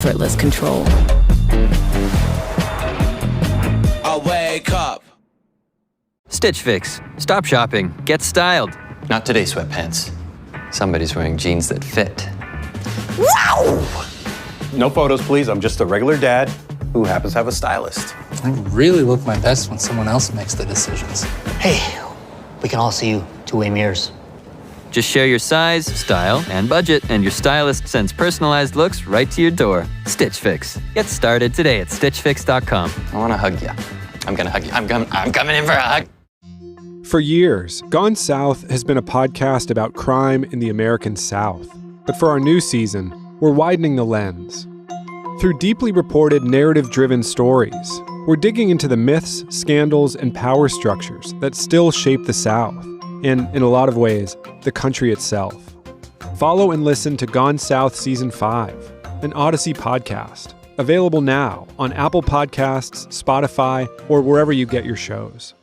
effortless control. I wake up. Stitch Fix. Stop shopping. Get styled. Not today, sweatpants. Somebody's wearing jeans that fit. Wow! No photos, please. I'm just a regular dad who happens to have a stylist. I really look my best when someone else makes the decisions. Hey, we can all see you two-way mirrors. Just share your size, style, and budget, and your stylist sends personalized looks right to your door. Stitch Fix. Get started today at stitchfix.com. I want to hug you. I'm going to hug you. I'm coming in for a hug. For years, Gone South has been a podcast about crime in the American South. But for our new season, we're widening the lens. Through deeply reported, narrative-driven stories, we're digging into the myths, scandals, and power structures that still shape the South, and, in a lot of ways, the country itself. Follow and listen to Gone South Season 5, an Odyssey podcast, available now on Apple Podcasts, Spotify, or wherever you get your shows.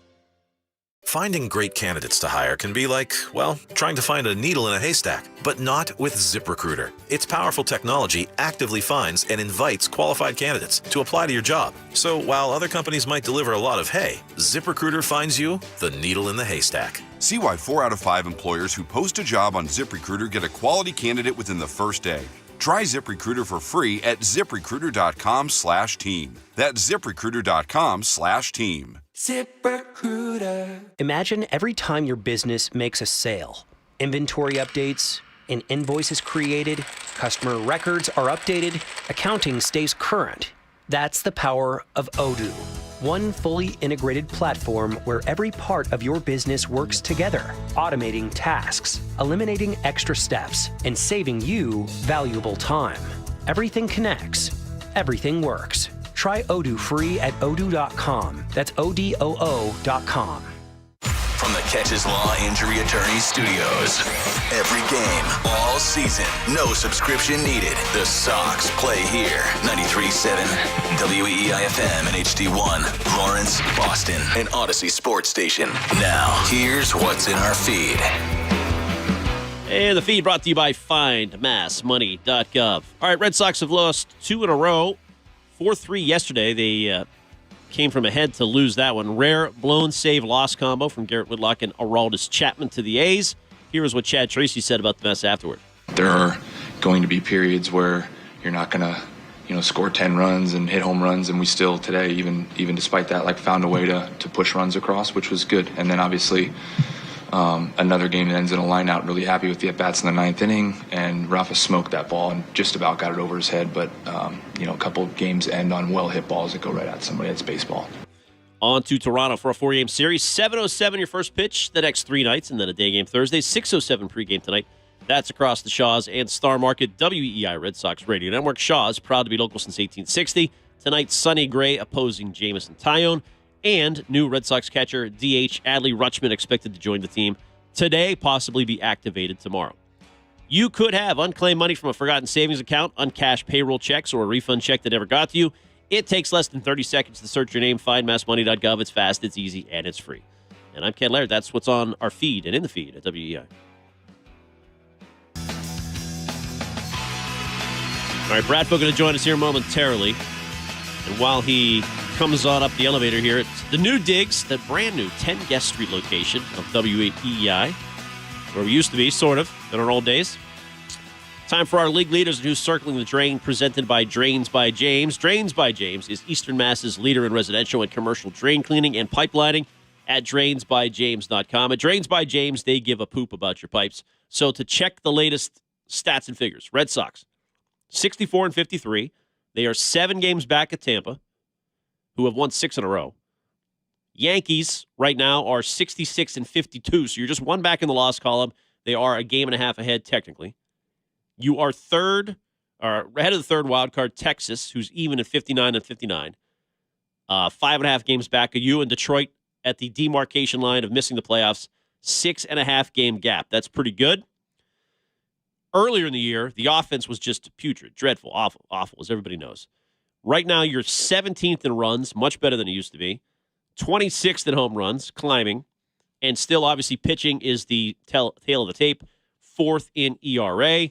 Finding great candidates to hire can be like, well, trying to find a needle in a haystack, but not with ZipRecruiter. Its powerful technology actively finds and invites qualified candidates to apply to your job. So while other companies might deliver a lot of hay, ZipRecruiter finds you the needle in the haystack. See why 4 out of 5 employers who post a job on ZipRecruiter get a quality candidate within the first day. Try ZipRecruiter for free at ZipRecruiter.com/team. That's ZipRecruiter.com/team. ZipRecruiter. Imagine every time your business makes a sale. Inventory updates, an invoice is created, customer records are updated, accounting stays current. That's the power of Odoo. One fully integrated platform where every part of your business works together, automating tasks, eliminating extra steps, and saving you valuable time. Everything connects. Everything works. Try Odoo free at odoo.com. That's ODOO.com. From the Catches Law Injury Attorney Studios. Every game, all season, no subscription needed. The Sox play here. 93.7 WEEI-FM and HD1, Lawrence, Boston, and Odyssey Sports Station. Now, here's what's in our feed. And the feed brought to you by FindMassMoney.gov. All right, Red Sox have lost 2 in a row. 4-3 yesterday. They came from ahead to lose that one. Rare blown save loss combo from Garrett Whitlock and Aroldis Chapman to the A's. Here is what Chad Tracy said about the mess afterward. There are going to be periods where you're not going to, score 10 runs and hit home runs, and we still today, even despite that, found a way to push runs across, which was good. And then obviously another game that ends in a line out. Really happy with the at-bats in the 9th inning, and Rafa smoked that ball and just about got it over his head. But, a couple of games end on well-hit balls that go right at somebody. That's baseball. On to Toronto for a 4-game series. 7:07 your first pitch the next 3 nights, and then a day game Thursday. 6:07 pregame tonight. That's across the Shaws and Star Market. WEEI Red Sox Radio Network. Shaws, proud to be local since 1860. Tonight, Sonny Gray opposing Jameson Taillon. And new Red Sox catcher DH Adley Rutschman expected to join the team today, possibly be activated tomorrow. You could have unclaimed money from a forgotten savings account, uncashed payroll checks, or a refund check that never got to you. It takes less than 30 seconds to search your name, findmassmoney.gov. It's fast, it's easy, and it's free. And I'm Ken Laird. That's what's on our feed and in the feed at WEI. All right, Bradford going to join us here momentarily. And while he comes on up the elevator here, it's the new digs, the brand new 10 Guest Street location of WEEI, where we used to be, sort of, in our old days. Time for our league leaders who's circling the drain, presented by Drains by James. Drains by James is Eastern Mass's leader in residential and commercial drain cleaning and pipelining at drainsbyjames.com. At Drains by James, they give a poop about your pipes. So to check the latest stats and figures, Red Sox, 64-53. They are 7 games back at Tampa, who have won 6 in a row. Yankees right now are 66-52, so you're just 1 back in the loss column. They are a game and a half ahead, technically. You are ahead of the third wild card, Texas, who's even at 59-59. 5.5 games back of you, and Detroit at the demarcation line of missing the playoffs. 6.5 game gap. That's pretty good. Earlier in the year, the offense was just putrid, dreadful, awful, as everybody knows. Right now, you're 17th in runs, much better than it used to be. 26th in home runs, climbing. And still, obviously, pitching is the tail of the tape. 4th in ERA.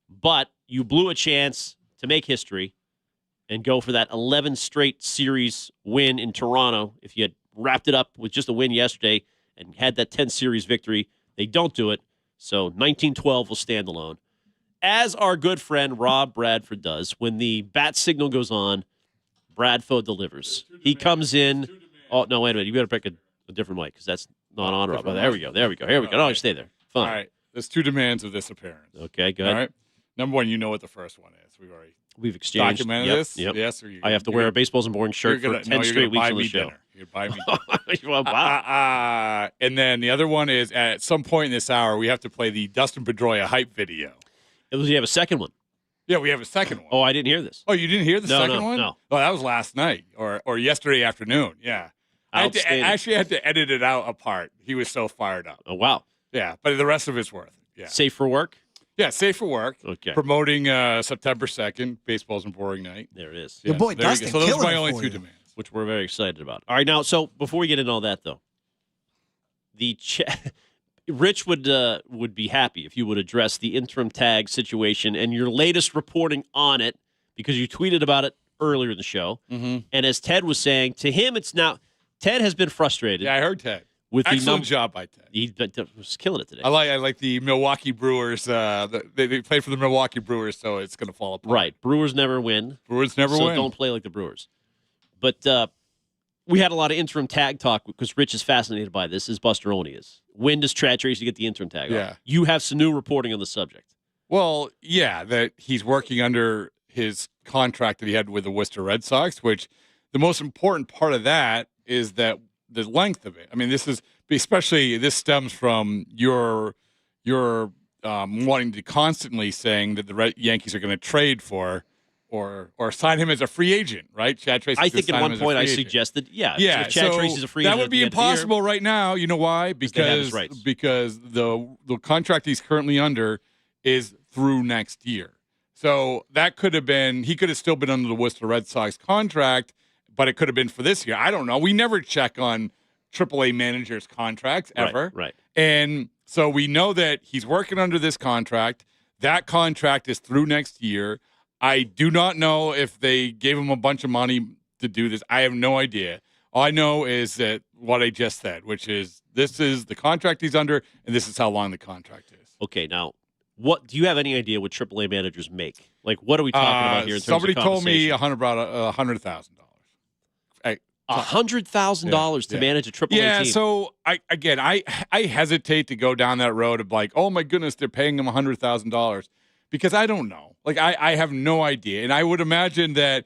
But you blew a chance to make history and go for that 11 straight series win in Toronto. If you had wrapped it up with just a win yesterday and had that 10 series victory, they don't do it. So 1912 will stand alone. As our good friend Rob Bradford does, when the bat signal goes on, Bradford delivers. He comes in. Oh, no, wait a minute. You better pick a different mic because that's not on, Rob. Oh, there we go. Here we go. No, stay there. Fine. All right. There's two demands of this appearance. Okay, good. All right. Number one, you know what the first one is. We've exchanged. Documented this? Yep. Yes? I have to wear a Baseballs and Boring shirt for 10 straight weeks on the show. You're going to buy me dinner. Wow. And then the other one is at some point in this hour, we have to play the Dustin Pedroia hype video. You have a second one? Yeah, we have a second one. Oh, I didn't hear this. Oh, you didn't hear the second one? No. Oh, that was last night or yesterday afternoon. Yeah. I actually had to edit it out apart. He was so fired up. Oh, wow. Yeah, but the rest of it's worth it. Yeah. Safe for work? Yeah, safe for work. Okay. Promoting September 2nd, Baseball's and Boring Night. There it is. Yeah, your boy Dustin. So those are my only two demands. Which we're very excited about. All right, now, so before we get into all that, though, Rich would be happy if you would address the interim tag situation and your latest reporting on it, because you tweeted about it earlier in the show. Mm-hmm. And as Ted was saying, to him, it's now Ted has been frustrated. Yeah, I heard Ted. With excellent job by Ted. He was killing it today. I like the Milwaukee Brewers. They play for the Milwaukee Brewers, so it's going to fall apart. Right. Brewers never win. So don't play like the Brewers. But we had a lot of interim tag talk because Rich is fascinated by this, as Buster Olney is. When does Chad Tracy get the interim tag off? You have some new reporting on the subject. Well, yeah, that he's working under his contract that he had with the Worcester Red Sox, which the most important part of that is that the length of it. I mean, this stems from your wanting to constantly saying that the Yankees are going to trade for or sign him as a free agent, right? Chad Tracy. I think at one point I suggested, if Chad Tracy's a free agent, that would be impossible right now. You know why? Because the contract he's currently under is through next year. So that could have been, he could have still been under the Worcester Red Sox contract, but it could have been for this year. I don't know. We never check on AAA managers' contracts ever. Right. And so we know that he's working under this contract. That contract is through next year. I do not know if they gave him a bunch of money to do this. I have no idea. All I know is that what I just said, which is this is the contract he's under, and this is how long the contract is. Okay, now, what do you have any idea what AAA managers make? Like, what are we talking about here in terms of somebody told me $100,000. $100,000. $100,000 to manage a AAA team. Yeah, so I hesitate to go down that road of like, oh my goodness, they're paying him $100,000 because I don't know. Like I have no idea, and I would imagine that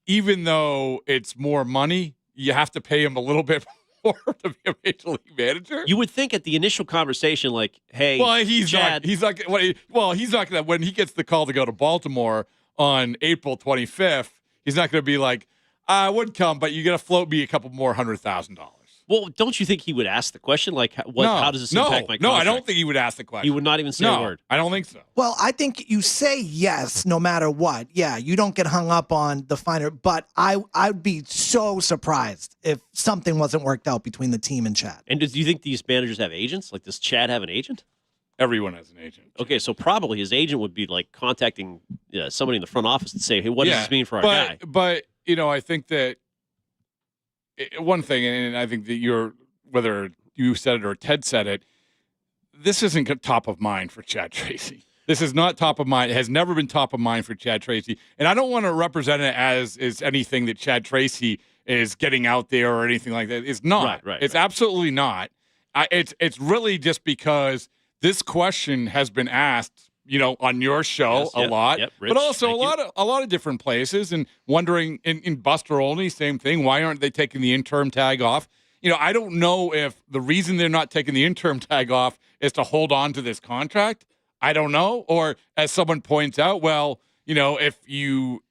even though it's more money, you have to pay him a little bit more to be a major league manager. You would think at the initial conversation, like, hey, he's not going to, when he gets the call to go to Baltimore on April 25th, he's not going to be like, I would come, but you got to float me a couple more $100,000. Well, don't you think he would ask the question? Like, how does this impact my contract? No, I don't think he would ask the question. He would not even say a word. I don't think so. Well, I think you say yes no matter what. Yeah, you don't get hung up on the finer, but I'd be so surprised if something wasn't worked out between the team and Chad. And do you think these managers have agents? Like, does Chad have an agent? Everyone has an agent. Okay, so probably his agent would be like contacting somebody in the front office and say, hey, what does this mean for our guy? But, I think that one thing, and I think that whether you said it or Ted said it, this isn't top of mind for Chad Tracy. This is not top of mind. It has never been top of mind for Chad Tracy. And I don't want to represent it as anything that Chad Tracy is getting out there or anything like that. It's not. It's absolutely not. It's really just because this question has been asked, on your show a lot, Rich, but also a lot of different places, and wondering in Buster Olney, same thing. Why aren't they taking the interim tag off? I don't know if the reason they're not taking the interim tag off is to hold on to this contract. I don't know. Or as someone points out, well, if you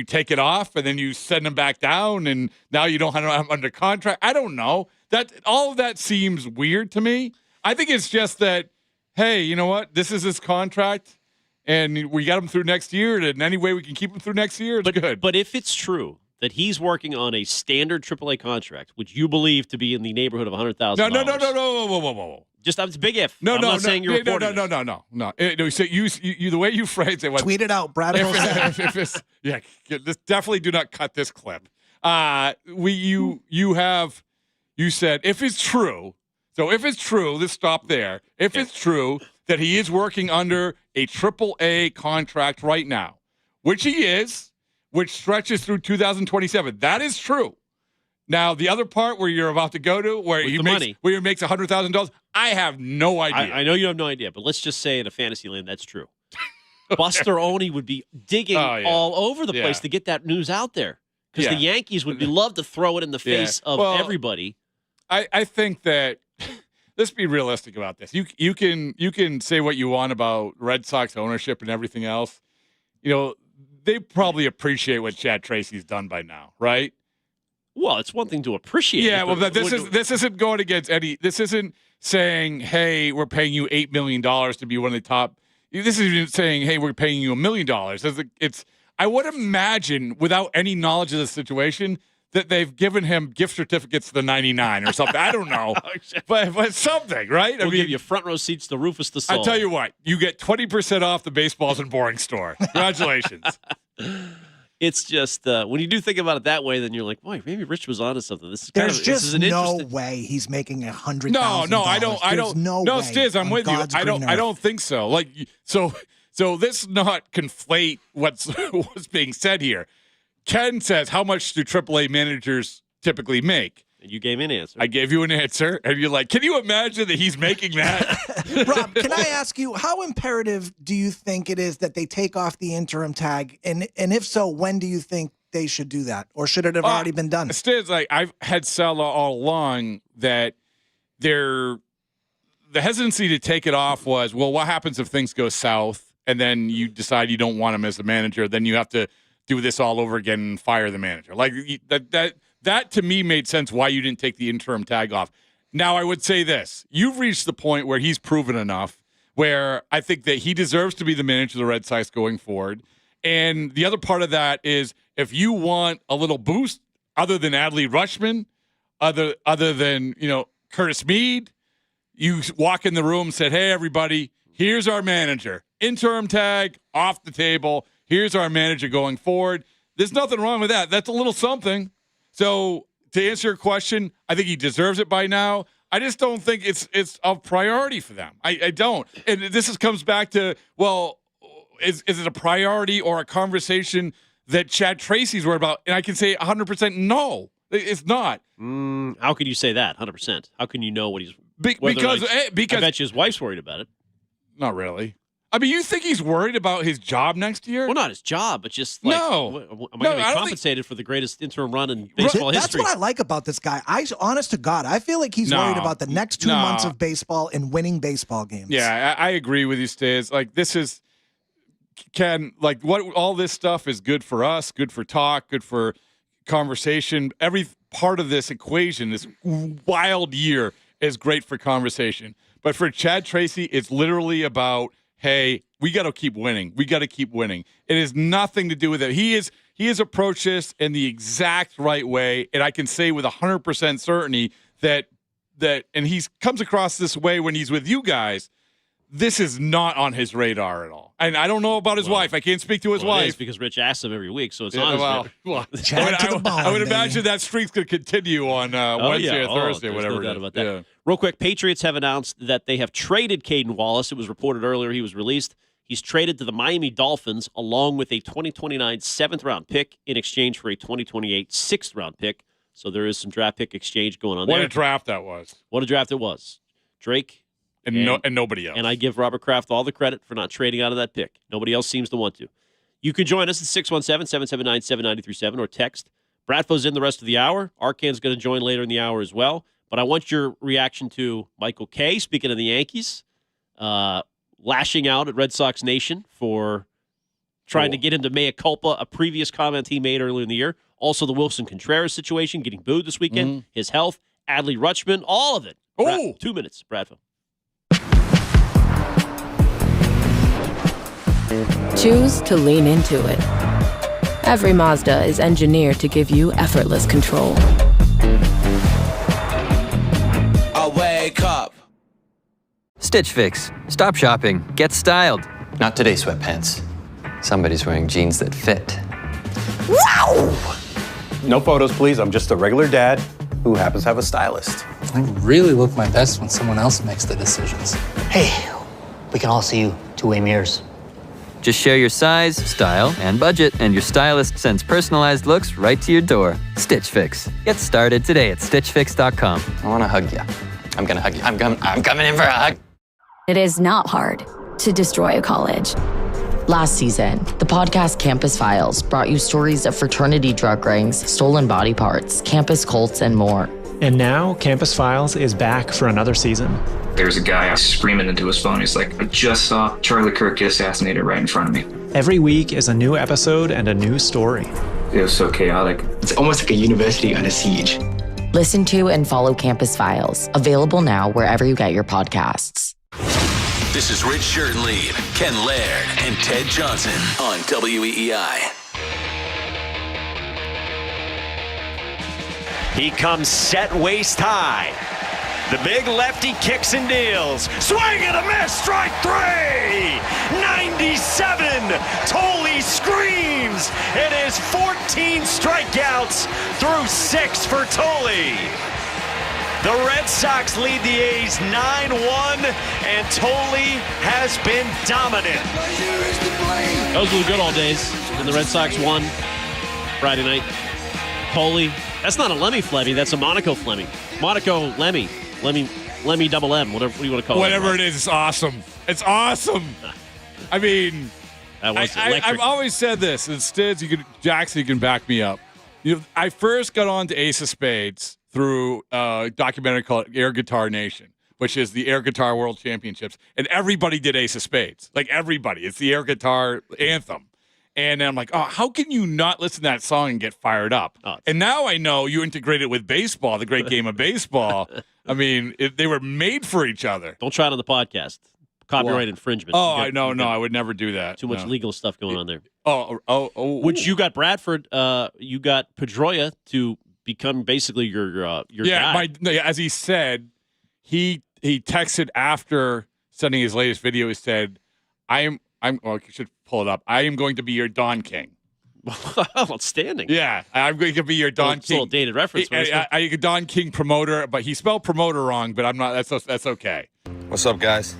take it off and then you send them back down and now you don't have them under contract, I don't know. That all of that seems weird to me. I think it's just that, hey, you know what? This is his contract, and we got him through next year, and any way we can keep him through next year, it's good. But if it's true that he's working on a standard AAA contract, which you believe to be in the neighborhood of $100,000. No, whoa. Just it's a big if. No, I'm not saying you're reporting this. No. So you the way you phrased it was tweet it out, Brad. This definitely do not cut this clip. You said if it's true. So if it's true, let's stop there. If it's true that he is working under a AAA contract right now, which he is, which stretches through 2027, that is true. Now, the other part where you're about to go to, where he makes $100,000, I have no idea. I know you have no idea, but let's just say in a fantasy land, that's true. Buster Olney would be digging all over the place to get that news out there because the Yankees would love to throw it in the face of everybody. I think that let's be realistic about this. You can say what you want about Red Sox ownership and everything else. You know, they probably appreciate what Chad Tracy's done by now, right? Well, it's one thing to appreciate. Yeah, well, this isn't going against Eddie. This isn't saying, "Hey, we're paying you $8 million to be one of the top." This isn't saying, "Hey, we're paying you $1 million." It's. I would imagine, without any knowledge of the situation, that they've given him gift certificates to the 99 or something. I don't know, but something, right? We'll give you front row seats to Rufus the Soul. I'll tell you what, you get 20% off the Baseballs and Boring store. Congratulations. It's just when you do think about it that way, then you're like, boy, maybe Rich was onto something. There's no way he's making $100,000. No, I don't. No, no, way Stiz, I'm with you. I don't think so. Like, so let's not conflate what's being said here. Ken says, how much do AAA managers typically make? And you gave me an answer. I gave you an answer, and you're like, can you imagine that he's making that? Rob, can I ask you, how imperative do you think it is that they take off the interim tag? And if so, when do you think they should do that? Or should it have already been done? Stiz, like I've had Sala all along that the hesitancy to take it off was, well, what happens if things go south and then you decide you don't want him as the manager? Then you have to do this all over again and fire the manager. Like that to me made sense why you didn't take the interim tag off. Now, I would say this. You've reached the point where he's proven enough where I think that he deserves to be the manager of the Red Sox going forward. And the other part of that is if you want a little boost other than Adley Rutschman, other than, Curtis Mead, you walk in the room and said, hey, everybody, here's our manager. Interim tag off the table. Here's our manager going forward. There's nothing wrong with that. That's a little something. So to answer your question, I think he deserves it by now. I just don't think it's a priority for them. I don't. And this comes back to, well, is it a priority or a conversation that Chad Tracy's worried about? And I can say 100% no, it's not. How can you say that 100%? How can you know what he's because I bet you his wife's worried about it. Not really. I mean, you think he's worried about his job next year? Well, not his job, but just like, am I going to be compensated for the greatest interim run in baseball history? That's what I like about this guy. Honest to God, I feel like he's worried about the next 2 months of baseball and winning baseball games. Yeah, I agree with you, Stiz. Like, what all this stuff is good for us, good for talk, good for conversation. Every part of this equation, this wild year, is great for conversation. But for Chad Tracy, it's literally about, hey, we got to keep winning. We got to keep winning. It has nothing to do with it. He has approached this in the exact right way, and I can say with 100% certainty that and he comes across this way when he's with you guys. This is not on his radar at all. And I don't know about his wife. I can't speak to his wife. It's because Rich asks him every week, so it's on his radar. I would imagine that streak's going to continue on Wednesday or Thursday, whatever. No doubt about that. Yeah. Real quick, Patriots have announced that they have traded Caden Wallace. It was reported earlier he was released. He's traded to the Miami Dolphins along with a 2029 7th-round pick in exchange for a 2028 6th-round pick. So there is some draft pick exchange going on there. What a draft that was. What a draft it was. Drake. And nobody else. And I give Robert Kraft all the credit for not trading out of that pick. Nobody else seems to want to. You can join us at 617-779-7937 or text. Bradfo's in the rest of the hour. Arcan's going to join later in the hour as well. But I want your reaction to Michael Kay, speaking of the Yankees, lashing out at Red Sox Nation for trying to get him to mea culpa, a previous comment he made earlier in the year. Also the Wilson Contreras situation, getting booed this weekend, his health, Adley Rutschman, all of it. 2 minutes, Bradfo. Choose to lean into it. Every Mazda is engineered to give you effortless control. I wake up. Stitch Fix. Stop shopping. Get styled. Not today, sweatpants. Somebody's wearing jeans that fit. Wow! No photos, please. I'm just a regular dad who happens to have a stylist. I really look my best when someone else makes the decisions. Hey, we can all see you two-way mirrors. Just share your size, style, and budget, and your stylist sends personalized looks right to your door. Stitch Fix. Get started today at stitchfix.com. I want to hug you. I'm going to hug you. I'm coming in for a hug. It is not hard to destroy a college. Last season, the podcast Campus Files brought you stories of fraternity drug rings, stolen body parts, campus cults, and more. And now, Campus Files is back for another season. There's a guy screaming into his phone. He's like, I just saw Charlie Kirk get assassinated right in front of me. Every week is a new episode and a new story. It was so chaotic. It's almost like a university under siege. Listen to and follow Campus Files, available now wherever you get your podcasts. This is Rich Shirt and Lead, Ken Laird, and Ted Johnson on WEEI. He comes set waist high. The big lefty kicks and deals. Swing and a miss, strike three! 97! Tolley screams! It is 14 strikeouts through 6 for Tolley. The Red Sox lead the A's 9-1, and Tolley has been dominant. Those were the good old days when the Red Sox won Friday night. Tolley, that's not a Lemmy Flemmy, that's a Monaco Flemmy. Monaco Lemmy. Lemmy double M, whatever what do you want to call it. Whatever it is, it's awesome. It's awesome. I mean, I've always said this, and Stids, Jackson, you can back me up. I first got on to Ace of Spades through a documentary called Air Guitar Nation, which is the Air Guitar World Championships, and everybody did Ace of Spades. Like, everybody. It's the air guitar anthem. And I'm like, oh, how can you not listen to that song and get fired up? And now I know you integrate it with baseball, the great game of baseball. I mean, they were made for each other. Don't try it on the podcast. Copyright infringement. Oh, I know. No, I would never do that. Too much legal stuff going on there. Oh. Which you got Bradford, you got Pedroia to become basically your guy. As he said, he texted after sending his latest video. He said, well, you should pull it up. I am going to be your Don King. Outstanding. Yeah, I'm going to be your Don King. It's a little dated reference. I Don King promoter, but he spelled promoter wrong, but I'm not. That's okay. What's up, guys?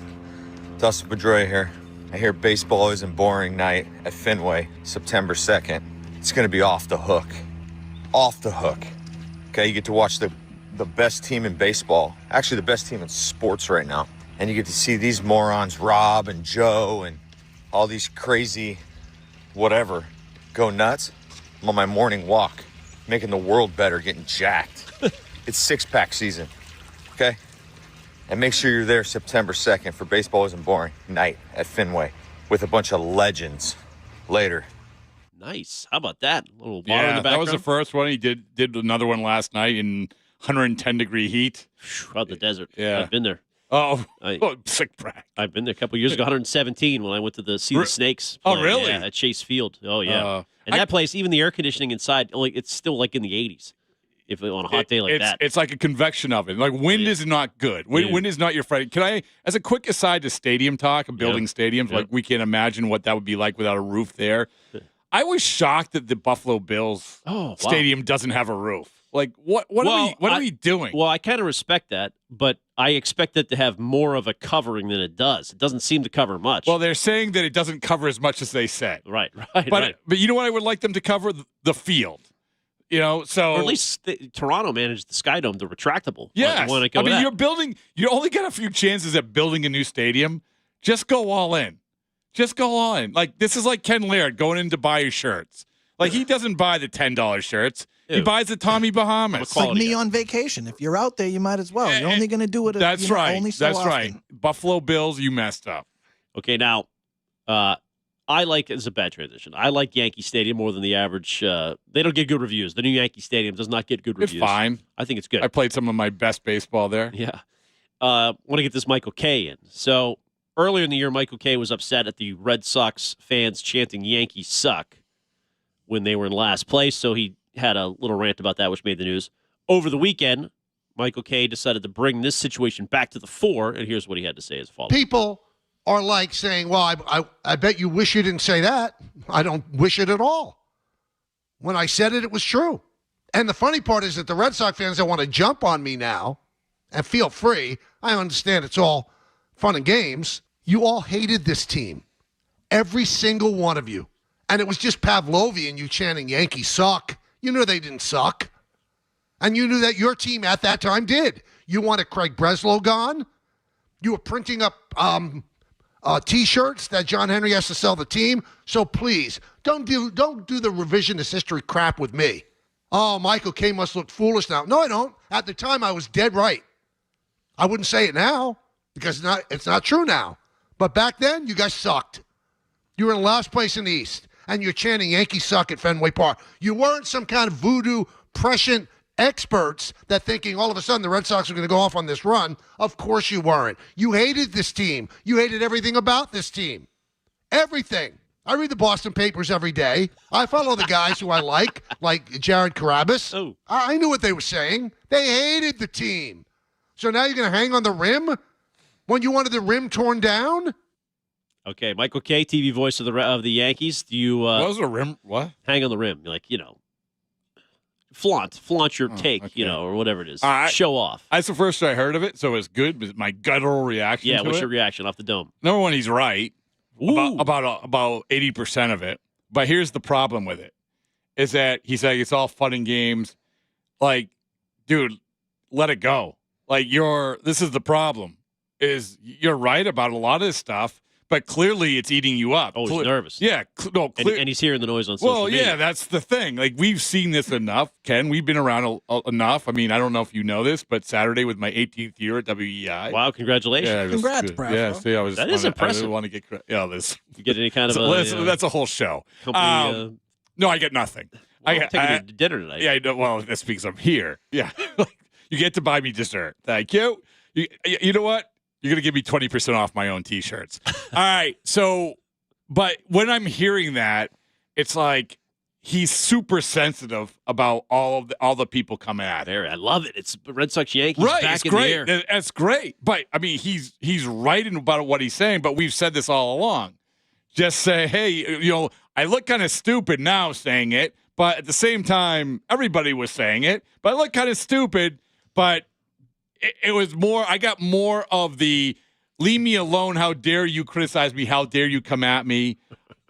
Dustin Pedroia here. I hear baseball is a boring night at Fenway, September 2nd. It's going to be off the hook. Off the hook. Okay, you get to watch the best team in baseball, actually the best team in sports right now. And you get to see these morons, Rob and Joe and all these crazy whatever, go nuts. I'm on my morning walk, making the world better, getting jacked. It's six-pack season, okay? And make sure you're there September 2nd for Baseball Isn't Boring night at Fenway with a bunch of legends later. Nice. How about that? A little water in the background. That was the first one. He did another one last night in 110-degree heat. Out the desert. Yeah. I've been there. Sick brag. I've been there a couple years ago, 117, when I went to see the Snakes. Oh, really? Yeah, at Chase Field. Oh, yeah. And that place, even the air conditioning inside, it's still like in the 80s. If on a hot day like that, it's like a convection oven. Like, wind is not good. Wind is not your friend. Can I, as a quick aside to stadium talk and building stadiums, like we can't imagine what that would be like without a roof there. I was shocked that the Buffalo Bills stadium doesn't have a roof. Like, what are we doing? Well, I kind of respect that, but I expect it to have more of a covering than it does. It doesn't seem to cover much. Well, they're saying that it doesn't cover as much as they said. Right. But you know what I would like them to cover? The field. So or at least Toronto managed the Sky Dome, the retractable. Yes. You only got a few chances at building a new stadium. Just go all in. Like, this is like Ken Laird going in to buy his shirts. Like, he doesn't buy the $10 shirts. He buys the Tommy Bahamas. It's like me on vacation. If you're out there, you might as well. You're only going to do it. That's right. Only so That's often. right. Buffalo Bills, you messed up. Okay, now, I like, it's a bad transition. I like Yankee Stadium more than the average. They don't get good reviews. The new Yankee Stadium does not get good reviews. It's fine. I think it's good. I played some of my best baseball there. Yeah. Want to get this Michael Kay in. So earlier in the year, Michael Kay was upset at the Red Sox fans chanting "Yankees suck" when they were in last place. So he had a little rant about that, which made the news. Over the weekend, Michael Kay decided to bring this situation back to the fore, and here's what he had to say as follows. People are like saying, well, I bet you wish you didn't say that. I don't wish it at all. When I said it, it was true. And the funny part is that the Red Sox fans that want to jump on me now, and feel free, I understand it's all fun and games. You all hated this team. Every single one of you. And it was just Pavlovian, you chanting Yankees suck. You knew they didn't suck. And you knew that your team at that time did. You wanted Craig Breslow gone. You were printing up T-shirts that John Henry has to sell the team. So please, don't do the revisionist history crap with me. Oh, Michael Kay must look foolish now. No, I don't. At the time, I was dead right. I wouldn't say it now because it's not true now. But back then, you guys sucked. You were in last place in the East, and you're chanting Yankees suck at Fenway Park. You weren't some kind of voodoo, prescient experts that thinking all of a sudden the Red Sox are going to go off on this run. Of course you weren't. You hated this team. You hated everything about this team. Everything. I read the Boston papers every day. I follow the guys who I like Jared Carabas. Oh. I knew what they were saying. They hated the team. So now you're going to hang on the rim when you wanted the rim torn down? Okay, Michael Kay, TV voice of the Yankees. Do you what was a rim? What? Hang on the rim. You're like, flaunt your take, okay. Or whatever it is. Show off. That's the first I heard of it, so it was good. But my guttural reaction. Yeah, to what's it, your reaction off the dome? Number one, he's right about 80% of it. But here's the problem with it: is that he's like it's all fun and games. Like, dude, let it go. Like this is the problem. Is you're right about a lot of this stuff. But clearly, it's eating you up. Oh, he's nervous. Yeah, and he's hearing the noise on social media. Well, yeah, that's the thing. Like, we've seen this enough, Ken. We've been around enough. I mean, I don't know if you know this, but Saturday was my 18th year at WEI. Wow, congratulations. Yeah, Congrats, Brad. Yeah, see, that is impressive. I didn't want to get credit. Yeah, this. You get any kind of that's a whole show. Company, no, I get nothing. I'm taking you to dinner tonight. Yeah, I know. Well, that's because I'm here. Yeah. You get to buy me dessert. Thank you. You know what? You're going to give me 20% off my own T-shirts. All right. So, but when I'm hearing that, it's like he's super sensitive about all the people coming at him. I love it. It's Red Sox Yankees right, back it's in great. the air. That's great. But, I mean, he's right about what he's saying, but we've said this all along. Just say, hey, I look kind of stupid now saying it, but at the same time, everybody was saying it. But I look kind of stupid, but it was more, I got more of the leave me alone, how dare you criticize me, how dare you come at me.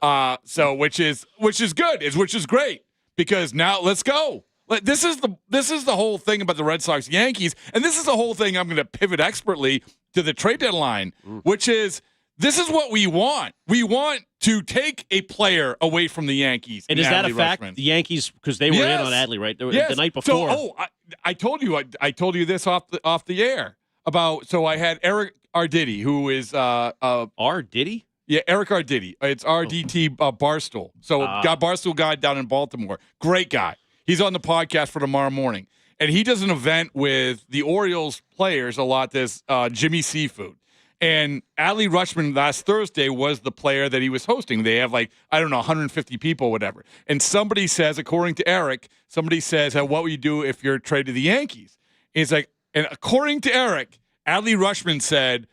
Which is good, which is great, because now let's go. This is the whole thing about the Red Sox Yankees, and this is the whole thing I'm going to pivot expertly to the trade deadline, which is this is what we want. We want to take a player away from the Yankees. And is that a fact? Rushman. The Yankees, because they were in on Adley, right? Yes. The night before. So, I told you this off the air about. So I had Eric Arditi, who is Arditi. Yeah, Eric Arditi. It's RDT Barstool. So got Barstool guy down in Baltimore. Great guy. He's on the podcast for tomorrow morning, and he does an event with the Orioles players a lot. This Jimmy Seafood. And Adley Rutschman last Thursday was the player that he was hosting. They have 150 people, whatever. And somebody says, according to Eric, hey, what would you do if you're traded to the Yankees? And and according to Eric, Adley Rutschman said,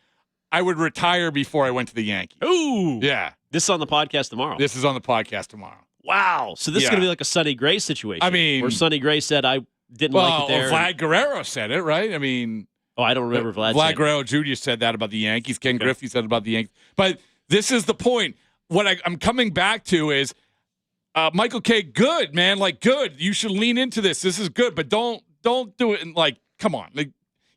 I would retire before I went to the Yankees. Ooh. Yeah. This is on the podcast tomorrow. This is on the podcast tomorrow. Wow. So this is going to be like a Sonny Gray situation. I mean, where Sonny Gray said, I didn't like it there. Vlad Guerrero said it, right? I mean. Oh, I don't remember Vlad Guerrero Jr. said that about the Yankees. Ken Griffey said about the Yankees. But this is the point. What I'm coming back to is Michael Kay, good, man. Good. You should lean into this. This is good. But don't do it come on.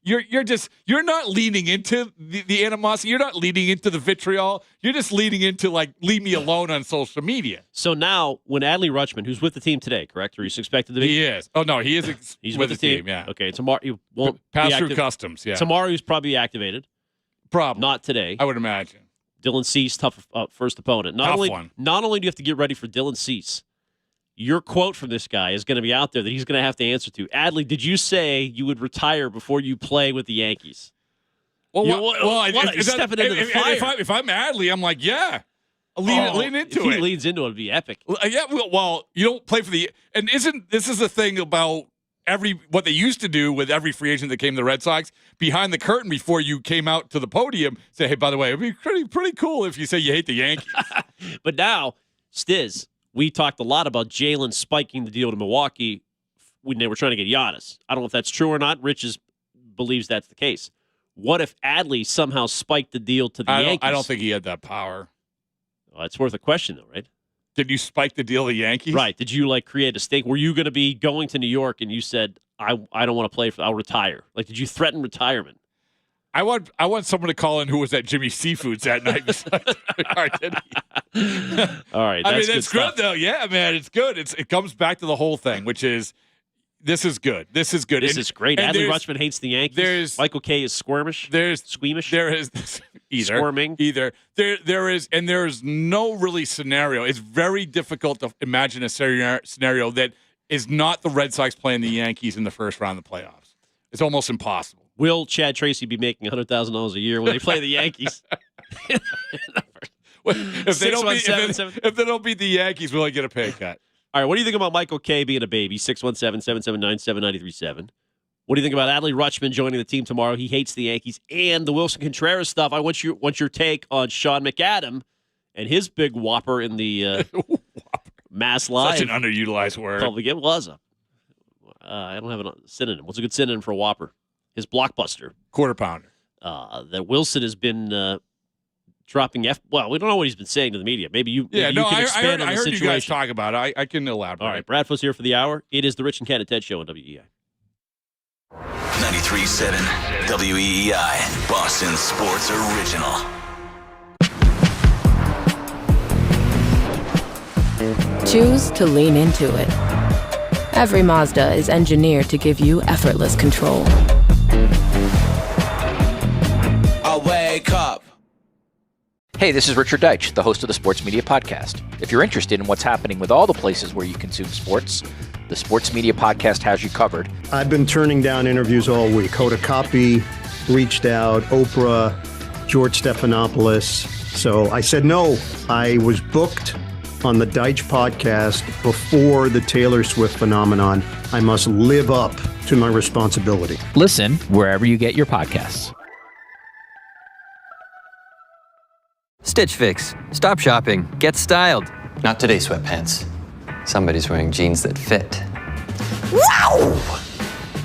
You're not leaning into the animosity. You're not leaning into the vitriol. You're just leaning into leave me alone on social media. So now, when Adley Rutschman, who's with the team today, correct? Or he's expected to be? He is. Oh no, he is. He's with the team. Yeah. Okay. Tomorrow he won't pass through customs. Yeah. Tomorrow he's probably activated. Probably not today. I would imagine. Dylan Cease, tough first opponent. Not only do you have to get ready for Dylan Cease, your quote from this guy is going to be out there that he's going to have to answer to. Adley, did you say you would retire before you play with the Yankees? Well, he's stepping into the fire. If I'm Adley, I'm like, yeah. Lean into if he it. leans into it, it'd be epic. Yeah, well, you don't play for the – and isn't – this is the thing about what they used to do with every free agent that came to the Red Sox, behind the curtain before you came out to the podium, say, hey, by the way, it'd be pretty cool if you say you hate the Yankees. But now, Stiz, we talked a lot about Jalen spiking the deal to Milwaukee when they were trying to get Giannis. I don't know if that's true or not. Rich believes that's the case. What if Adley somehow spiked the deal to the Yankees? I don't think he had that power. Well, it's worth a question, though, right? Did you spike the deal to the Yankees? Right. Did you create a stake? Were you going to be going to New York and you said, I don't want to play I'll retire? Did you threaten retirement? I want someone to call in who was at Jimmy Seafood's that night besides All right. That's good though. Yeah, man, it's good. It comes back to the whole thing, which is this is good. This is good. This is great. Adley Rutschman hates the Yankees. Michael K is squirmish. Squeamish. There is squirming. There is no really scenario. It's very difficult to imagine a scenario that is not the Red Sox playing the Yankees in the first round of the playoffs. It's almost impossible. Will Chad Tracy be making $100,000 a year when they play the Yankees? If they don't beat the Yankees, will I get a pay cut? All right, what do you think about Michael K being a baby? 617-779-7937. What do you think about Adley Rutschman joining the team tomorrow? He hates the Yankees. And the Wilson Contreras stuff. I want your take on Sean McAdam and his big whopper in the Mass Live. Such an underutilized word. It was I don't have a synonym. What's a good synonym for a whopper? His blockbuster. Quarter pounder. That Wilson has been dropping Well, we don't know what he's been saying to the media. Maybe you can expand on the situation. I heard you guys talk about it. I can elaborate. All right, Bradford's here for the hour. It is the Rich and Ken and Ted Show on WEEI. 93.7 WEEI, Boston Sports Original. Choose to lean into it. Every Mazda is engineered to give you effortless control. I wake up. Hey, this is Richard Deitch, the host of the Sports Media Podcast. If you're interested in what's happening with all the places where you consume sports, the Sports Media Podcast has you covered. I've been turning down interviews all week. Hoda Kotb reached out, Oprah, George Stephanopoulos. So I said no. I was booked on the Deitch podcast before the Taylor Swift phenomenon. I must live up to my responsibility. Listen wherever you get your podcasts. Stitch Fix. Stop shopping. Get styled. Not today, sweatpants. Somebody's wearing jeans that fit. Wow!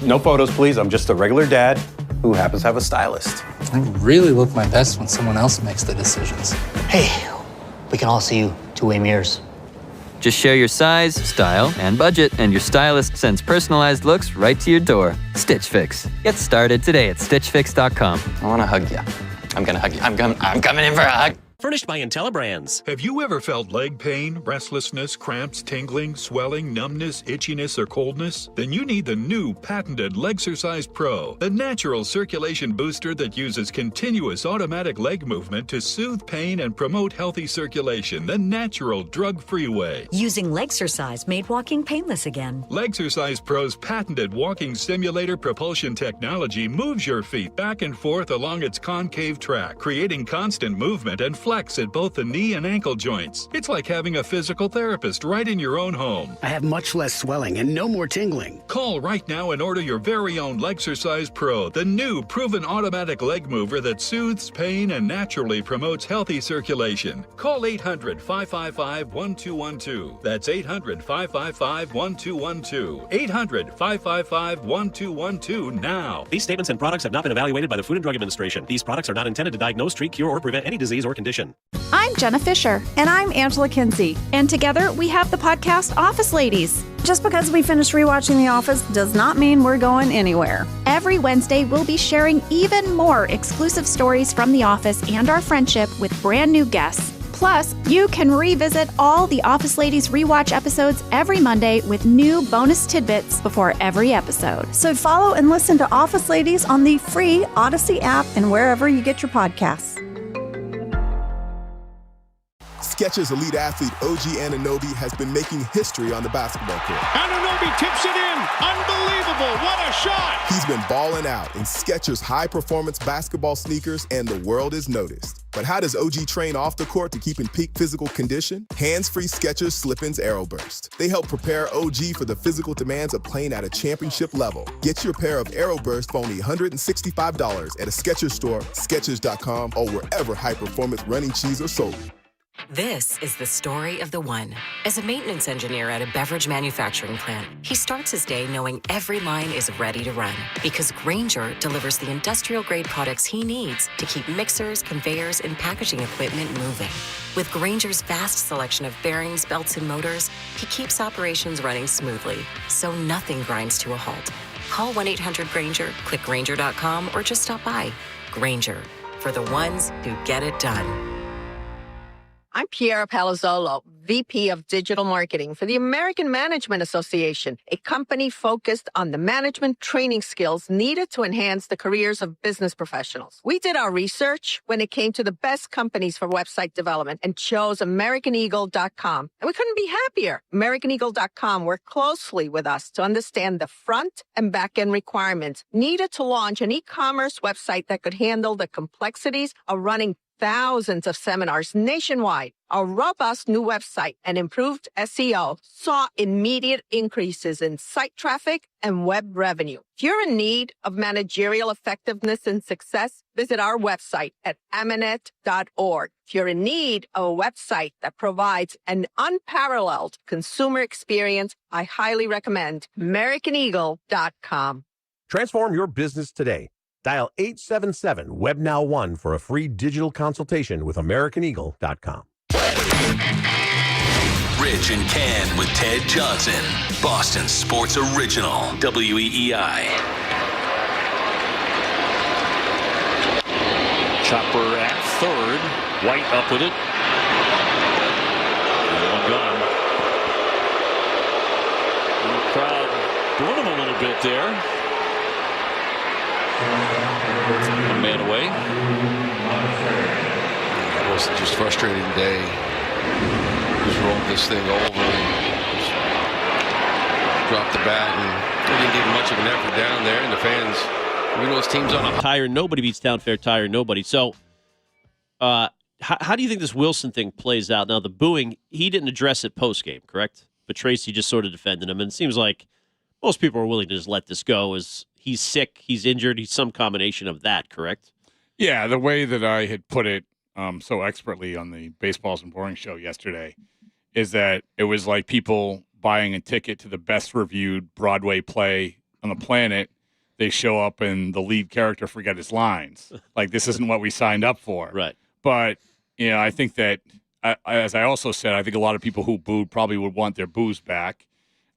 No photos, please. I'm just a regular dad who happens to have a stylist. I really look my best when someone else makes the decisions. Hey, we can all see you two-way mirrors. Just share your size, style, and budget, and your stylist sends personalized looks right to your door. Stitch Fix. Get started today at StitchFix.com. I want to hug you. I'm going to hug you. I'm coming in for a hug. Furnished by IntelliBrands. Have you ever felt leg pain, restlessness, cramps, tingling, swelling, numbness, itchiness, or coldness? Then you need the new patented Legsercise Pro, the natural circulation booster that uses continuous automatic leg movement to soothe pain and promote healthy circulation the natural, drug-free way. Using Legsercise made walking painless again. Legsercise Pro's patented walking simulator propulsion technology moves your feet back and forth along its concave track, creating constant movement and flex at both the knee and ankle joints. It's like having a physical therapist right in your own home. I have much less swelling and no more tingling. Call right now and order your very own Legsercise Pro, the new proven automatic leg mover that soothes pain and naturally promotes healthy circulation. Call 800-555-1212. That's 800-555-1212. 800-555-1212 now. These statements and products have not been evaluated by the Food and Drug Administration. These products are not intended to diagnose, treat, cure, or prevent any disease or condition. I'm Jenna Fisher. And I'm Angela Kinsey. And together we have the podcast Office Ladies. Just because we finished rewatching The Office does not mean we're going anywhere. Every Wednesday, we'll be sharing even more exclusive stories from The Office and our friendship with brand new guests. Plus, you can revisit all the Office Ladies rewatch episodes every Monday with new bonus tidbits before every episode. So follow and listen to Office Ladies on the free Odyssey app and wherever you get your podcasts. Skechers elite athlete OG Anunoby has been making history on the basketball court. Anunoby tips it in. Unbelievable. What a shot. He's been balling out in Skechers high-performance basketball sneakers, and the world is noticed. But how does OG train off the court to keep in peak physical condition? Hands-free Skechers Slip-ins AeroBurst. They help prepare OG for the physical demands of playing at a championship level. Get your pair of AeroBurst for only $165 at a Skechers store, Skechers.com, or wherever high-performance running shoes are sold. This is the story of the one. As a maintenance engineer at a beverage manufacturing plant, he starts his day knowing every line is ready to run because Grainger delivers the industrial-grade products he needs to keep mixers, conveyors, and packaging equipment moving. With Grainger's vast selection of bearings, belts, and motors, he keeps operations running smoothly, so nothing grinds to a halt. Call 1-800-GRAINGER, click Grainger.com, or just stop by. Grainger, for the ones who get it done. I'm Piera Palazzolo, VP of Digital Marketing for the American Management Association, a company focused on the management training skills needed to enhance the careers of business professionals. We did our research when it came to the best companies for website development and chose AmericanEagle.com. And we couldn't be happier. AmericanEagle.com worked closely with us to understand the front and back end requirements needed to launch an e-commerce website that could handle the complexities of running thousands of seminars nationwide. Our robust new website and improved SEO saw immediate increases in site traffic and web revenue. If you're in need of managerial effectiveness and success, visit our website at amanet.org. If you're in need of a website that provides an unparalleled consumer experience, I highly recommend AmericanEagle.com. Transform your business today. Dial 877-WebNow1 for a free digital consultation with AmericanEagle.com. Rich and Ken with Ted Johnson. Boston Sports Original. WEEI. Chopper at third. White up with it. One gone. The crowd doing him a little bit there. One man away. It was just frustrating day. Just rolled this thing over and just dropped the bat, and they didn't get much of an effort down there. And the fans, you know, his team's on a tire. Nobody beats down fair tire. Nobody. So, how do you think this Wilson thing plays out? Now, the booing, he didn't address it post game, correct? But Tracy just sort of defended him, and it seems like most people are willing to just let this go. As he's sick, he's injured, he's some combination of that, correct? Yeah, the way that I had put it so expertly on the Baseballs and Boring show yesterday is that it was like people buying a ticket to the best reviewed Broadway play on the planet. They show up and the lead character forget his lines. Like, this isn't what we signed up for. Right. But, you know, I think that, as I also said, I think a lot of people who booed probably would want their boos back.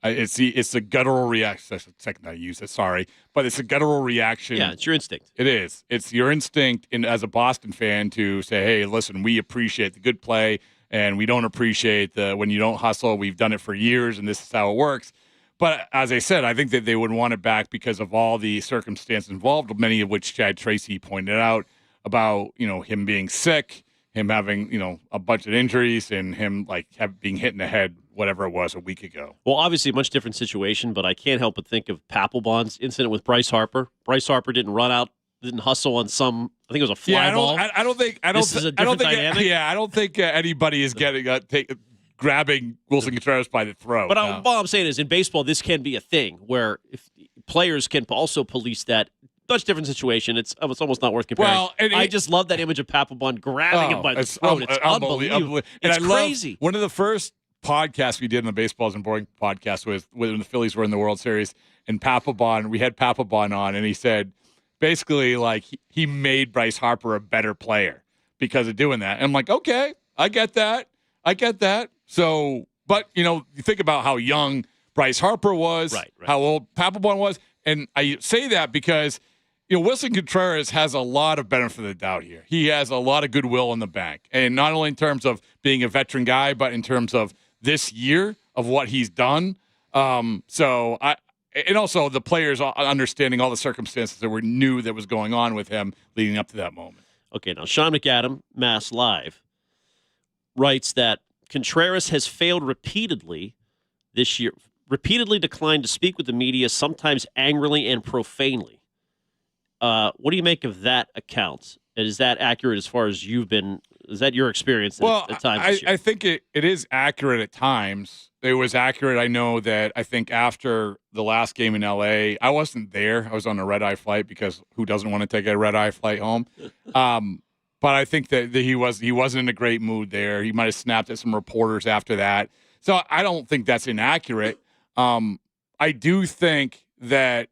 It's the guttural reaction. That's the second I use it, sorry. But it's a guttural reaction. Yeah, it's your instinct. It is. It's your instinct as a Boston fan to say, hey, listen, we appreciate the good play, and we don't appreciate when you don't hustle. We've done it for years, and this is how it works. But as I said, I think that they would want it back because of all the circumstances involved, many of which Chad Tracy pointed out about, you know, him being sick, him having, you know, a bunch of injuries, and him being hit in the head, whatever it was, a week ago. Well, obviously a much different situation, but I can't help but think of Papelbon's incident with Bryce Harper. Bryce Harper didn't run out, didn't hustle on some, I think it was a fly ball. I don't think anybody is getting grabbing Wilson Contreras by the throat. But all I'm saying is, in baseball, this can be a thing where if players can also police that. Much different situation. It's almost not worth comparing. Well, I just love that image of Papelbon grabbing him by the throat. It's unbelievable. It's crazy. One of the first podcasts we did in the Baseballs and Boring podcast was when the Phillies were in the World Series, and Papelbon, we had Papelbon on, and he said basically like he made Bryce Harper a better player because of doing that. And I'm like, okay, I get that. So, but you know, you think about how young Bryce Harper was, right. How old Papelbon was, and I say that because, you know, Wilson Contreras has a lot of benefit of the doubt here. He has a lot of goodwill in the bank, and not only in terms of being a veteran guy, but in terms of this year of what he's done. And also the players understanding all the circumstances that were new that was going on with him leading up to that moment. Okay, now Sean McAdam, Mass Live. writes that Contreras has failed repeatedly this year, repeatedly declined to speak with the media, sometimes angrily and profanely. What do you make of that account? And is that accurate as far as you've been? Is that your experience at times? I think it is accurate at times. It was accurate. I know that I think after the last game in LA, I wasn't there. I was on a red-eye flight because who doesn't want to take a red-eye flight home? But I think that he wasn't in a great mood there. He might have snapped at some reporters after that. So I don't think that's inaccurate. I do think that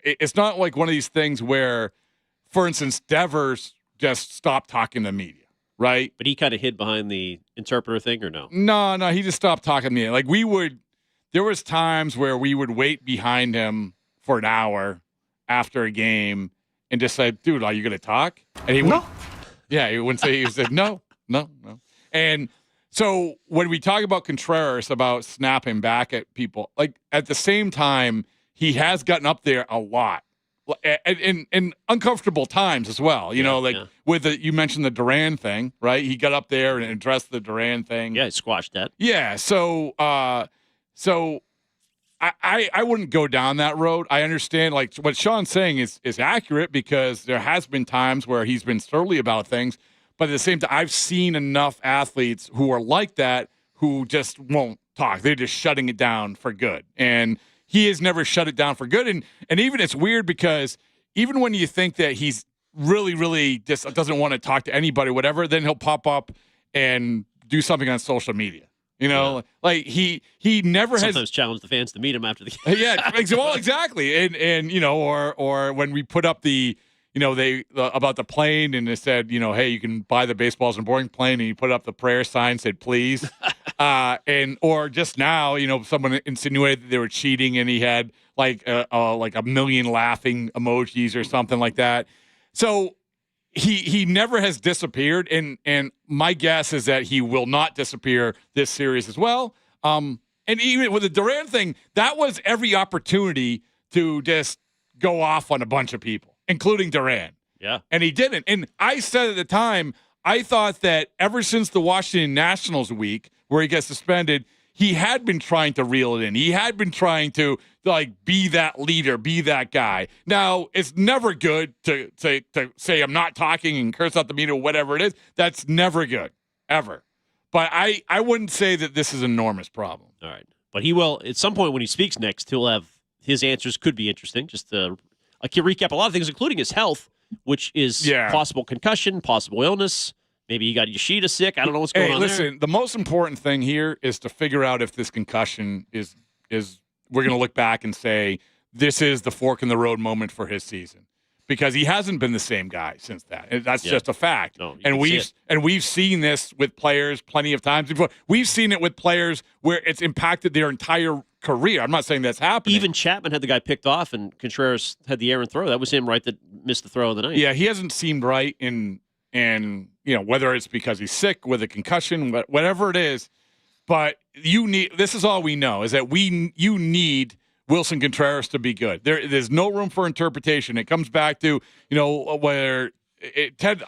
it's not like one of these things where, for instance, Devers just stopped talking to media, right? But he kind of hid behind the interpreter thing, or no? No, he just stopped talking to me. Like there was times where we would wait behind him for an hour after a game and just say, dude, are you going to talk? And he wouldn't. Yeah, he wouldn't say, he said, no. And so when we talk about Contreras, about snapping back at people, like at the same time, he has gotten up there a lot. In uncomfortable times as well, with you mentioned the Duran thing, right? He got up there and addressed the Duran thing. Yeah, he squashed that. Yeah, so I wouldn't go down that road. I understand, like what Sean's saying is accurate because there has been times where he's been surly about things, but at the same time, I've seen enough athletes who are like that who just won't talk. They're just shutting it down for good, and he has never shut it down for good. And even it's weird because even when you think that he's really, really just doesn't want to talk to anybody, whatever, then he'll pop up and do something on social media. Like he never sometimes challenge the fans to meet him after the game. Yeah, well, exactly. And or when we put up the about the plane and they said, hey, you can buy the baseballs and boring plane, and you put up the prayer sign, said please. Or just now, someone insinuated that they were cheating, and he had like a million laughing emojis or something like that. So he never has disappeared, and my guess is that he will not disappear this series as well. And even with the Duran thing, that was every opportunity to just go off on a bunch of people, including Duran. Yeah, and he didn't. And I said at the time, I thought that ever since the Washington Nationals week, where he gets suspended, he had been trying to reel it in. He had been trying to be that leader, be that guy. Now, it's never good to say I'm not talking and curse out the media or whatever it is. That's never good, ever. But I wouldn't say that this is an enormous problem. All right. But he will, at some point when he speaks next, he'll have his answers could be interesting. Just I can recap a lot of things, including his health, which is possible concussion, possible illness. Maybe he got Yoshida sick. I don't know what's going on there. The most important thing here is to figure out if this concussion is we're going to look back and say this is the fork in the road moment for his season, because he hasn't been the same guy since that. That's just a fact. No, and we've seen this with players plenty of times before. We've seen it with players where it's impacted their entire career. I'm not saying that's happening. Even Chapman had the guy picked off, and Contreras had the errant throw. That was him, right? That missed the throw of the night. Yeah, he hasn't seemed right and whether it's because he's sick with a concussion, whatever it is, but this is all we know, is that you need Wilson Contreras to be good. There's no room for interpretation. It comes back to, where Ted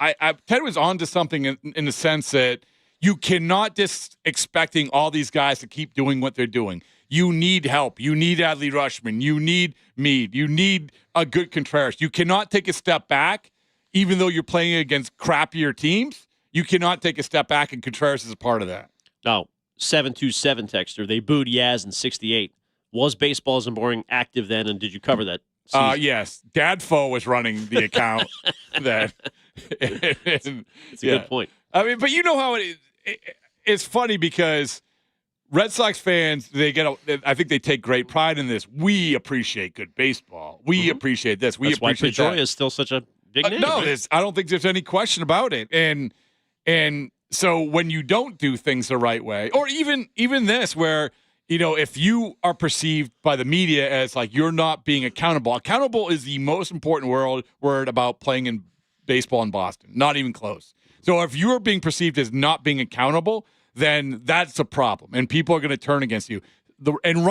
was onto something in the sense that you cannot just expecting all these guys to keep doing what they're doing. You need help. You need Adley Rutschman. You need Meade. You need a good Contreras. You cannot take a step back. Even though you're playing against crappier teams, you cannot take a step back, and Contreras is a part of that. Now, 727 texter, they booed Yaz in 68. Was Baseballs and Boring active then, and did you cover that season? Yes. Dadfo was running the account. That's a good point. I mean, but you know how it's funny because Red Sox fans, I think they take great pride in this. We appreciate good baseball. We appreciate this. That's why Pedroia is still such a big name. No, I don't think there's any question about it. And so when you don't do things the right way, or even this, where if you are perceived by the media as like you're not being accountable. Accountable is the most important word about playing in baseball in Boston. Not even close. So if you're being perceived as not being accountable, then that's a problem, and people are going to turn against you. And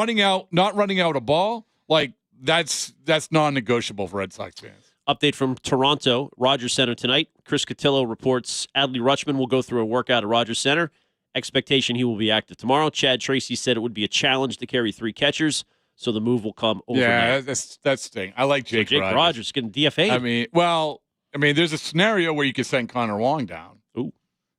not running out a ball, like that's non-negotiable for Red Sox fans. Update from Toronto, Rogers Center tonight. Chris Cotillo reports Adley Rutschman will go through a workout at Rogers Center. Expectation he will be active tomorrow. Chad Tracy said it would be a challenge to carry 3 catchers, so the move will come overnight. Yeah, that's thing. I like Jake Rogers. Jake Rogers getting DFA'd. I mean, there's a scenario where you could send Connor Wong down. Ooh.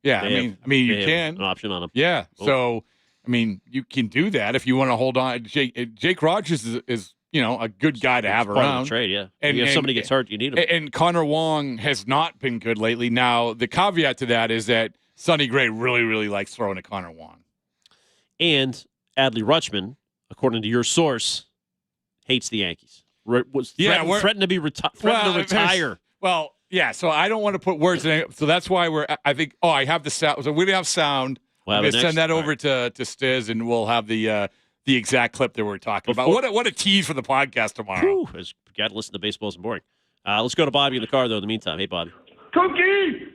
Yeah, you can. An option on him. Yeah, Ooh. so, you can do that if you want to hold on. Jake Rogers is a good guy to have part of around. the trade, yeah. And if somebody gets hurt, you need him. And Connor Wong has not been good lately. Now, the caveat to that is that Sonny Gray really, really likes throwing to Connor Wong. And Adley Rutschman, according to your source, hates the Yankees. Threatened to retire. Well, yeah, so I don't want to put words in it. So that's why I have the sound. So we have sound. I'm going to send that over to Stiz, and we'll have the exact clip that we're talking about. What a tease for the podcast tomorrow. Got to listen to Baseball Isn't Boring. Let's go to Bobby in the car, though, in the meantime. Hey, Bobby. Cookie!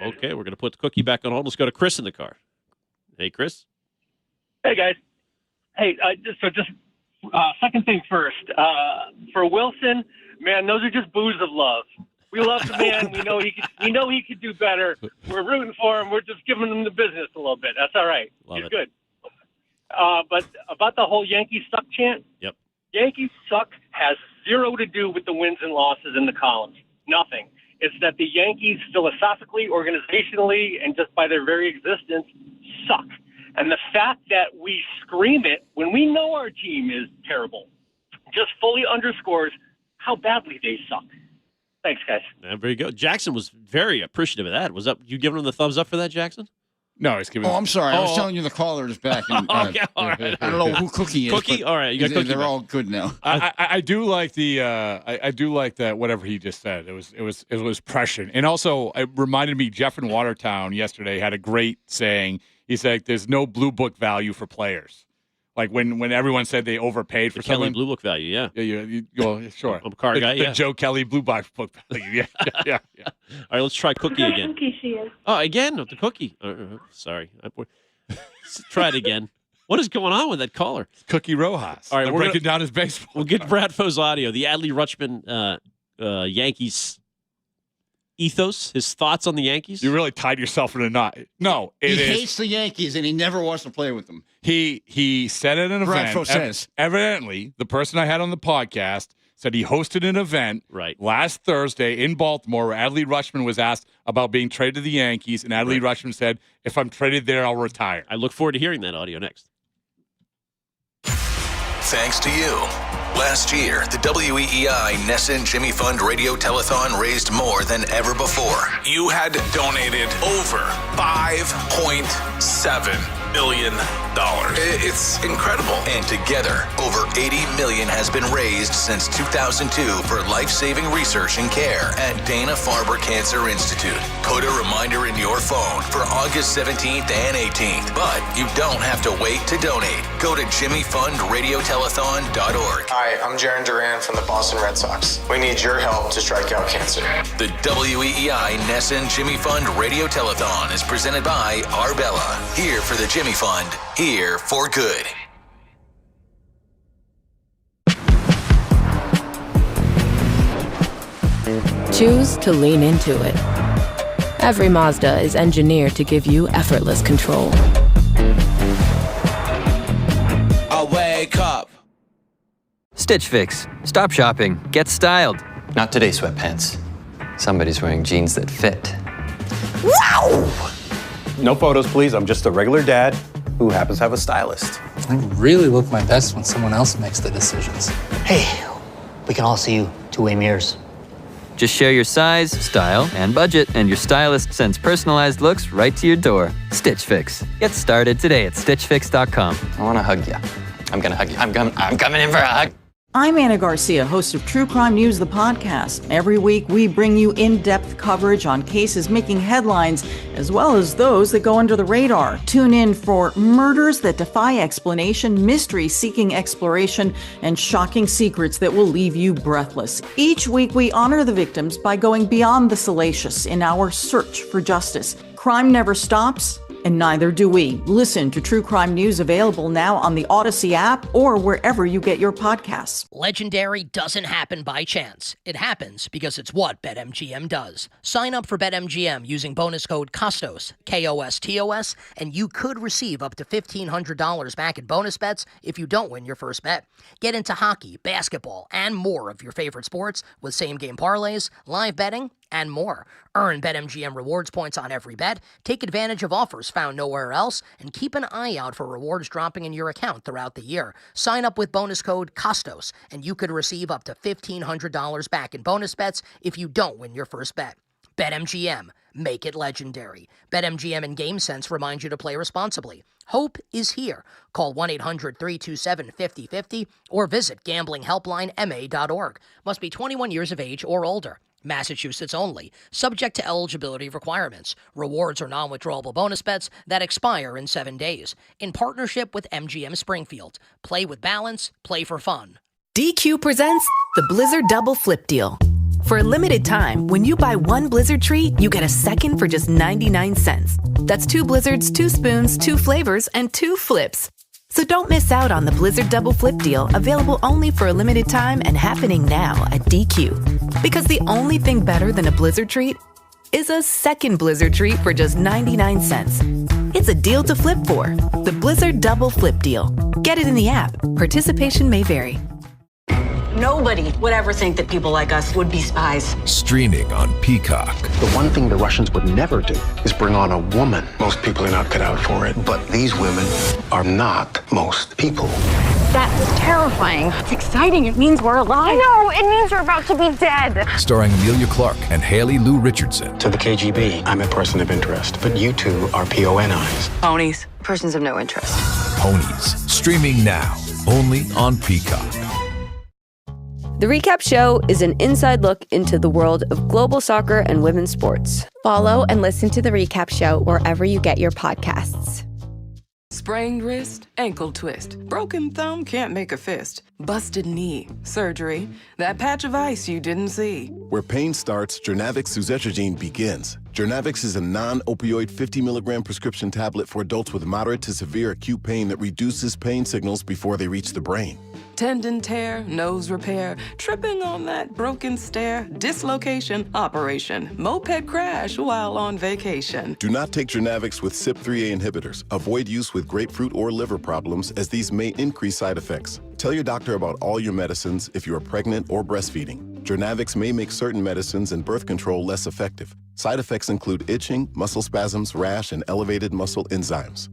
Okay, we're going to put the cookie back on hold. Let's go to Chris in the car. Hey, Chris. Hey, guys. Hey, second thing first. For Wilson, man, those are just boos of love. We love the man. We know he could do better. We're rooting for him. We're just giving him the business a little bit. That's all right. He's good. But about the whole Yankees suck chant. Yep. Yankees suck has zero to do with the wins and losses in the columns. Nothing. It's that the Yankees philosophically, organizationally, and just by their very existence suck. And the fact that we scream it when we know our team is terrible just fully underscores how badly they suck. Thanks, guys. Very good. Jackson was very appreciative of that. Was that you giving him the thumbs up for that, Jackson? No, he's giving. Oh, I'm sorry. I was telling you the caller is back. And, okay, all right. I don't know who Cookie is. Cookie, all right. You got Cookie. They're all good now. I do like the. I do like that. Whatever he just said, it was prescient, and also it reminded me. Jeff in Watertown yesterday had a great saying. He said, "There's no blue book value for players." Like when everyone said they overpaid for Kelly something. Blue Book value, yeah. Yeah, sure. I'm a car guy, The Joe Kelly Blue Book value, yeah. All right, let's try Cookie again. Cookie she is. Oh, again with the Cookie. Sorry. Let's try it again. What is going on with that caller? Cookie Rojas. All right, we're breaking down his baseball. We'll get Brad Foe's audio. The Adley Rutschman Yankees ethos, his thoughts on the Yankees. You really tied yourself in a knot. No, he hates the Yankees and he never wants to play with them. He said at an event. Bradford says. Evidently, the person I had on the podcast said he hosted an event last Thursday in Baltimore where Adley Rutschman was asked about being traded to the Yankees, and Adley Rutschman said, "If I'm traded there, I'll retire." I look forward to hearing that audio next. Thanks to you. Last year, the WEEI Nesson Jimmy Fund Radio Telethon raised more than ever before. You had donated over $5.7 billion. It's incredible. And together, over $80 million has been raised since 2002 for life-saving research and care at Dana-Farber Cancer Institute. Put a reminder in your phone for August 17th and 18th. But you don't have to wait to donate. Go to jimmyfundradiotelathon.org. Hi, I'm Jaron Duran from the Boston Red Sox. We need your help to strike out cancer. The WEEI Nesson Jimmy Fund Radio Telethon is presented by Arbella. Here for the Jimmy Fund. Here for good. Choose to lean into it. Every Mazda is engineered to give you effortless control. I wake up. Stitch Fix. Stop shopping. Get styled. Not today, sweatpants. Somebody's wearing jeans that fit. Wow! No photos, please. I'm just a regular dad who happens to have a stylist. I really look my best when someone else makes the decisions. Hey, we can all see you two-way mirrors. Just share your size, style, and budget, and your stylist sends personalized looks right to your door. Stitch Fix. Get started today at stitchfix.com. I want to hug you. I'm going to hug you. I'm coming in for a hug. I'm Anna Garcia, host of True Crime News, the podcast. Every week, we bring you in-depth coverage on cases making headlines, as well as those that go under the radar. Tune in for murders that defy explanation, mysteries seeking exploration, and shocking secrets that will leave you breathless. Each week, we honor the victims by going beyond the salacious in our search for justice. Crime never stops, And neither do we. Listen to True Crime News available now on the Odyssey app or wherever you get your podcasts. Legendary doesn't happen by chance. It happens because it's what BetMGM does. Sign up for BetMGM using bonus code KOSTOS, KOSTOS, and you could receive up to $1,500 back in bonus bets if you don't win your first bet. Get into hockey, basketball, and more of your favorite sports with same-game parlays, live betting, and more. Earn BetMGM rewards points on every bet, take advantage of offers found nowhere else, and keep an eye out for rewards dropping in your account throughout the year. Sign up with bonus code KOSTOS, and you could receive up to $1,500 back in bonus bets if you don't win your first bet. BetMGM. Make it legendary. BetMGM and GameSense remind you to play responsibly. Hope is here. Call 1-800-327-5050 or visit gamblinghelplinema.org. Must be 21 years of age or older. Massachusetts only. Subject to eligibility requirements. Rewards are non-withdrawable bonus bets that expire in 7 days. In partnership with MGM Springfield. Play with balance. Play for fun. DQ presents the Blizzard Double Flip Deal. For a limited time, when you buy one Blizzard treat, you get a second for just 99 cents. That's 2 Blizzards, 2 spoons, 2 flavors, and 2 flips. So don't miss out on the Blizzard Double Flip Deal, available only for a limited time and happening now at DQ. Because the only thing better than a Blizzard treat is a second Blizzard treat for just 99 cents. It's a deal to flip for. The Blizzard Double Flip Deal. Get it in the app. Participation may vary. Nobody would ever think that people like us would be spies. Streaming on Peacock. The one thing the Russians would never do is bring on a woman. Most people are not cut out for it, but these women are not most people. That's terrifying. It's exciting. It means we're alive. No, it means we're about to be dead. Starring Amelia Clark and Haley Lou Richardson. To the KGB, I'm a person of interest, but you two are PONIs. Ponies. Persons of no interest. Ponies. Streaming now. Only on Peacock. The Recap Show is an inside look into the world of global soccer and women's sports. Follow and listen to The Recap Show wherever you get your podcasts. Sprained wrist, ankle twist, broken thumb, can't make a fist, busted knee, surgery, that patch of ice you didn't see. Where pain starts, Jernavix suzetrigine begins. Jernavix is a non-opioid 50-milligram prescription tablet for adults with moderate to severe acute pain that reduces pain signals before they reach the brain. Tendon tear, nose repair, tripping on that broken stair, dislocation, operation, moped crash while on vacation. Do not take Jernavix with CYP3A inhibitors. Avoid use with grapefruit or liver problems, as these may increase side effects. Tell your doctor about all your medicines if you are pregnant or breastfeeding. Jernavix may make certain medicines and birth control less effective. Side effects include itching, muscle spasms, rash, and elevated muscle enzymes.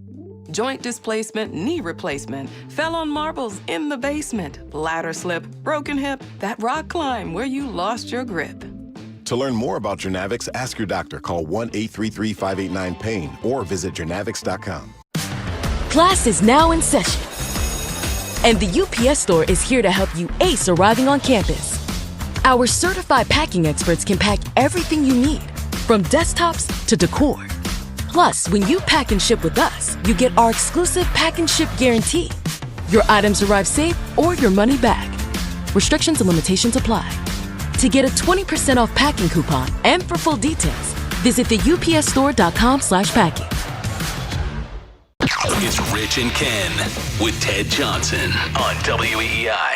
Joint displacement, knee replacement, fell on marbles in the basement, ladder slip, broken hip, that rock climb where you lost your grip. To learn more about Jernavix, ask your doctor. Call 1-833-589-PAIN or visit jernavix.com. Class is now in session, and the UPS store is here to help you ace arriving on campus. Our certified packing experts can pack everything you need, from desktops to decor. Plus, when you pack and ship with us, you get our exclusive pack and ship guarantee. Your items arrive safe or your money back. Restrictions and limitations apply. To get a 20% off packing coupon and for full details, visit theupsstore.com/packing. It's Rich and Ken with Ted Johnson on WEEI.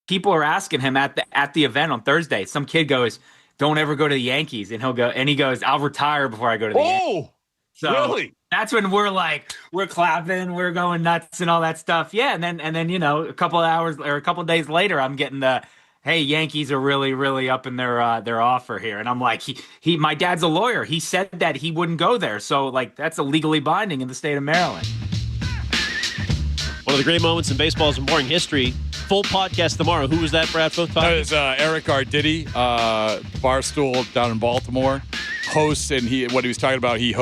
People are asking him at the event on Thursday. Some kid goes, "Don't ever go to the Yankees," and he goes, "I'll retire before I go to the Yankees." So really? That's when we're clapping, we're going nuts and all that stuff. Yeah, and then a couple of hours or a couple of days later, I'm getting the, "Hey, Yankees are really, really up in their offer here," and I'm like, my dad's a lawyer. He said that he wouldn't go there, so that's illegally binding in the state of Maryland. One of the great moments in baseball's boring history. Full podcast tomorrow. Who was that, Brad? That is Eric Arditi, Barstool down in Baltimore. Hosts, and what he was talking about, he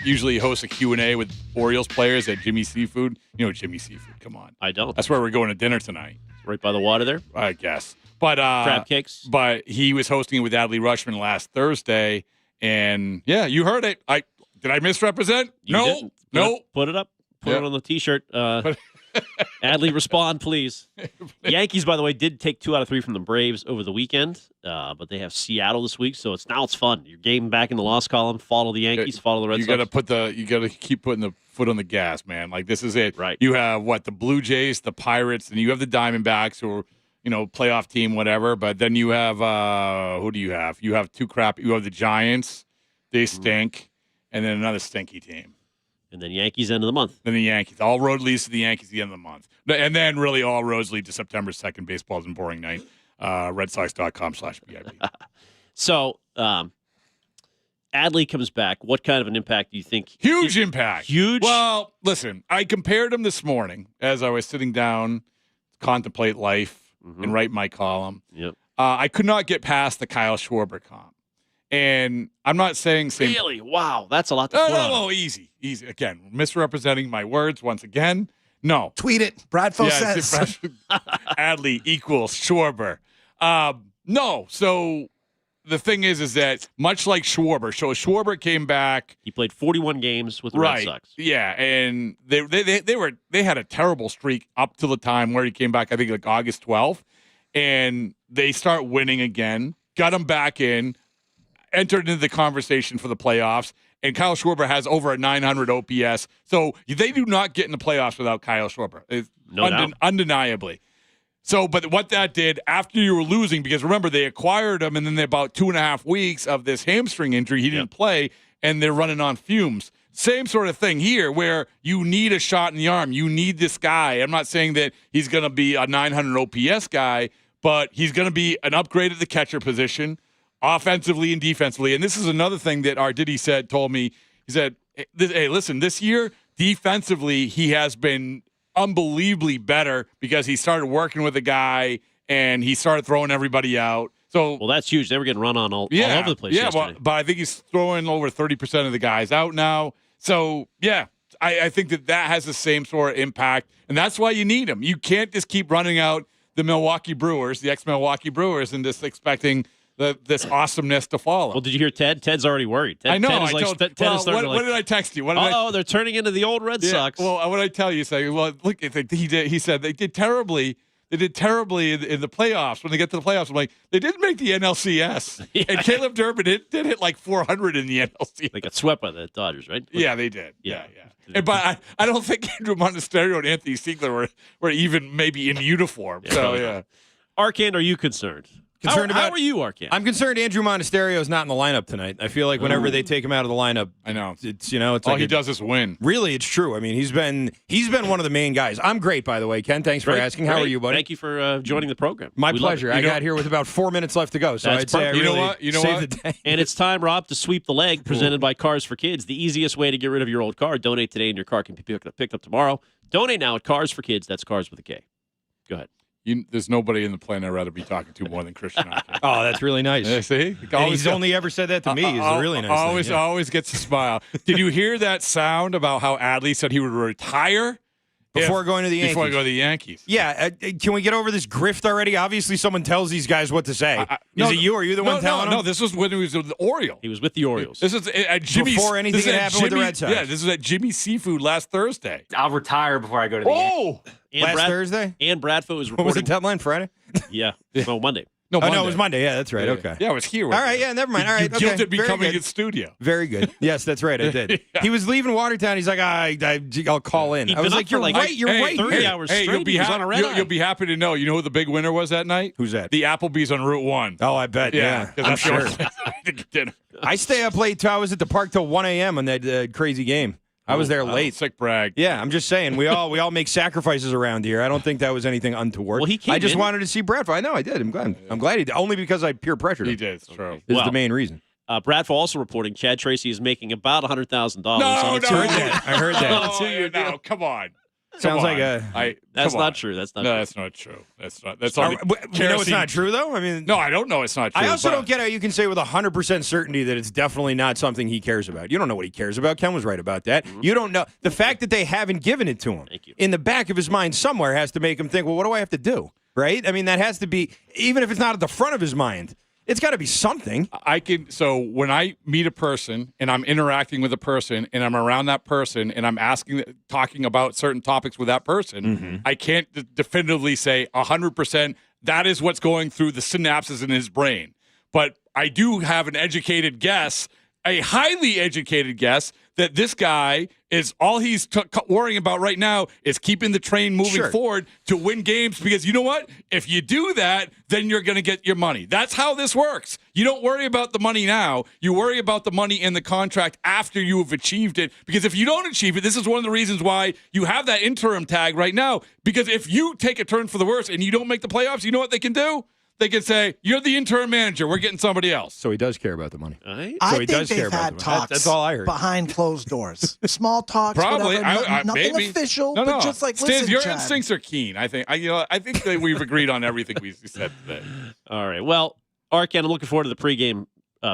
usually hosts a Q&A with Orioles players at Jimmy Seafood. You know Jimmy Seafood, come on. I don't. That's where we're going to dinner tonight. Right by the water there? I guess. But crab cakes? But he was hosting it with Adley Rushman last Thursday, and yeah, you heard it. Did I misrepresent? You No. didn't. Put it up. Put it on the T-shirt. Adley, respond, please. Yankees, by the way, did take 2 out of 3 from the Braves over the weekend, but they have Seattle this week, so it's fun. Your game back in the loss column. Follow the Yankees. Follow the Red Sox. You got to keep putting the foot on the gas, man. Like this is it. Right. You have the Blue Jays, the Pirates, and you have the Diamondbacks, who are playoff team, whatever. But then you have who do you have? You have You have the Giants. They stink, and then another stinky team. And then Yankees end of the month. Then the Yankees. All road leads to the Yankees at the end of the month. And then really all roads lead to September 2nd. Baseball's a boring night. RedSox.com/BIP. So, Adley comes back. What kind of an impact do you think? Huge impact. Huge? Well, listen, I compared him this morning as I was sitting down to contemplate life and write my column. Yep. I could not get past the Kyle Schwarber comp. And I'm not saying same. Really? Wow, that's a lot to put on. No, easy. Again, misrepresenting my words once again. No. Tweet it. Bradfo says. Adley equals Schwarber. No. So the thing is that much like Schwarber, so Schwarber came back. He played 41 games with the Red Sox. Yeah, and they had a terrible streak up to the time where he came back. I think like August 12th, and they start winning again. Got him back in. Entered into the conversation for the playoffs, and Kyle Schwarber has over a 900 OPS. So they do not get in the playoffs without Kyle Schwarber. Undeniably. So, but what that did after you were losing, because remember, they acquired him, and then about 2.5 weeks of this hamstring injury, he didn't play, and they're running on fumes. Same sort of thing here, where you need a shot in the arm. You need this guy. I'm not saying that he's going to be a 900 OPS guy, but he's going to be an upgrade at the catcher position, offensively and defensively. And this is another thing that Arditi told me. He said, hey, listen, this year, defensively, he has been unbelievably better because he started working with a guy and he started throwing everybody out. So, well, that's huge. They were getting run on all over the place yesterday. But I think he's throwing over 30% of the guys out now. So, yeah, I think that has the same sort of impact. And that's why you need him. You can't just keep running out the Milwaukee Brewers, the ex-Milwaukee Brewers, and just expecting this awesomeness to follow. Well, did you hear Ted? Ted's already worried. I know. What did I text you? They're turning into the old Red Sox. Well, what did I tell you? Say, well, look, he said they did terribly. They did terribly in the playoffs. When they get to the playoffs, I'm like, they didn't make the NLCS. Yeah. And Caleb Durbin did hit like 400 in the NLCS. They got swept by the Dodgers, right? Yeah, they did. Yeah. But I don't think Andrew Monasterio and Anthony Siegler were even maybe in uniform. So, yeah. Arcand, are you concerned? How are you, Arcand? I'm concerned Andrew Monasterio is not in the lineup tonight. I feel like whenever they take him out of the lineup, I know it's all he does is win. Really, it's true. I mean, he's been one of the main guys. I'm great, by the way, Ken. Thanks for asking. How are you, buddy? Thank you for joining the program. My pleasure. I got here with about 4 minutes left to go, so I'd say I really saved the day. And it's time, Rob, to sweep the leg. Presented by Cars for Kids, the easiest way to get rid of your old car. Donate today, and your car can be picked up tomorrow. Donate now at Cars for Kids. That's Cars with a K. Go ahead. There's nobody in the planet I'd rather be talking to more than Christian Arcand. Oh, that's really nice. See? He's only ever said that to me. It's a really nice thing. Always gets a smile. Did you hear that sound about how Adley said he would retire? Before going to the Yankees. Before I go to the Yankees. Yeah. Can we get over this grift already? Obviously, someone tells these guys what to say. Is it you? Are you the one telling them? No, this was when he was with the Orioles. He was with the Orioles. This is at Jimmy's. Before anything had happened with the Red Sox. Yeah, this is at Jimmy's Seafood last Thursday. I'll retire before I go to the Yankees. Last Thursday? And Bradfo was reporting. What was the deadline? Friday? Yeah. No, Monday. No, Monday. No, it was Monday. Yeah, that's right. Okay. Yeah, I was here. All right. Yeah, never mind. All right. You guilted me coming in studio. Very good. Yes, that's right. I did. He was leaving Watertown. He's like, I'll call in. I was like, you're right. You're right. 30 hours straight. You'll be happy to know. You know who the big winner was that night? Who's that? The Applebee's on Route 1. Oh, I bet. Yeah. I'm sure. I stay up late, too. I was at the park till 1 a.m. on that crazy game. I was there late. Sick brag. Yeah, I'm just saying we all make sacrifices around here. I don't think that was anything untoward. Well, he came I just wanted to see Bradford. I know I did. I'm glad. I'm glad he did. Only because I peer pressured him. He did. It's true. This is the main reason. Bradford also reporting Chad Tracy is making about $100,000. I heard that. No, come on. Sounds like that's not true. That's not. No, true. that's not true. That's all. You know it's not true, though. I mean, no, I don't know it's not true. I also don't get how you can say with 100% certainty that it's definitely not something he cares about. You don't know what he cares about. Ken was right about that. Mm-hmm. You don't know the fact that they haven't given it to him. Thank you. In the back of his mind somewhere has to make him think, well, what do I have to do? Right? I mean, that has to be, even if it's not at the front of his mind. It's got to be something. So when I meet a person and I'm interacting with a person and I'm around that person and I'm talking about certain topics with that person, I can't definitively say 100% that is what's going through the synapses in his brain. But I do have an educated guess, a highly educated guess, that this guy is all he's worrying about right now is keeping the train moving forward to win games, because you know what? If you do that, then you're going to get your money. That's how this works. You don't worry about the money now. You worry about the money in the contract after you have achieved it, because if you don't achieve it, this is one of the reasons why you have that interim tag right now, because if you take a turn for the worse and you don't make the playoffs, you know what they can do? They can say, you're the interim manager. We're getting somebody else. So he does care about the money. Right. I So he think does they've care about had the money. talks That's all I heard. behind closed doors. Small talks, Probably. whatever. Nothing maybe. official, No. but just like, Stiz, listen, your Chad. instincts are keen. I think that we've agreed on everything we said today. All right. Well, Arkin, I'm looking forward to the pregame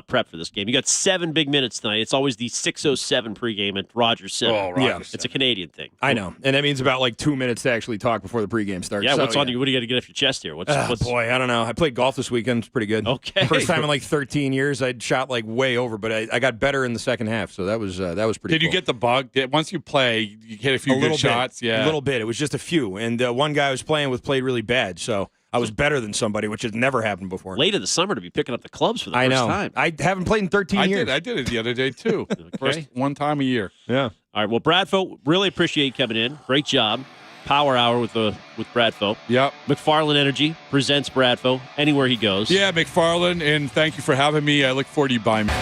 prep for this game. You got 7 big minutes tonight. It's always the 6:07 pregame at Rogers Center. Oh, Rogers It's a Canadian thing. I know. And that means about like 2 minutes to actually talk before the pregame starts. Yeah, So, what's on you? What do you got to get off your chest here? What's boy, I don't know. I played golf this weekend. It's pretty good. Okay. First time in like 13 years. I'd shot like way over, but I got better in the second half. So that was pretty Did you cool. get the bug? Once you play, you hit a few good shots? Yeah. A little bit. It was just a few. And one guy I was playing with played really bad. So I was better than somebody, which has never happened before. Late in the summer to be picking up the clubs for the first time. I haven't played in 13 years. I did it the other day, too. First one time a year. Yeah. All right. Well, Bradfo, really appreciate you coming in. Great job. Power Hour with Bradfo. Yep. McFarland Energy presents Bradfo anywhere he goes. Yeah, McFarland, and thank you for having me. I look forward to you buying me.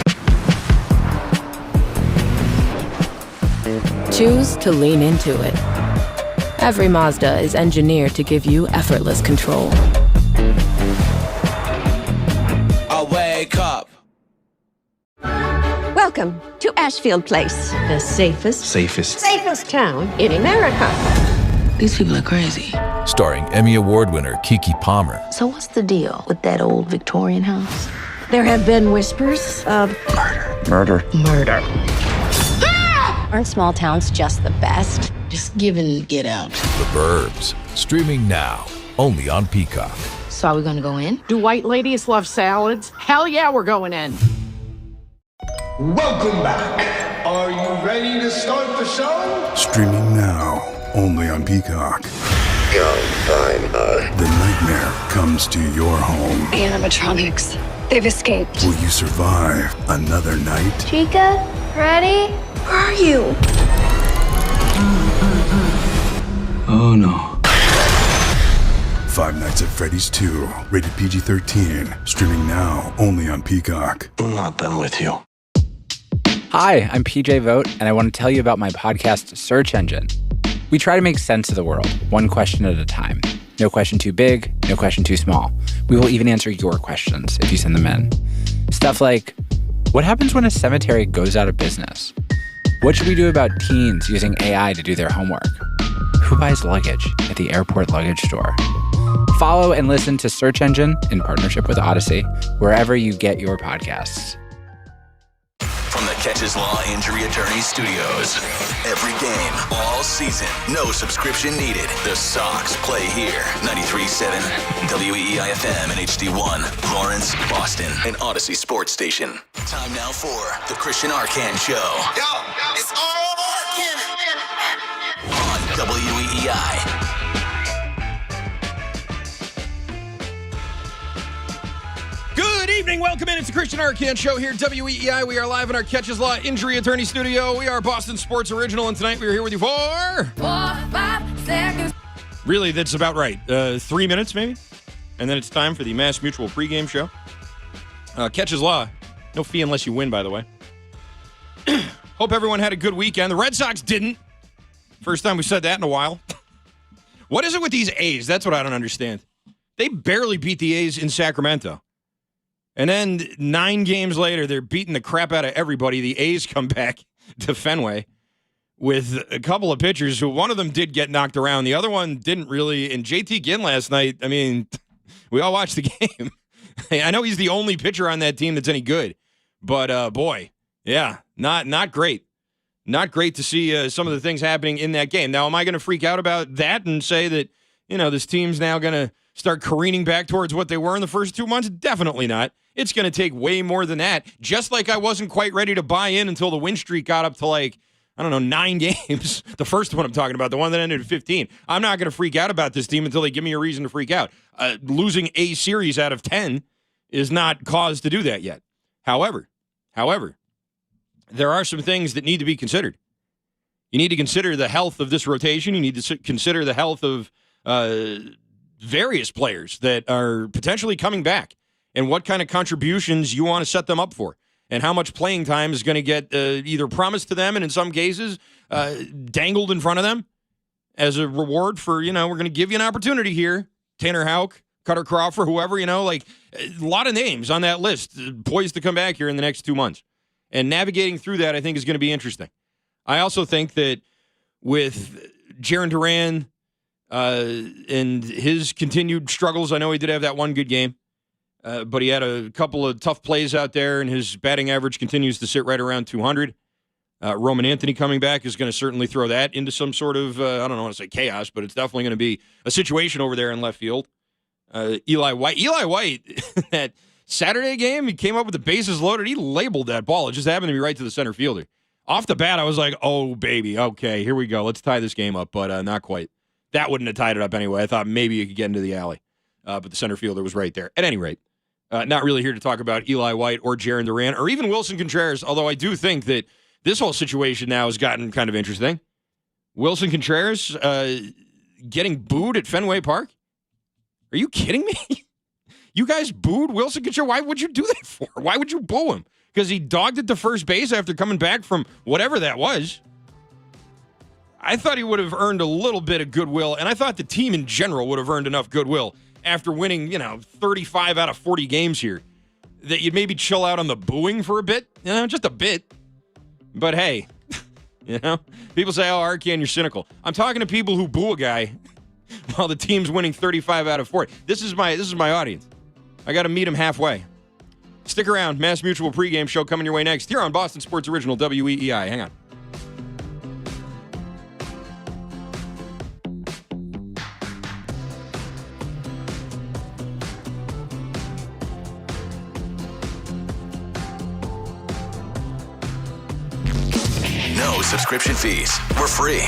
Choose to lean into it. Every Mazda is engineered to give you effortless control. I wake up. Welcome to Ashfield Place, the safest town in America. These people are crazy. Starring Emmy Award winner Keke Palmer. So what's the deal with that old Victorian house? There have been whispers of Murder. Aren't small towns just the best? Just give and get out. The Burbs. Streaming now. Only on Peacock. So are we gonna go in? Do white ladies love salads? Hell yeah, we're going in. Welcome back. Are you ready to start the show? Streaming now. Only on Peacock. The nightmare comes to your home. The animatronics. They've escaped. Will you survive another night? Chica, ready? Where are you? Oh no. Five Nights at Freddy's 2. Rated PG-13. Streaming now. Only on Peacock. I'm not done with you. Hi, I'm PJ Vogt, and I want to tell you about my podcast, Search Engine. We try to make sense of the world, one question at a time. No question too big, no question too small. We will even answer your questions if you send them in. Stuff like, what happens when a cemetery goes out of business? What should we do about teens using AI to do their homework? Who buys luggage at the airport luggage store? Follow and listen to Search Engine in partnership with Odyssey, wherever you get your podcasts. From the Catches Law Injury Attorney Studios. Every game, all season, no subscription needed. The Sox play here. 93.7 WEEI-FM and HD1, Lawrence, Boston, and Odyssey Sports Station. Time now for the Christian Arcan Show. Yo, it's all Arkin. On WEEI. Good evening. Welcome in. It's the Christian Arcan Show here at WEEI. We are live in our Catches Law Injury Attorney Studio. We are Boston Sports Original, and tonight we are here with you for 4, 5 seconds. Really, that's about right. 3 minutes, maybe? And then it's time for the Mass Mutual pregame show. Catches Law. No fee unless you win, by the way. Hope everyone had a good weekend. The Red Sox didn't. First time we said that in a while. What is it with these A's? That's what I don't understand. They barely beat the A's in Sacramento. And then 9 games later, they're beating the crap out of everybody. The A's come back to Fenway with a couple of pitchers who one of them did get knocked around. The other one didn't really. And JT Ginn last night, I mean, we all watched the game. I know he's the only pitcher on that team that's any good. But, boy, yeah, not great. Not great to see some of the things happening in that game. Now, am I going to freak out about that and say that, this team's now going to start careening back towards what they were in the first 2 months? Definitely not. It's going to take way more than that. Just like I wasn't quite ready to buy in until the win streak got up to 9 games. The first one I'm talking about, the one that ended at 15. I'm not going to freak out about this team until they give me a reason to freak out. Losing a series out of 10 is not cause to do that yet. However, there are some things that need to be considered. You need to consider the health of this rotation. You need to consider the health of various players that are potentially coming back and what kind of contributions you want to set them up for and how much playing time is going to get either promised to them and in some cases dangled in front of them as a reward for, we're going to give you an opportunity here. Tanner Houck, Cutter Crawford, whoever, a lot of names on that list poised to come back here in the next 2 months. And navigating through that, I think, is going to be interesting. I also think that with Jarren Duran and his continued struggles, I know he did have that one good game, but he had a couple of tough plays out there, and his batting average continues to sit right around 200. Roman Anthony coming back is going to certainly throw that into some sort of, I don't want to say chaos, but it's definitely going to be a situation over there in left field. Eli White, that Saturday game, he came up with the bases loaded. He labeled that ball. It just happened to be right to the center fielder. Off the bat, I was like, oh, baby, okay, here we go. Let's tie this game up, but not quite. That wouldn't have tied it up anyway. I thought maybe you could get into the alley, but the center fielder was right there. At any rate, not really here to talk about Eli White or Jarren Duran or even Wilson Contreras, although I do think that this whole situation now has gotten kind of interesting. Wilson Contreras getting booed at Fenway Park? Are you kidding me? You guys booed Wilson Contreras? Why would you do that for? Why would you boo him? Because he dogged it to first base after coming back from whatever that was. I thought he would have earned a little bit of goodwill, and I thought the team in general would have earned enough goodwill after winning, 35 out of 40 games here, that you'd maybe chill out on the booing for a bit, just a bit. But hey, people say, oh, Arcan, you're cynical. I'm talking to people who boo a guy while the team's winning 35 out of 40. This is my audience. I got to meet him halfway. Stick around. Mass Mutual pregame show coming your way next here on Boston Sports Original WEEI. Hang on. No subscription fees. We're free.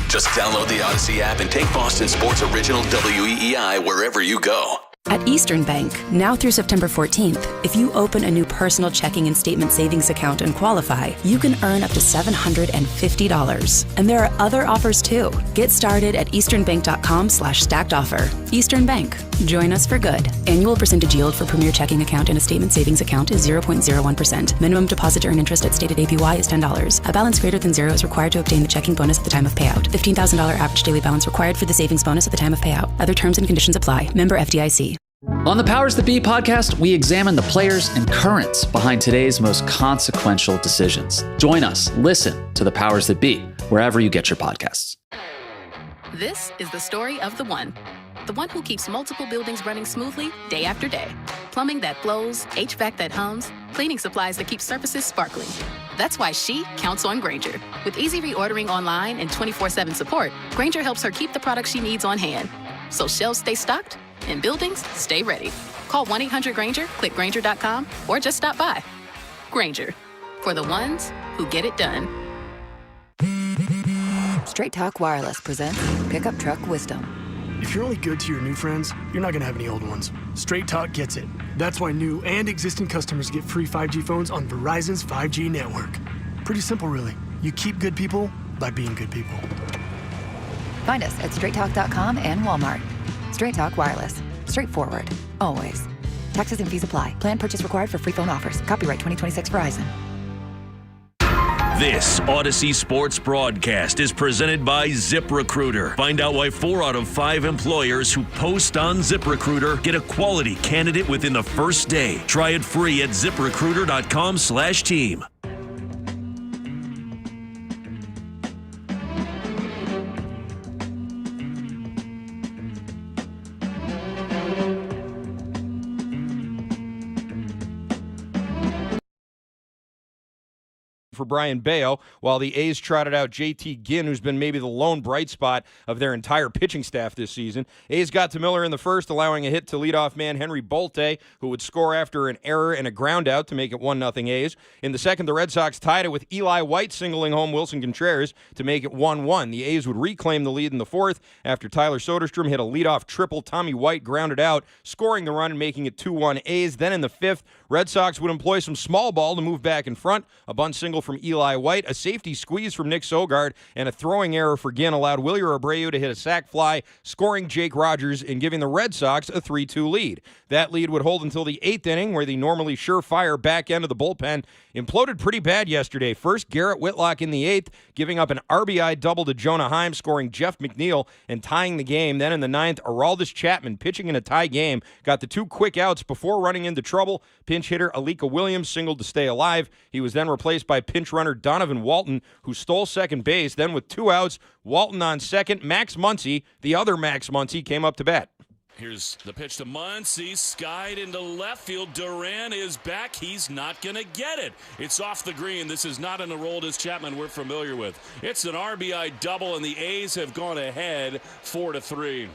Just download the Odyssey app and take Boston Sports Original WEEI wherever you go. At Eastern Bank, now through September 14th, if you open a new personal checking and statement savings account and qualify, you can earn up to $750. And there are other offers too. Get started at easternbank.com/stacked offer. Eastern Bank. Join us for good. Annual percentage yield for premier checking account and a statement savings account is 0.01%. Minimum deposit to earn interest at stated APY is $10. A balance greater than zero is required to obtain the checking bonus at the time of payout. $15,000 average daily balance required for the savings bonus at the time of payout. Other terms and conditions apply. Member FDIC. On the Powers That Be podcast, we examine the players and currents behind today's most consequential decisions. Join us. Listen to the Powers That Be wherever you get your podcasts. This is the story of the one who keeps multiple buildings running smoothly day after day. Plumbing that flows, HVAC that hums, cleaning supplies that keep surfaces sparkling. That's why she counts on Grainger. With easy reordering online and 24/7 support, Grainger helps her keep the products she needs on hand, so shelves stay stocked and buildings stay ready. Call 1-800-GRAINGER, click Grainger.com, or just stop by. Grainger, for the ones who get it done. Straight Talk Wireless presents Pickup Truck Wisdom. If you're only good to your new friends, you're not going to have any old ones. Straight Talk gets it. That's why new and existing customers get free 5G phones on Verizon's 5G network. Pretty simple, really. You keep good people by being good people. Find us at straighttalk.com and Walmart. Straight Talk Wireless. Straightforward. Always. Taxes and fees apply. Plan purchase required for free phone offers. Copyright 2026 Verizon. This Odyssey Sports broadcast is presented by ZipRecruiter. Find out why 4 out of 5 employers who post on ZipRecruiter get a quality candidate within the first day. Try it free at ZipRecruiter.com/team. for Brian Bayo, while the A's trotted out JT Ginn, who's been maybe the lone bright spot of their entire pitching staff this season. A's got to Miller in the first, allowing a hit to leadoff man Henry Bolte, who would score after an error and a ground out to make it 1-0 A's. In the second, the Red Sox tied it with Eli White singling home Wilson Contreras to make it 1-1. The A's would reclaim the lead in the fourth after Tyler Soderstrom hit a leadoff triple. Tommy White grounded out, scoring the run and making it 2-1 A's. Then in the fifth, Red Sox would employ some small ball to move back in front. A bunt single from Eli White, a safety squeeze from Nick Sogard, and a throwing error for Ginn allowed Wilyer Abreu to hit a sac fly, scoring Jake Rogers and giving the Red Sox a 3-2 lead. That lead would hold until the eighth inning, where the normally surefire back end of the bullpen imploded pretty bad yesterday. First, Garrett Whitlock in the eighth, giving up an RBI double to Jonah Heim, scoring Jeff McNeil and tying the game. Then in the ninth, Aroldis Chapman, pitching in a tie game, got the two quick outs before running into trouble. Pinch hitter Alika Williams singled to stay alive. He was then replaced by pinch runner Donovan Walton, who stole second base. Then with two outs, Walton on second. Max Muncy, the other Max Muncy, came up to bat. Here's the pitch to Muncy, skied into left field. Duran is back. He's not going to get it. It's off the green. This is not an Aroldis Chapman we're familiar with. It's an RBI double, and the A's have gone ahead 4-3.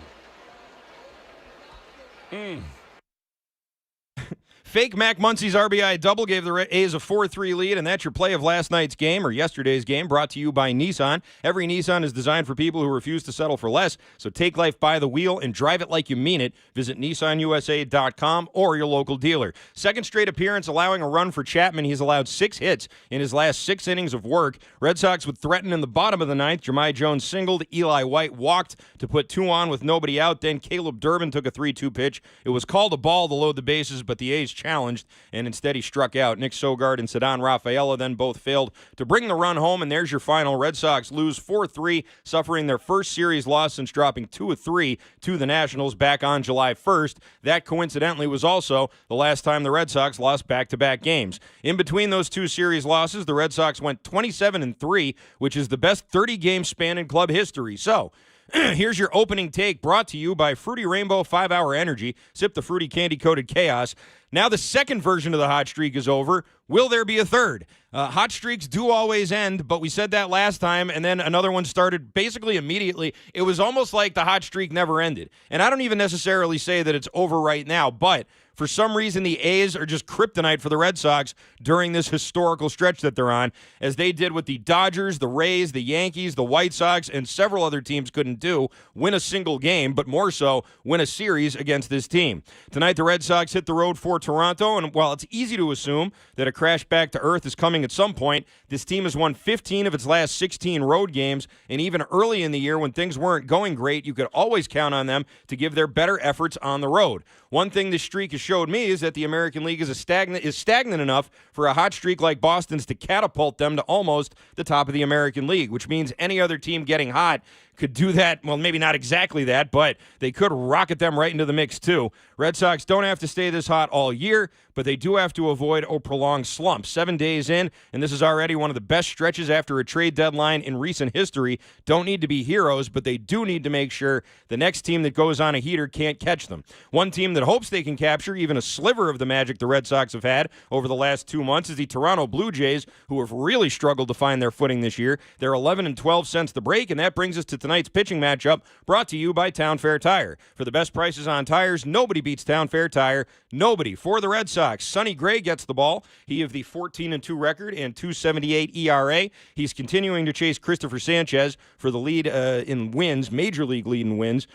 Fake Mac Muncy's RBI double gave the A's a 4-3 lead, and that's your play of last night's game, or yesterday's game, brought to you by Nissan. Every Nissan is designed for people who refuse to settle for less, so take life by the wheel and drive it like you mean it. Visit nissanusa.com or your local dealer. Second straight appearance allowing a run for Chapman. He's allowed 6 hits in his last 6 innings of work. Red Sox would threaten in the bottom of the ninth. Jahmai Jones singled. Eli White walked to put 2 on with nobody out. Then Caleb Durbin took a 3-2 pitch. It was called a ball to load the bases, but the A's challenged, and instead he struck out. Nick Sogard and Ceddanne Rafaela then both failed to bring the run home, and there's your final. Red Sox lose 4-3, suffering their first series loss since dropping 2-3 to the Nationals back on July 1st. That coincidentally was also the last time the Red Sox lost back-to-back games. In between those 2 series losses, the Red Sox went 27-3, which is the best 30-game span in club history. So, here's your opening take, brought to you by Fruity Rainbow 5-Hour Energy. Sip the fruity candy-coated chaos. Now the second version of the hot streak is over. Will there be a third? Hot streaks do always end, but we said that last time, and then another one started basically immediately. It was almost like the hot streak never ended. And I don't even necessarily say that it's over right now, but for some reason, the A's are just kryptonite for the Red Sox during this historical stretch that they're on, as they did what the Dodgers, the Rays, the Yankees, the White Sox, and several other teams couldn't do: win a single game, but more so, win a series against this team. Tonight, the Red Sox hit the road for Toronto, and while it's easy to assume that a crash back to earth is coming at some point, this team has won 15 of its last 16 road games, and even early in the year when things weren't going great, you could always count on them to give their better efforts on the road. One thing this streak has showed me is that the American League is stagnant enough for a hot streak like Boston's to catapult them to almost the top of the American League, which means any other team getting hot could do that. Well, maybe not exactly that, but they could rocket them right into the mix too. Red Sox don't have to stay this hot all year, but they do have to avoid a prolonged slump. 7 days in, and this is already one of the best stretches after a trade deadline in recent history. Don't need to be heroes, but they do need to make sure the next team that goes on a heater can't catch them. One team that hopes they can capture even a sliver of the magic the Red Sox have had over the last 2 months is the Toronto Blue Jays, who have really struggled to find their footing this year. They're 11-12 since the break, and that brings us to tonight's pitching matchup, brought to you by Town Fair Tire. For the best prices on tires, nobody beats Town Fair Tire. Nobody. For the Red Sox, Sonny Gray gets the ball. He of the 14-2 record and 2.78 ERA. He's continuing to chase Christopher Sanchez for the lead in wins, major league lead in wins.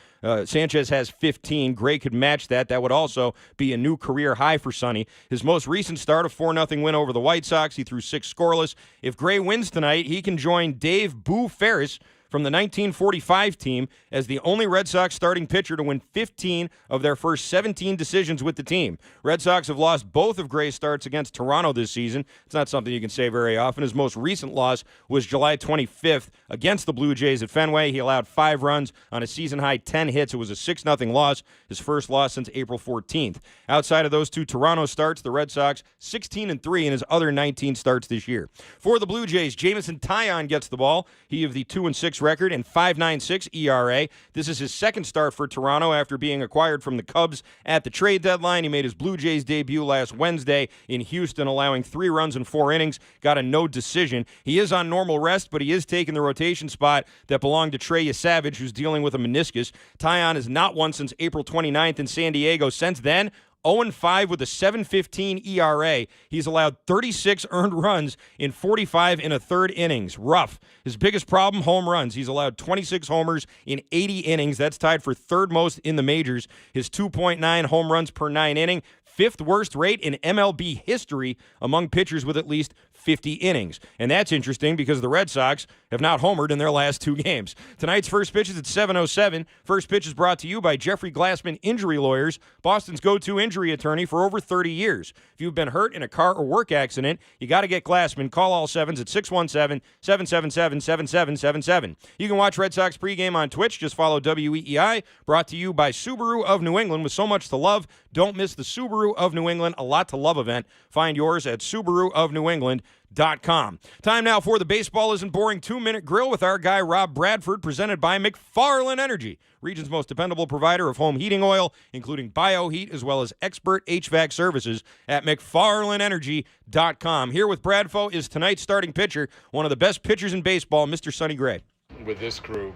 Sanchez has 15. Gray could match that. That would also be a new career high for Sonny. His most recent start, a 4-0 win over the White Sox. He threw 6 scoreless. If Gray wins tonight, he can join Dave Boo Ferris from the 1945 team as the only Red Sox starting pitcher to win 15 of their first 17 decisions with the team. Red Sox have lost both of Gray's starts against Toronto this season. It's not something you can say very often. His most recent loss was July 25th against the Blue Jays at Fenway. He allowed 5 runs on a season-high 10 hits. It was a 6-0 loss, his first loss since April 14th. Outside of those 2 Toronto starts, the Red Sox 16-3 in his other 19 starts this year. For the Blue Jays, Jamison Taillon gets the ball. He of the 2-6 3.86 record and 5.96 ERA. This is his second start for Toronto after being acquired from the Cubs at the trade deadline. He made his Blue Jays debut last Wednesday in Houston, allowing 3 runs in 4 innings, got a no decision. He is on normal rest, but he is taking the rotation spot that belonged to Trey Savage, who's dealing with a meniscus. Taillon has not won since April 29th in San Diego. Since then, 0-5 with a 7.15 ERA. He's allowed 36 earned runs in 45 1/3 innings. Rough. His biggest problem, home runs. He's allowed 26 homers in 80 innings. That's tied for third most in the majors. His 2.9 home runs per 9 inning. 5th worst rate in MLB history among pitchers with at least 50 innings. And that's interesting because the Red Sox have not homered in their last 2 games. Tonight's first pitch is at 7:07. First pitch is brought to you by Jeffrey Glassman Injury Lawyers, Boston's go-to injury attorney for over 30 years. If you've been hurt in a car or work accident, you got to get Glassman. Call all 7s at 617-777-7777. You can watch Red Sox pregame on Twitch. Just follow WEEI. Brought to you by Subaru of New England. With so much to love, don't miss the Subaru of New England A Lot to Love event. Find yours at SubaruofNewEngland.com. Time now for the Baseball Isn't Boring 2-Minute Grill with our guy Rob Bradford, presented by McFarland Energy, region's most dependable provider of home heating oil, including BioHeat, as well as expert HVAC services at McFarlandEnergy.com. Here with Bradfo is tonight's starting pitcher, one of the best pitchers in baseball, Mr. Sonny Gray. With this group,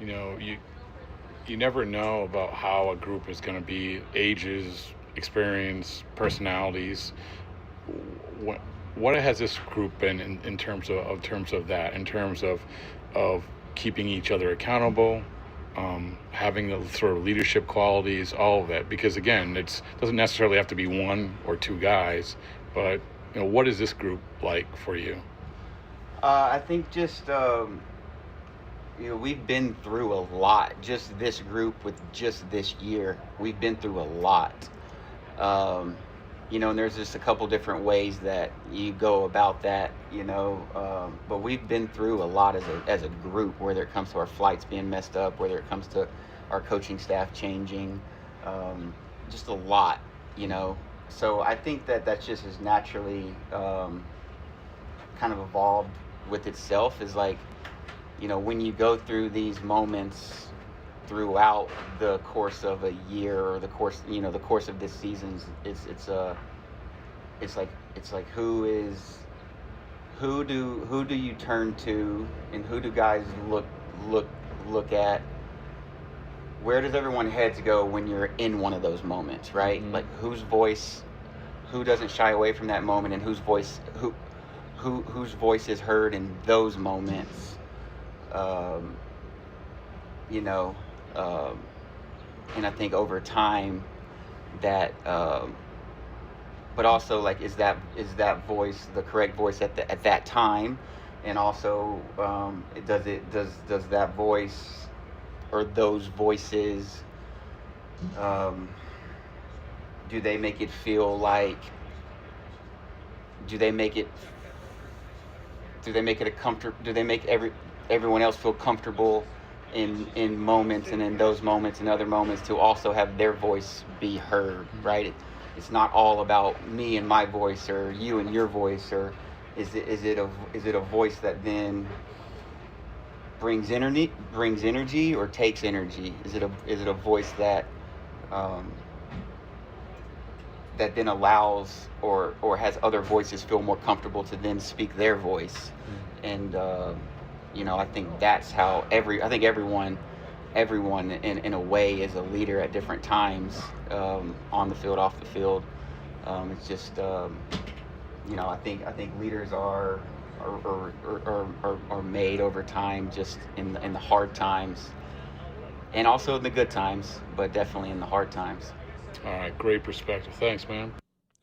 you never know about how a group is going to be, ages, experience, personalities. What has this group been in terms of that, in terms of keeping each other accountable, having the sort of leadership qualities, all of that? Because again, it doesn't necessarily have to be 1 or 2 guys, but what is this group like for you? I think just we've been through a lot. Just this group with just this year, we've been through a lot. And there's just a couple different ways that you go about that, but we've been through a lot as a group, whether it comes to our flights being messed up, whether it comes to our coaching staff changing, just a lot, So I think that's just as naturally kind of evolved with itself, is like, when you go through these moments throughout the course of a year, or the course of this season, it's like who do you turn to, and who do guys look at? Where does everyone's heads go when you're in one of those moments, right? Mm-hmm. Like whose voice, who doesn't shy away from that moment, and whose voice is heard in those moments. And I think over time that, but also like, is that voice the correct voice at that time? And also, does that voice, or those voices, do they make it feel like, do they make everyone else feel comfortable in moments, and in those moments and other moments to also have their voice be heard, right? It's not all about me and my voice, or you and your voice, or is it a voice that then brings energy or takes energy? Is it a voice that that then allows or has other voices feel more comfortable to then speak their voice? And I think that's how everyone in a way is a leader at different times, on the field, off the field. It's just I think leaders are made over time, just in the hard times, and also in the good times, but definitely in the hard times. All right, great perspective. Thanks, man.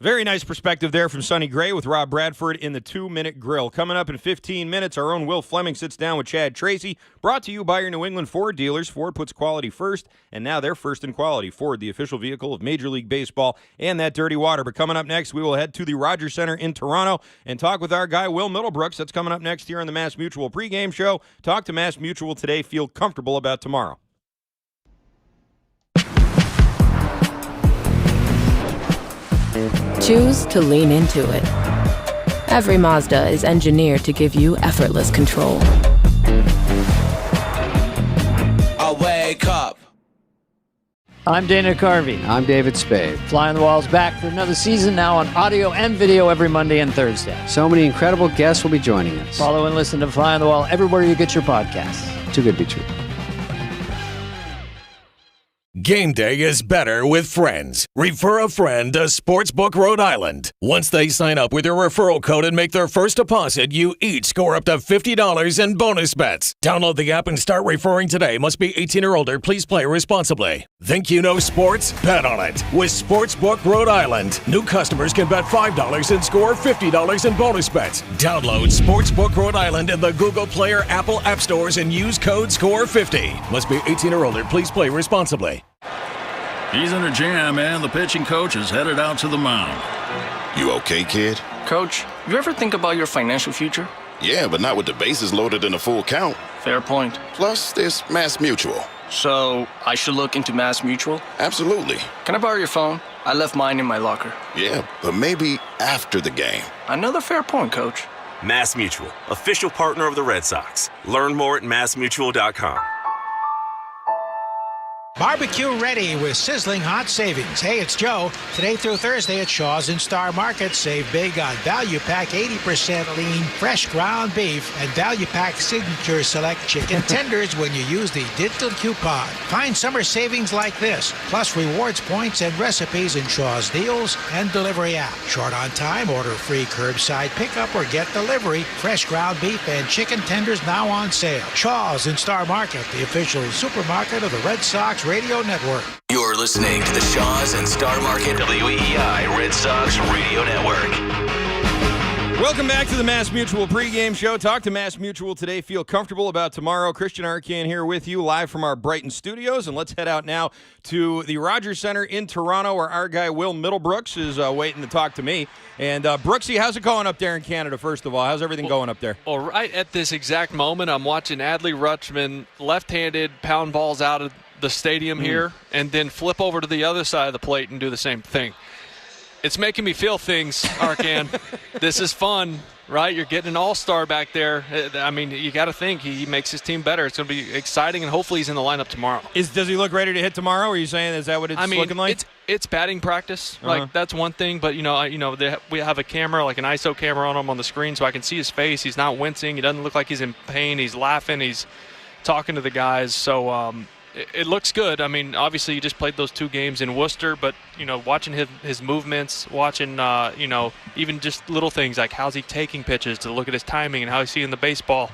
Very nice perspective there from Sonny Gray with Rob Bradford in the 2-Minute Grill. Coming up in 15 minutes, our own Will Fleming sits down with Chad Tracy. Brought to you by your New England Ford dealers. Ford puts quality first, and now they're first in quality. Ford, the official vehicle of Major League Baseball and that dirty water. But coming up next, we will head to the Rogers Center in Toronto and talk with our guy, Will Middlebrooks. That's coming up next here on the Mass Mutual pregame show. Talk to Mass Mutual today. Feel comfortable about tomorrow. Choose to lean into it. Every Mazda is engineered to give you effortless control. I'm Dana Carvey. I'm David Spade. Fly on the Wall's back for another season, now on audio and video every Monday and Thursday. So many incredible guests will be joining us. Follow and listen to Fly on the Wall everywhere you get your podcasts. Too good to be true. Game day is better with friends. Refer a friend to Sportsbook Rhode Island. Once they sign up with your referral code and make their first deposit, you each score up to $50 in bonus bets. Download the app and start referring today. Must be 18 or older. Please play responsibly. Think you know sports? Bet on it with Sportsbook Rhode Island. New customers can bet $5 and score $50 in bonus bets. Download Sportsbook Rhode Island in the Google Play or Apple App Stores and use code SCORE50. Must be 18 or older. Please play responsibly. He's in a jam, and the pitching coach is headed out to the mound. You okay, kid? Coach, you ever think about your financial future? Yeah, but not with the bases loaded in a full count. Fair point. Plus, there's Mass Mutual. So, I should look into Mass Mutual? Absolutely. Can I borrow your phone? I left mine in my locker. Yeah, but maybe after the game. Another fair point, Coach. Mass Mutual, official partner of the Red Sox. Learn more at massmutual.com. Barbecue ready with sizzling hot savings. Hey, it's Joe. Today through Thursday at Shaw's in Star Market, save big on Value Pack 80% lean, fresh ground beef, and Value Pack Signature Select chicken tenders when you use the digital coupon. Find summer savings like this, plus rewards points and recipes in Shaw's deals and delivery app. Short on time, order free curbside pickup or get delivery. Fresh ground beef and chicken tenders now on sale. Shaw's in Star Market, the official supermarket of the Red Sox Radio Network. You're listening to the Shaws and Star Market WEEI Red Sox Radio Network. Welcome back to the Mass Mutual pregame show. Talk to Mass Mutual today. Feel comfortable about tomorrow. Christian Arcand here with you live from our Brighton studios. And let's head out now to the Rogers Center in Toronto where our guy Will Middlebrooks is waiting to talk to me. And Brooksy, how's it going up there in Canada, first of all? How's everything going up there? Well, right at this exact moment, I'm watching Adley Rutschman left-handed pound balls out of the stadium here and then flip over to the other side of the plate and do the same thing. It's making me feel things, Arcan. This is fun, right? You're getting an all-star back there. I mean, you got to think he makes his team better. It's going to be exciting, and hopefully he's in the lineup tomorrow. Does he look ready to hit tomorrow? Are you saying is that what it's looking like? It's batting practice. Like that's one thing, but we have a camera, like an ISO camera on him on the screen, so I can see his face. He's not wincing. He doesn't look like he's in pain. He's laughing. He's talking to the guys. So. It looks good. I mean, obviously, you just played those 2 games in Worcester, but, watching his movements, watching, even just little things like how's he taking pitches to look at his timing and how he's seeing the baseball.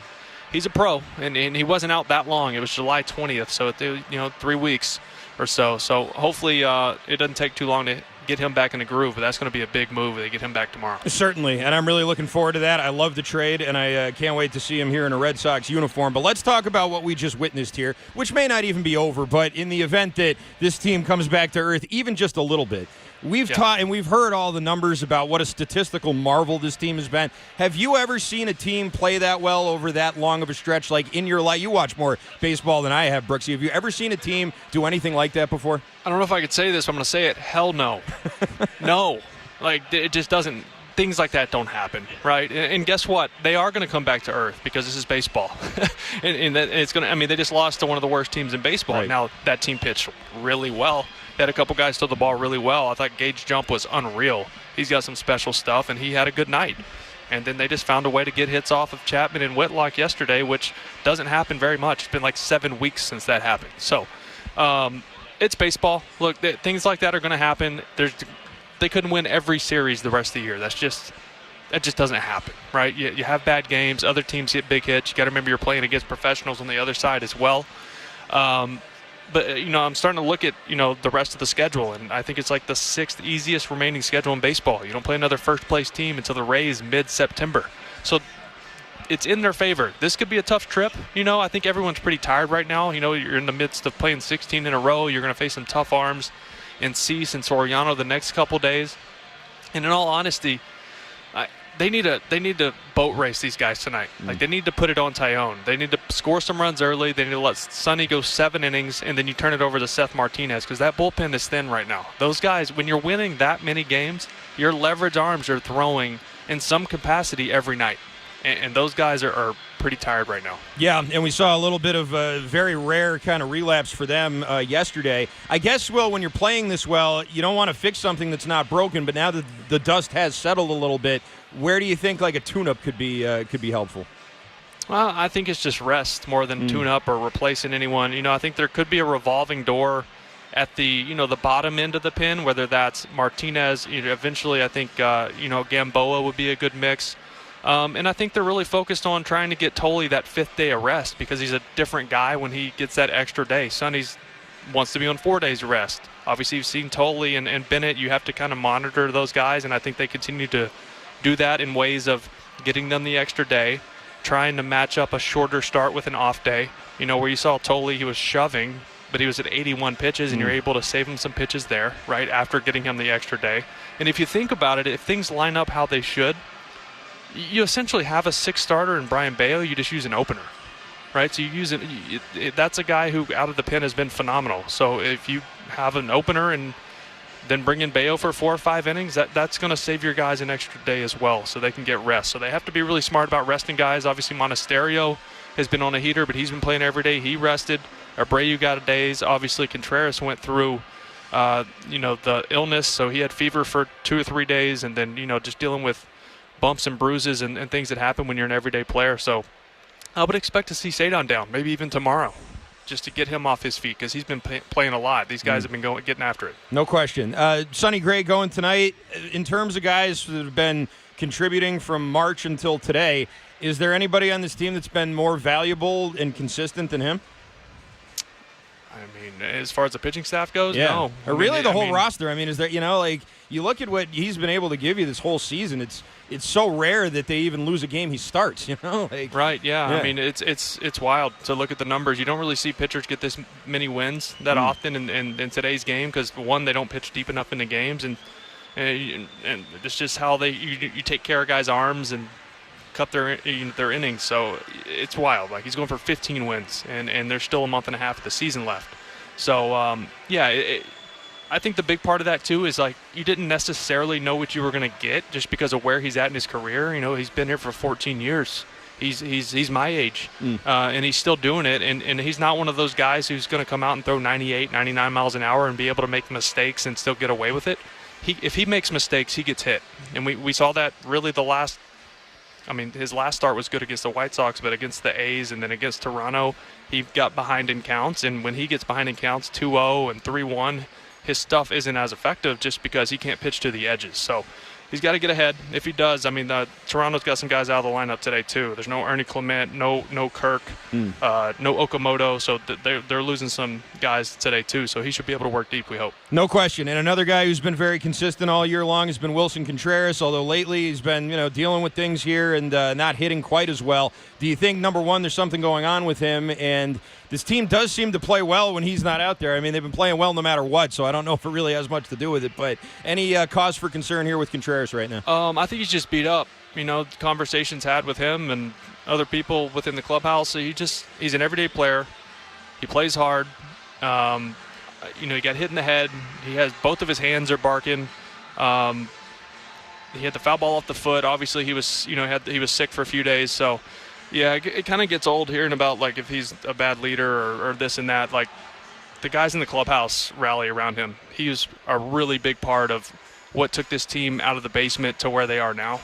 He's a pro, and he wasn't out that long. It was July 20th, so, 3 weeks or so. So hopefully it doesn't take too long to get him back in the groove, but that's going to be a big move if they get him back tomorrow. Certainly, and I'm really looking forward to that. I love the trade, and I can't wait to see him here in a Red Sox uniform. But let's talk about what we just witnessed here, which may not even be over, but in the event that this team comes back to earth even just a little bit, we've taught and we've heard all the numbers about what a statistical marvel this team has been. Have you ever seen a team play that well over that long of a stretch? Like in your life, you watch more baseball than I have, Brooksy. Have you ever seen a team do anything like that before? I don't know if I could say this, but I'm going to say it. Hell no. No. Like, it just doesn't. Things like that don't happen, right? And guess what? They are going to come back to earth because this is baseball. and it's going to, I mean, they just lost to one of the worst teams in baseball. Right. Now, that team pitched really well. They had a couple guys throw the ball really well. I thought Gage Jump was unreal. He's got some special stuff, and he had a good night. And then they just found a way to get hits off of Chapman and Whitlock yesterday, which doesn't happen very much. It's been like 7 weeks since that happened. So it's baseball. Look, things like that are going to happen. They couldn't win every series the rest of the year. That just doesn't happen, right? You have bad games. Other teams get big hits. You got to remember you're playing against professionals on the other side as well. But, I'm starting to look at, the rest of the schedule, and I think it's like the 6th easiest remaining schedule in baseball. You don't play another first-place team until the Rays mid-September. So it's in their favor. This could be a tough trip. I think everyone's pretty tired right now. You're in the midst of playing 16 in a row. You're going to face some tough arms in Cease and Soriano the next couple days. And in all honesty, they need to boat race these guys tonight. Like, they need to put it on Taillon. They need to score some runs early. They need to let Sonny go 7 innings, and then you turn it over to Seth Martinez because that bullpen is thin right now. Those guys, when you're winning that many games, your leverage arms are throwing in some capacity every night. And those guys are pretty tired right now. Yeah, and we saw a little bit of a very rare kind of relapse for them yesterday. I guess, Will, when you're playing this well, you don't want to fix something that's not broken, but now that the dust has settled a little bit, where do you think like a tune-up could be helpful? Well, I think it's just rest more than tune-up or replacing anyone. I think there could be a revolving door at the the bottom end of the pin, whether that's Martinez. Eventually, I think Gamboa would be a good mix. And I think they're really focused on trying to get Taillon that 5th day of rest because he's a different guy when he gets that extra day. Sonny's wants to be on 4 days of rest. Obviously, you've seen Taillon and Bennett. You have to kind of monitor those guys, and I think they continue to do that in ways of getting them the extra day, trying to match up a shorter start with an off day. Where you saw Taillon, he was shoving, but he was at 81 pitches, and you're able to save him some pitches there, right, after getting him the extra day. And if you think about it, if things line up how they should, you essentially have a 6th starter in Brian Bayo. You just use an opener, right? So you use it. That's a guy who out of the pen has been phenomenal. So if you have an opener and then bring in Bayo for 4 or 5 innings, that's going to save your guys an extra day as well, so they can get rest. So they have to be really smart about resting guys. Obviously, Monasterio has been on a heater, but he's been playing every day. He rested. Abreu got a days. Obviously, Contreras went through, the illness, so he had fever for 2 or 3 days, and then just dealing with bumps and bruises and things that happen when you're an everyday player. So I would expect to see Taillon down, maybe even tomorrow, just to get him off his feet because he's been playing a lot. These guys have been getting after it. No question. Sonny Gray going tonight. In terms of guys that have been contributing from March until today, is there anybody on this team that's been more valuable and consistent than him? I mean, as far as the pitching staff goes, no. Or really the whole roster. I mean, is there, you look at what he's been able to give you this whole season, it's so rare that they even lose a game he starts, Right, yeah. I mean, it's wild to look at the numbers. You don't really see pitchers get this many wins that often in today's game because, one, they don't pitch deep enough in the games, and it's just how you take care of guys' arms and cut their innings. So it's wild. Like, he's going for 15 wins, and there's still a month and a half of the season left. So, I think the big part of that, too, is, you didn't necessarily know what you were going to get just because of where he's at in his career. He's been here for 14 years. He's my age, and he's still doing it. And he's not one of those guys who's going to come out and throw 98, 99 miles an hour and be able to make mistakes and still get away with it. If he makes mistakes, he gets hit. And we saw that really his last start was good against the White Sox, but against the A's and then against Toronto, he got behind in counts. And when he gets behind in counts 2-0 and 3-1, his stuff isn't as effective just because he can't pitch to the edges. So he's got to get ahead. If he does, Toronto's got some guys out of the lineup today too. There's no Ernie Clement, no Kirk, no Okamoto. So they're losing some guys today too. So he should be able to work deep, we hope. No question. And another guy who's been very consistent all year long has been Wilson Contreras, although lately he's been dealing with things here and not hitting quite as well. Do you think, number one, there's something going on with him? And this team does seem to play well when he's not out there. I mean, they've been playing well no matter what, so I don't know if it really has much to do with it. But any cause for concern here with Contreras right now? I think he's just beat up. Conversations had with him and other people within the clubhouse. So he's an everyday player. He plays hard. He got hit in the head. He has both of his hands are barking. He had the foul ball off the foot. Obviously, he was he was sick for a few days. So, yeah, it kind of gets old hearing about if he's a bad leader or this and that. The guys in the clubhouse rally around him. He was a really big part of what took this team out of the basement to where they are now.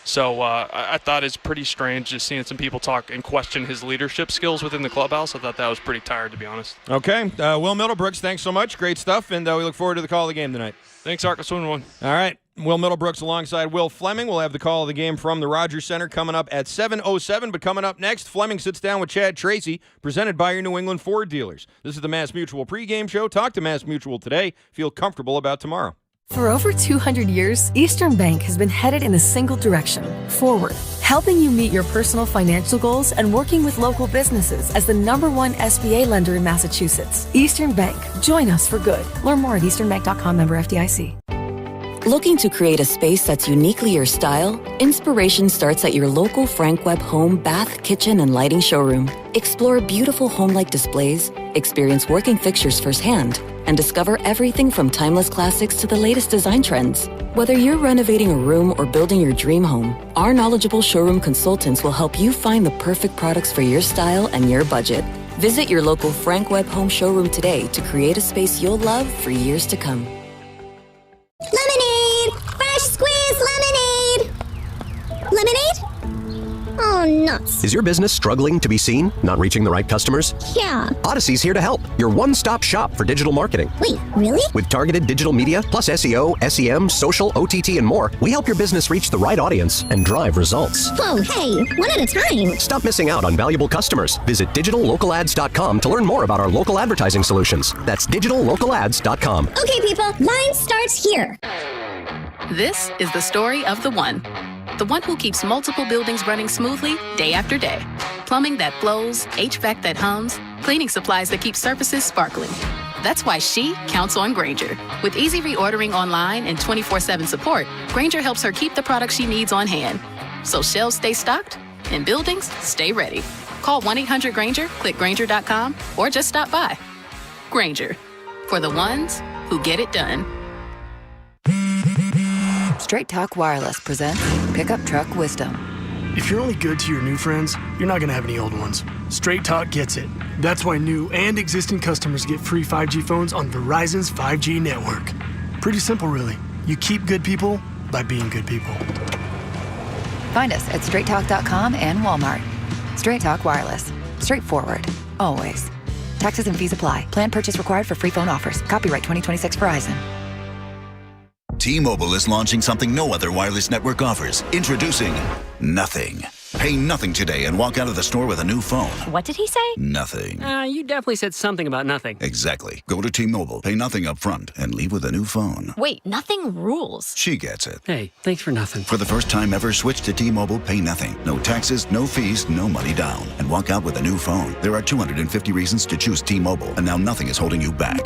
So I thought it's pretty strange just seeing some people talk and question his leadership skills within the clubhouse. I thought that was pretty tired, to be honest. Okay. Will Middlebrooks, thanks so much. Great stuff, and we look forward to the call of the game tonight. Thanks, Ark. Let's win one. All right. Will Middlebrooks alongside Will Fleming. We'll have the call of the game from the Rogers Center coming up at 7:07. But coming up next, Fleming sits down with Chad Tracy, presented by your New England Ford dealers. This is the Mass Mutual pregame show. Talk to Mass Mutual today. Feel comfortable about tomorrow. For over 200 years, Eastern Bank has been headed in a single direction, forward, helping you meet your personal financial goals and working with local businesses as the #1 SBA lender in Massachusetts. Eastern Bank. Join us for good. Learn more at easternbank.com, member FDIC. Looking to create a space that's uniquely your style? Inspiration starts at your local Frank Webb home, bath, kitchen, and lighting showroom. Explore beautiful home-like displays, experience working fixtures firsthand, and discover everything from timeless classics to the latest design trends. Whether you're renovating a room or building your dream home, our knowledgeable showroom consultants will help you find the perfect products for your style and your budget. Visit your local Frank Webb Home showroom today to create a space you'll love for years to come. Lemonade! Fresh squeezed lemonade! Lemonade? Oh, nuts. Is your business struggling to be seen? Not reaching the right customers? Yeah. Odyssey's here to help. Your one-stop shop for digital marketing. Wait, really? With targeted digital media, plus SEO, SEM, social, OTT, and more, we help your business reach the right audience and drive results. Whoa, hey, one at a time. Stop missing out on valuable customers. Visit digitallocalads.com to learn more about our local advertising solutions. That's digitallocalads.com. Okay, people, line starts here. This is the story of the one. The one who keeps multiple buildings running smoothly day after day. Plumbing that flows, HVAC that hums, cleaning supplies that keep surfaces sparkling. That's why she counts on Grainger. With easy reordering online and 24/7 support, Grainger helps her keep the products she needs on hand. So shelves stay stocked and buildings stay ready. Call 1-800-GRAINGER, click Grainger.com, or just stop by. Grainger, for the ones who get it done. Straight Talk Wireless presents Pickup Truck Wisdom. If you're only good to your new friends, you're not going to have any old ones. Straight Talk gets it. That's why new and existing customers get free 5G phones on Verizon's 5G network. Pretty simple, really. You keep good people by being good people. Find us at straighttalk.com and Walmart. Straight Talk Wireless. Straightforward. Always. Taxes and fees apply. Plan purchase required for free phone offers. Copyright 2026 Verizon. T-Mobile is launching something no other wireless network offers. Introducing Nothing. Pay nothing today and walk out of the store with a new phone. What did he say? Nothing. You definitely said something about nothing. Exactly. Go to T-Mobile, pay nothing up front, and leave with a new phone. Wait, nothing rules. She gets it. Hey, thanks for nothing. For the first time ever, switch to T-Mobile, pay nothing. No taxes, no fees, no money down. And walk out with a new phone. There are 250 reasons to choose T-Mobile, and now nothing is holding you back.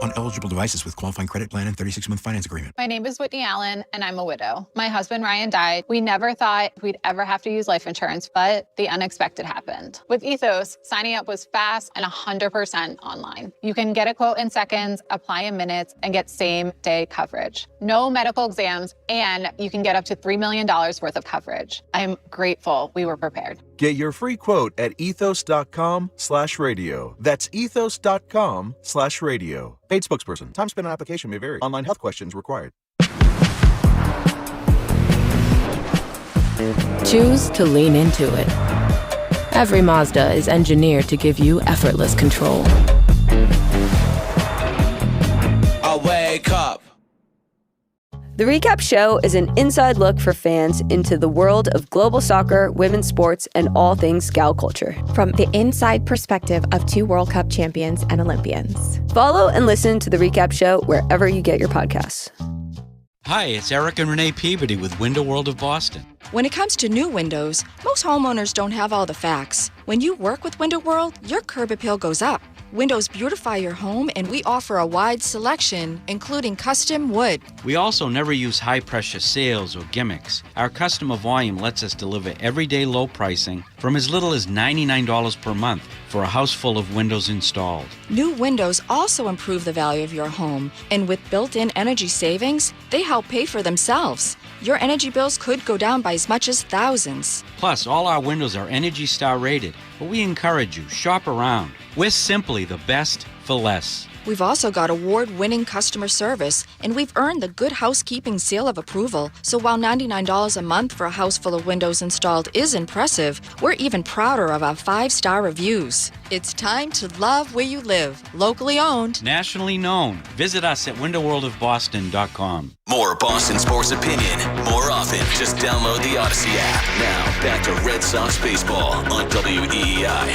On eligible devices with qualifying credit plan and 36-month finance agreement. My name is Whitney Allen, and I'm a widow. My husband, Ryan, died. We never thought we'd ever have to use life insurance, but the unexpected happened. With Ethos, signing up was fast and 100% online. You can get a quote in seconds, apply in minutes, and get same-day coverage. No medical exams, and you can get up to $3 million worth of coverage. I'm grateful we were prepared. Get your free quote at ethos.com/radio. That's ethos.com/radio. Paid spokesperson. Time spent on application may vary. Online health questions required. Choose to lean into it. Every Mazda is engineered to give you effortless control. I wake up. The Recap Show is an inside look for fans into the world of global soccer, women's sports, and all things gal culture. From the inside perspective of 2 World Cup champions and Olympians. Follow and listen to The Recap Show wherever you get your podcasts. Hi, it's Eric and Renee Peabody with Window World of Boston. When it comes to new windows, most homeowners don't have all the facts. When you work with Window World, your curb appeal goes up. Windows beautify your home, and we offer a wide selection, including custom wood. We also never use high-pressure sales or gimmicks. Our customer volume lets us deliver everyday low pricing from as little as $99 per month for a house full of windows installed. New windows also improve the value of your home, and with built-in energy savings, they help pay for themselves. Your energy bills could go down by as much as thousands. Plus, all our windows are Energy Star rated, but we encourage you, shop around. We're simply the best for less. We've also got award-winning customer service, and we've earned the Good Housekeeping seal of approval. So while $99 a month for a house full of windows installed is impressive, we're even prouder of our 5-star reviews. It's time to love where you live. Locally owned. Nationally known. Visit us at windowworldofboston.com. More Boston sports opinion, more often. Just download the Odyssey app. Now, back to Red Sox baseball on WEEI.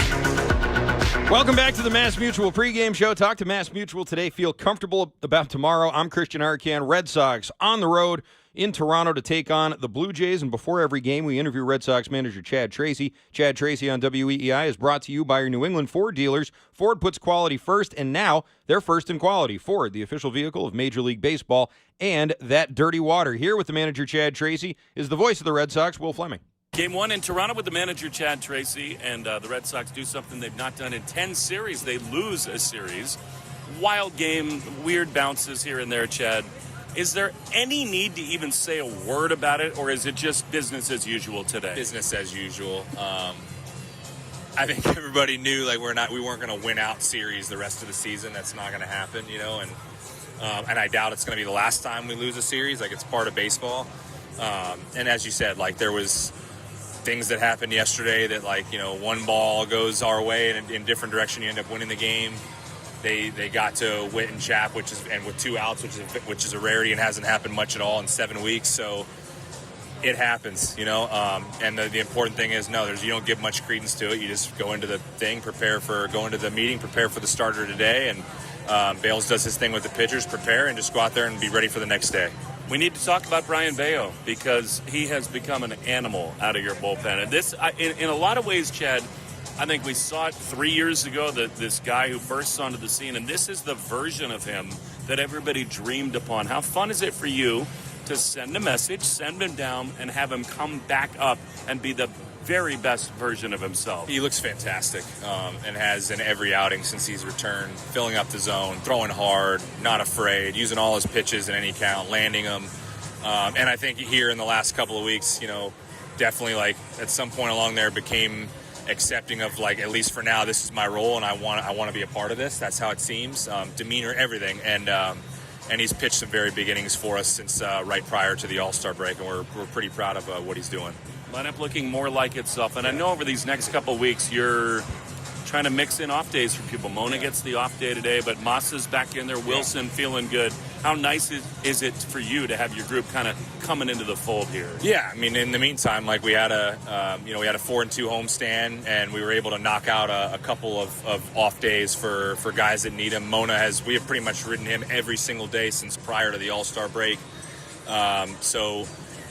Welcome back to the Mass Mutual pregame show. Talk to Mass Mutual today. Feel comfortable about tomorrow. I'm Christian Arcand. Red Sox on the road in Toronto to take on the Blue Jays. And before every game, we interview Red Sox manager Chad Tracy. Chad Tracy on WEEI is brought to you by your New England Ford dealers. Ford puts quality first, and now they're first in quality. Ford, the official vehicle of Major League Baseball, and that dirty water. Here with the manager Chad Tracy is the voice of the Red Sox, Will Fleming. Game 1 in Toronto with the manager, Chad Tracy, and the Red Sox do something they've not done in 10 series. They lose a series. Wild game, weird bounces here and there, Chad. Is there any need to even say a word about it, or is it just business as usual today? Business as usual. I think everybody knew we weren't going to win out series the rest of the season. That's not going to happen, and I doubt it's going to be the last time we lose a series. It's part of baseball. And as you said, there was things that happened yesterday that one ball goes our way and in a different direction, you end up winning the game. They got to Witt and Chap, and with 2 outs, which is a rarity and hasn't happened much at all in 7 weeks. So it happens, And the important thing is, you don't give much credence to it. You just go into the thing, go into the meeting, prepare for the starter today, and Bales does his thing with the pitchers, prepare, and just go out there and be ready for the next day. We need to talk about Brian Bayo because he has become an animal out of your bullpen. And this, in a lot of ways, Chad, I think we saw it 3 years ago, that this guy who bursts onto the scene, and this is the version of him that everybody dreamed upon. How fun is it for you to send a message, send him down, and have him come back up and be the very best version of himself? He looks fantastic and has in every outing since he's returned, filling up the zone, throwing hard, not afraid, using all his pitches in any count, landing them. And I think here in the last couple of weeks, definitely at some point along there became accepting of at least for now, this is my role and I want to be a part of this. That's how it seems. Demeanor, everything. And he's pitched some very big innings for us since right prior to the All-Star break, and we're pretty proud of what he's doing. Lineup looking more like itself, and I know over these next couple of weeks you're trying to mix in off days for people. Mona gets the off day today, but Massa's back in there. Wilson feeling good. How nice is it for you to have your group kind of coming into the fold here? Yeah, I mean, in the meantime, we had a 4-2 homestand, and we were able to knock out a couple of off days for guys that need him. We have pretty much ridden him every single day since prior to the All-Star break. So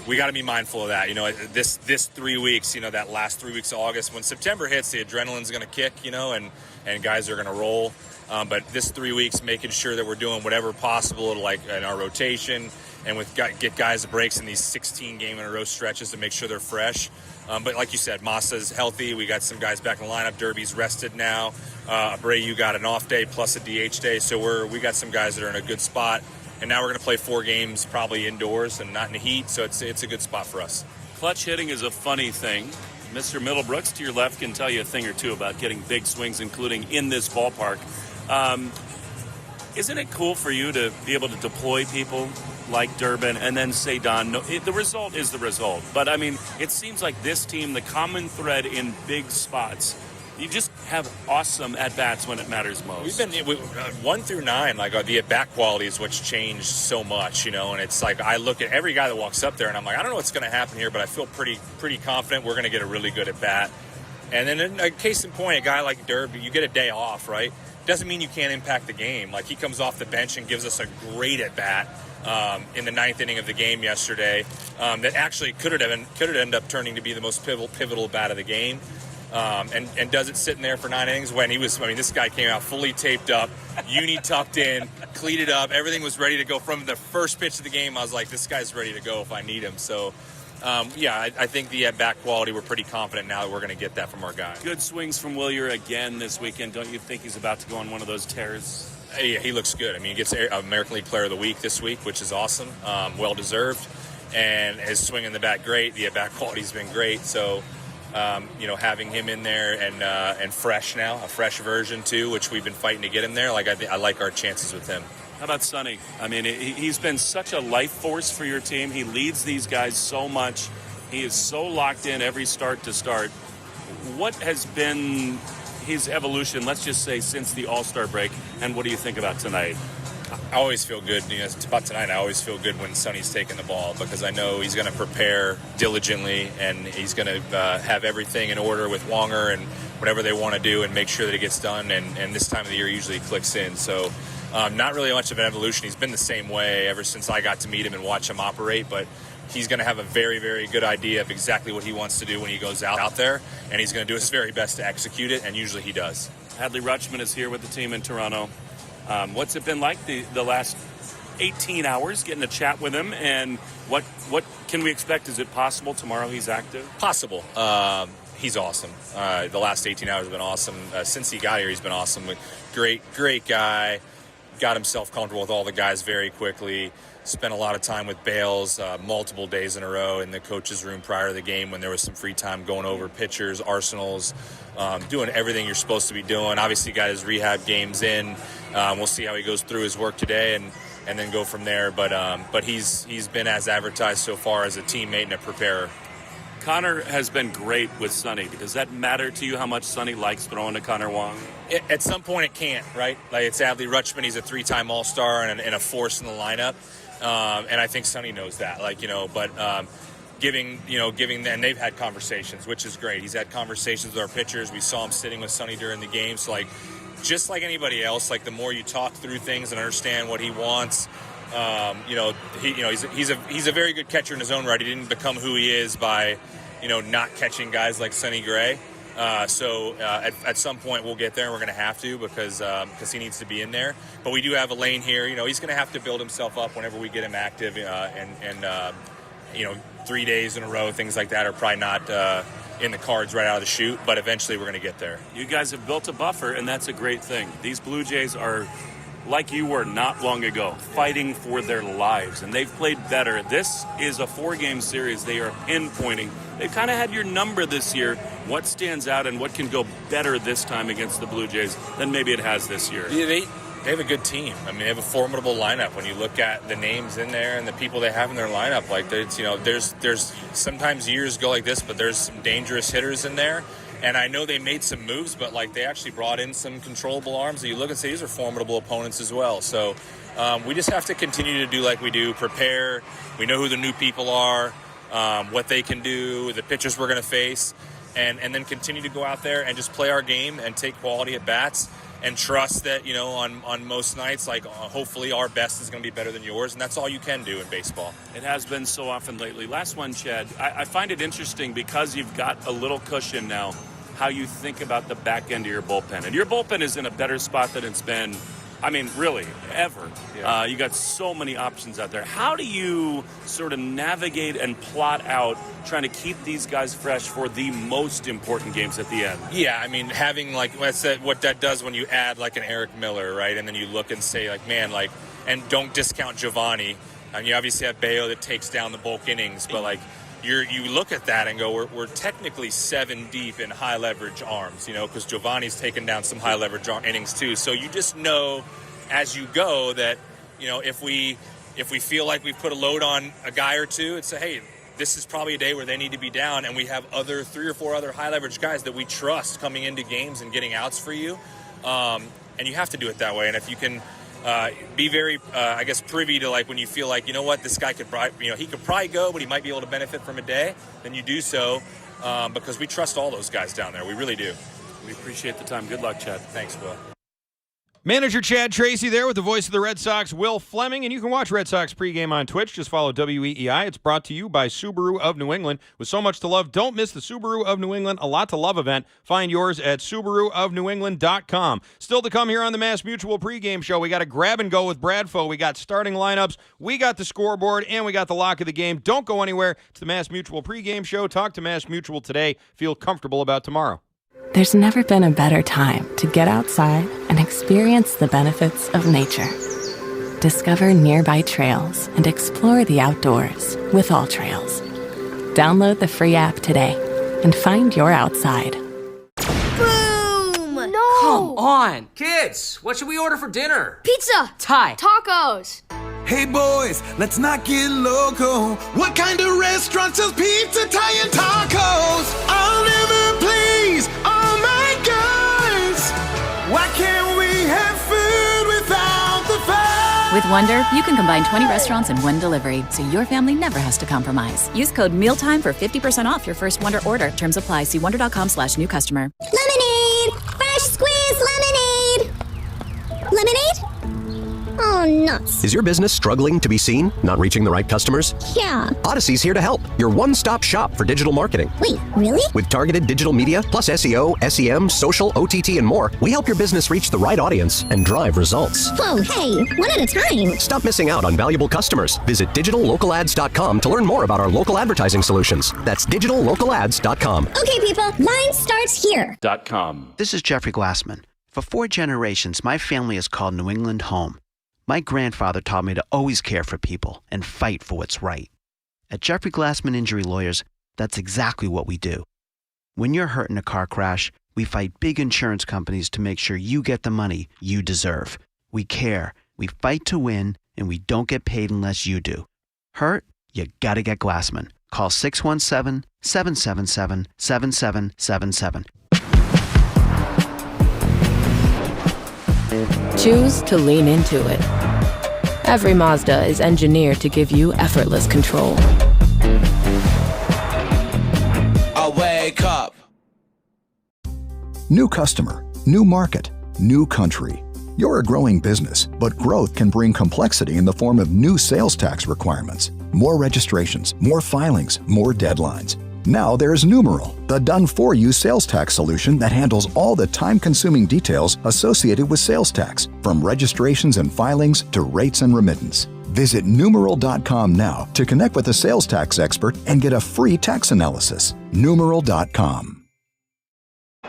we got to be mindful of that. This 3 weeks, that last 3 weeks of August, when September hits, the adrenaline's going to kick, and guys are going to roll. But this 3 weeks, making sure that we're doing whatever possible to in our rotation and get guys breaks in these 16 game in a row stretches to make sure they're fresh. But like you said, Massa's healthy. We got some guys back in the lineup. Derby's rested now. Abreu got an off day plus a DH day. So we got some guys that are in a good spot. And now we're going to play 4 games probably indoors and not in the heat, so it's a good spot for us. Clutch hitting is a funny thing. Mr. Middlebrooks to your left can tell you a thing or two about getting big swings, including in this ballpark. Isn't it cool for you to be able to deploy people like Durbin and then say, Don, no, the result is the result. But, I mean, it seems like this team, the common thread in big spots, you just have awesome at-bats when it matters most. We've been 1 through 9, the at-bat quality is what's changed so much, and it's I look at every guy that walks up there and I'm I don't know what's going to happen here, but I feel pretty confident we're going to get a really good at-bat. And then in a case in point, a guy like Derby, you get a day off, right? Doesn't mean you can't impact the game. He comes off the bench and gives us a great at-bat in the 9th inning of the game yesterday that actually could have ended up turning to be the most pivotal bat of the game. And does it sitting there for 9 innings when this guy came out fully taped up, uni tucked in, cleated up, everything was ready to go from the first pitch of the game. I was this guy's ready to go if I need him. So, I think the at-bat quality, we're pretty confident now that we're going to get that from our guy. Good swings from Willier again this weekend. Don't you think he's about to go on one of those tears? Yeah, he looks good. He gets American League Player of the Week this week, which is awesome, well-deserved. And his swing in the bat, great. The at-bat quality's been great. So, having him in there and fresh now, a fresh version too, which we've been fighting to get him there. I like our chances with him. How about Sonny? He's been such a life force for your team. He leads these guys so much. He is so locked in every start to start. What has been his evolution, let's just say, since the All-Star break, and what do you think about tonight? I always feel good. About tonight, I always feel good when Sonny's taking the ball because I know he's going to prepare diligently and he's going to have everything in order with Wonger and whatever they want to do and make sure that it gets done. And this time of the year usually clicks in. So not really much of an evolution. He's been the same way ever since I got to meet him and watch him operate. But he's going to have a very, very good idea of exactly what he wants to do when he goes out there. And he's going to do his very best to execute it. And usually he does. Hadley Rutschman is here with the team in Toronto. What's it been like the last 18 hours getting to chat with him, and what can we expect? Is it possible tomorrow he's active? Possible. He's awesome. The last 18 hours have been awesome. Since he got here, he's been awesome. Great guy. got himself comfortable with all the guys very quickly. Spent a lot of time with Bales multiple days in a row in the coach's room prior to the game when there was some free time, going over pitchers, arsenals, doing everything you're supposed to be doing. Obviously got his rehab games in. We'll see how he goes through his work today and then go from there. But he's been as advertised so far as a teammate and a preparer. Connor has been great with Sonny. Does that matter to you how much Sonny likes throwing to Connor Wong? At some point it can't, right? Like, it's Adley Rutschman. He's a 3-time All-Star and a force in the lineup. And I think Sonny knows that, giving, and they've had conversations, which is great. He's had conversations with our pitchers. We saw him sitting with Sonny during the game. So, just like anybody else, the more you talk through things and understand what he wants, he's a very good catcher in his own right. He didn't become who he is by, not catching guys like Sonny Gray. So at some point we'll get there, and we're going to have to because he needs to be in there. But we do have a lane here. He's going to have to build himself up whenever we get him active, and 3 days in a row, things like that are probably not in the cards right out of the chute. But eventually we're going to get there. You guys have built a buffer, and that's a great thing. These Blue Jays are like you were not long ago, fighting for their lives, and they've played better. This is a 4-game series. They are pinpointing. They've kind of had your number this year. What stands out and what can go better this time against the Blue Jays than maybe it has this year? Yeah, they have a good team. I mean, they have a formidable lineup. When you look at the names in there and the people they have in their lineup, there's sometimes years go like this, but there's some dangerous hitters in there. And I know they made some moves, but they actually brought in some controllable arms that you look and say these are formidable opponents as well. So we just have to continue to do like we do, prepare. We know who the new people are, what they can do, the pitchers we're going to face, and then continue to go out there and just play our game and take quality at bats and trust that, on most nights, hopefully our best is going to be better than yours, and that's all you can do in baseball. It has been so often lately. Last one, Chad. I find it interesting because you've got a little cushion now, how you think about the back end of your bullpen. And your bullpen is in a better spot than it's been, really, ever. Yeah. You got so many options out there. How do you sort of navigate and plot out trying to keep these guys fresh for the most important games at the end? Yeah, having, what that does when you add, an Eric Miller, right? And then you look and say, and don't discount Giovanni. And you obviously have Bayo that takes down the bulk innings, but, you look at that and go, we're technically 7 deep in high leverage arms, because Giovanni's taken down some high leverage innings too. So you just know as you go that, if we feel like we've put a load on a guy or two, it's hey, this is probably a day where they need to be down, and we have 3 or 4 other high leverage guys that we trust coming into games and getting outs for you. And you have to do it that way. And if you can be very, privy to when you feel this guy could probably, he could probably go, but he might be able to benefit from a day, then you do so because we trust all those guys down there. We really do. We appreciate the time. Good luck, Chad. Thanks, Will. Manager Chad Tracy there with the voice of the Red Sox, Will Fleming, and you can watch Red Sox pregame on Twitch. Just follow WEEI. It's brought to you by Subaru of New England. With so much to love, don't miss the Subaru of New England A Lot to Love event. Find yours at SubaruofNewEngland.com. Still to come here on the Mass Mutual pregame show, we got a grab and go with Bradfo. We got starting lineups, we got the scoreboard, and we got the lock of the game. Don't go anywhere. It's the Mass Mutual pregame show. Talk to Mass Mutual today. Feel comfortable about tomorrow. There's never been a better time to get outside and experience the benefits of nature. Discover nearby trails and explore the outdoors with All Trails. Download the free app today and find your outside. Boom! No! Come on! Kids, what should we order for dinner? Pizza! Thai! Tacos! Hey boys, let's not get loco. What kind of restaurant sells pizza, Thai, and tacos? I'll never please all my guys. Why can't we have food without the fun? With Wonder, you can combine 20 restaurants in one delivery, so your family never has to compromise. Use code MEALTIME for 50% off your first Wonder order. Terms apply. See wonder.com/new customer. Lemonade! Fresh squeeze lemonade! Lemonade? Oh, nuts. Is your business struggling to be seen? Not reaching the right customers? Yeah. Odyssey's here to help. Your one-stop shop for digital marketing. Wait, really? With targeted digital media, plus SEO, SEM, social, OTT, and more, we help your business reach the right audience and drive results. Whoa, hey, one at a time. Stop missing out on valuable customers. Visit digitallocalads.com to learn more about our local advertising solutions. That's digitallocalads.com. Okay, people, line starts here. .com. This is Jeffrey Glassman. For 4 generations, my family has called New England home. My grandfather taught me to always care for people and fight for what's right. At Jeffrey Glassman Injury Lawyers, that's exactly what we do. When you're hurt in a car crash, we fight big insurance companies to make sure you get the money you deserve. We care, we fight to win, and we don't get paid unless you do. Hurt? You gotta get Glassman. Call 617-777-7777. Choose to lean into it. Every Mazda is engineered to give you effortless control. I wake up. New customer, new market, new country. You're a growing business, but growth can bring complexity in the form of new sales tax requirements, more registrations, more filings, more deadlines. Now there's Numeral, the done-for-you sales tax solution that handles all the time-consuming details associated with sales tax, from registrations and filings to rates and remittance. Visit Numeral.com now to connect with a sales tax expert and get a free tax analysis. Numeral.com.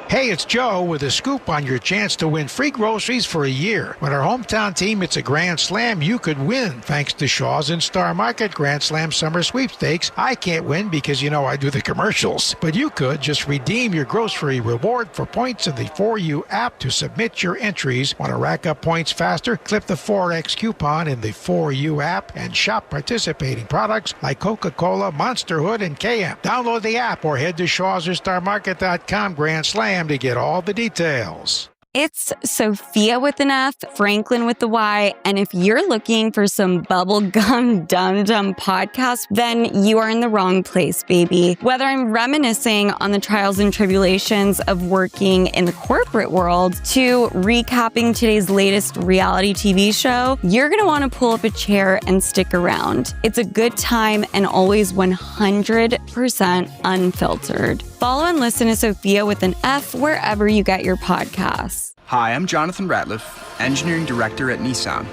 Hey, it's Joe with a scoop on your chance to win free groceries for a year. When our hometown team hits a Grand Slam, you could win. Thanks to Shaw's and Star Market Grand Slam Summer Sweepstakes, I can't win because, I do the commercials. But you could just redeem your grocery reward for points in the 4U app to submit your entries. Want to rack up points faster? Clip the 4X coupon in the 4U app and shop participating products like Coca-Cola, Monster Hood, and KM. Download the app or head to Shaw's or StarMarket.com Grand Slam to get all the details. It's Sophia with an F, Franklin with the Y, and if you're looking for some bubblegum dum-dum podcast, then you are in the wrong place, baby. Whether I'm reminiscing on the trials and tribulations of working in the corporate world to recapping today's latest reality TV show, you're going to want to pull up a chair and stick around. It's a good time and always 100% unfiltered. Follow and listen to Sophia with an F wherever you get your podcasts. Hi, I'm Jonathan Ratliff, Engineering Director at Nissan.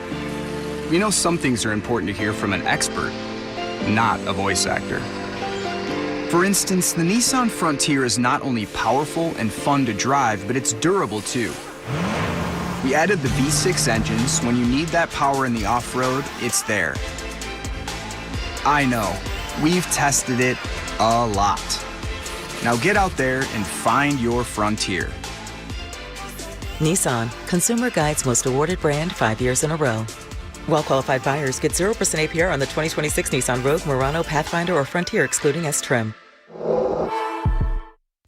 We know some things are important to hear from an expert, not a voice actor. For instance, the Nissan Frontier is not only powerful and fun to drive, but it's durable too. We added the V6 engines. When you need that power in the off-road, it's there. I know, we've tested it a lot. Now get out there and find your Frontier. Nissan, Consumer Guide's most awarded brand 5 years in a row. Well-qualified buyers get 0% APR on the 2026 Nissan Rogue, Murano, Pathfinder, or Frontier, excluding S-Trim.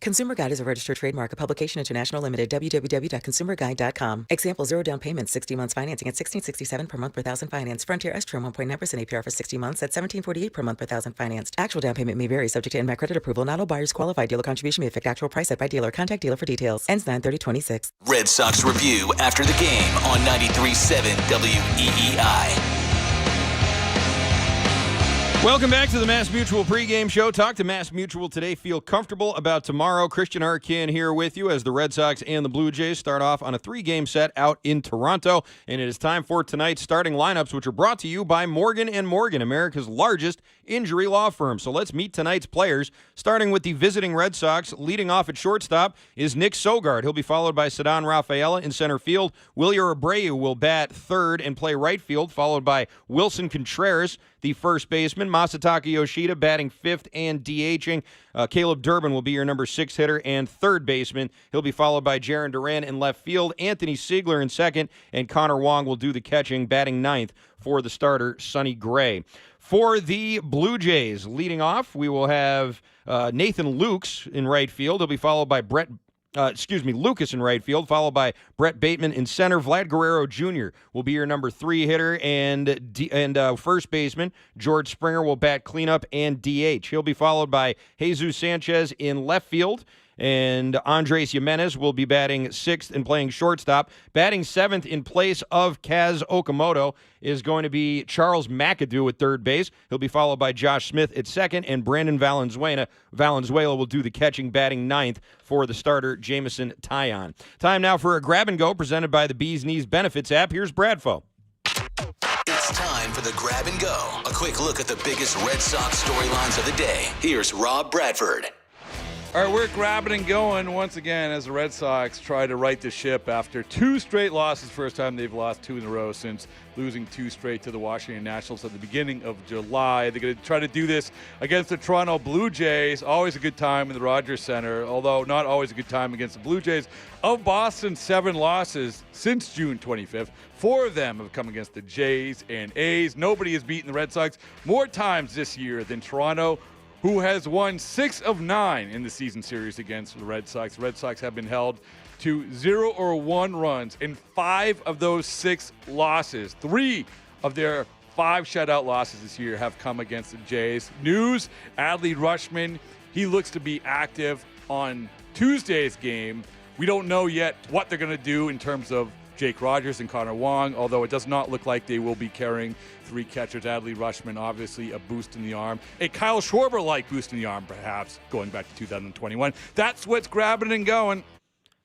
Consumer Guide is a registered trademark, a publication international limited, www.consumerguide.com. Example, 0 down payment, 60 months financing at $1,667 per month per thousand financed. Frontier S-Trim 1.9% APR for 60 months at $1,748 per month per thousand financed. Actual down payment may vary, subject to NMAC credit approval. Not all buyers qualify. Dealer contribution may affect actual price set by dealer. Contact dealer for details. Ends 9/30/26. Red Sox Review after the game on 93.7 WEEI. Welcome back to the Mass Mutual pregame show. Talk to Mass Mutual today. Feel comfortable about tomorrow. Christian Arkin here with you as the Red Sox and the Blue Jays start off on a 3-game set out in Toronto. And it is time for tonight's starting lineups, which are brought to you by Morgan & Morgan, America's largest injury law firm. So let's meet tonight's players, starting with the visiting Red Sox. Leading off at shortstop is Nick Sogard. He'll be followed by Ceddanne Rafaela in center field. Wilyer Abreu will bat third and play right field, followed by Wilson Contreras, the first baseman. Masataka Yoshida batting fifth and DHing. Caleb Durbin will be your number 6 hitter and third baseman. He'll be followed by Jarren Duran in left field. Anthony Siegler in second, and Connor Wong will do the catching, batting ninth for the starter, Sonny Gray. For the Blue Jays, leading off, we will have Nathan Lukes in right field. He'll be followed by Lucas in right field, followed by Brett Bateman in center. Vlad Guerrero Jr. will be your number 3 hitter, and first baseman George Springer will bat cleanup and DH. He'll be followed by Jesus Sanchez in left field, and Andres Jimenez will be batting 6th and playing shortstop. Batting 7th in place of Kaz Okamoto is going to be Charles McAdoo at third base. He'll be followed by Josh Smith at second, and Brandon Valenzuela will do the catching, batting 9th for the starter, Jameson Taillon. Time now for a grab and go presented by the Bees Knees Benefits app. Here's Bradfo. It's time for the grab and go. A quick look at the biggest Red Sox storylines of the day. Here's Rob Bradford. All right, we're grabbing and going once again as the Red Sox try to right the ship after 2 straight losses. First time they've lost 2 in a row since losing 2 straight to the Washington Nationals at the beginning of July. They're going to try to do this against the Toronto Blue Jays. Always a good time in the Rogers Center, although not always a good time against the Blue Jays. Of Boston's 7 losses since June 25th, 4 of them have come against the Jays and A's. Nobody has beaten the Red Sox more times this year than Toronto, who has won 6 of 9 in the season series against the Red Sox. The Red Sox have been held to 0 or 1 runs in 5 of those 6 losses. 3 of their 5 shutout losses this year have come against the Jays. News, Adley Rutschman, he looks to be active on Tuesday's game. We don't know yet what they're going to do in terms of Jake Rogers and Connor Wong, although it does not look like they will be carrying 3 catchers. Adley Rutschman, obviously a boost in the arm. A Kyle Schwarber-like boost in the arm, perhaps, going back to 2021. That's what's grabbing and going.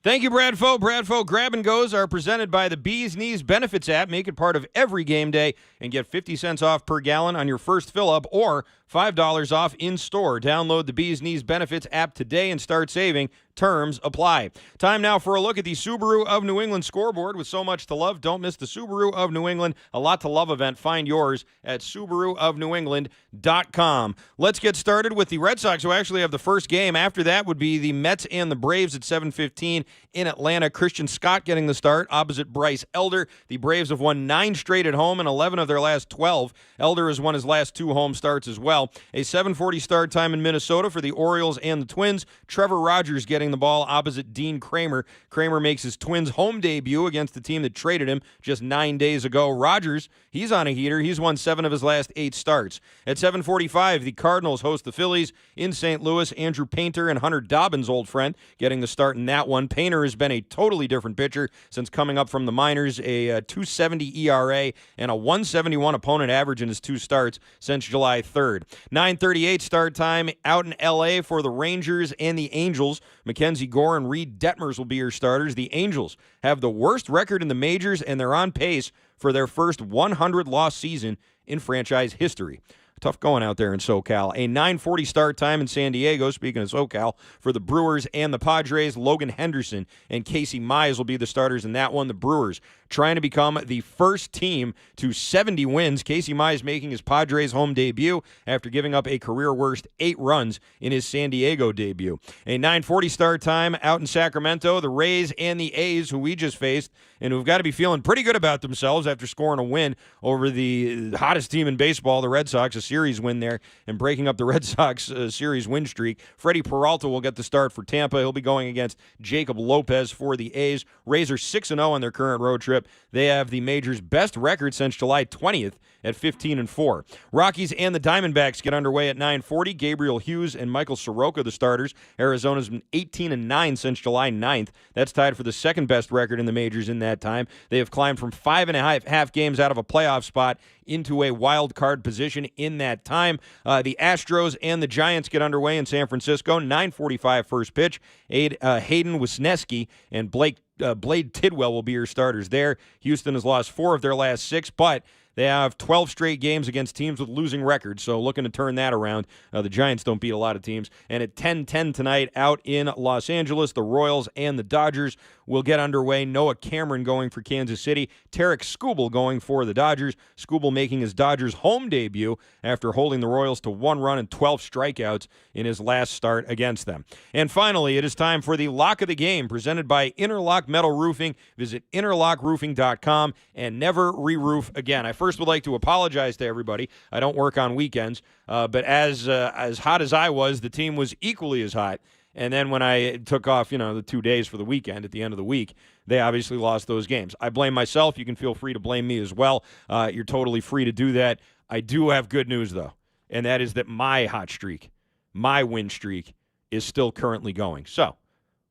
Thank you, Bradfo. Bradfo Grab and Goes are presented by the Bees Knees Benefits app. Make it part of every game day and get 50 cents off per gallon on your first fill-up or $5 off in-store. Download the Bees Knees Benefits app today and start saving. Terms apply. Time now for a look at the Subaru of New England scoreboard. With so much to love, don't miss the Subaru of New England A Lot to Love event. Find yours at SubaruofNewEngland.com. Let's get started with the Red Sox, who actually have the first game. After that would be the Mets and the Braves at 7:15 in Atlanta. Christian Scott getting the start opposite Bryce Elder. The Braves have won 9 straight at home and 11 of their last 12. Elder has won his last 2 home starts as well. A 7:40 start time in Minnesota for the Orioles and the Twins. Trevor Rogers getting the ball opposite Dean Kramer. Kramer makes his Twins home debut against the team that traded him just 9 days ago. Rogers, he's on a heater. He's won 7 of his last 8 starts. At 7:45, the Cardinals host the Phillies in St. Louis. Andrew Painter and Hunter Dobbins, old friend, getting the start in that one. Painter has been a totally different pitcher since coming up from the minors. A 2.70 ERA and a 1.71 opponent average in his 2 starts since July 3rd. 9:38 start time out in L.A. for the Rangers and the Angels. Mackenzie Gore and Reed Detmers will be your starters. The Angels have the worst record in the majors, and they're on pace for their first 100-loss season in franchise history. Tough going out there in SoCal. A 9:40 start time in San Diego, speaking of SoCal, for the Brewers and the Padres. Logan Henderson and Casey Mize will be the starters in that one. The Brewers trying to become the first team to 70 wins. Casey Mize making his Padres home debut after giving up a career-worst 8 runs in his San Diego debut. A 9:40 start time out in Sacramento. The Rays and the A's, who we just faced, and who've got to be feeling pretty good about themselves after scoring a win over the hottest team in baseball, the Red Sox, a series win there, and breaking up the Red Sox series win streak. Freddie Peralta will get the start for Tampa. He'll be going against Jacob Lopez for the A's. Rays are 6-0 on their current road trip. They have the major's best record since July 20th at 15-4. Rockies and the Diamondbacks get underway at 9:40. Gabriel Hughes and Michael Soroka, the starters. Arizona's been 18-9 since July 9th. That's tied for the second best record in the majors in that time. They have climbed from 5.5 games out of a playoff spot into a wild card position in that time. The Astros and the Giants get underway in San Francisco. 9:45 first pitch. Hayden Wisniewski and Blade Tidwell will be your starters there. Houston has lost 4 of their last 6, but they have 12 straight games against teams with losing records, so looking to turn that around. The Giants don't beat a lot of teams. And at 10:10 tonight out in Los Angeles, the Royals and the Dodgers will get underway. Noah Cameron going for Kansas City. Tarek Skubal going for the Dodgers. Skubal making his Dodgers home debut after holding the Royals to 1 run and 12 strikeouts in his last start against them. And finally, it is time for the Lock of the Game, presented by Interlock Metal Roofing. Visit interlockroofing.com and never re-roof again. I first would like to apologize to everybody. I don't work on weekends, but as hot as I was, the team was equally as hot. And then when I took off, the 2 days for the weekend at the end of the week, they obviously lost those games. I blame myself. You can feel free to blame me as well. You're totally free to do that. I do have good news, though, and that is that my hot streak, my win streak, is still currently going. So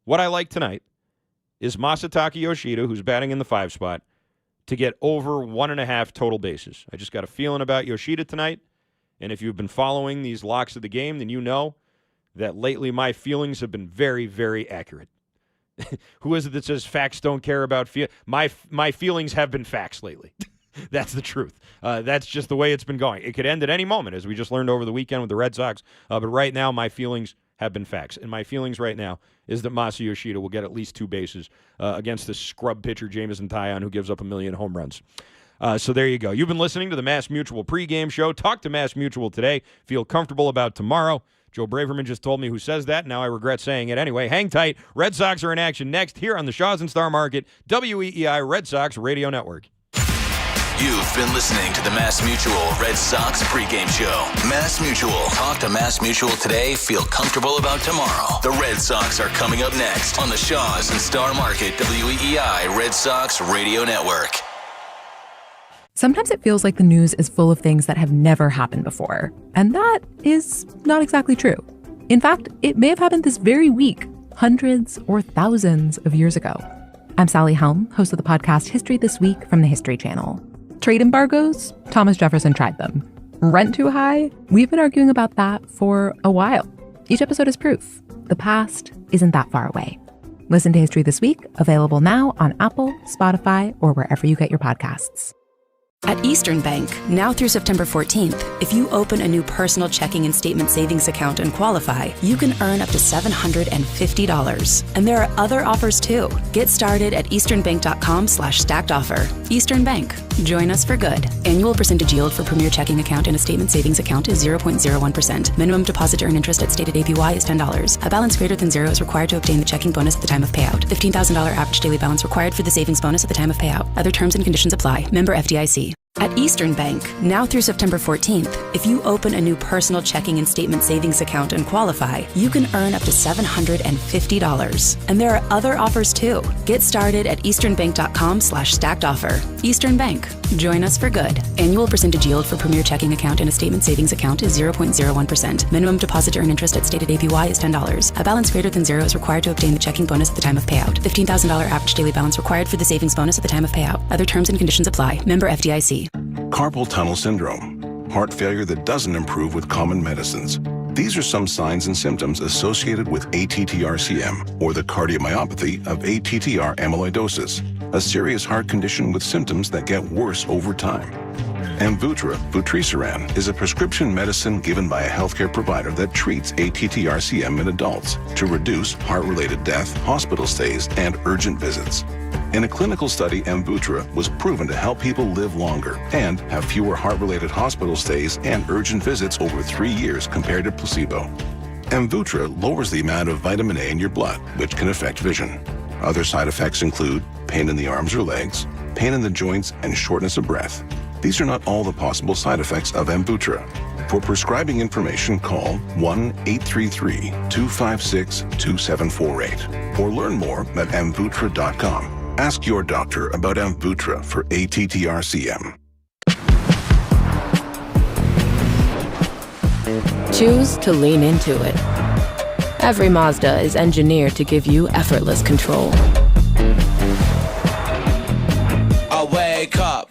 what I like tonight is Masataka Yoshida, who's batting in the 5 spot, to get over 1.5 total bases. I just got a feeling about Yoshida tonight, and if you've been following these locks of the game, then you know that lately my feelings have been very, very accurate. Who is it that says facts don't care about my feelings have been facts lately. That's the truth. That's just the way it's been going. It could end at any moment, as we just learned over the weekend with the Red Sox. But right now, my feelings have been facts. And my feelings right now is that Masa Yoshida will get at least 2 bases against this scrub pitcher, Jameson Taillon, who gives up 1 million home runs. So there you go. You've been listening to the Mass Mutual pregame show. Talk to Mass Mutual today. Feel comfortable about tomorrow. Joe Braverman just told me who says that. Now I regret saying it anyway. Hang tight. Red Sox are in action next here on the Shaws and Star Market, WEEI Red Sox Radio Network. You've been listening to the Mass Mutual Red Sox pregame show. Mass Mutual. Talk to Mass Mutual today. Feel comfortable about tomorrow. The Red Sox are coming up next on the Shaws and Star Market, WEEI Red Sox Radio Network. Sometimes it feels like the news is full of things that have never happened before. And that is not exactly true. In fact, it may have happened this very week, hundreds or thousands of years ago. I'm Sally Helm, host of the podcast History This Week from the History Channel. Trade embargoes? Thomas Jefferson tried them. Rent too high? We've been arguing about that for a while. Each episode is proof. The past isn't that far away. Listen to History This Week, available now on Apple, Spotify, or wherever you get your podcasts. At Eastern Bank, now through September 14th, if you open a new personal checking and statement savings account and qualify, you can earn up to $750. And there are other offers too. Get started at easternbank.com/stacked offer. Eastern Bank. Join us for good. Annual percentage yield for premier checking account and a statement savings account is 0.01%. Minimum deposit to earn interest at stated APY is $10. A balance greater than 0 is required to obtain the checking bonus at the time of payout. $15,000 average daily balance required for the savings bonus at the time of payout. Other terms and conditions apply. Member FDIC. At Eastern Bank, now through September 14th, if you open a new personal checking and statement savings account and qualify, you can earn up to $750. And there are other offers too. Get started at easternbank.com/stacked offer. Eastern Bank. Join us for good. Annual percentage yield for premier checking account and a statement savings account is 0.01%. Minimum deposit to earn interest at stated APY is $10. A balance greater than 0 is required to obtain the checking bonus at the time of payout. $15,000 average daily balance required for the savings bonus at the time of payout. Other terms and conditions apply. Member FDIC. Carpal tunnel syndrome, heart failure that doesn't improve with common medicines. These are some signs and symptoms associated with ATTR-CM, or the cardiomyopathy of ATTR amyloidosis, a serious heart condition with symptoms that get worse over time. Amvuttra, vutrisiran, is a prescription medicine given by a healthcare provider that treats ATTR-CM in adults to reduce heart-related death, hospital stays, and urgent visits. In a clinical study, Amvuttra was proven to help people live longer and have fewer heart-related hospital stays and urgent visits over 3 years compared to placebo. Amvuttra lowers the amount of vitamin A in your blood, which can affect vision. Other side effects include pain in the arms or legs, pain in the joints, and shortness of breath. These are not all the possible side effects of Amvuttra. For prescribing information, call 1-833-256-2748 or learn more at amvuttra.com. Ask your doctor about Amvuttra for ATTR-CM. Choose to lean into it. Every Mazda is engineered to give you effortless control. I wake up.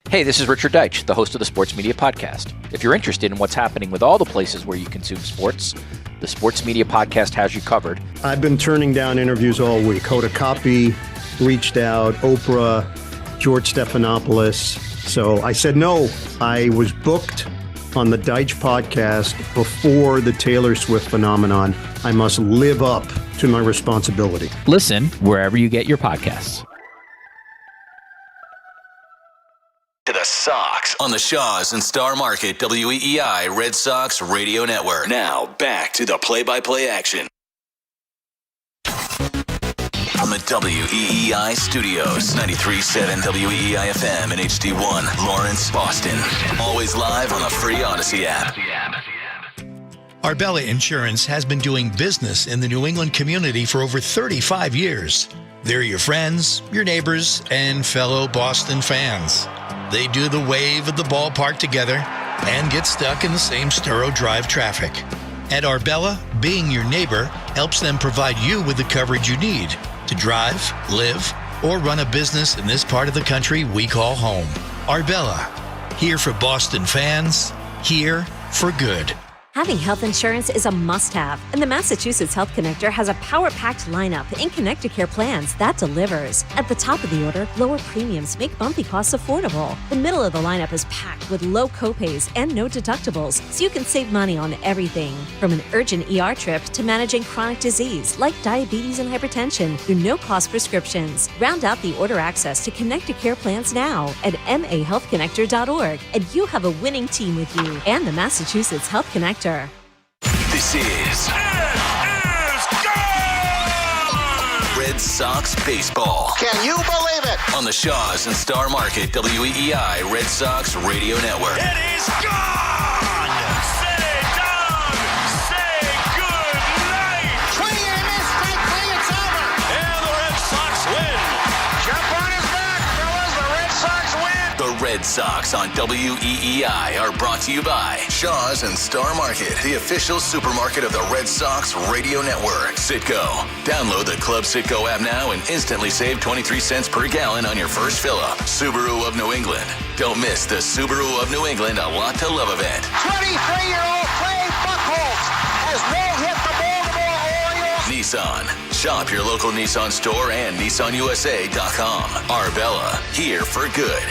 Hey, this is Richard Deitch, the host of the Sports Media Podcast. If you're interested in what's happening with all the places where you consume sports, the Sports Media Podcast has you covered. I've been turning down interviews all week. Hoda Kotb reached out, Oprah, George Stephanopoulos. So I said no. I was booked on the Deitch podcast before the Taylor Swift phenomenon. I must live up to my responsibility. Listen wherever you get your podcasts. To the Sox on the Shaws and Star Market, WEEI Red Sox Radio Network. Now back to the play-by-play action. From the WEEI studios, 93.7 WEEI FM and HD1, Lawrence, Boston. Always live on the free Odyssey app. Arbella Insurance has been doing business in the New England community for over 35 years. They're your friends, your neighbors, and fellow Boston fans. They do the wave at the ballpark together and get stuck in the same Sturrow Drive traffic. At Arbella, being your neighbor helps them provide you with the coverage you need to drive, live, or run a business in this part of the country we call home. Arbella, here for Boston fans, here for good. Having health insurance is a must-have, and the Massachusetts Health Connector has a power-packed lineup in Connecticare plans that delivers. At the top of the order, lower premiums make monthly costs affordable. The middle of the lineup is packed with low copays and no deductibles, so you can save money on everything. From an urgent ER trip to managing chronic disease like diabetes and hypertension through no-cost prescriptions. Round out the order access to Connecticare plans now at mahealthconnector.org, and you have a winning team with you and the Massachusetts Health Connector. This is Red Sox baseball. Can you believe it? On the Shaws and Star Market WEEI Red Sox Radio Network. It is gone! Say down! Say good night! Swing and a miss, strike three, it's over! And the Red Sox win! Jump on his back, fellas, the Red Sox win! The Red Sox on WEEI are brought to you by Shaws and Star Market, the official supermarket of the Red Sox Radio Network. Citgo. Download the Club Citgo app now and instantly save 23 cents per gallon on your first fill-up. Subaru of New England. Don't miss the Subaru of New England A Lot to Love event. 23-year-old Clay Buchholz has no-hit the Baltimore Orioles. Nissan. Shop your local Nissan store and NissanUSA.com. Arbella. Here for good.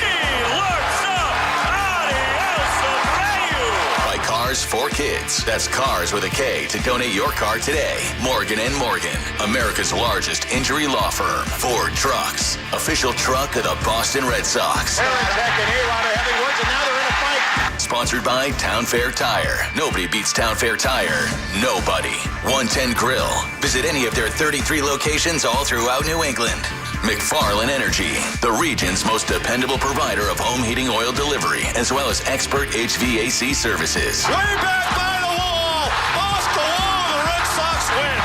Cars for Kids. That's Cars with a K to donate your car today. Morgan & Morgan, America's largest injury law firm. Ford Trucks, official truck of the Boston Red Sox. Aaron Tech and A-Rod are having words, and now they're in a fight. Sponsored by Town Fair Tire. Nobody beats Town Fair Tire. Nobody. 110 Grill. Visit any of their 33 locations all throughout New England. McFarland Energy, the region's most dependable provider of home heating oil delivery, as well as expert HVAC services. Way back by the wall! Off the wall, the Red Sox win!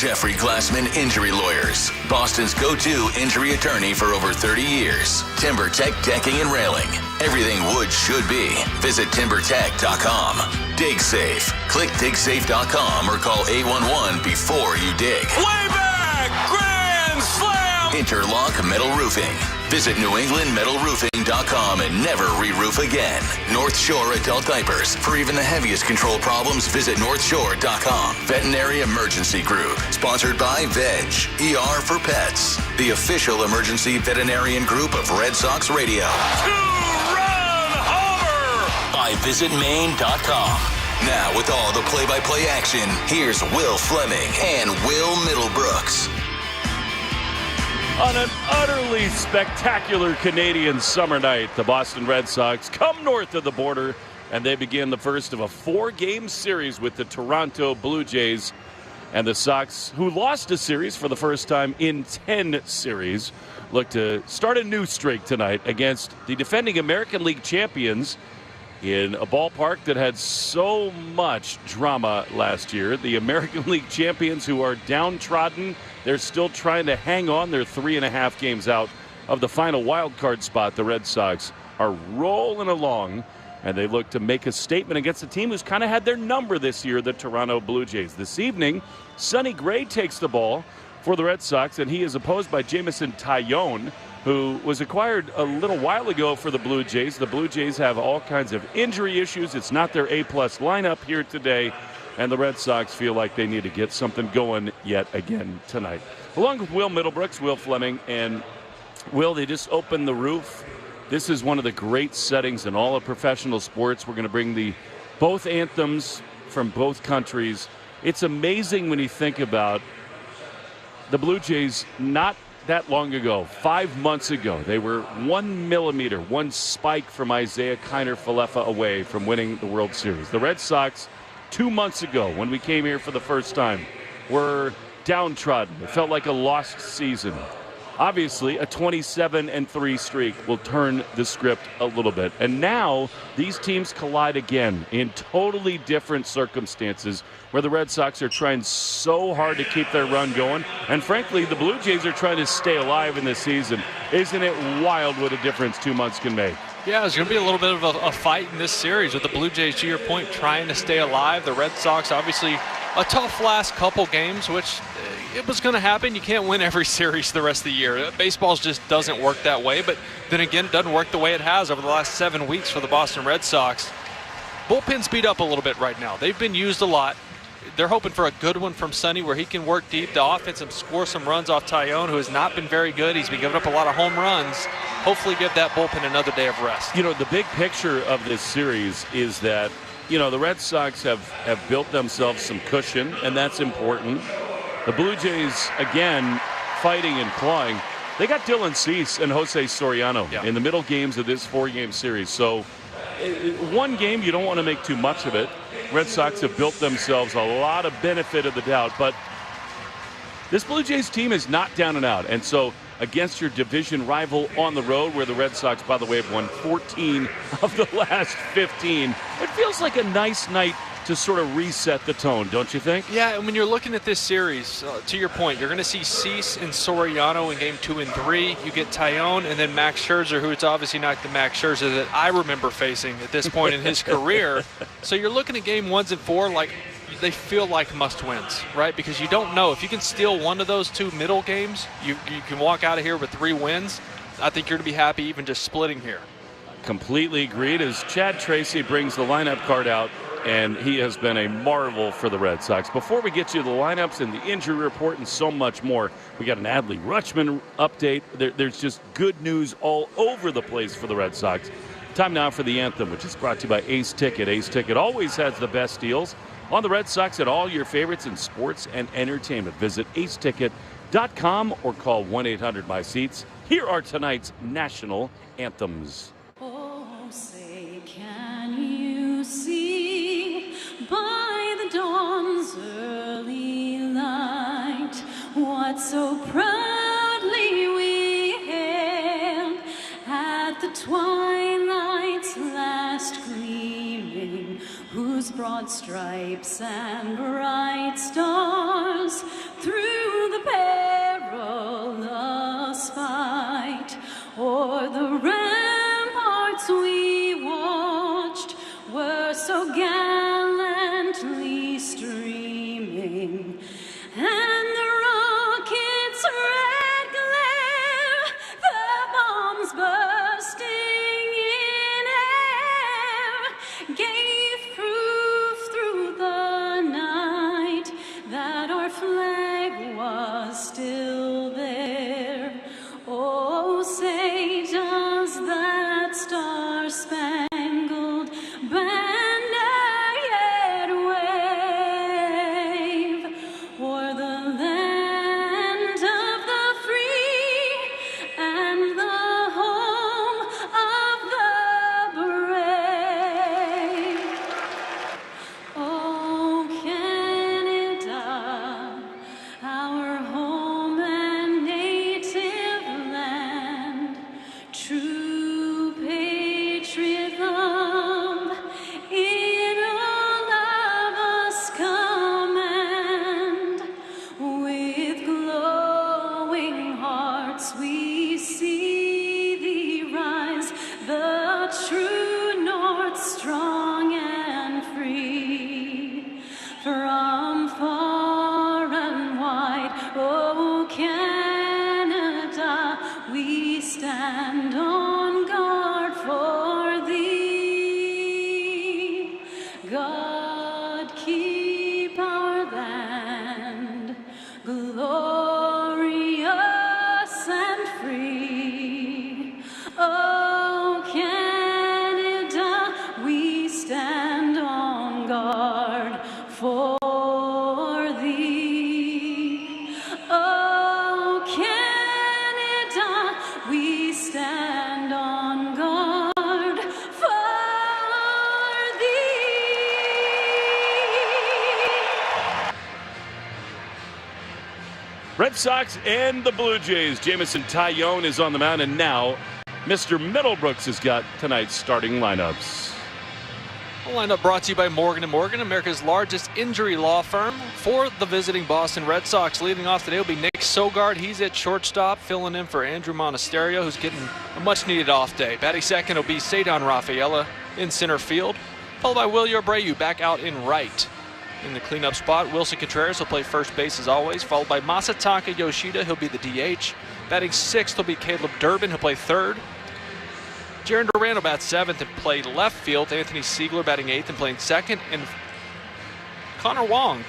Jeffrey Glassman Injury Lawyers, Boston's go-to injury attorney for over 30 years. TimberTech Decking and Railing. Everything wood should be. Visit TimberTech.com. Dig Safe. Click DigSafe.com or call 811 before you dig. Way back! Grand Slam! Interlock Metal Roofing. Visit NewEnglandMetalRoofing.com and never re-roof again. North Shore Adult Diapers. For even the heaviest control problems, visit NorthShore.com. Veterinary Emergency Group. Sponsored by Veg. ER for Pets. The official emergency veterinarian group of Red Sox Radio. Two-run homer! By VisitMaine.com. Now with all the play-by-play action, here's Will Fleming and Will Middlebrooks. On an utterly spectacular Canadian summer night, the Boston Red Sox come north of the border, and they begin the first of a 4-game series with the Toronto Blue Jays. And the Sox, who lost a series for the first time in 10 series, look to start a new streak tonight against the defending American League champions in a ballpark that had so much drama last year. The American League champions, who are downtrodden, they're still trying to hang on. They're 3.5 games out of the final wild card spot. The Red Sox are rolling along, and they look to make a statement against a team who's kind of had their number this year, the Toronto Blue Jays. This evening, Sonny Gray takes the ball for the Red Sox, and he is opposed by Jameson Taillon, who was acquired a little while ago for the Blue Jays. The Blue Jays have all kinds of injury issues. It's not their A-plus lineup here today, and the Red Sox feel like they need to get something going yet again tonight. Along with Will Middlebrooks, Will Fleming, and Will, they just opened the roof. This is one of the great settings in all of professional sports. We're going to bring both anthems from both countries. It's amazing when you think about the Blue Jays not that long ago, 5 months ago. They were 1 millimeter, one spike from Isaiah Kiner-Falefa away from winning the World Series. The Red Sox, 2 months ago, when we came here for the first time, were downtrodden. It felt like a lost season. Obviously, a 27-3 streak will turn the script a little bit. And now, these teams collide again in totally different circumstances, where the Red Sox are trying so hard to keep their run going. And frankly, the Blue Jays are trying to stay alive in this season. Isn't it wild what a difference 2 months can make? Yeah, there's going to be a little bit of a fight in this series with the Blue Jays, to your point, trying to stay alive. The Red Sox, obviously, a tough last couple games, which it was going to happen. You can't win every series the rest of the year. Baseball just doesn't work that way. But then again, it doesn't work the way it has over the last 7 weeks for the Boston Red Sox. bullpen's beat up a little bit right now. They've been used a lot. They're hoping for a good one from Sonny where he can work deep the offense and score some runs off Taillon, who has not been very good. He's been giving up a lot of home runs. Hopefully give that bullpen another day of rest. The big picture of this series is that, the Red Sox have built themselves some cushion, and that's important. The Blue Jays, again, fighting and clawing. They got Dylan Cease and Jose Soriano in the middle games of this 4-game series. So one game, you don't want to make too much of it. Red Sox have built themselves a lot of benefit of the doubt, but this Blue Jays team is not down and out. And so against your division rival on the road, where the Red Sox, by the way, have won 14 of the last 15, it feels like a nice night to sort of reset the tone, don't you think? Yeah, and when you're looking at this series, to your point, you're going to see Cease and Soriano in game 2 and 3. You get Taillon and then Max Scherzer, who it's obviously not the Max Scherzer that I remember facing at this point in his career. So you're looking at game 1s and 4 like they feel like must-wins, right? Because you don't know. If you can steal one of those 2 middle games, you can walk out of here with 3 wins. I think you're going to be happy even just splitting here. Completely agreed as Chad Tracy brings the lineup card out. And he has been a marvel for the Red Sox. Before we get to the lineups and the injury report and so much more, we got an Adley Rutschman update. There's just good news all over the place for the Red Sox. Time now for the anthem, which is brought to you by Ace Ticket. Ace Ticket always has the best deals on the Red Sox and all your favorites in sports and entertainment. Visit aceticket.com or call 1-800-MY-SEATS. Here are tonight's national anthems. Oh, say, can you see? By the dawn's early light, what so proudly we hailed at the twilight's last gleaming, whose broad stripes and bright stars through the perilous fight o'er the ramparts we watched were so gallantly streaming, and the rocket's red glare, the bombs bursting in air, gave proof through the night that our flag was still there. Oh, say, does that star-spangled banner yet wave o'er the land of the free and the home of the brave? Oh, Canada, our home and native land, true patriot love in all of us command. With glowing hearts we see thee rise, the true North, strong and free. From far and wide, oh Canada, we stand on guard for thee. God keep our land glorious and free. Oh Canada, we stand on guard for thee. Oh Canada, we stand on guard for thee. Red Sox and the Blue Jays. Jamison Taillon is on the mound, and now Mr. Middlebrooks has got tonight's starting lineups. The lineup brought to you by Morgan & Morgan, America's largest injury law firm. For the visiting Boston Red Sox, leading off today will be Nick Sogard. He's at shortstop, filling in for Andrew Monasterio, who's getting a much-needed off day. Batting second will be Cedon Rafaela in center field, followed by Wilyer Abreu back out in right. In the cleanup spot, Wilson Contreras will play first base as always, followed by Masataka Yoshida. He'll be the DH. Batting sixth will be Caleb Durbin. He'll play third. Jaron Duran will bat 7th and play left field. Anthony Siegler batting 8th and playing 2nd. And Connor Wong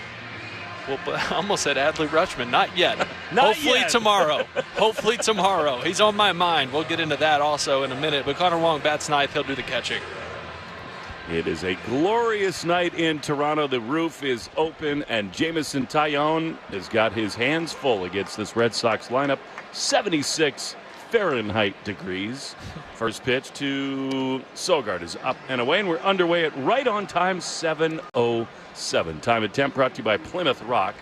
will, I almost said Adley Rutschman. Not yet. Hopefully tomorrow. Hopefully tomorrow. He's on my mind. We'll get into that also in a minute. But Connor Wong bats 9th. He'll do the catching. It is a glorious night in Toronto. The roof is open, and Jameson Taillon has got his hands full against this Red Sox lineup. 76 Fahrenheit degrees. First pitch to Sogard is up and away, and we're underway at right on time, 7:07. Time and temp brought to you by Plymouth Rock.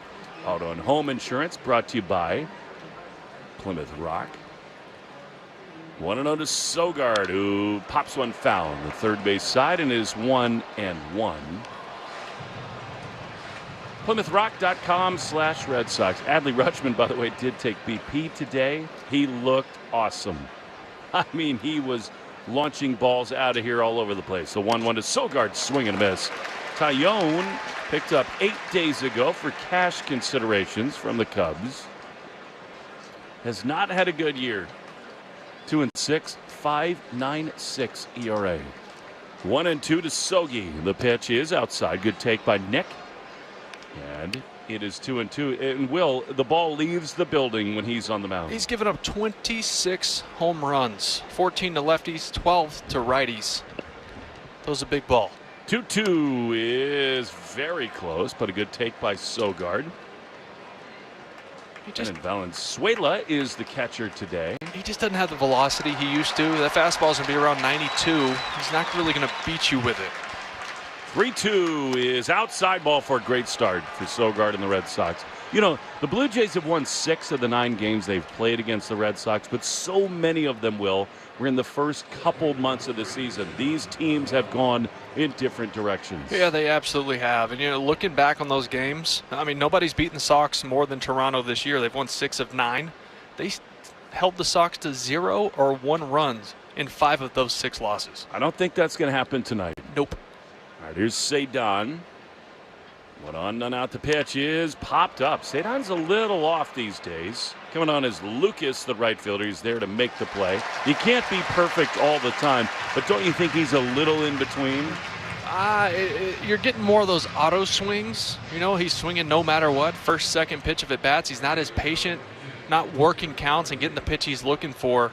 Auto and home insurance brought to you by Plymouth Rock. 1-0 to Sogard, who pops one foul on the third base side and is 1-1. PlymouthRock.com/Red Sox. Adley Rutschman, by the way, did take BP today. He looked awesome. I mean, he was launching balls out of here all over the place. So 1-1 to Sogard, swing and a miss. Taillon picked up 8 days ago for cash considerations from the Cubs. Has not had a good year. 2-6, 5.96 ERA. 1-2 to Sogi. The pitch is outside. Good take by Nick. And it is 2-2. And Will, the ball leaves the building when he's on the mound. He's given up 26 home runs, 14 to lefties, 12 to righties. That was a big ball. 2-2 is very close, but a good take by Sogard. And Valenzuela is the catcher today. He just doesn't have the velocity he used to. That fastball's going to be around 92. He's not really going to beat you with it. 3-2 is outside ball for a great start for Sogard and the Red Sox. You know, the Blue Jays have won 6 of the 9 games they've played against the Red Sox, but so many of them, Will, were in the first couple months of the season. These teams have gone in different directions. Yeah, they absolutely have. And, you know, looking back on those games, I mean, nobody's beaten the Sox more than Toronto this year. They've won 6 of 9. They held the Sox to 0 or 1 runs in 5 of those 6 losses. I don't think that's going to happen tonight. Nope. All right, here's Taillon. 1-on, none out. The pitch is popped up. Taillon's a little off these days. Coming on is Lucas, the right fielder. He's there to make the play. He can't be perfect all the time, but don't you think he's a little in between? You're getting more of those auto swings. You know, he's swinging no matter what. First, second pitch of at bats. He's not as patient, not working counts and getting the pitch he's looking for.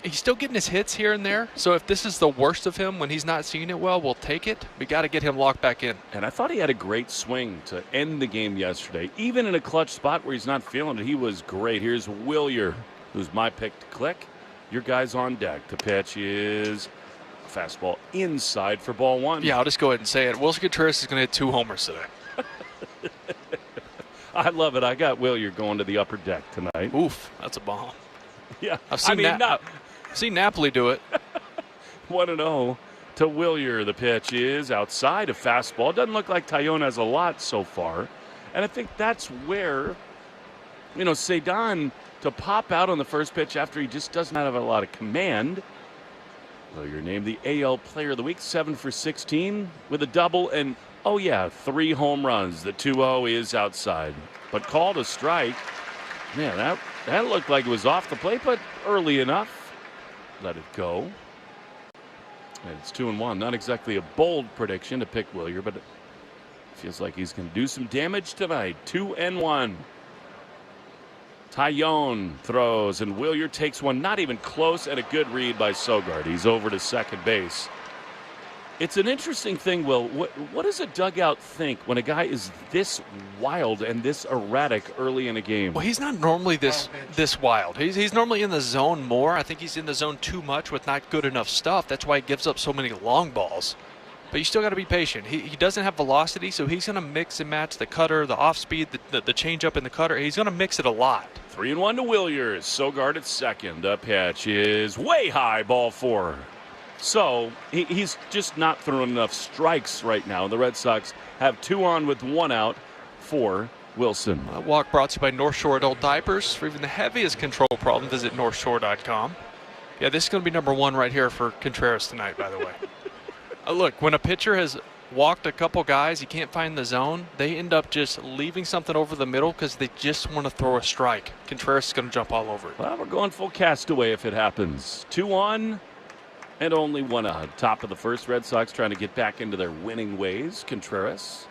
He's still getting his hits here and there. So if this is the worst of him when he's not seeing it well, we'll take it. We got to get him locked back in. And I thought he had a great swing to end the game yesterday. Even in a clutch spot where he's not feeling it, he was great. Here's Willier, who's my pick to click. Your guy's on deck. The pitch is a fastball inside for ball 1. Yeah, I'll just go ahead and say it. Wilson Contreras is going to hit 2 homers today. I love it. I got Willier going to the upper deck tonight. Oof, that's a bomb. Yeah, I've seen Napoli do it. 1-0 to Willier. The pitch is outside, a fastball. Doesn't look like Taillon has a lot so far. And I think that's where, you know, Taillon to pop out on the first pitch after he just doesn't have a lot of command. Willier named the AL Player of the Week, 7 for 16 with a double. And, oh, yeah, 3 home runs. The 2-0 is outside. But called a strike. Man, that looked like it was off the plate, but early enough. Let it go. And it's 2-1. Not exactly a bold prediction to pick Willier, but it feels like he's going to do some damage tonight. 2-1. Taillon throws, and Willier takes one not even close, and a good read by Sogard. He's over to second base. It's an interesting thing, Will. What does a dugout think when a guy is this wild and this erratic early in a game? Well, he's not normally this wild. He's normally in the zone more. I think he's in the zone too much with not good enough stuff. That's why he gives up so many long balls. But you still got to be patient. He doesn't have velocity, so he's going to mix and match the cutter, the off speed, the changeup in the cutter. He's going to mix it a lot. 3-1 to Willier. Sogard at second. The pitch is way high, ball 4. So he's just not throwing enough strikes right now. The Red Sox have 2 on with 1 out for Wilson. Walk brought to you by North Shore Adult Diapers. For even the heaviest control problem, visit NorthShore.com. Yeah, this is going to be number 1 right here for Contreras tonight, by the way. Look, when a pitcher has walked a couple guys, he can't find the zone, they end up just leaving something over the middle because they just want to throw a strike. Contreras is going to jump all over it. Well, we're going full castaway if it happens. 2 on. And only one out. Top of the first, Red Sox trying to get back into their winning ways. Contreras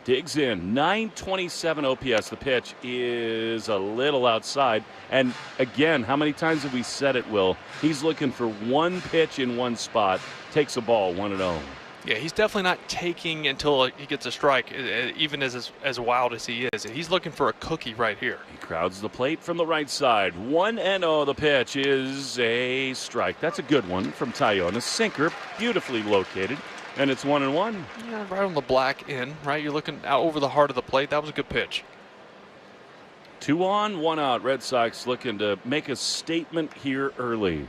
digs in. 927 OPS. The pitch is a little outside. And again, how many times have we said it, Will? He's looking for one pitch in one spot. Takes a ball, 1-0. Yeah, he's definitely not taking until he gets a strike, even as wild as he is. He's looking for a cookie right here. He crowds the plate from the right side. 1-0. The pitch is a strike. That's a good one from Taillon. A sinker, beautifully located, and it's 1-1. Yeah, right on the black end, right? You're looking out over the heart of the plate. That was a good pitch. 2 on, 1 out. Red Sox looking to make a statement here early.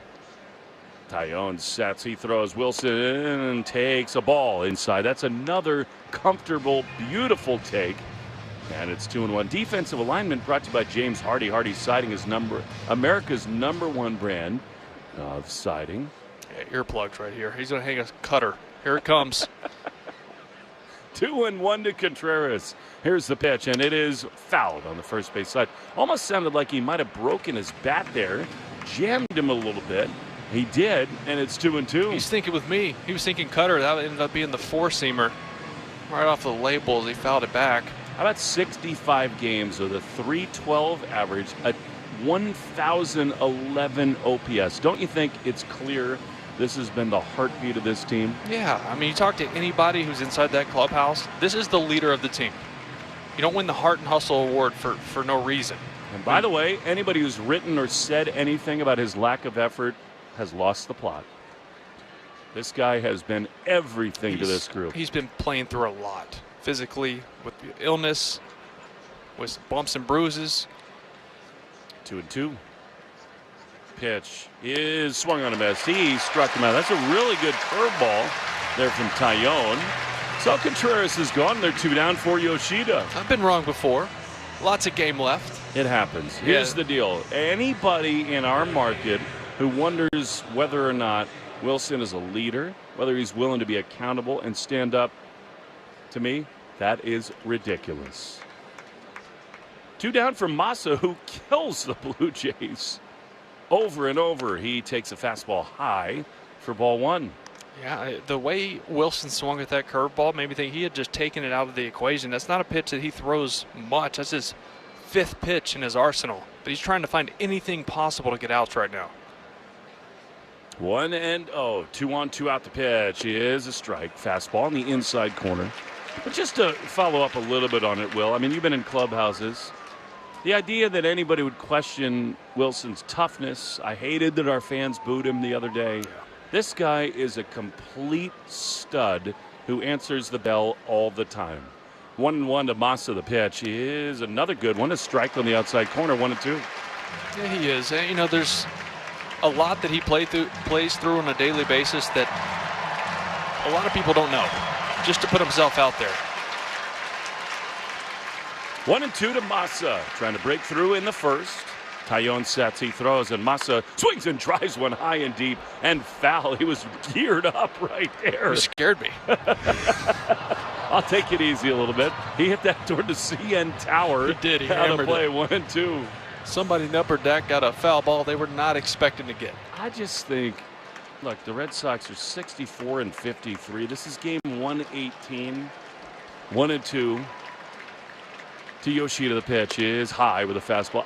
Taillon sets, he throws, Wilson takes a ball inside. That's another comfortable, beautiful take. And it's 2-1. Defensive alignment brought to you by James Hardy. Hardy Siding is America's #1 brand of siding. Yeah, earplugs right here. He's going to hang a cutter. Here it comes. 2-1 to Contreras. Here's the pitch, and it is fouled on the first base side. Almost sounded like he might have broken his bat there. Jammed him a little bit. He did, and it's 2-2. He's thinking with me. He was thinking cutter. That ended up being the four-seamer. Right off the labels, he fouled it back. How about 65 games with a .312 average, a 1,011 OPS? Don't you think it's clear this has been the heartbeat of this team? Yeah, I mean, you talk to anybody who's inside that clubhouse, this is the leader of the team. You don't win the Heart and Hustle Award for no reason. And by the way, anybody who's written or said anything about his lack of effort has lost the plot. This guy has been everything to this group. He's been playing through a lot. Physically, with illness, with bumps and bruises. 2-2. Pitch is swung on a miss. He struck him out. That's a really good curveball there from Taillon. So Contreras is gone. They're 2 down for Yoshida. I've been wrong before. Lots of game left. It happens. Here's the deal. Anybody in our market who wonders whether or not Wilson is a leader, whether he's willing to be accountable and stand up, to me, that is ridiculous. 2 down for Massa, who kills the Blue Jays over and over. He takes a fastball high for ball 1. Yeah, the way Wilson swung at that curveball made me think he had just taken it out of the equation. That's not a pitch that he throws much. That's his 5th pitch in his arsenal. But he's trying to find anything possible to get outs right now. 1-0. 2 on, 2 out. The pitch is a strike. Fastball in the inside corner. But just to follow up a little bit on it, Will, I mean, you've been in clubhouses. The idea that anybody would question Wilson's toughness, I hated that our fans booed him the other day. This guy is a complete stud who answers the bell all the time. 1-1 to Massa. The pitch is another good one. A strike on the outside corner. 1-2. Yeah, he is. You know, there's a lot that he plays through on a daily basis that a lot of people don't know, just to put himself out there. 1-2 to Massa, trying to break through in the first. Taillon sets, he throws, and Massa swings and drives one high and deep and foul. He was geared up right there. He scared me. I'll take it easy a little bit. He hit that toward the CN Tower. He did. He hammered hammered play it. 1-2. Somebody in upper deck got a foul ball they were not expecting to get. I just think, look, the Red Sox are 64-53. This is game 118. 1-2 to Yoshida. The pitch is high with a fastball.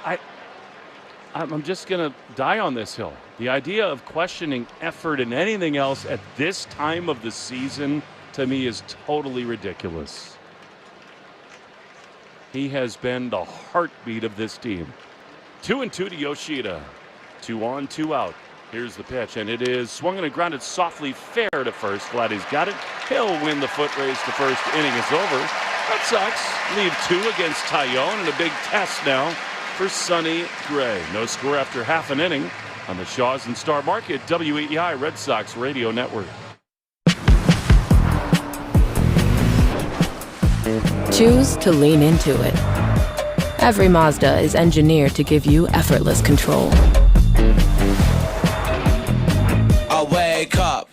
I'm just going to die on this hill. The idea of questioning effort and anything else at this time of the season, to me, is totally ridiculous. He has been the heartbeat of this team. 2-2 to Yoshida. 2 on, 2 out. Here's the pitch, and it is swung and grounded softly fair to first. Vladdy's got it. He'll win the foot race. The first inning is over. Red Sox leave 2 against Taillon, and a big test now for Sonny Gray. No score after half an inning on the Shaws and Star Market WEEI Red Sox Radio Network. Choose to lean into it. Every Mazda is engineered to give you effortless control. I wake up.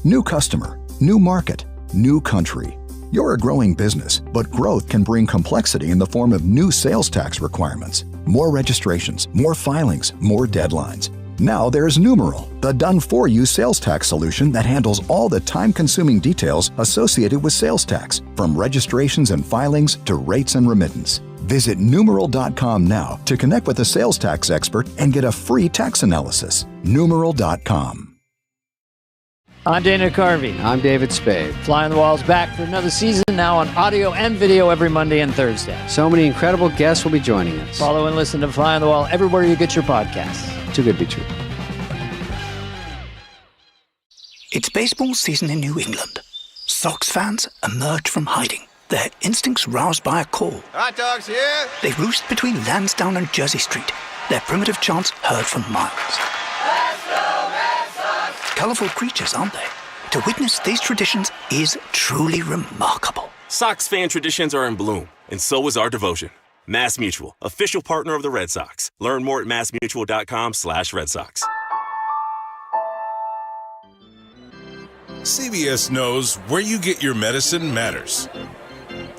New customer, new market, new country. You're a growing business, but growth can bring complexity in the form of new sales tax requirements, more registrations, more filings, more deadlines. Now there's Numeral, the done-for-you sales tax solution that handles all the time-consuming details associated with sales tax, from registrations and filings to rates and remittance. Visit Numeral.com now to connect with a sales tax expert and get a free tax analysis. Numeral.com. I'm Dana Carvey. I'm David Spade. Fly on the Wall's back for another season, now on audio and video every Monday and Thursday. So many incredible guests will be joining us. Follow and listen to Fly on the Wall everywhere you get your podcasts. Too good to be true. It's baseball season in New England. Sox fans emerge from hiding, their instincts roused by a call. Hot dogs here! They roost between Lansdowne and Jersey Street, their primitive chants heard for miles. Let's go, Red Sox! Colorful creatures, aren't they? To witness these traditions is truly remarkable. Sox fan traditions are in bloom, and so is our devotion. Mass Mutual, official partner of the Red Sox. Learn more at massmutual.com/Red Sox. CVS knows where you get your medicine matters.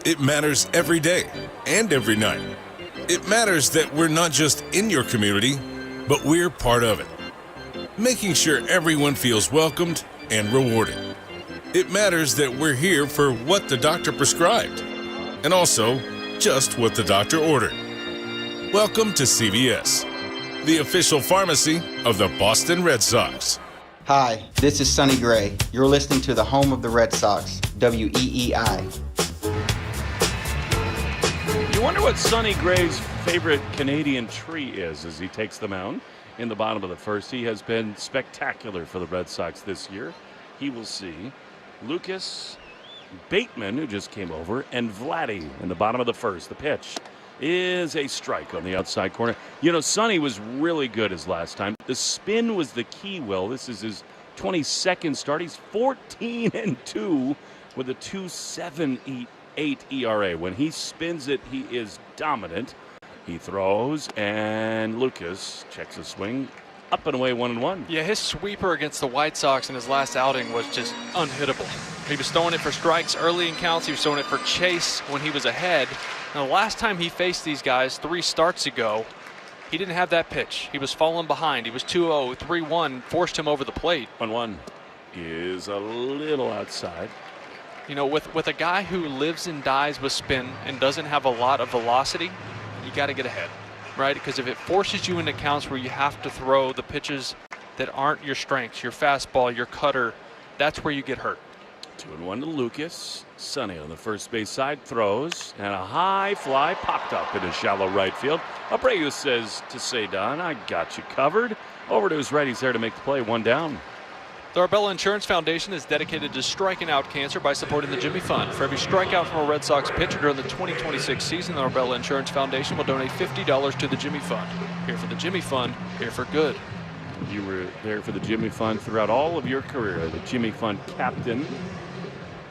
It matters every day and every night. It matters that we're not just in your community, but we're part of it, making sure everyone feels welcomed and rewarded. It matters that we're here for what the doctor prescribed, and also just what the doctor ordered. Welcome to CVS, the official pharmacy of the Boston Red Sox. Hi, this is Sonny Gray. You're listening to the home of the Red Sox, WEEI. You wonder what Sonny Gray's favorite Canadian tree is as he takes the mound in the bottom of the first. He has been spectacular for the Red Sox this year. He will see Lucas Bateman, who just came over, and Vladdy in the bottom of the first. The pitch is a strike on the outside corner. You know, Sonny was really good his last time. The spin was the key, Will. This is his 22nd start. He's 14-2 with a 2.78 ERA. When he spins it, he is dominant. He throws, and Lucas checks a swing. Up and away, 1-1. Yeah, his sweeper against the White Sox in his last outing was just unhittable. He was throwing it for strikes early in counts. He was throwing it for chase when he was ahead. Now, the last time he faced these guys 3 starts ago, he didn't have that pitch. He was falling behind. He was 2-0, 3-1, forced him over the plate. 1-1 is a little outside. You know, with a guy who lives and dies with spin and doesn't have a lot of velocity, you got to get ahead, right? Because if it forces you into counts where you have to throw the pitches that aren't your strengths, your fastball, your cutter, that's where you get hurt. 2-1 to Lucas. Sonny on the first base side throws, and a high fly popped up into shallow right field. Abreu says to Taillon, I got you covered. Over to his right, he's there to make the play. 1 down. The Arbella Insurance Foundation is dedicated to striking out cancer by supporting the Jimmy Fund. For every strikeout from a Red Sox pitcher during the 2026 season, the Arbella Insurance Foundation will donate $50 to the Jimmy Fund. Here for the Jimmy Fund, here for good. You were there for the Jimmy Fund throughout all of your career, the Jimmy Fund captain.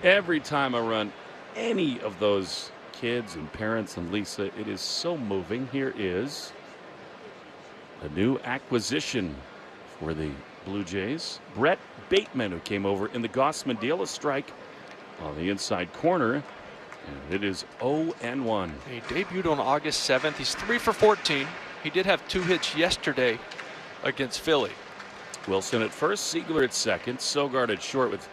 Every time I run any of those kids and parents and Lisa, it is so moving. Here is a new acquisition for the Blue Jays. Brett Bateman, who came over in the Gossman deal, a strike on the inside corner. And it is 0-1. He debuted on August 7th. He's 3 for 14. He did have 2 hits yesterday against Philly. Wilson at first, Siegler at second, Sogard at short with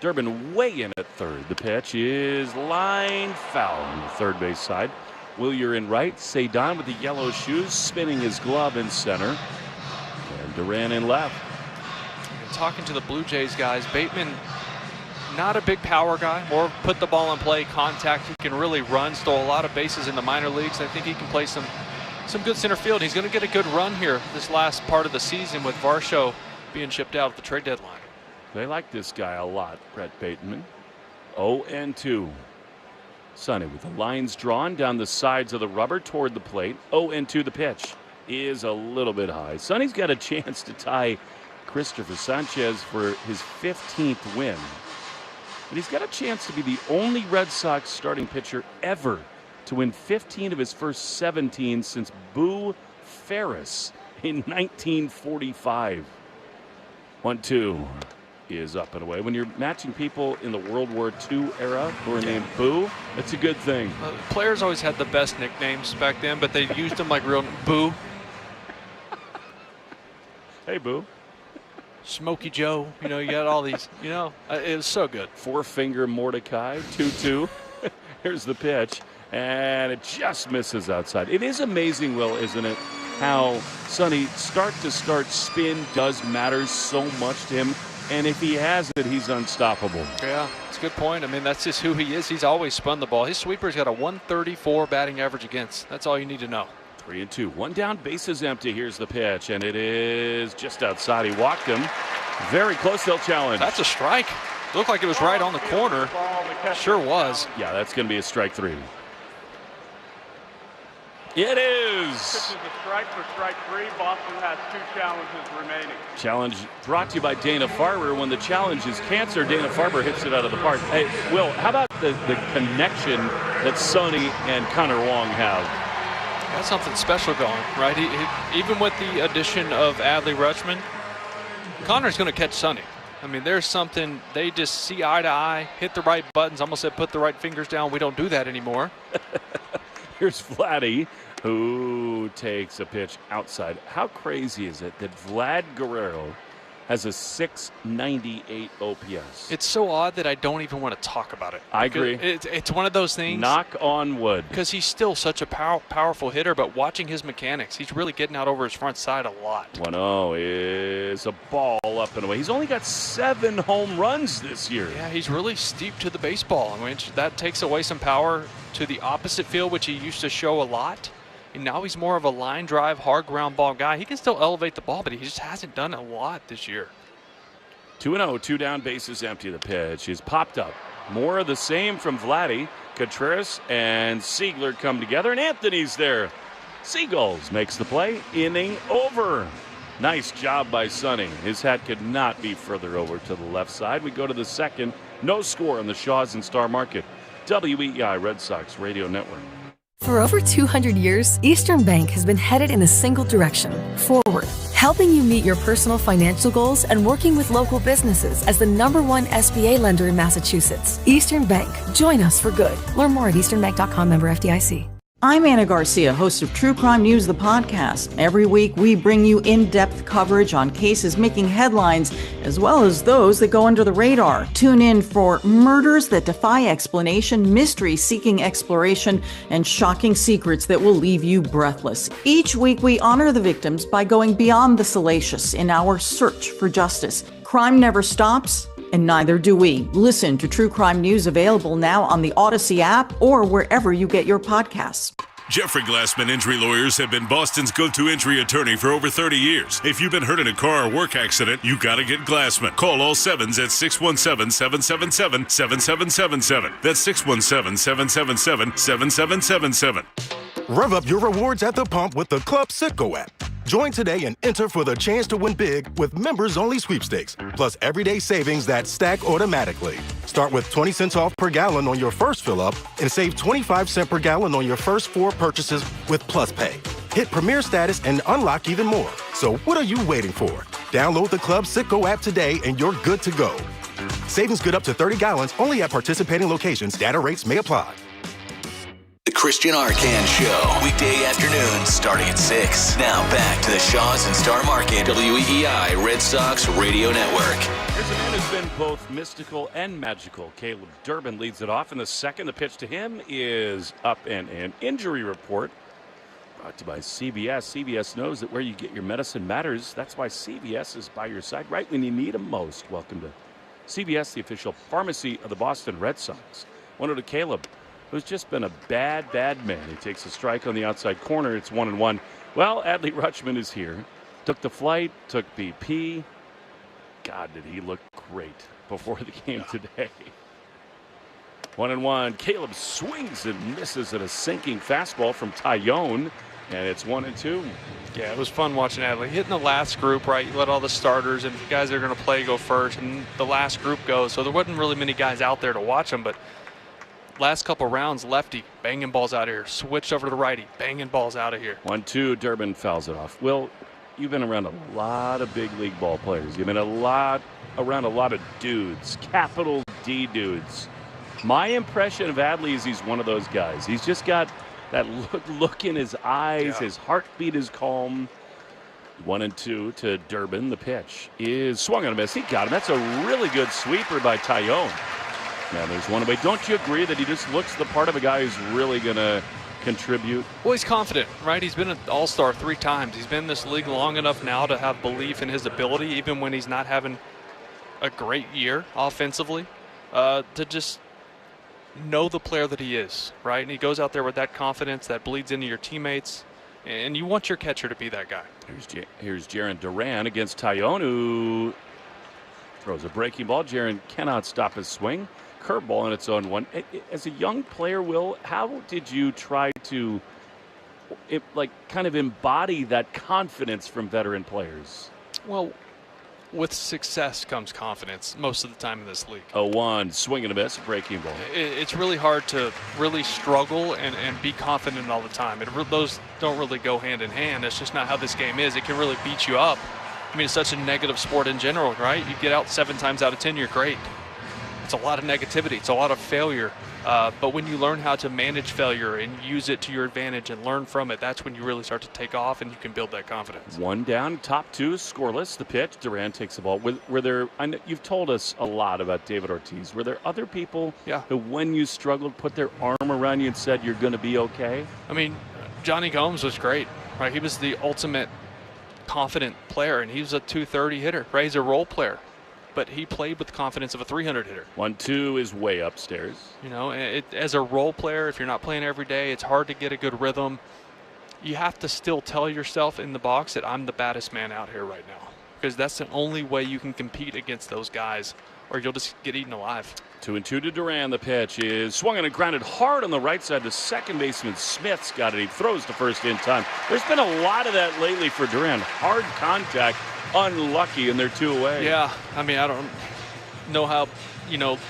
Durbin way in at third. The pitch is line foul on the third base side. Willier in right, Taillon with the yellow shoes, spinning his glove in center. And Duran in left. And talking to the Blue Jays guys, Bateman, not a big power guy, more put the ball in play, contact. He can really run, stole a lot of bases in the minor leagues. I think he can play some good center field. He's going to get a good run here this last part of the season with Varsho being shipped out at the trade deadline. They like this guy a lot, Brett Bateman. 0-2. Sonny with the lines drawn down the sides of the rubber toward the plate. 0-2. The pitch is a little bit high. Sonny's got a chance to tie Christopher Sanchez for his 15th win. But he's got a chance to be the only Red Sox starting pitcher ever to win 15 of his first 17 since Boo Ferris in 1945. 1-2 is up and away. When you're matching people in the World War II era who are named Boo, that's a good thing. Players always had the best nicknames back then, but they used them like real Boo. Hey, boo. Smokey Joe. You got all these. It was so good. Four-finger Mordecai, 2-2. Here's the pitch, and it just misses outside. It is amazing, Will, isn't it, how Sonny start-to-start spin does matter so much to him, and if he has it, he's unstoppable. Yeah, it's a good point. I mean, that's just who he is. He's always spun the ball. His sweeper's got a 134 batting average against. That's all you need to know. 3-2. One down, bases empty. Here's the pitch, and it is just outside. He walked him. Very close. They'll challenge. That's a strike. Looked like it was right on the corner. Sure was. Yeah, that's going to be a strike 3. It is. This is a strike for strike 3. Boston has 2 challenges remaining. Challenge brought to you by Dana Farber. When the challenge is cancer, Dana Farber hits it out of the park. Hey, Will, how about the connection that Sonny and Connor Wong have? Got something special going, right? He even with the addition of Adley Rutschman, Connor's going to catch Sonny. I mean, there's something, they just see eye to eye, hit the right buttons, almost said put the right fingers down. We don't do that anymore. Here's Vladdy, who takes a pitch outside. How crazy is it that Vlad Guerrero has a 698 OPS? It's so odd that I don't even want to talk about it. I agree. It's one of those things. Knock on wood. Because he's still such a powerful hitter, but watching his mechanics, he's really getting out over his front side a lot. 1-0 is a ball up and away. He's only got 7 home runs this year. Yeah, he's really steep to the baseball, which that takes away some power to the opposite field, which he used to show a lot. And now he's more of a line drive, hard ground ball guy. He can still elevate the ball, but he just hasn't done a lot this year. 2-0, 2 down, bases empty. The pitch is popped up. More of the same from Vladdy. Contreras and Siegler come together, and Anthony's there. Seagulls makes the play. Inning over. Nice job by Sonny. His hat could not be further over to the left side. We go to the second. No score on the Shaws and Star Market. WEEI Red Sox Radio Network. For over 200 years, Eastern Bank has been headed in a single direction, forward, helping you meet your personal financial goals and working with local businesses as the #1 SBA lender in Massachusetts. Eastern Bank. Join us for good. Learn more at easternbank.com, member FDIC. I'm Anna Garcia, host of True Crime News, the podcast. Every week, we bring you in-depth coverage on cases making headlines, as well as those that go under the radar. Tune in for murders that defy explanation, mysteries seeking exploration, and shocking secrets that will leave you breathless. Each week, we honor the victims by going beyond the salacious in our search for justice. Crime never stops, and neither do we. Listen to True Crime News, available now on the Odyssey app or wherever you get your podcasts. Jeffrey Glassman Injury Lawyers have been Boston's go-to injury attorney for over 30 years. If you've been hurt in a car or work accident, you got to get Glassman. Call all 7s at 617-777-7777. That's 617-777-7777. Rev up your rewards at the pump with the Club Citgo app. Join today and enter for the chance to win big with members-only sweepstakes, plus everyday savings that stack automatically. Start with 20 cents off per gallon on your first fill-up and save 25 cents per gallon on your first 4 purchases with Plus Pay. Hit Premier status and unlock even more. So what are you waiting for? Download the Club Citgo app today and you're good to go. Savings good up to 30 gallons only at participating locations. Data rates may apply. The Christian Arcand Show, weekday afternoons starting at 6. Now back to the Shaws and Star Market, WEEI Red Sox Radio Network. Here's a man who's been both mystical and magical. Caleb Durbin leads it off in the second. The pitch to him is up and in. Injury report brought to you by CVS. CVS knows that where you get your medicine matters. That's why CVS is by your side right when you need them most. Welcome to CVS, the official pharmacy of the Boston Red Sox. 1-0 to Caleb, who's just been a bad man. He takes a strike on the outside corner. It's 1-1. Well, Adley Rutschman is here. Took the flight, took BP. God, did he look great before the game today. 1-1. Caleb swings and misses at a sinking fastball from Taillon, and it's 1-2. Yeah, it was fun watching Adley hitting the last group, right? You let all the starters and guys that are going to play go first, and the last group goes. So there wasn't really many guys out there to watch them, but last couple rounds, lefty, banging balls out of here. Switched over to the righty, banging balls out of here. 1-2, Durbin fouls it off. Will, you've been around a lot of big league ball players. You've been around a lot of dudes, capital D dudes. My impression of Adley is he's one of those guys. He's just got that look in his eyes. Yeah. His heartbeat is calm. 1-2 to Durbin. The pitch is swung on a miss. He got him. That's a really good sweeper by Taillon. Now there's one away. Don't you agree that he just looks the part of a guy who's really going to contribute? Well, he's confident, right? He's been an all-star 3 times. He's been in this league long enough now to have belief in his ability, even when he's not having a great year offensively, to just know the player that he is, right? And he goes out there with that confidence that bleeds into your teammates, and you want your catcher to be that guy. Here's Jarren Duran against Taillon, who throws a breaking ball. Jarren cannot stop his swing. Curveball in its own one. As a young player, Will, how did you try to kind of embody that confidence from veteran players? Well, with success comes confidence most of the time in this league. 0-1, swing and a miss, breaking ball. It's really hard to really struggle and be confident all the time. Those don't really go hand in hand. That's just not how this game is. It can really beat you up. I mean, it's such a negative sport in general, right? You get out 7 times out of 10, you're great. It's a lot of negativity. It's a lot of failure. But when you learn how to manage failure and use it to your advantage and learn from it, that's when you really start to take off and you can build that confidence. 1 down, top 2, scoreless. The pitch, Duran takes the ball. Were there? I know you've told us a lot about David Ortiz. Were there other people who, when you struggled, put their arm around you and said you're going to be okay? I mean, Johnny Gomes was great, right? He was the ultimate confident player, and he was a 230 hitter, right? He's a role player. But he played with the confidence of a 300 hitter. 1-2 is way upstairs. You know, as a role player, if you're not playing every day, it's hard to get a good rhythm. You have to still tell yourself in the box that I'm the baddest man out here right now, because that's the only way you can compete against those guys, or you'll just get eaten alive. 2-2 to Duran. The pitch is swung and grounded hard on the right side. The second baseman Smith's got it. He throws to first in time. There's been a lot of that lately for Duran. Hard contact. Unlucky, and they're 2 away. Yeah, I mean, I don't know how,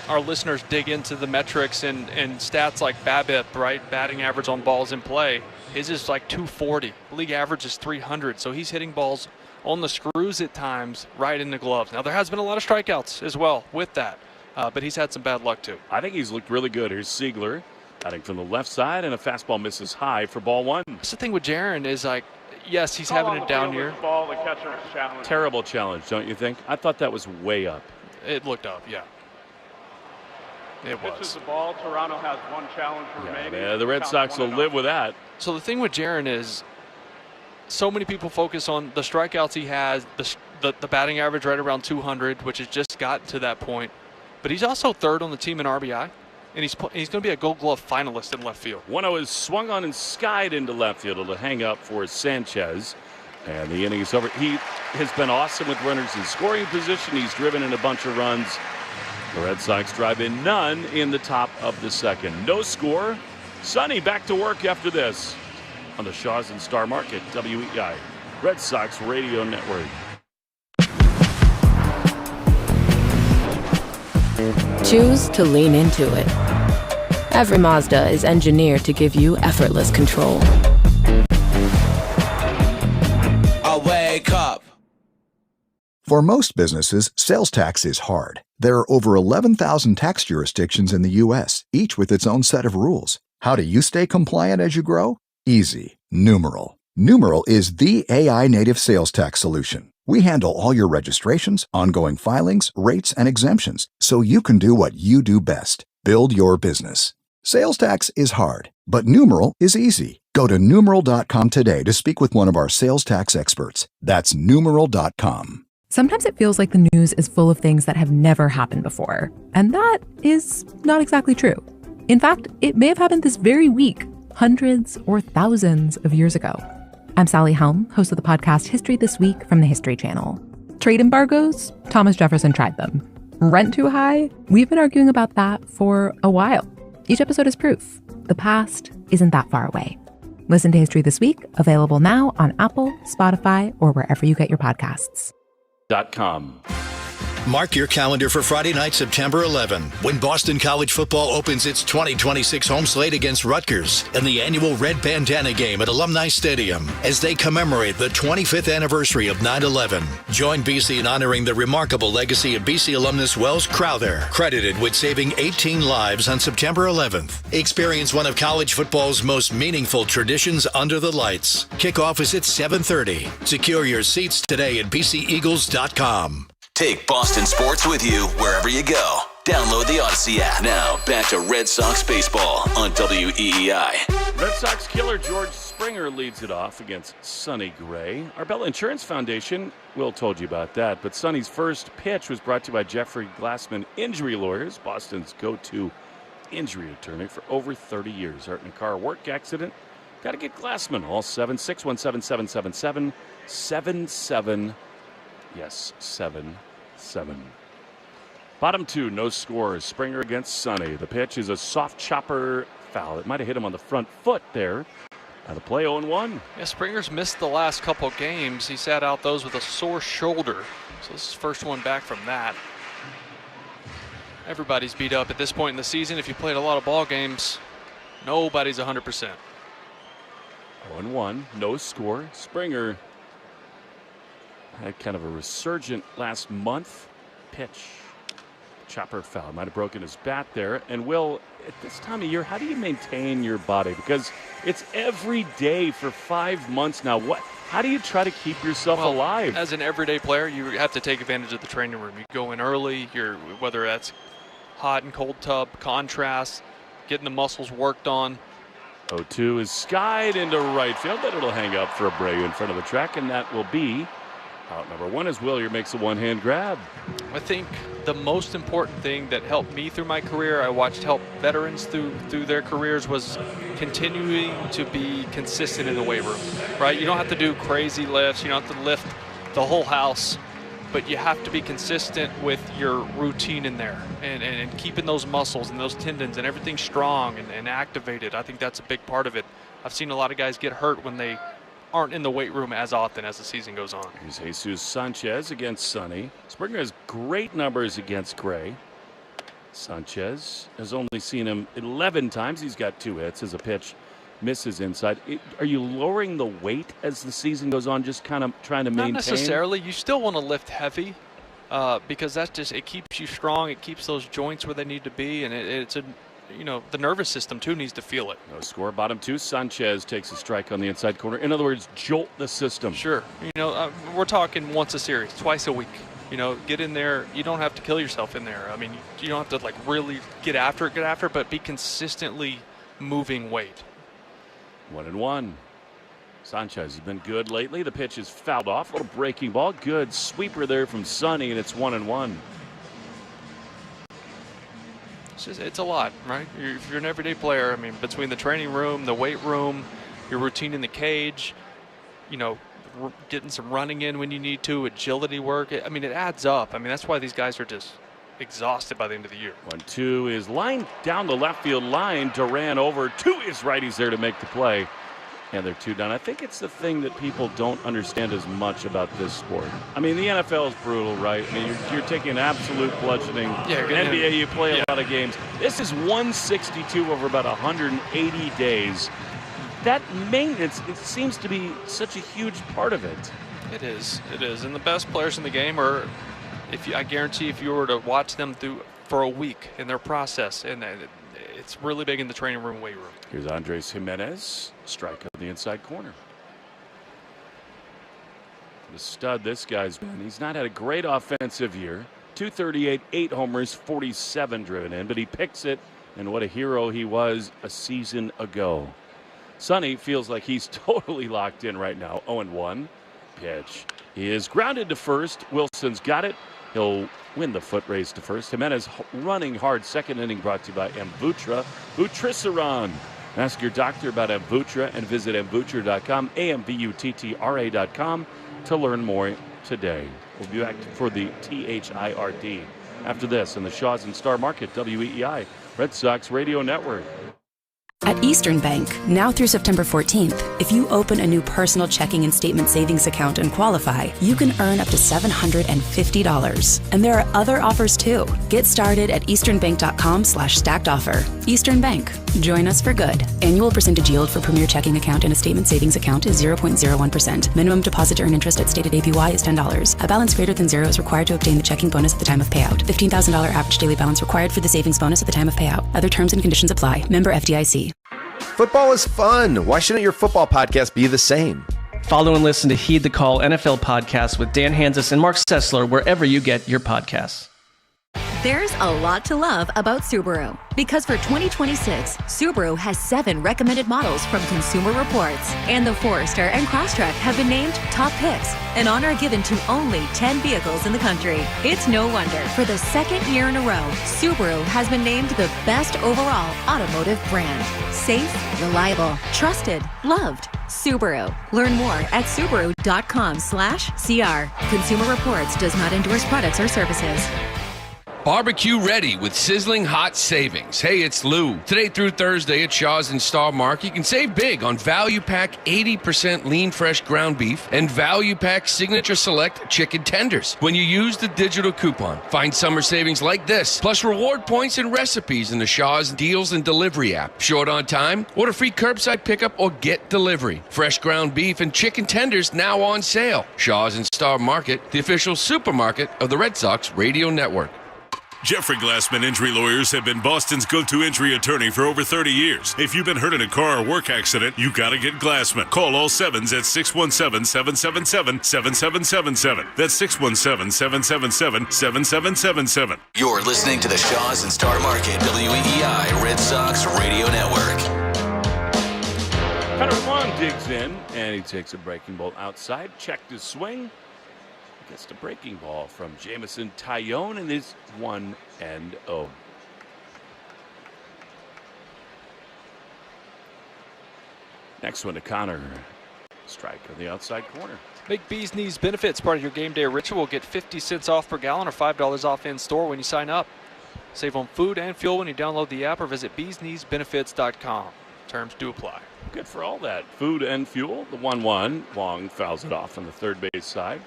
our listeners dig into the metrics and stats like BABIP, right? Batting average on balls in play. His is like 240. League average is 300. So he's hitting balls on the screws at times, right in the gloves. Now, there has been a lot of strikeouts as well with that, but he's had some bad luck too. I think he's looked really good. Here's Siegler batting from the left side, and a fastball misses high for ball 1. That's the thing with Jarren is yes, he's having a down year. Ball, the catcher's challenge. Terrible challenge, don't you think? I thought that was way up. It looked up, yeah. It was. Pitches the ball. Toronto has 1 challenge remaining. Yeah, the Red Sox will live with that. So the thing with Jarren is, so many people focus on the strikeouts he has, the batting average right around 200, which has just gotten to that point. But he's also 3rd on the team in RBI. And he's going to be a Gold Glove finalist in left field. 1-0 is swung on and skied into left field to hang up for Sanchez. And the inning is over. He has been awesome with runners in scoring position. He's driven in a bunch of runs. The Red Sox drive in none in the top of the 2nd. No score. Sonny back to work after this on the Shaws and Star Market, WEI, Red Sox Radio Network. Choose to lean into it. Every Mazda is engineered to give you effortless control. I wake up. For most businesses, sales tax is hard. There are over 11,000 tax jurisdictions in the U.S., each with its own set of rules. How do you stay compliant as you grow? Easy. Numeral. Numeral is the AI-native sales tax solution. We handle all your registrations, ongoing filings, rates, and exemptions, so you can do what you do best, build your business. Sales tax is hard, but Numeral is easy. Go to numeral.com today to speak with one of our sales tax experts. That's numeral.com. Sometimes it feels like the news is full of things that have never happened before, and that is not exactly true. In fact, it may have happened this very week, hundreds or thousands of years ago. I'm Sally Helm, host of the podcast History This Week from the History Channel. Trade embargoes? Thomas Jefferson tried them. Rent too high? We've been arguing about that for a while. Each episode is proof. The past isn't that far away. Listen to History This Week, available now on Apple, Spotify, or wherever you get your podcasts. .com. Mark your calendar for Friday night, September 11, when Boston College football opens its 2026 home slate against Rutgers in the annual Red Bandana Game at Alumni Stadium as they commemorate the 25th anniversary of 9/11. Join BC in honoring the remarkable legacy of BC alumnus Wells Crowther, credited with saving 18 lives on September 11th. Experience one of college football's most meaningful traditions under the lights. Kickoff is at 7:30. Secure your seats today at bceagles.com. Take Boston sports with you wherever you go. Download the Odyssey app. Now, back to Red Sox baseball on WEEI. Red Sox killer George Springer leads it off against Sonny Gray. Arbella Insurance Foundation, Will told you about that, but Sonny's first pitch was brought to you by Jeffrey Glassman Injury Lawyers, Boston's go-to injury attorney for over 30 years. Hurt in a car work accident? Got to get Glassman. All 7-617-777-77. Yes, 7-7. Bottom two, no scores. Springer against Sonny. The pitch is a soft chopper foul. It might have hit him on the front foot there. Now the play 0-1. Yeah, Springer's missed the last couple games. He sat out those with a sore shoulder. So this is his first one back from that. Everybody's beat up at this point in the season. If you played a lot of ball games, nobody's 100%. 0-1, no score. Springer had kind of a resurgent last month. Pitch. Chopper foul. Might have broken his bat there. And Will, at this time of year, how do you maintain your body? Because it's every day for 5 months now. How do you try to keep yourself alive? As an everyday player, you have to take advantage of the training room. You go in early, whether that's hot and cold tub, contrast, getting the muscles worked on. 0-2 is skied into right field, but it'll hang up for Abreu in front of the track, and that will be out number one as Willier makes a one-hand grab. I think the most important thing that helped me through my career, I watched help veterans through their careers, was continuing to be consistent in the weight room, right? You don't have to do crazy lifts. You don't have to lift the whole house, but you have to be consistent with your routine in there and keeping those muscles and those tendons and everything strong and activated. I think that's a big part of it. I've seen a lot of guys get hurt when they aren't in the weight room as often as the season goes on. Here's Jesus Sanchez against Sonny. Springer has great numbers against Gray. Sanchez has only seen him 11 times. He's got 2 hits as a pitch misses inside. Are you lowering the weight as the season goes on, just kind of trying to maintain? Not necessarily. You still want to lift heavy because it keeps you strong. It keeps those joints where they need to be, and the nervous system too needs to feel it. No score. Bottom two. Sanchez takes a strike on the inside corner. In other words, jolt the system. Sure. We're talking once a series, twice a week. Get in there. You don't have to kill yourself in there. I mean, you don't have to really get after it, but be consistently moving weight. 1-1. Sanchez has been good lately. The pitch is fouled off. A little breaking ball. Good sweeper there from Sonny, and it's 1-1. It's a lot, right? If you're an everyday player, I mean, between the training room, the weight room, your routine in the cage, getting some running in when you need to, agility work. It adds up. I mean, that's why these guys are just exhausted by the end of the year. 1-2 is lined down the left field line. Duran over to his right. He's there to make the play. And they're 2 down. I think it's the thing that people don't understand as much about this sport. I mean, the NFL is brutal, right? I mean, you're taking an absolute bludgeoning. Yeah, NBA, you play a lot of games. This is 162 over about 180 days. That maintenance, it seems to be such a huge part of it. It is. And the best players in the game are, I guarantee if you were to watch them for a week in their process, and it's really big in the training room, weight room. Here's Andres Jimenez, strike on the inside corner. The stud this guy's been. He's not had a great offensive year. 238, 8 homers, 47 driven in, but he picks it, and what a hero he was a season ago. Sonny feels like he's totally locked in right now. 0-1. Pitch. He is grounded to first. Wilson's got it. He'll win the foot race to first. Jimenez running hard. Second inning brought to you by Amvutra. Vutriceron. Ask your doctor about Amvutra and visit amvutra.com, amvuttra.com, to learn more today. We'll be back for the THIRD after this in the Shaw's and Star Market, WEEI, Red Sox Radio Network. At Eastern Bank, now through September 14th, if you open a new personal checking and statement savings account and qualify, you can earn up to $750. And there are other offers too. Get started at easternbank.com/stacked offer. Eastern Bank. Join us for good. Annual percentage yield for Premier Checking Account and a statement savings account is 0.01%. Minimum deposit to earn interest at stated APY is $10. A balance greater than zero is required to obtain the checking bonus at the time of payout. $15,000 average daily balance required for the savings bonus at the time of payout. Other terms and conditions apply. Member FDIC. Football is fun. Why shouldn't your football podcast be the same? Follow and listen to Heed the Call NFL podcast with Dan Hanzus and Mark Sessler wherever you get your podcasts. There's a lot to love about Subaru because for 2026, Subaru has 7 recommended models from Consumer Reports, and the Forester and Crosstrek have been named top picks, an honor given to only 10 vehicles in the country. It's no wonder for the second year in a row, Subaru has been named the best overall automotive brand. Safe, reliable, trusted, loved. Subaru. Learn more at Subaru.com/CR. Consumer Reports does not endorse products or services. Barbecue ready with sizzling hot savings. Hey, it's Lou. Today through Thursday at Shaw's in Star Mark, you can save big on Value Pack 80% lean fresh ground beef and Value Pack Signature Select chicken tenders when you use the digital coupon. Find summer savings like this, plus reward points and recipes in the Shaw's Deals and Delivery app. Short on time? Order free curbside pickup or get delivery. Fresh ground beef and chicken tenders now on sale. Shaw's in Star Market, the official supermarket of the Red Sox Radio Network. Jeffrey Glassman Injury Lawyers have been Boston's go-to injury attorney for over 30 years. If you've been hurt in a car or work accident, you gotta get Glassman. Call all 7s at 617-777-7777. That's 617-777-7777. You're listening to the Shaw's and Star Market WEEI Red Sox Radio Network. Connor Long digs in, and he takes a breaking ball outside. Checked his swing. Gets the breaking ball from Jamison Taillon, and is 1-0. Next one to Connor. Strike on the outside corner. Make Bees Knees Benefits part of your game day ritual. Get 50 cents off per gallon or $5 off in store when you sign up. Save on food and fuel when you download the app or visit beeskneesbenefits.com. Terms do apply. Good for all that. Food and fuel. The 1-1. Long fouls it off on the third base side.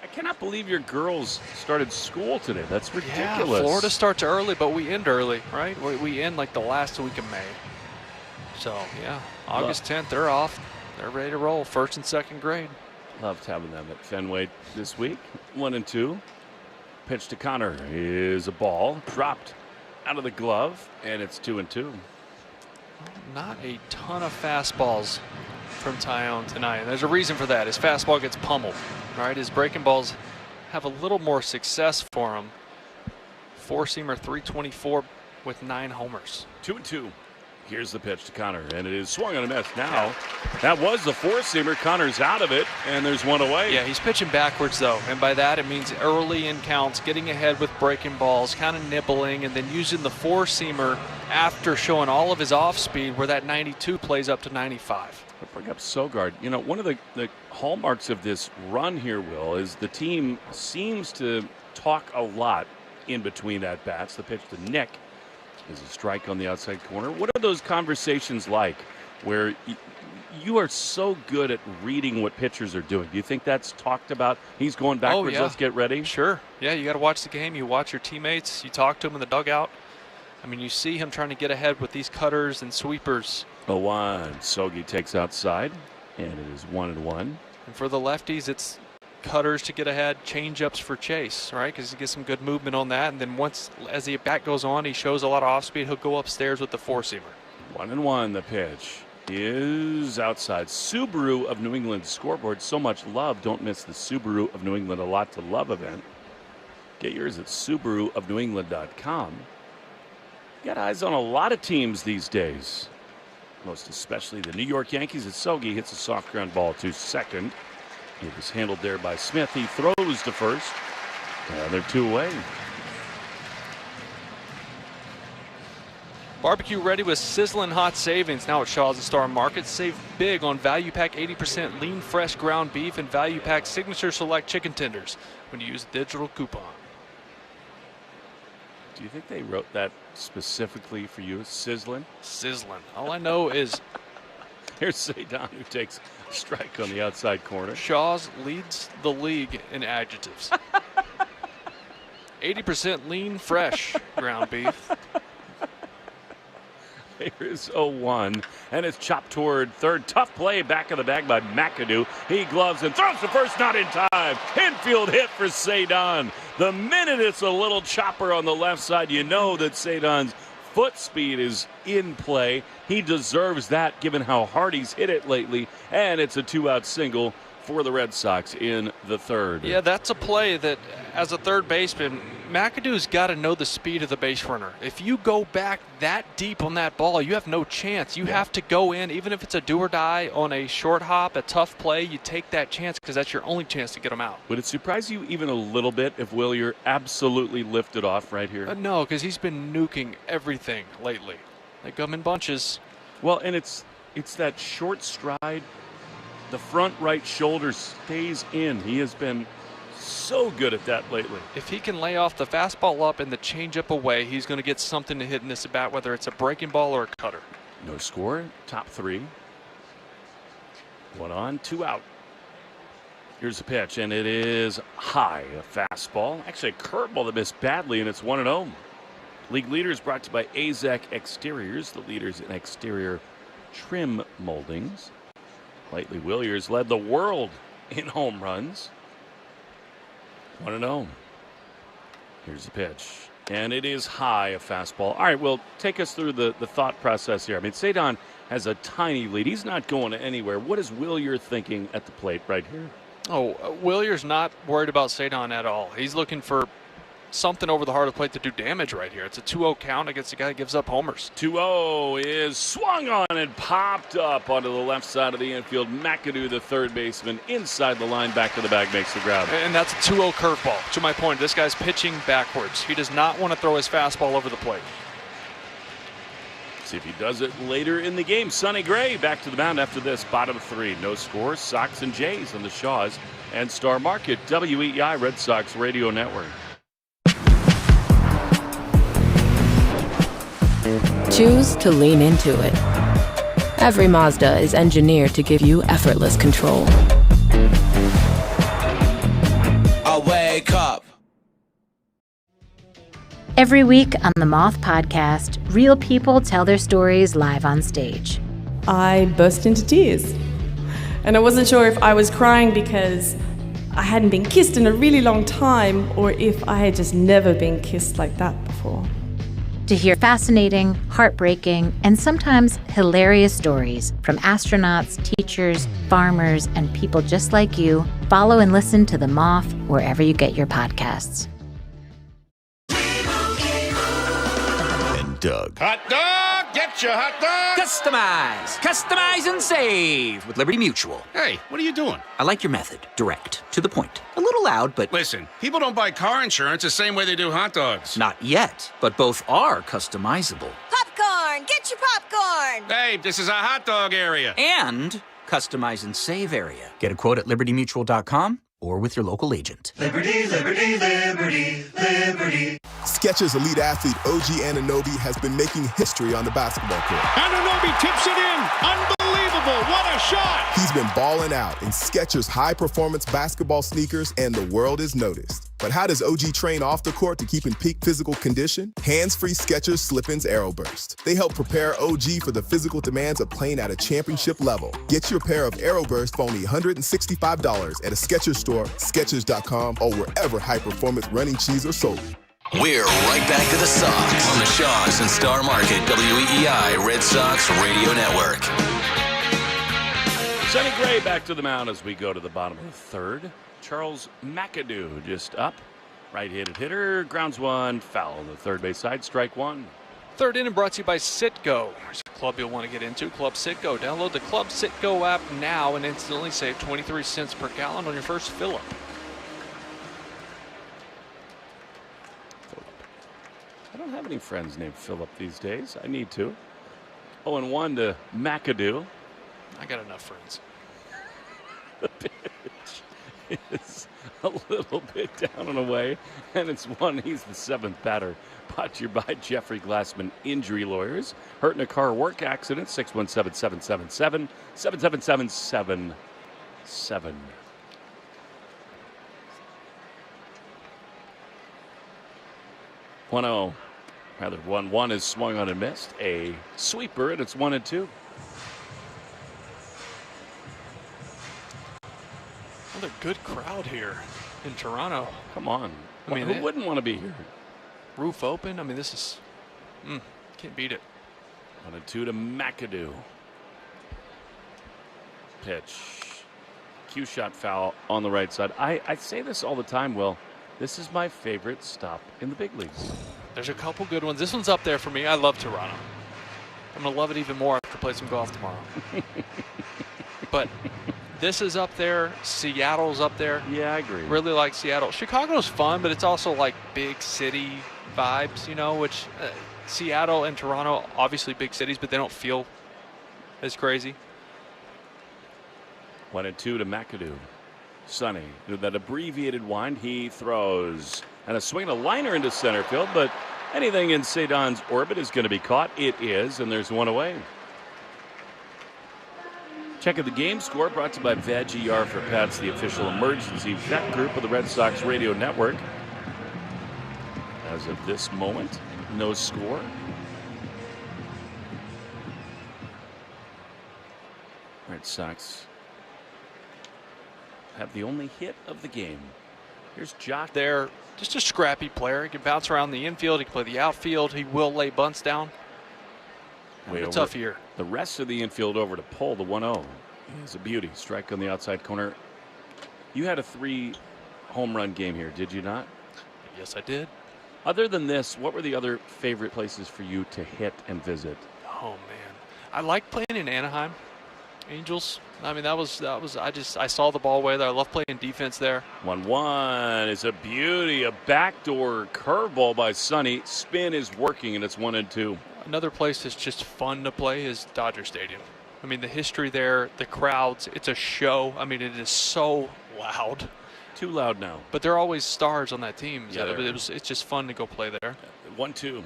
I cannot believe your girls started school today. That's ridiculous. Yeah, Florida starts early, but we end early, right? We end like the last week of May. So, yeah, August 10th, they're off. They're ready to roll, first and second grade. Loved having them at Fenway this week. 1-2. Pitch to Connor is a ball. Dropped out of the glove, and it's 2-2. Not a ton of fastballs from Taillon tonight. And there's a reason for that. His fastball gets pummeled, right? His breaking balls have a little more success for him. Four-seamer 324 with 9 homers. 2-2. Here's the pitch to Connor, and it is swung on a miss. Now, that was the four-seamer. Connor's out of it, and there's one away. Yeah, he's pitching backwards, though, and by that it means early in counts, getting ahead with breaking balls, kind of nibbling, and then using the four-seamer after showing all of his off-speed where that 92 plays up to 95. I'll bring up Sogard. You know, one of the hallmarks of this run here, Will, is the team seems to talk a lot in between at-bats. The pitch to Nick is a strike on the outside corner. What are those conversations like where you are so good at reading what pitchers are doing? Do you think that's talked about? He's going backwards. Oh, yeah. Let's get ready. Sure. Yeah, you got to watch the game. You watch your teammates. You talk to them in the dugout. I mean, you see him trying to get ahead with these cutters and sweepers. 0-1. Sogi takes outside, and it is 1-1. And for the lefties, it's cutters to get ahead, change-ups for Chase, right? Because he gets some good movement on that. And then once, as the bat goes on, he shows a lot of off-speed. He'll go upstairs with the four-seamer. 1-1. The pitch is outside. Subaru of New England scoreboard. So much love. Don't miss the Subaru of New England A Lot to Love event. Get yours at SubaruofNewEngland.com. Got eyes on a lot of teams these days, most especially the New York Yankees. As Sogi hits a soft ground ball to second. It was handled there by Smith. He throws to first. They're 2 away. Barbecue ready with sizzling hot savings now at Shaw's and Star Market. Save big on Value Pack 80% lean fresh ground beef and Value Pack Signature Select chicken tenders when you use the digital coupon. Do you think they wrote that specifically for you? Sizzling? Sizzling. All I know is here's Taillon, who takes a strike on the outside corner. Shaw's leads the league in adjectives. 80% lean, fresh ground beef. Here's 0-1, and it's chopped toward third. Tough play back of the bag by McAdoo. He gloves and throws the first, not in time. Infield hit for Taillon. The minute it's a little chopper on the left side, you know that Taillon's foot speed is in play. He deserves that given how hard he's hit it lately, and it's a 2-out single for the Red Sox in the third. Yeah, that's a play that, as a third baseman, McAdoo's got to know the speed of the base runner. If you go back that deep on that ball, you have no chance. You have to go in, even if it's a do or die on a short hop, a tough play, you take that chance because that's your only chance to get them out. Would it surprise you even a little bit if Wilyer absolutely lifted off right here? No, because he's been nuking everything lately. They come in bunches. Well, and it's that short stride. The front right shoulder stays in. He has been so good at that lately. If he can lay off the fastball up and the changeup away, he's going to get something to hit in this at bat, whether it's a breaking ball or a cutter. No score, top three. 1 on, 2 out. Here's the pitch, and it is high. A fastball. Actually, a curveball that missed badly, and it's 1-0. League leaders brought to you by AZEK Exteriors, the leaders in exterior trim moldings. Lately, Wilyers led the world in home runs. 1-0. Here's the pitch. And it is high, a fastball. All right, well, take us through the thought process here. I mean, Taillon has a tiny lead. He's not going anywhere. What is Wilyer thinking at the plate right here? Oh, Wilyer's not worried about Taillon at all. He's looking for something over the heart of the plate to do damage right here. It's a 2-0 count against a guy that gives up homers. 2-0 is swung on and popped up onto the left side of the infield. McAdoo, the third baseman, inside the line, back to the bag, makes the grab. And that's a 2-0 curveball. To my point, this guy's pitching backwards. He does not want to throw his fastball over the plate. See if he does it later in the game. Sonny Gray back to the mound after this. Bottom 3. No score. Sox and Jays on the Shaws and Star Market. WEEI Red Sox Radio Network. Choose to lean into it. Every Mazda is engineered to give you effortless control. I wake up. Every week on the Moth Podcast, real people tell their stories live on stage. I burst into tears. And I wasn't sure if I was crying because I hadn't been kissed in a really long time or if I had just never been kissed like that before. To hear fascinating, heartbreaking, and sometimes hilarious stories from astronauts, teachers, farmers, and people just like you, follow and listen to The Moth wherever you get your podcasts. And Doug. Hot dog! Get your hot dog! Customize! Customize and save with Liberty Mutual. Hey, what are you doing? I like your method. Direct. To the point. A little loud, but... Listen, people don't buy car insurance the same way they do hot dogs. Not yet, but both are customizable. Popcorn! Get your popcorn! Hey, this is a hot dog area. And customize and save area. Get a quote at libertymutual.com or with your local agent. Liberty, liberty, liberty, liberty. Skechers elite athlete OG Anunoby has been making history on the basketball court. Anunoby tips it in. Unbelievable. What a shot. He's been balling out in Skechers high-performance basketball sneakers, and the world is noticed. But how does OG train off the court to keep in peak physical condition? Hands-free Skechers Slip-ins Aeroburst. They help prepare OG for the physical demands of playing at a championship level. Get your pair of Aeroburst for only $165 at a Skechers store, Skechers.com, or wherever high-performance running shoes are sold. We're right back to the Sox on the Shaws and Star Market WEEI Red Sox Radio Network. Sonny Gray back to the mound as we go to the bottom of the third. Charles McAdoo just up. Right-handed hitter, grounds one, foul on the third base side, strike one. Third inning brought to you by Citgo. There's a club you'll want to get into, Club Citgo. Download the Club Citgo app now and instantly save 23 cents per gallon on your first fill-up. I don't have any friends named Philip these days. I need to. 0-1 to McAdoo. I got enough friends. The pitch is a little bit down and away, and it's one. He's the seventh batter. Brought to you by Jeffrey Glassman Injury Lawyers. Hurt in a car work accident, 617-777-7777. 1-0. Rather, 1-1 is swung on and missed. A sweeper, and it's 1-2. Another good crowd here in Toronto. Come on. I mean, who wouldn't want to be here? Roof open. I mean, this is can't beat it. 1-2 to McAdoo. Pitch. Cue shot foul on the right side. I say this all the time, Will. This is my favorite stop in the big leagues. There's a couple good ones. This one's up there for me. I love Toronto. I'm going to love it even more after I play some golf tomorrow. But this is up there. Seattle's up there. Yeah, I agree. Really like Seattle. Chicago's fun, but it's also like big city vibes, you know, which Seattle and Toronto, obviously big cities, but they don't feel as crazy. 1-2 to McAdoo. Sonny, that abbreviated wind, he throws. And a swing and a liner into center field, but anything in Taillon's orbit is going to be caught. It is, and there's one away. Check of the game score brought to you by Veg ER for Pets, the official emergency vet group of the Red Sox radio network. As of this moment, no score. Red Sox have the only hit of the game. Here's Jock. They're just a scrappy player. He can bounce around the infield. He can play the outfield. He will lay bunts down. A tough year. The rest of the infield over to Pull. The 1-0 is a beauty. Strike on the outside corner. You had a 3-home run game here, did you not? Yes, I did. Other than this, what were the other favorite places for you to hit and visit? Oh, man. I like playing in Anaheim. Angels. I mean, that was I saw the ball way there. I love playing defense there. 1-1 is a beauty. A backdoor curveball by Sonny. Spin is working, and it's 1-2. Another place that's just fun to play is Dodger Stadium. I mean, the history there, the crowds, it's a show. I mean, it is so loud. Too loud now. But they're always stars on that team. Yeah, it's just fun to go play there. 1-2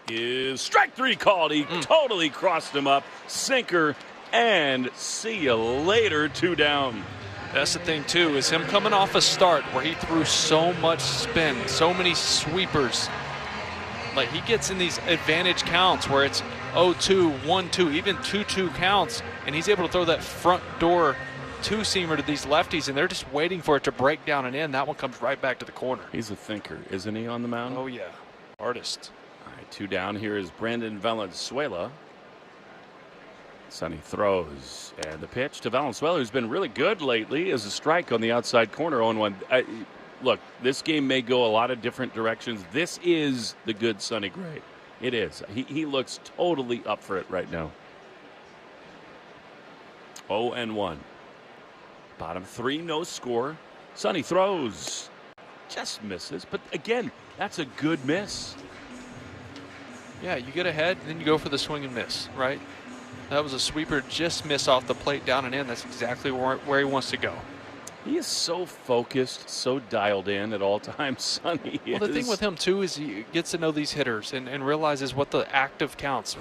is strike three called. He totally crossed him up. Sinker. And see you later, 2 down. That's the thing, too, is him coming off a start where he threw so much spin, so many sweepers. Like, he gets in these advantage counts where it's 0-2, 1-2, even 2-2 counts, and he's able to throw that front door two-seamer to these lefties, and they're just waiting for it to break down and in. That one comes right back to the corner. He's a thinker, isn't he, on the mound? Oh, yeah. Artist. All right, 2 down. Here is Brandon Valenzuela. Sonny throws, and the pitch to Valenzuela, who's been really good lately, is a strike on the outside corner. 0-1. Look, this game may go a lot of different directions. This is the good Sonny Gray. It is. He looks totally up for it right now. 0-1. Bottom 3, no score. Sonny throws. Just misses. But again, that's a good miss. Yeah, you get ahead, and then you go for the swing and miss, right? That was a sweeper, just miss off the plate, down and in. That's exactly where he wants to go. He is so focused, so dialed in at all times, Sonny. Well, the thing with him, too, is he gets to know these hitters and realizes what the active counts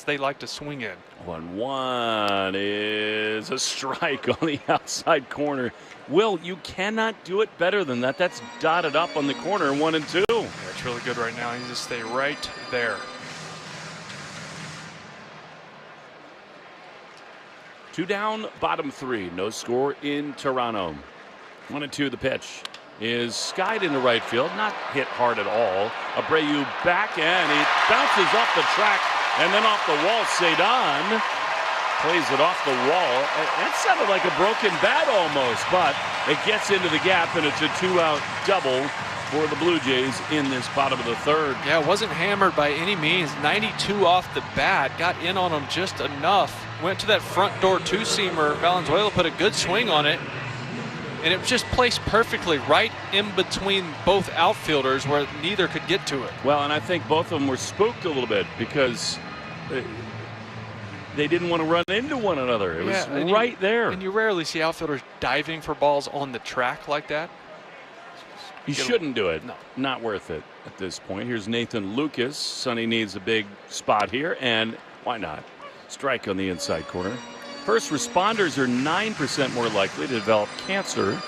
they like to swing in. 1-1 is a strike on the outside corner. Will, you cannot do it better than that. That's dotted up on the corner, 1-2. Yeah, it's really good right now. You just stay right there. 2 down, bottom 3. No score in Toronto. 1-2 the pitch is skied into right field. Not hit hard at all. Abreu back, and he bounces off the track and then off the wall. Taillon plays it off the wall. That sounded like a broken bat almost, but it gets into the gap, and it's a 2-out double for the Blue Jays in this bottom of the 3rd. Yeah, it wasn't hammered by any means. 92 off the bat. Got in on him just enough. Went to that front door two-seamer. Valenzuela put a good swing on it. And it was just placed perfectly right in between both outfielders where neither could get to it. Well, and I think both of them were spooked a little bit because they didn't want to run into one another. It was right there. And you rarely see outfielders diving for balls on the track like that. You shouldn't do it. No. Not worth it at this point. Here's Nathan Lucas. Sonny needs a big spot here, and why not? Strike on the inside corner. First responders are 9% more likely to develop cancer.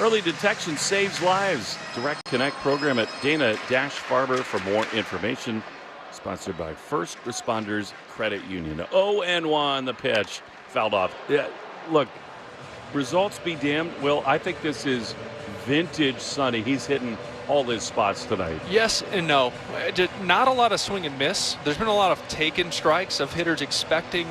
Early detection saves lives. Direct Connect program at Dana-Farber for more information. Sponsored by First Responders Credit Union. 0-1 the pitch. Fouled off. Yeah, look, results be damned. Well, I think this is vintage Sonny. He's hitting all his spots tonight. Yes and no. Not a lot of swing and miss. There's been a lot of taken strikes of hitters expecting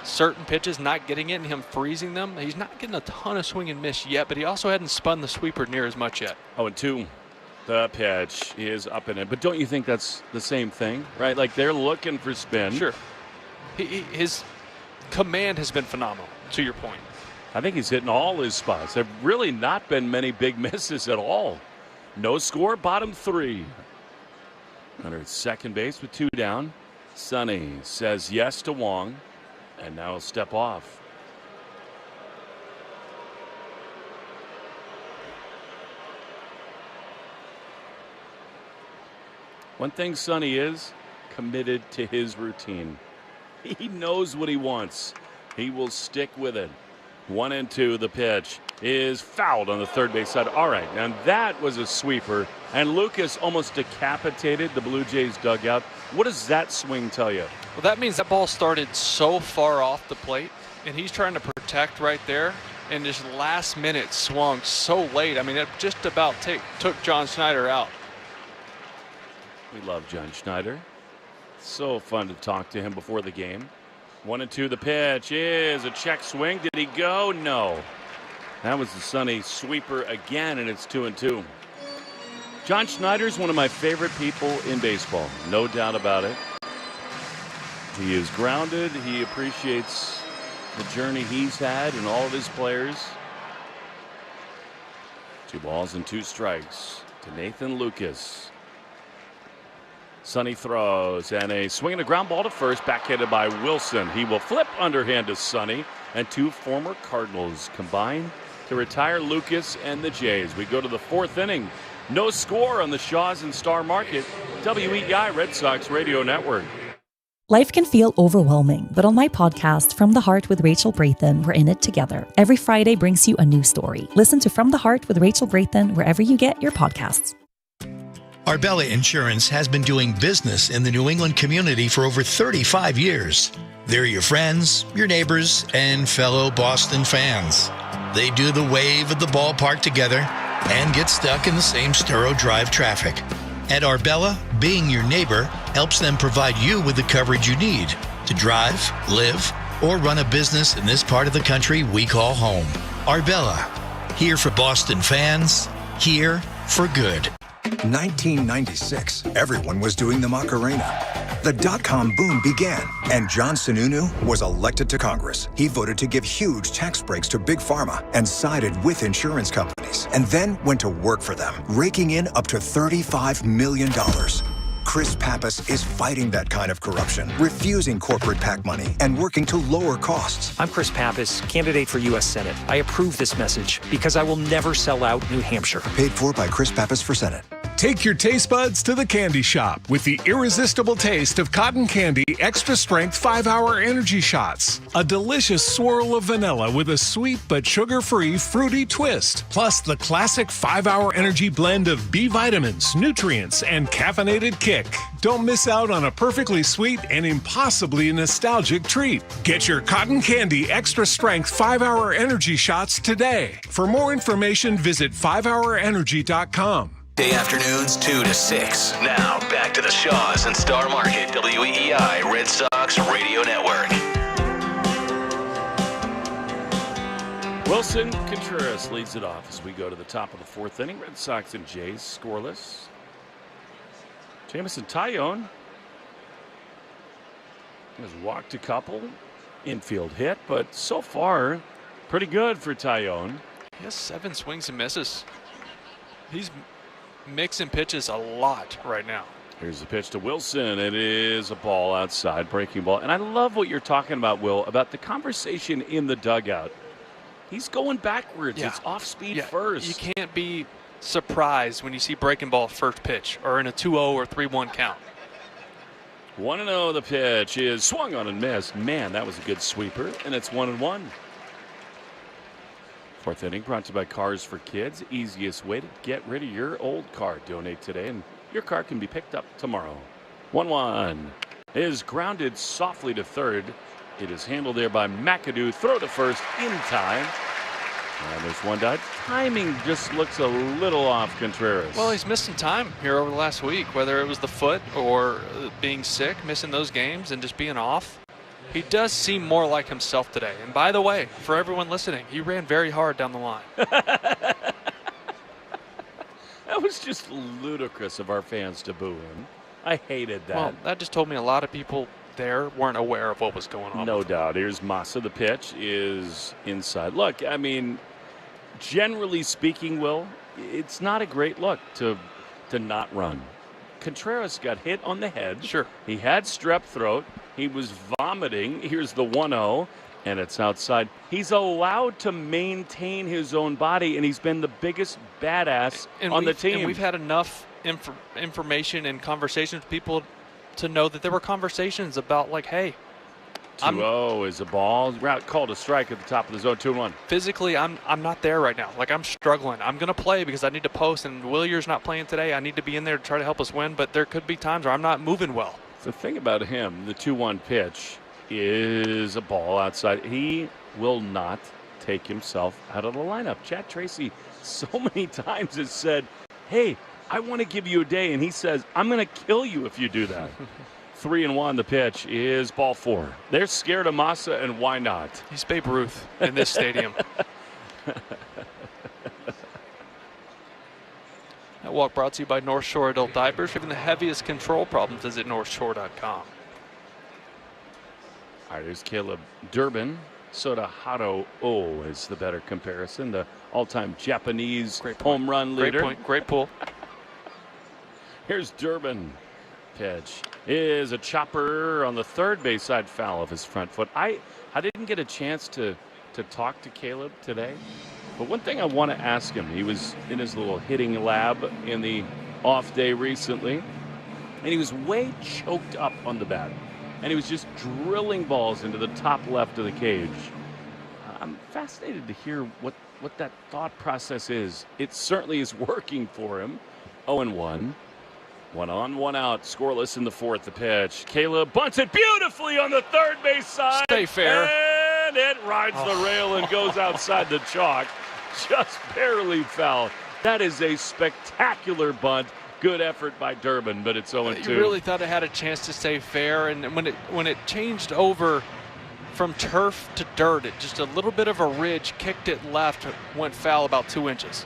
certain pitches, not getting it, and him freezing them. He's not getting a ton of swing and miss yet, but he also hadn't spun the sweeper near as much yet. 0-2. The pitch is up and in. But don't you think that's the same thing, right? Like they're looking for spin. Sure. His command has been phenomenal, to your point. I think he's hitting all his spots. There have really not been many big misses at all. No score, bottom 3. Under second base with 2 down. Sonny says yes to Wong, and now he'll step off. One thing Sonny is committed to his routine. He knows what he wants. He will stick with it. 1-2. The pitch is fouled on the third base side. All right, and that was a sweeper, and Lucas almost decapitated the Blue Jays dugout. What does that swing tell you? Well, that means that ball started so far off the plate, and he's trying to protect right there, and just last minute swung so late. I mean, it just about took John Schneider out. We love John Schneider. So fun to talk to him before the game. 1-2. The pitch is a check swing. Did he go? No. That was the Sonny sweeper again, and it's 2-2. John Schneider's one of my favorite people in baseball. No doubt about it. He is grounded. He appreciates the journey he's had and all of his players. 2 balls and 2 strikes to Nathan Lucas. Sonny throws, and a swing and a ground ball to first, backhanded by Wilson. He will flip underhand to Sonny, and 2 former Cardinals combine to retire Lucas and the Jays. We go to the 4th inning. No score on the Shaws and Star Market. WEEI Red Sox Radio Network. Life can feel overwhelming, but on my podcast, From the Heart with Rachel Brathen, we're in it together. Every Friday brings you a new story. Listen to From the Heart with Rachel Brathen wherever you get your podcasts. Arbella Insurance has been doing business in the New England community for over 35 years. They're your friends, your neighbors, and fellow Boston fans. They do the wave at the ballpark together and get stuck in the same Sturo Drive traffic. At Arbella, being your neighbor helps them provide you with the coverage you need to drive, live, or run a business in this part of the country we call home. Arbella, here for Boston fans, here for good. 1996, everyone was doing the Macarena. The dot-com boom began, and John Sununu was elected to Congress. He voted to give huge tax breaks to Big Pharma and sided with insurance companies, and then went to work for them, raking in up to $35 million. Chris Pappas is fighting that kind of corruption, refusing corporate PAC money, and working to lower costs. I'm Chris Pappas, candidate for U.S. Senate. I approve this message because I will never sell out New Hampshire. Paid for by Chris Pappas for Senate. Take your taste buds to the candy shop with the irresistible taste of cotton candy extra strength 5-hour energy shots. A delicious swirl of vanilla with a sweet but sugar-free fruity twist. Plus the classic 5-hour energy blend of B vitamins, nutrients, and caffeinated kick. Don't miss out on a perfectly sweet and impossibly nostalgic treat. Get your cotton candy extra strength 5-hour energy shots today. For more information, visit 5hourenergy.com. Day afternoons 2 to 6. Now back to the Shaws and Star Market WEEI Red Sox Radio Network. Wilson Contreras leads it off as we go to the top of the 4th inning. Red Sox and Jays scoreless. Jamison Taillon has walked a couple. Infield hit, but so far pretty good for Taillon. He has 7 swings and misses. He's mixing pitches a lot right now. Here's the pitch to Wilson. It is a ball outside, breaking ball. And I love what you're talking about, Will, about the conversation in the dugout. He's going backwards. Yeah. It's off speed first. You can't be surprised when you see breaking ball first pitch or in a 2-0 or 3-1 count. 1-0, the pitch is swung on and missed. Man, that was a good sweeper, and it's 1-1. Fourth inning brought to you by Cars for Kids. Easiest way to get rid of your old car. Donate today, and your car can be picked up tomorrow. 1-1 is grounded softly to third. It is handled there by McAdoo. Throw to first in time. And there's one dive. Timing just looks a little off Contreras. Well, he's missed some time here over the last week, whether it was the foot or being sick, missing those games and just being off. He does seem more like himself today. And by the way, for everyone listening, he ran very hard down the line. That was just ludicrous of our fans to boo him. I hated that. Well, that just told me a lot of people there weren't aware of what was going on. No doubt. Here's Massa. The pitch is inside. Look, I mean, generally speaking, Will, it's not a great look to not run. Contreras got hit on the head. Sure. He had strep throat. He was vomiting. Here's the 1-0, and it's outside. He's allowed to maintain his own body, and he's been the biggest badass on the team. And we've had enough information and conversations with people to know that there were conversations about, like, hey, 2-0 is a ball. Route called a strike at the top of the zone. 2-1. Physically, I'm not there right now. Like, I'm struggling. I'm going to play because I need to post, and Willier's not playing today. I need to be in there to try to help us win, but there could be times where I'm not moving well. The thing about him, the 2-1 pitch is a ball outside. He will not take himself out of the lineup. Chad Tracy so many times has said, hey, I want to give you a day, and he says, I'm going to kill you if you do that. 3-1, the pitch is ball 4. They're scared of Massa, and why not? He's Babe Ruth in this stadium. That walk brought to you by North Shore Adult Diapers. Having the heaviest control problems, visit northshore.com. All right, there's Caleb Durbin. Soda Hado O is the better comparison. The all-time Japanese home run leader. Great point. Great pull. Here's Durbin. Pitch is a chopper on the third base side, foul of his front foot. I didn't get a chance to talk to Caleb today, but one thing I want to ask him, he was in his little hitting lab in the off day recently, and he was way choked up on the bat, and he was just drilling balls into the top left of the cage. I'm fascinated to hear what that thought process is. It certainly is working for him. 0-1. 1 on, 1 out, scoreless in the fourth. The pitch. Caleb bunts it beautifully on the third base side. Stay fair. And it rides the rail and goes outside the chalk. Just barely foul. That is a spectacular bunt. Good effort by Durbin, but it's 0-2. You really thought it had a chance to stay fair, and when it changed over from turf to dirt, it just a little bit of a ridge, kicked it left, went foul about 2 inches.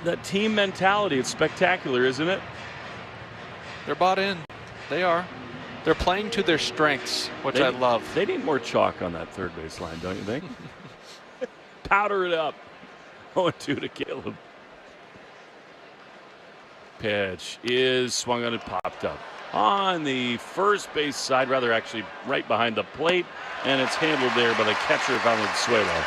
That team mentality, it's spectacular, isn't it? They're bought in. They are. They're playing to their strengths, which I love. They need more chalk on that third base line, don't you think? Powder it up. 0-2 to Caleb. Pitch is swung on and popped up. On the first base side, rather actually right behind the plate, and it's handled there by the catcher, Valenzuela.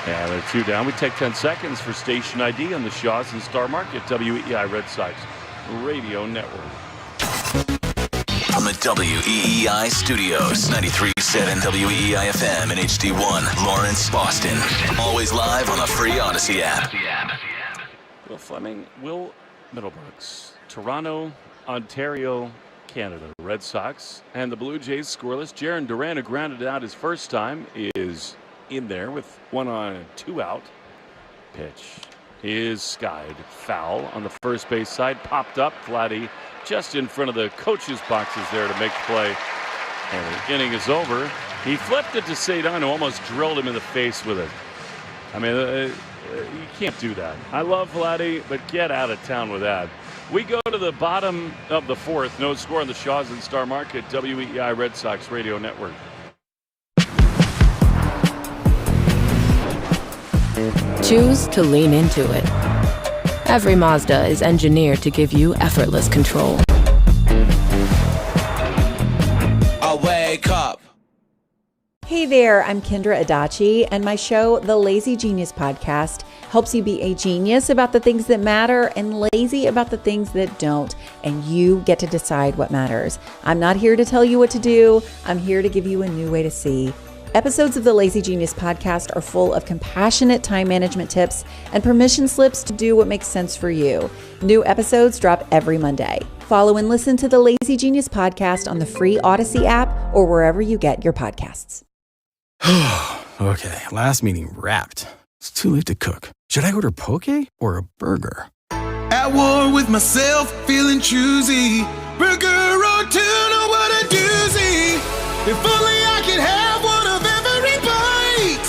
Yeah, they're 2 down. We take 10 seconds for station ID on the Shaws and Star Market, WEI Red Sox Radio Network. From the WEEI studios, 93.7 WEEI FM and HD1, Lawrence, Boston. Always live on the free Odyssey app. Will Fleming, Will Middlebrooks, Toronto, Ontario, Canada. Red Sox and the Blue Jays scoreless. Jarren Duran, who grounded out his first time, is in there with 1 on and 2 out. Pitch is skied. Foul on the first base side. Popped up. Vladdy just in front of the coach's boxes there to make the play. And the inning is over. He flipped it to Taillon, who almost drilled him in the face with it. I mean, you can't do that. I love Vladdy, but get out of town with that. We go to the bottom of the fourth. No score on the Shaws and Star Market, WEEI Red Sox Radio Network. Choose to lean into it. Every Mazda is engineered to give you effortless control. I wake up. Hey there, I'm Kendra Adachi, and my show, The Lazy Genius Podcast, helps you be a genius about the things that matter and lazy about the things that don't, and you get to decide what matters. I'm not here to tell you what to do. I'm here to give you a new way to see. Episodes of the Lazy Genius Podcast are full of compassionate time management tips and permission slips to do what makes sense for you. New episodes drop every Monday. Follow and listen to the Lazy Genius Podcast on the free Odyssey app or wherever you get your podcasts. Okay, last meeting wrapped. It's too late to cook. Should I order poke or a burger? At war with myself, feeling choosy. Burger or tuna, what a doozy. If only I could have one of every bite.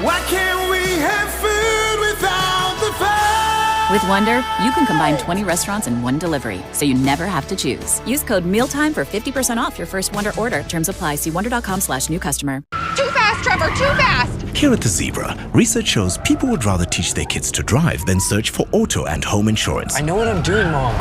Why can't we have food without the fight? With Wonder, you can combine 20 restaurants in one delivery, so you never have to choose. Use code MEALTIME for 50% off your first Wonder order. Terms apply. See wonder.com/new customer. Too fast, Trevor, too fast! Here at the Zebra, research shows people would rather teach their kids to drive than search for auto and home insurance. I know what I'm doing, Mom.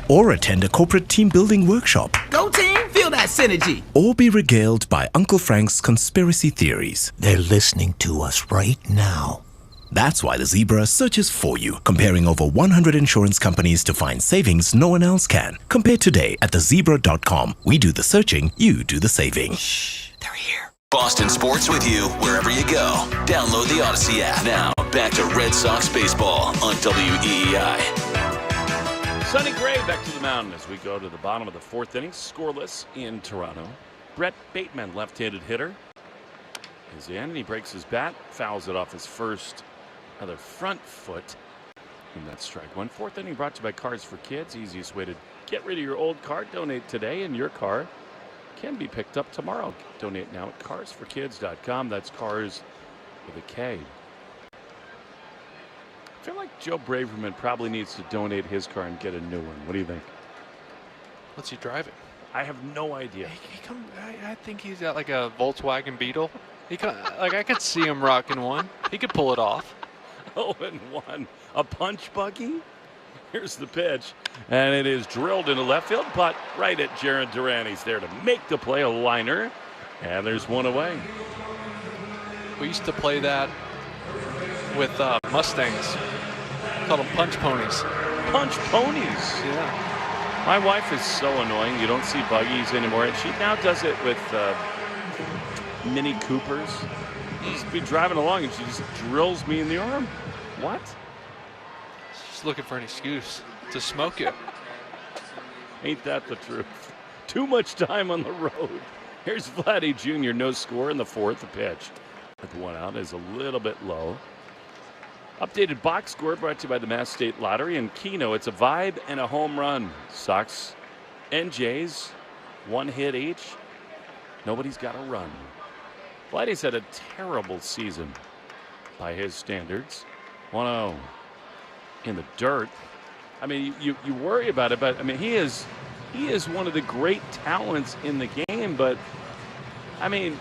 Or attend a corporate team building workshop. Go team, feel that synergy. Or be regaled by Uncle Frank's conspiracy theories. They're listening to us right now. That's why the Zebra searches for you, comparing over 100 insurance companies to find savings no one else can. Compare today at thezebra.com. We do the searching, you do the saving. Shh, they're here. Boston sports with you wherever you go. Download the Odyssey app. Now, back to Red Sox baseball on WEEI. Sonny Gray back to the mound as we go to the bottom of the fourth inning. Scoreless in Toronto. Brett Bateman, left-handed hitter, is in, and he breaks his bat, fouls it off his first other front foot. And that's strike one. Fourth inning brought to you by Cars for Kids. Easiest way to get rid of your old car. Donate today, and your car can be picked up tomorrow. Donate now at carsforkids.com. That's cars with a K. I feel like Joe Braverman probably needs to donate his car and get a new one. What do you think? What's he driving? I have no idea. I think he's got like a Volkswagen Beetle. I could see him rocking one. He could pull it off. 0-1. A punch buggy. Here's the pitch. And it is drilled into left field, but right at Jaron Duran. He's there to make the play, a liner. And there's one away. We used to play that with Mustangs. Called them punch ponies. Punch ponies? Yeah. My wife is so annoying. You don't see buggies anymore. And she now does it with Mini Coopers. Just be driving along and she just drills me in the arm. What? She's looking for an excuse to smoke you. Ain't that the truth? Too much time on the road. Here's Vladdy Jr. No score in the fourth. The pitch at the one out is a little bit low. Updated box score brought to you by the Mass State Lottery and Keno. It's a vibe and a home run. Sox and Jays, one hit each. Nobody's got a run. Vladdy's had a terrible season by his standards. 1-0 in the dirt. I mean, you worry about it, but I mean, he is one of the great talents in the game, but I mean,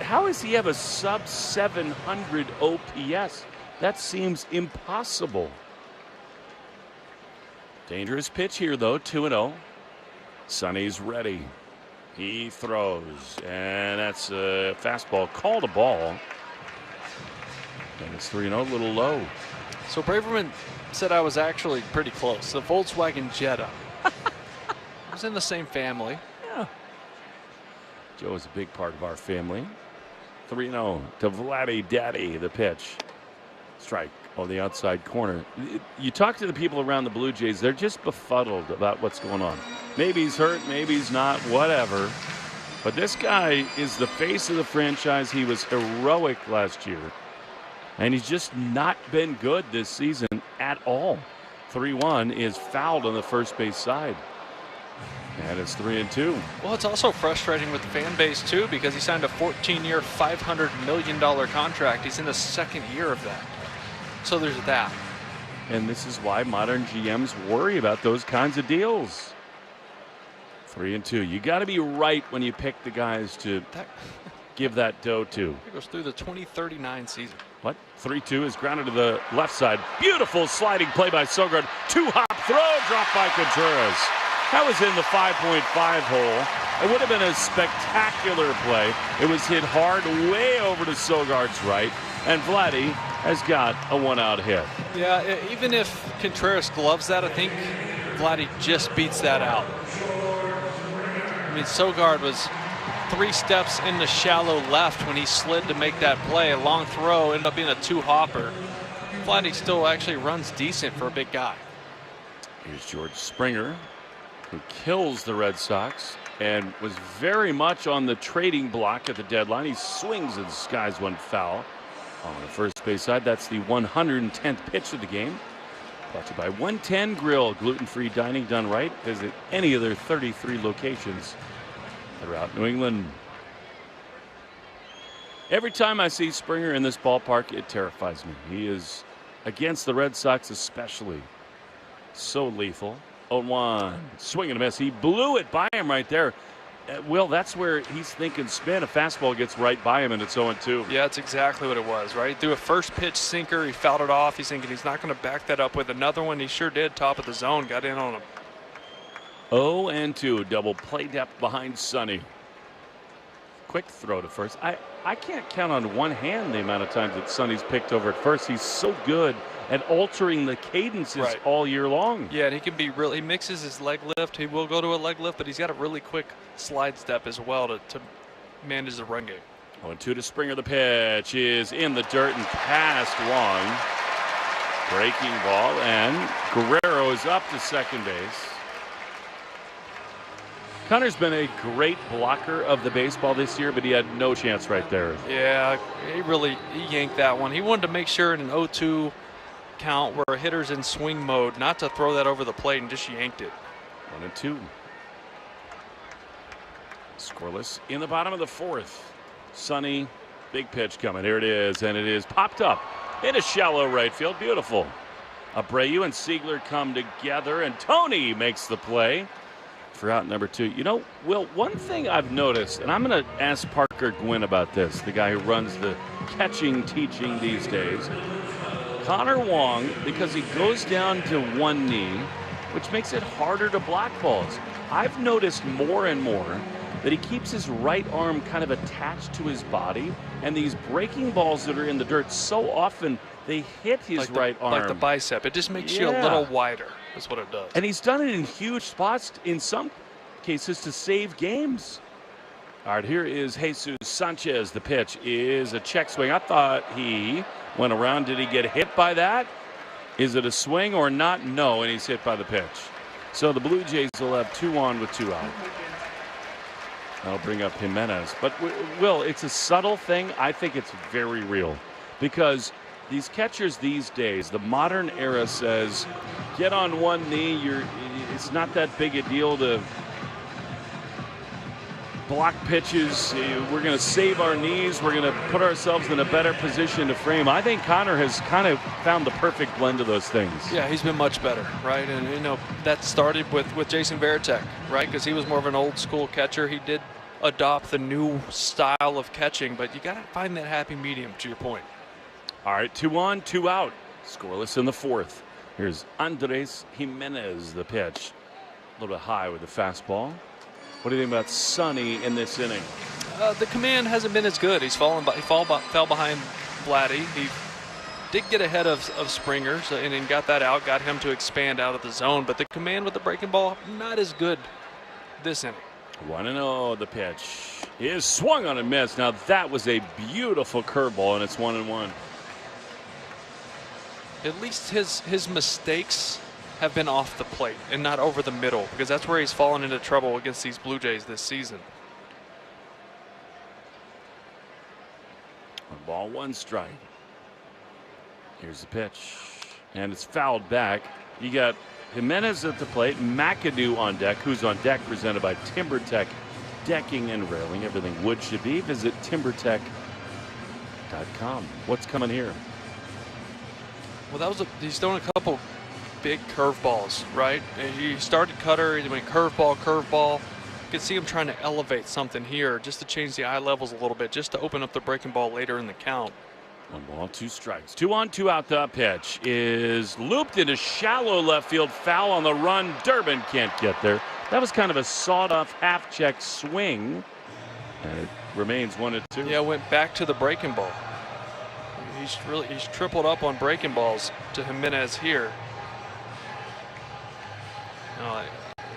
how does he have a sub 700 OPS? That seems impossible. Dangerous pitch here, though. 2-0. Sonny's ready. He throws, and that's a fastball. Called a ball. And it's 3-0, a little low. So Braverman said I was actually pretty close. The Volkswagen Jetta. I was in the same family. Yeah. Joe is a big part of our family. 3-0 to Vladdy Daddy, the pitch. Strike on the outside corner. You talk to the people around the Blue Jays, they're just befuddled about what's going on. Maybe he's hurt, maybe he's not, whatever. But this guy is the face of the franchise. He was heroic last year. And he's just not been good this season at all. 3-1 is fouled on the first base side. And it's 3-2. Well, it's also frustrating with the fan base, too, because he signed a 14-year, $500 million contract. He's in the second year of that. So there's that. And this is why modern GMs worry about those kinds of deals. 3-2. You got to be right when you pick the guys to give that dough to. It goes through the 2039 season. What? 3-2 is grounded to the left side. Beautiful sliding play by Sogard. 2-hop throw dropped by Contreras. That was in the 5.5 hole. It would have been a spectacular play. It was hit hard way over to Sogard's right, and Vladdy has got a one-out hit. Yeah, even if Contreras gloves that, I think Vladdy just beats that out. I mean, Sogard was 3 steps in the shallow left when he slid to make that play. A long throw ended up being a 2-hopper. Vladdy still actually runs decent for a big guy. Here's George Springer, who kills the Red Sox and was very much on the trading block at the deadline. He swings and skies one foul on the first base side. That's the 110th pitch of the game. Brought to you by 110 Grill, gluten-free dining done right. Visit any of their 33 locations throughout New England. Every time I see Springer in this ballpark, it terrifies me. He is, against the Red Sox especially, so lethal. 0-1, swing and a miss. He blew it by him right there. Will, that's where he's thinking spin. A fastball gets right by him, and it's 0-2. Yeah, that's exactly what it was, right? He threw a first pitch sinker. He fouled it off. He's thinking he's not going to back that up with another one. He sure did. Top of the zone. Got in on him. 0-2. Double play depth behind Sonny. Quick throw to first. I can't count on one hand the amount of times that Sonny's picked over at first. He's so good at altering the cadences all year long. Yeah, and he can be really, he mixes his leg lift. He will go to a leg lift, but he's got a really quick slide step as well to manage the run game. 0-2 to Springer. The pitch is in the dirt and past Wong. Breaking ball, and Guerrero is up to second base. Connor's been a great blocker of the baseball this year, but he had no chance right there. Yeah, he yanked that one. He wanted to make sure in an 0-2 count where a hitter's in swing mode not to throw that over the plate, and just yanked it. 1-2. Scoreless in the bottom of the fourth. Sonny, big pitch coming. Here it is, and it is popped up in a shallow right field. Beautiful. Abreu and Siegler come together, and Tony makes the play for out number 2. You know, Will, one thing I've noticed, and I'm going to ask Parker Gwynn about this, the guy who runs the catching teaching these days. Connor Wong, because he goes down to one knee, which makes it harder to block balls. I've noticed more and more that he keeps his right arm kind of attached to his body, and these breaking balls that are in the dirt, so often they hit his right arm. Like the bicep. It just makes you a little wider. That's what it does. And he's done it in huge spots, in some cases, to save games. All right, here is Jesus Sanchez. The pitch is a check swing. I thought he went around. Did he get hit by that? Is it a swing or not? No, and he's hit by the pitch. So the Blue Jays will have 2 on with 2 out. That'll bring up Jimenez. But, Will, it's a subtle thing. I think it's very real. Because these catchers these days, the modern era says, get on one knee. It's not that big a deal to block pitches. We're going to save our knees. We're going to put ourselves in a better position to frame. I think Connor has kind of found the perfect blend of those things. Yeah, he's been much better, right? And, you know, that started with Jason Varitek, right? Because he was more of an old school catcher. He did adopt the new style of catching, but you got to find that happy medium, to your point. All right, 2 on, 2 out. Scoreless in the fourth. Here's Andres Jimenez, the pitch. A little bit high with the fastball. What do you think about Sonny in this inning? The command hasn't been as good. He fell behind Vladdy. He did get ahead of Springer, and then got that out, got him to expand out of the zone. But the command with the breaking ball, not as good this inning. 1-0. The pitch is swung on and missed. Now that was a beautiful curveball, and it's 1-1. At least his mistakes have been off the plate and not over the middle, because that's where he's fallen into trouble against these Blue Jays this season. 1 ball, 1 strike. Here's the pitch, and it's fouled back. You got Jimenez at the plate, McAdoo on deck. Who's on deck? Presented by TimberTech Decking and Railing. Everything wood should be. Visit timbertech.com. What's coming here? Well, he's throwing a couple big curveballs, right? He started cutter, he went curveball. You can see him trying to elevate something here just to change the eye levels a little bit, just to open up the breaking ball later in the count. 1 ball, 2 strikes. 2 on, 2 out. The pitch is looped into shallow left field. Foul on the run. Durbin can't get there. That was kind of a sawed-off half-check swing. And it remains 1-2. Yeah, went back to the breaking ball. He's tripled up on breaking balls to Jimenez here.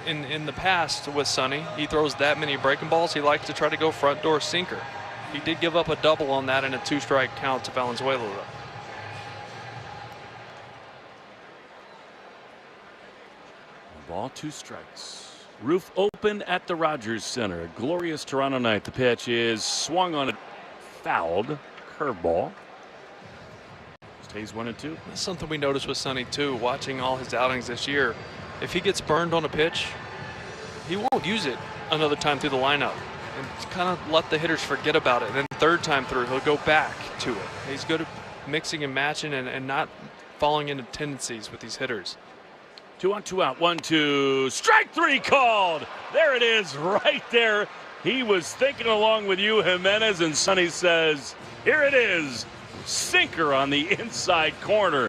In the past with Sonny, he throws that many breaking balls. He likes to try to go front door sinker. He did give up a double on that in a 2-strike count to Valenzuela, though. 1 ball, 2 strikes. Roof open at the Rogers Center. A glorious Toronto night. The pitch is swung on it, fouled. Curveball. Stays 1-2. That's something we noticed with Sonny too, watching all his outings this year. If he gets burned on a pitch, he won't use it another time through the lineup and kind of let the hitters forget about it. And then third time through, he'll go back to it. He's good at mixing and matching and not falling into tendencies with these hitters. 2 on, 2 out. 1-2. Strike 3 called. There it is, right there. He was thinking along with you, Jimenez, and Sonny says, here it is. Sinker on the inside corner.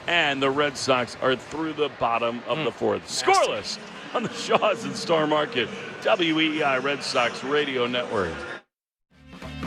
And the Red Sox are through the bottom of the 4th. Scoreless on the Shaws and Star Market. WEEI Red Sox Radio Network.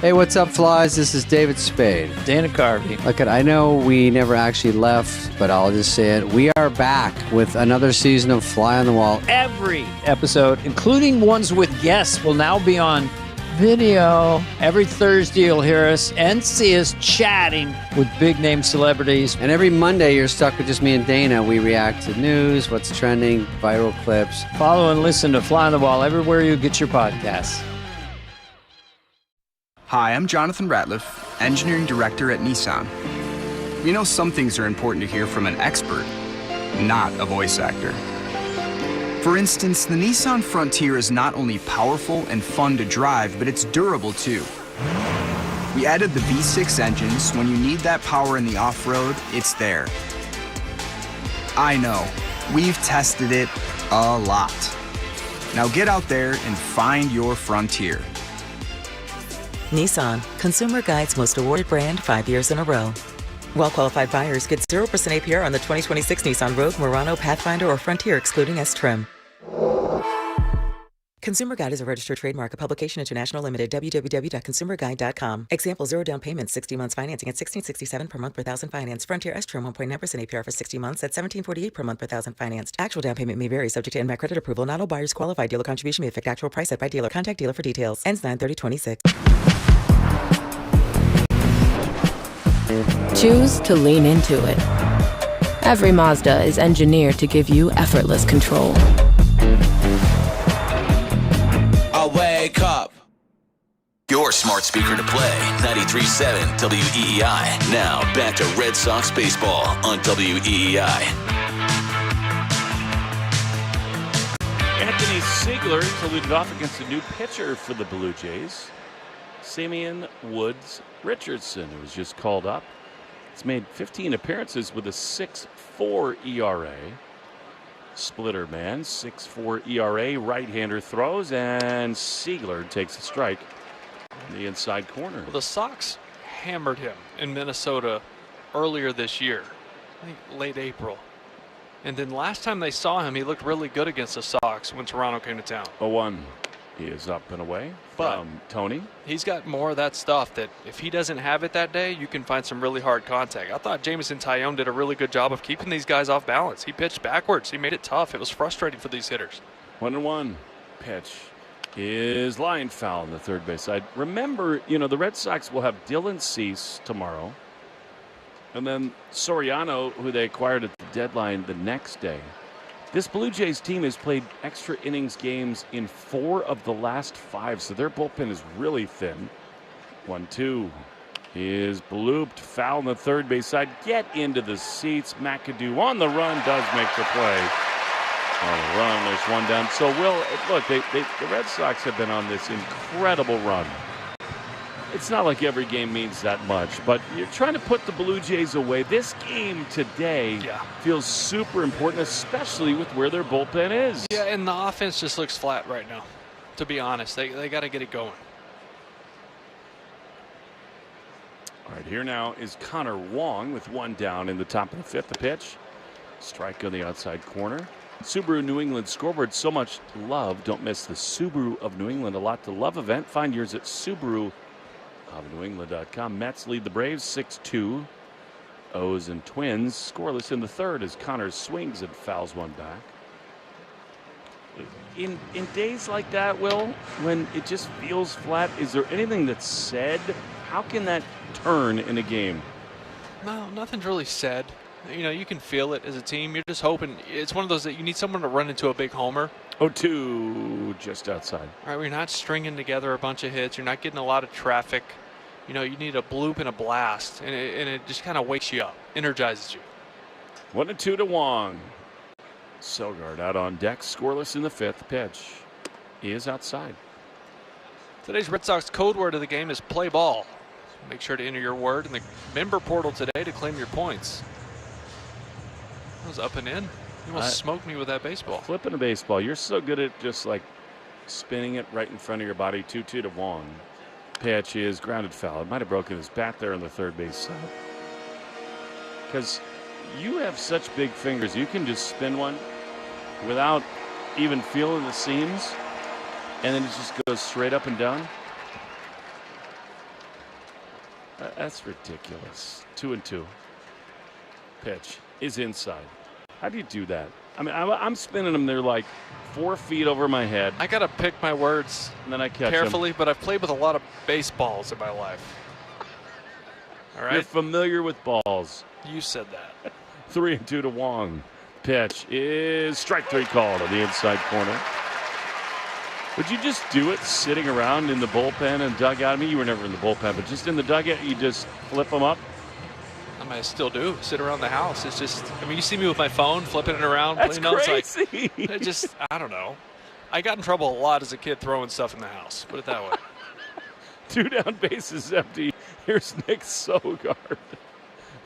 Hey, what's up, Flies? This is David Spade. Dana Carvey. Look, I know we never actually left, but I'll just say it. We are back with another season of Fly on the Wall. Every episode, including ones with guests, will now be on video. Every Thursday, you'll hear us and see us chatting with big-name celebrities. And every Monday, you're stuck with just me and Dana. We react to news, what's trending, viral clips. Follow and listen to Fly on the Wall everywhere you get your podcasts. Hi, I'm Jonathan Ratliff, Engineering Director at Nissan. You know, some things are important to hear from an expert, not a voice actor. For instance, the Nissan Frontier is not only powerful and fun to drive, but it's durable too. We added the V6 engine, so when you need that power in the off-road, it's there. I know, we've tested it a lot. Now get out there and find your Frontier. Nissan, Consumer Guide's most awarded brand 5 years in a row. Well-qualified buyers get 0% APR on the 2026 Nissan Rogue, Murano, Pathfinder, or Frontier, excluding S-Trim. Consumer Guide is a registered trademark of Publication International Limited, www.consumerguide.com. Example, 0 down payment, 60 months financing at $1,667 per month per thousand financed. Frontier S-Trim 1.9% APR for 60 months at $1,748 per month per thousand financed. Actual down payment may vary, subject to NMAC credit approval. Not all buyers qualify. Dealer contribution may affect actual price set by dealer. Contact dealer for details. Ends 9/30/26. Choose to lean into it. Every Mazda is engineered to give you effortless control. I wake up. Your smart speaker to play, 93.7 WEEI. Now back to Red Sox baseball on WEEI. Anthony Siegler to lead it off against a new pitcher for the Blue Jays, Simeon Woods Richardson, who was just called up. He's made 15 appearances with a 6.4 ERA. Splitter man, 6.4 ERA, right-hander throws, and Siegler takes a strike in the inside corner. Well, the Sox hammered him in Minnesota earlier this year, I think late April. And then last time they saw him, he looked really good against the Sox when Toronto came to town. 0-1. He is up and away from Tony. He's got more of that stuff that if he doesn't have it that day, you can find some really hard contact. I thought Jameson Taillon did a really good job of keeping these guys off balance. He pitched backwards. He made it tough. It was frustrating for these hitters. 1-1. Pitch is line foul on the third base side. Remember, the Red Sox will have Dylan Cease tomorrow. And then Soriano, who they acquired at the deadline the next day. This Blue Jays team has played extra innings games in 4 of the last 5, so their bullpen is really thin. 1-2 is blooped, foul on the third base side. Get into the seats. McAdoo on the run does make the play. On the run, there's one down. So, look, the Red Sox have been on this incredible run. It's not like every game means that much, but you're trying to put the Blue Jays away. This game today feels super important, especially with where their bullpen is. Yeah, and the offense just looks flat right now, to be honest. They got to get it going. All right, here now is Connor Wong with one down in the top of the fifth. The pitch. Strike on the outside corner. Subaru New England scoreboard. So much love. Don't miss the Subaru of New England A Lot to Love event. Find yours at SubaruofNewEngland.com. Mets lead the Braves 6-2. O's and Twins scoreless in the third as Connor swings and fouls one back. In days like that, Will, when it just feels flat, is there anything that's said? How can that turn in a game? No, nothing's really said. You know, you can feel it as a team. You're just hoping. It's one of those that you need someone to run into a big homer. 0-2 just outside. All right, we're not stringing together a bunch of hits. You're not getting a lot of traffic. You know, you need a bloop and a blast, and it just kind of wakes you up, energizes you. 1-2 to Wong. Sogard out on deck, scoreless in the fifth. Pitch is outside. Today's Red Sox code word of the game is play ball. Make sure to enter your word in the member portal today to claim your points. That was up and in. You almost smoked me with that baseball. Flipping a baseball. You're so good at just like spinning it right in front of your body. 2-2 to Wong. Pitch is grounded foul. It might have broken his bat there on the third base side. Because you have such big fingers. You can just spin one without even feeling the seams. And then it just goes straight up and down. That's ridiculous. 2-2. Pitch is inside. How do you do that? I mean, I'm spinning them. They're like 4 feet over my head. I got to pick my words and then I catch carefully, them. But I've played with a lot of baseballs in my life. All right. You're familiar with balls. You said that. 3-2 to Wong. Pitch is strike three called on the inside corner. Would you just do it sitting around in the bullpen and dugout? I mean, you were never in the bullpen, but just in the dugout, you just flip them up? I mean, I still do. Sit around the house. It's just, I mean, you see me with my phone flipping it around. That's crazy. It's like, I don't know. I got in trouble a lot as a kid throwing stuff in the house. Put it that way. 2 down, bases empty. Here's Nick Sogard.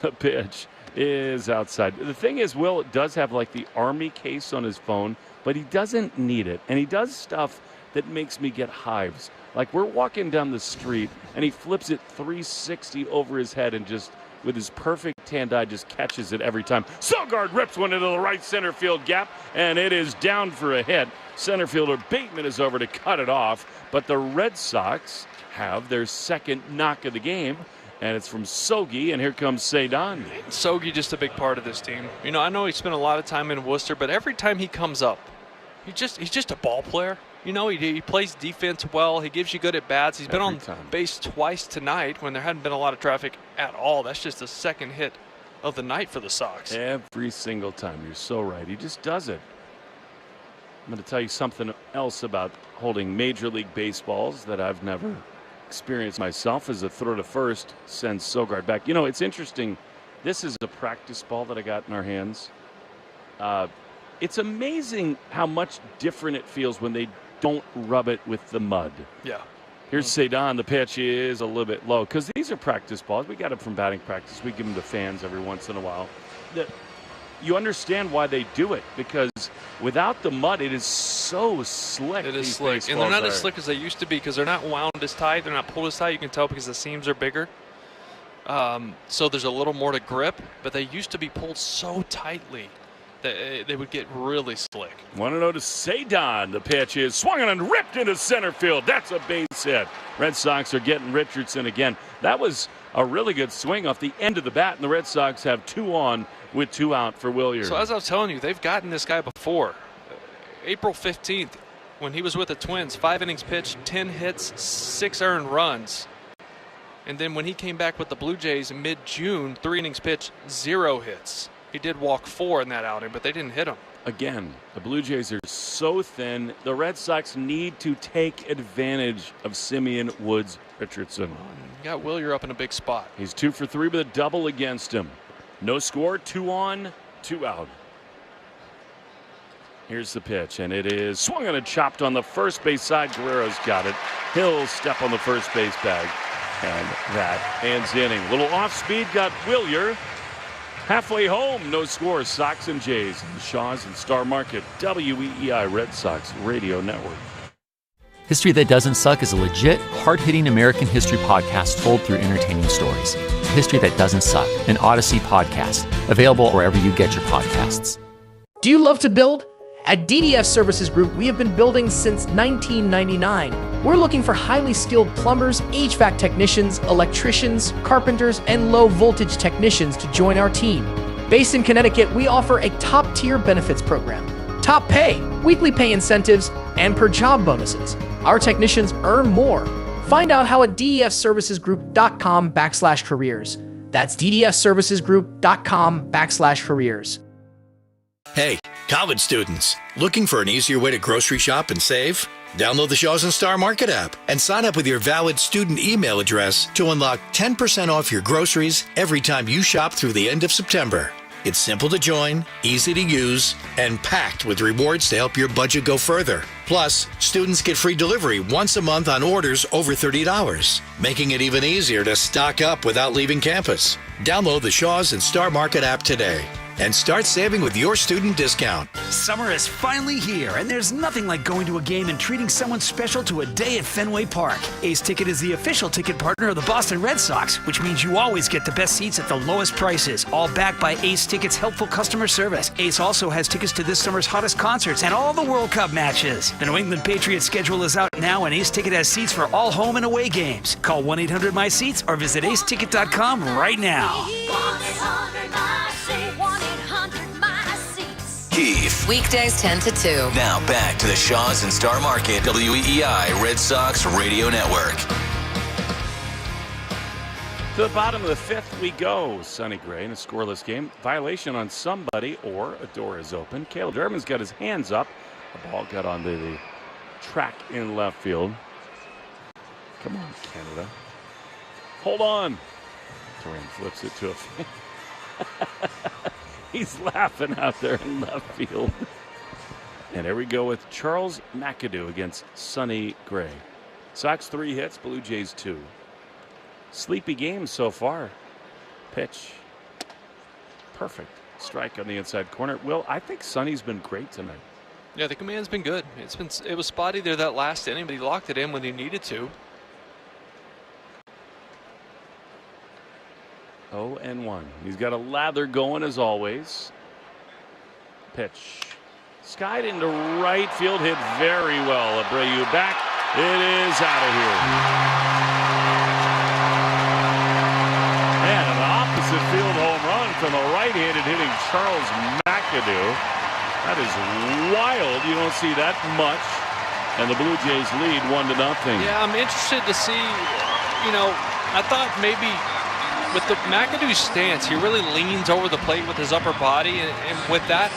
The pitch is outside. The thing is, Will does have like the Army case on his phone, but he doesn't need it. And he does stuff that makes me get hives. Like we're walking down the street and he flips it 360 over his head and just with his perfect hand eye just catches it every time. Sogard rips one into the right center field gap and it is down for a hit. Center fielder Bateman is over to cut it off, but the Red Sox have their second knock of the game. And it's from Sogi, and here comes Taillon. Sogi just a big part of this team. You know, I know he spent a lot of time in Worcester, but every time he comes up, he's just a ball player. You know, he plays defense well. He gives you good at bats. He's been on base twice tonight when there hadn't been a lot of traffic at all. That's just the second hit of the night for the Sox. Every single time. You're so right. He just does it. I'm going to tell you something else about holding Major League Baseballs that I've never experienced myself. As a throw to first sends Sogard back. You know, it's interesting. This is a practice ball that I got in our hands. It's amazing how much different it feels when they don't rub it with the mud. Yeah. Here's Taillon. The pitch is a little bit low because these are practice balls. We got them from batting practice. We give them to fans every once in a while. You understand why they do it, because without the mud, it is so slick. It is slick, and they're not as slick as they used to be because they're not wound as tight. They're not pulled as tight. You can tell because the seams are bigger. So there's a little more to grip, but they used to be pulled so tightly that they would get really slick. 1-0 to Taillon. The pitch is swung and ripped into center field. That's a base hit. Red Sox are getting Richardson again. That was a really good swing off the end of the bat, and the Red Sox have 2 on with 2 out for Willier. So as I was telling you, they've gotten this guy before. April 15th, when he was with the Twins, 5 innings pitched, 10 hits, 6 earned runs. And then when he came back with the Blue Jays in mid-June, 3 innings pitched, 0 hits. He did walk 4 in that outing, but they didn't hit him. Again, the Blue Jays are so thin. The Red Sox need to take advantage of Simeon Woods Richardson. You got Willier up in a big spot. He's 2 for 3 with a double against him. No score, 2 on, 2 out. Here's the pitch, and it is swung and chopped on the first base side. Guerrero's got it. He'll step on the first base bag, and that ends the inning. Little off speed got Willier. Halfway home, no score. Sox and Jays, the Shaws and Star Market, WEEI Red Sox Radio Network. History That Doesn't Suck is a legit, hard-hitting American history podcast told through entertaining stories. History That Doesn't Suck, an Odyssey podcast, available wherever you get your podcasts. Do you love to build? At DDF Services Group, we have been building since 1999. We're looking for highly skilled plumbers, HVAC technicians, electricians, carpenters, and low-voltage technicians to join our team. Based in Connecticut, we offer a top-tier benefits program, top pay, weekly pay incentives, and per-job bonuses. Our technicians earn more. Find out how at ddfservicesgroup.com/careers. That's ddfservicesgroup.com/careers. Hey, college students, looking for an easier way to grocery shop and save? Download the Shaws and Star Market app and sign up with your valid student email address to unlock 10% off your groceries every time you shop through the end of September. It's simple to join, easy to use, and packed with rewards to help your budget go further. Plus, students get free delivery once a month on orders over $30, making it even easier to stock up without leaving campus. Download the Shaws and Star Market app today and start saving with your student discount. Summer is finally here, and there's nothing like going to a game and treating someone special to a day at Fenway Park. Ace Ticket is the official ticket partner of the Boston Red Sox, which means you always get the best seats at the lowest prices, all backed by Ace Ticket's helpful customer service. Ace also has tickets to this summer's hottest concerts and all the World Cup matches. The New England Patriots schedule is out now, and Ace Ticket has seats for all home and away games. Call 1-800-MY-SEATS or visit aceticket.com right now. Keith. Weekdays 10 to 2. Now back to the Shaws and Star Market WEEI Red Sox Radio Network. To the bottom of the fifth we go. Sonny Gray in a scoreless game. Violation on somebody or a door is open. Caleb Durbin's got his hands up. The ball got onto the track in left field. Come on, Canada. Hold on. Duran flips it to a fan. He's laughing out there in left field. And here we go with Charles McAdoo against Sonny Gray. Sox 3 hits, Blue Jays 2. Sleepy game so far. Pitch. Perfect. Strike on the inside corner. Will, I think Sonny's been great tonight. Yeah, the command's been good. It was spotty there that last inning, but he locked it in when he needed to. 0-1. He's got a lather going as always. Pitch. Skied into right field, hit very well. Abreu back. It is out of here. And an opposite field home run from a right-handed hitting Charles McAdoo. That is wild. You don't see that much. And the Blue Jays lead 1-0. Yeah, I'm interested to see, I thought maybe with the McAdoo stance, he really leans over the plate with his upper body, and with that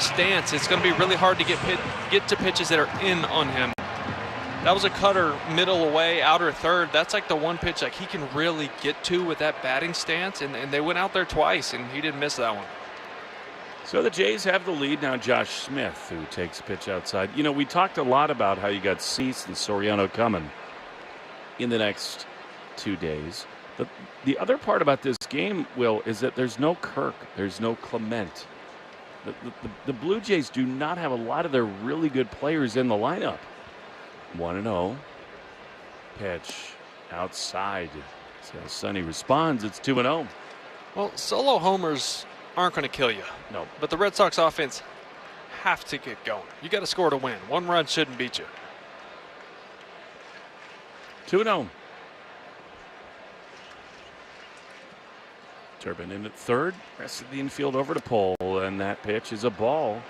stance, it's going to be really hard to get to pitches that are in on him. That was a cutter middle away, outer third. That's like the one pitch like he can really get to with that batting stance, and they went out there twice, and he didn't miss that one. So the Jays have the lead now. Josh Smith, who takes a pitch outside. We talked a lot about how you got Cease and Soriano coming in the next 2 days. The other part about this game, Will, is that there's no Kirk. There's no Clement. The Blue Jays do not have a lot of their really good players in the lineup. 1-0. Pitch outside. See how Sonny responds. It's 2-0. Well, solo homers aren't going to kill you. No. But the Red Sox offense have to get going. You got to score to win. One run shouldn't beat you. 2-0. Turbin in at third. Rest of the infield over to Pole, and that pitch is a ball.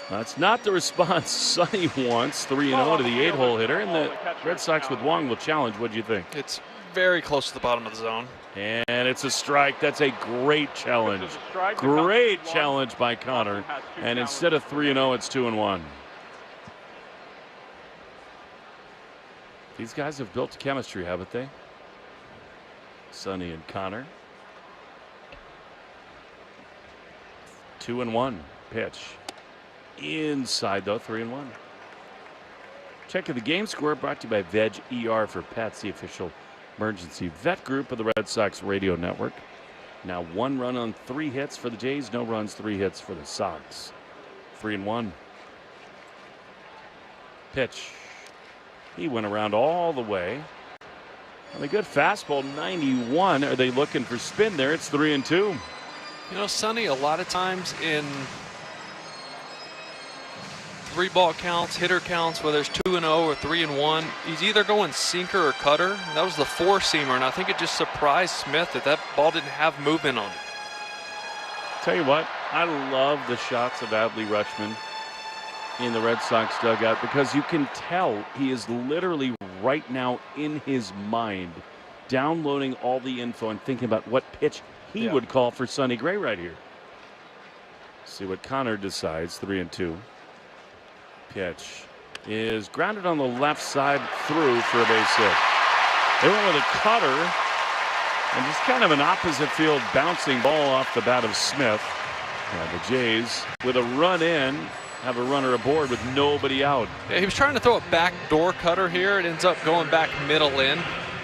That's not the response Sonny wants. 3-0 to the 8-hole hitter, and the Red Sox with Wong will challenge. What do you think? It's very close to the bottom of the zone. And it's a strike. That's a great challenge. Great challenge by Connor. And instead of 3-0, it's 2-1. These guys have built chemistry, haven't they? Sonny and Connor. 2-1 pitch. Inside, though, 3-1. Check of the game score brought to you by Veg ER for Pets, the official emergency vet group of the Red Sox radio network. Now 1 run on 3 hits for the Jays, no runs, 3 hits for the Sox. 3-1. Pitch. He went around all the way. And a good fastball, 91. Are they looking for spin there? It's 3-2. You know, Sonny, a lot of times in 3-ball counts, hitter counts, whether it's 2-0 or 3-1, he's either going sinker or cutter. That was the 4-seamer, and I think it just surprised Smith that ball didn't have movement on it. Tell you what, I love the shots of Adley Rutschman in the Red Sox dugout because you can tell he is literally right now in his mind downloading all the info and thinking about what pitch he would call for Sonny Gray right here. See what Connor decides. 3-2. Pitch is grounded on the left side through for a base hit. They went with a cutter and just kind of an opposite field bouncing ball off the bat of Smith. And the Jays with a run in have a runner aboard with nobody out. Yeah, he was trying to throw a backdoor cutter here. It ends up going back middle in,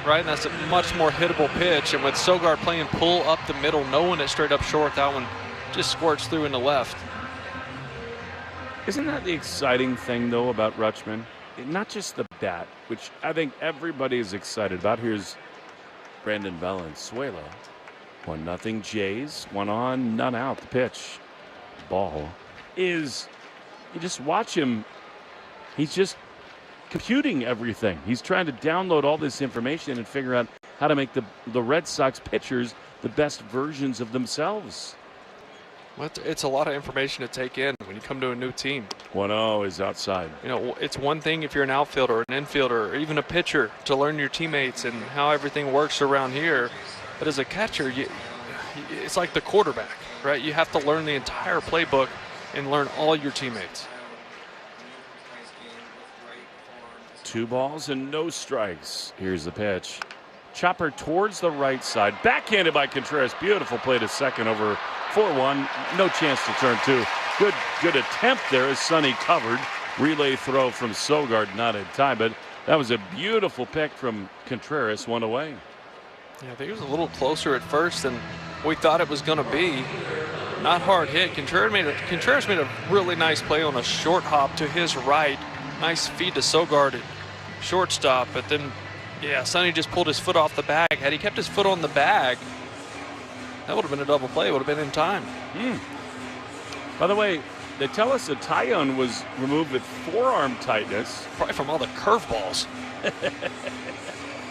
right? And that's a much more hittable pitch. And with Sogard playing pull up the middle, knowing it straight up short, that one just squirts through in the left. Isn't that the exciting thing, though, about Rutschman? Not just the bat, which I think everybody is excited about. Here's Brandon Valenzuela. 1-0 Jays. 1 on, none out. The pitch. Ball is... You just watch him. He's just computing everything. He's trying to download all this information and figure out how to make the Red Sox pitchers the best versions of themselves. Well, it's a lot of information to take in when you come to a new team. 1-0 is outside. You know, it's one thing if you're an outfielder or an infielder or even a pitcher to learn your teammates and how everything works around here. But as a catcher, it's like the quarterback, right? You have to learn the entire playbook and learn all your teammates. 2 balls and no strikes. Here's the pitch. Chopper towards the right side. Backhanded by Contreras. Beautiful play to second over 4-1. No chance to turn 2. Good attempt there as Sonny covered. Relay throw from Sogard, not in time, but that was a beautiful pick from Contreras. 1 away. Yeah, I think it was a little closer at first than we thought it was going to be. Not hard hit. Contreras made a really nice play on a short hop to his right. Nice feed to Sogard at shortstop, but then, yeah, Sonny just pulled his foot off the bag. Had he kept his foot on the bag, that would have been a double play. It would have been in time. By the way, they tell us that Taillon was removed with forearm tightness. Probably from all the curveballs.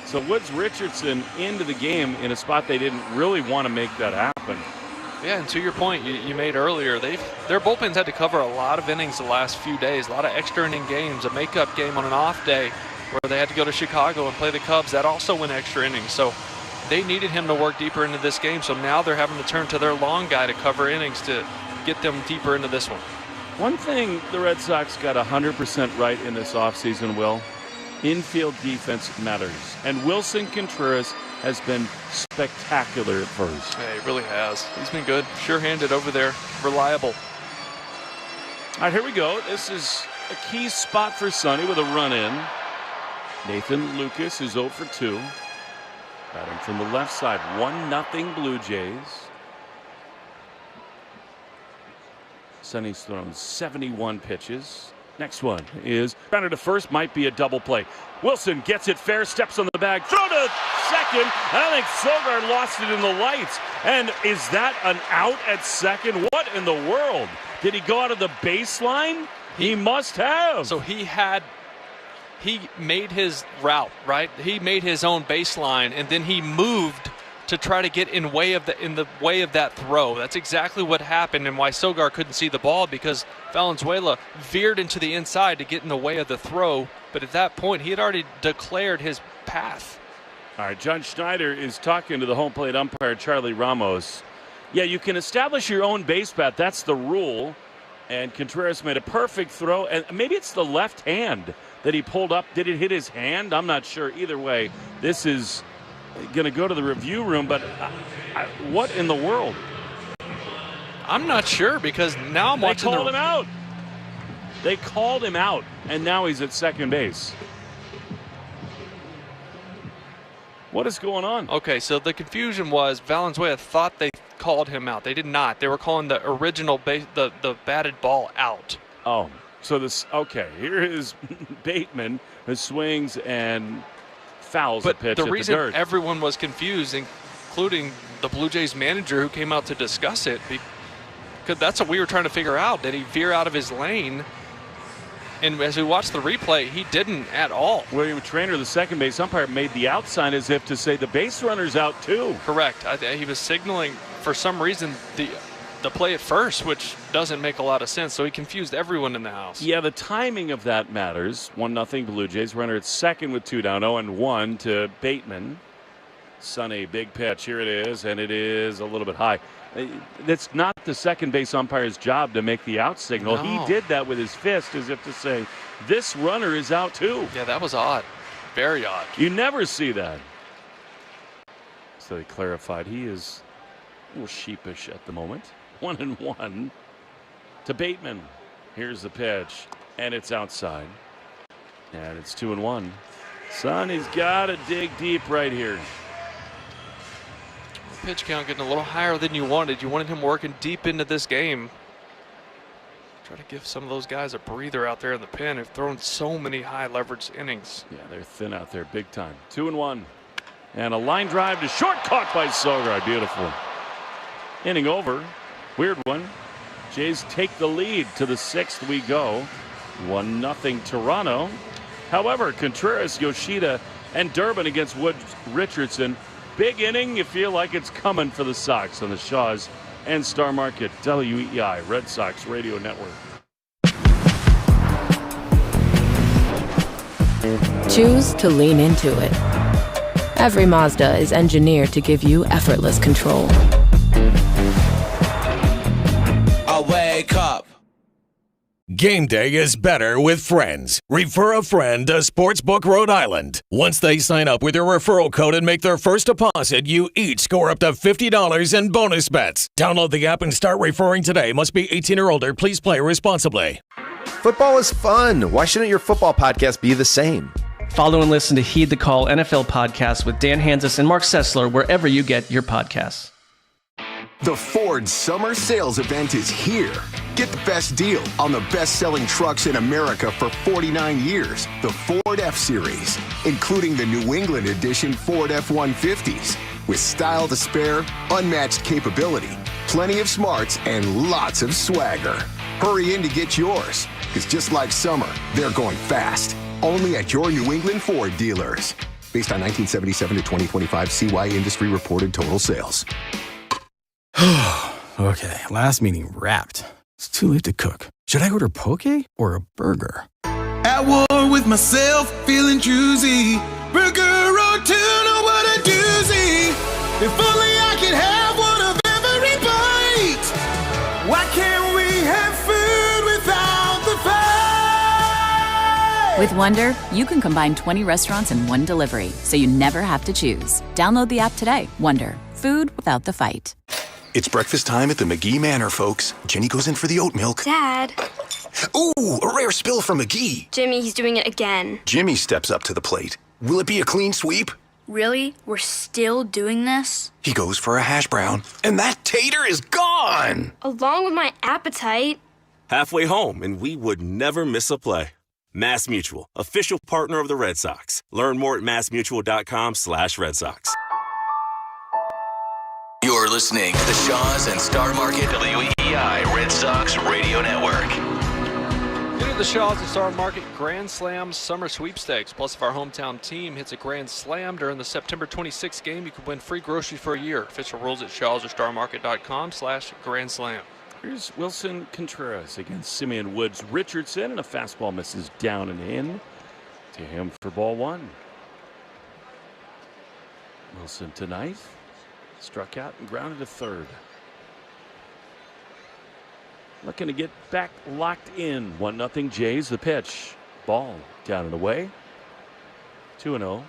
So Woods Richardson into the game in a spot they didn't really want to make that happen. Yeah, and to your point you made earlier, their bullpens had to cover a lot of innings the last few days, a lot of extra inning games, a makeup game on an off day where they had to go to Chicago and play the Cubs. That also went extra innings. So they needed him to work deeper into this game. So now they're having to turn to their long guy to cover innings to get them deeper into this one. One thing the Red Sox got 100% right in this offseason, Will, infield defense matters. And Wilson Contreras has been spectacular at first. Yeah, he really has. He's been good. Sure-handed over there. Reliable. All right, here we go. This is a key spot for Sonny with a run in. Nathan Lucas is 0 for 2. Batting from the left side. 1-0 Blue Jays. Sonny's thrown 71 pitches. Next one is grounded to first, might be a double play. Wilson gets it fair, steps on the bag, throw to second. I think Sogard lost it in the lights. And is that an out at second? What in the world? Did he go out of the baseline? He must have. So he made his route, right? He made his own baseline, and then he moved to try to get in the way of that throw. That's exactly what happened and why Sogard couldn't see the ball, because Valenzuela veered into the inside to get in the way of the throw. But at that point, he had already declared his path. All right, John Schneider is talking to the home plate umpire, Charlie Ramos. Yeah, you can establish your own base path. That's the rule. And Contreras made a perfect throw. And maybe it's the left hand that he pulled up. Did it hit his hand? I'm not sure. Either way, this is going to go to the review room, but what in the world? I'm not sure, because now I'm watching. They called him out. They called him out, and now he's at second base. What is going on? Okay, so the confusion was Valenzuela thought they called him out. They did not. They were calling the original base, the batted ball out. Oh, so this, okay, here is Bateman, who swings and fouls a pitch But the at reason the dirt. everyone was confused, including the Blue Jays manager who came out to discuss it, because that's what we were trying to figure out. Did he veer out of his lane? And as we watched the replay, he didn't at all. William Traynor, the second base umpire, made the out sign as if to say the base runner's out too. Correct. He was signaling for some reason the play at first, which doesn't make a lot of sense. So he confused everyone in the house. Yeah, the timing of that matters. 1-0 Blue Jays. Runner at second with 2 down. 0-1 to Bateman. Sonny, big pitch. Here it is, and it is a little bit high. That's not the second base umpire's job to make the out signal. No. He did that with his fist as if to say, this runner is out too. Yeah, that was odd. Very odd. You never see that. So they clarified he is a little sheepish at the moment. 1-1 to Bateman. Here's the pitch, and it's outside. And it's 2-1. Sonny's got to dig deep right here. Pitch count getting a little higher than you wanted. You wanted him working deep into this game. Try to give some of those guys a breather out there in the pen who've thrown so many high leverage innings. Yeah, they're thin out there big time. 2-1. And a line drive to short, caught by Sogard. Beautiful. Inning over. Weird one. Jays take the lead. To the 6th we go. 1-0 Toronto. However, Contreras, Yoshida, and Durbin against Woods Richardson. Big inning. You feel like it's coming for the Sox on the Shaws and Star Market WEI Red Sox Radio Network. Choose to lean into it. Every Mazda is engineered to give you effortless control. I wake up. Game day is better with friends. Refer a friend to Sportsbook Rhode Island. Once they sign up with your referral code and make their first deposit, you each score up to $50 in bonus bets. Download the app and start referring today. Must be 18 or older. Please play responsibly. Football is fun. Why shouldn't your football podcast be the same? Follow and listen to Heed the Call NFL podcast with Dan Hansis and Mark Sessler wherever you get your podcasts. The Ford Summer Sales Event is here. Get the best deal on the best-selling trucks in America for 49 years, the Ford F-Series, including the New England edition Ford F-150s. With style to spare, unmatched capability, plenty of smarts, and lots of swagger. Hurry in to get yours, because just like summer, they're going fast. Only at your New England Ford dealers. Based on 1977 to 2025 CY industry reported total sales. Okay, last meeting wrapped. It's too late to cook. Should I order poke or a burger? At war with myself, feeling choosy. Burger or tuna, what a doozy. If only I could have one of every bite. Why can't we have food without the fight? With Wonder, you can combine 20 restaurants in one delivery, so you never have to choose. Download the app today. Wonder, food without the fight. It's breakfast time at the McGee Manor, folks. Jenny goes in for the oat milk. Dad. Ooh, a rare spill from McGee. Jimmy, he's doing it again. Jimmy steps up to the plate. Will it be a clean sweep? Really? We're still doing this? He goes for a hash brown, and that tater is gone! Along with my appetite. Halfway home, and we would never miss a play. Mass Mutual, official partner of the Red Sox. Learn more at massmutual.com/Red Sox. You're listening to the Shaws and Star Market WEI Red Sox Radio Network. Into the Shaws and Star Market Grand Slam Summer Sweepstakes. Plus, if our hometown team hits a Grand Slam during the September 26th game, you could win free groceries for a year. Official rules at shawsorstarmarket.com/Grand Slam. Here's Wilson Contreras against Simeon Woods Richardson, and a fastball misses down and in to him for ball one. Wilson tonight struck out and grounded to third. Looking to get back locked in. 1-0 Jays. The pitch. Ball down and away. 2-0.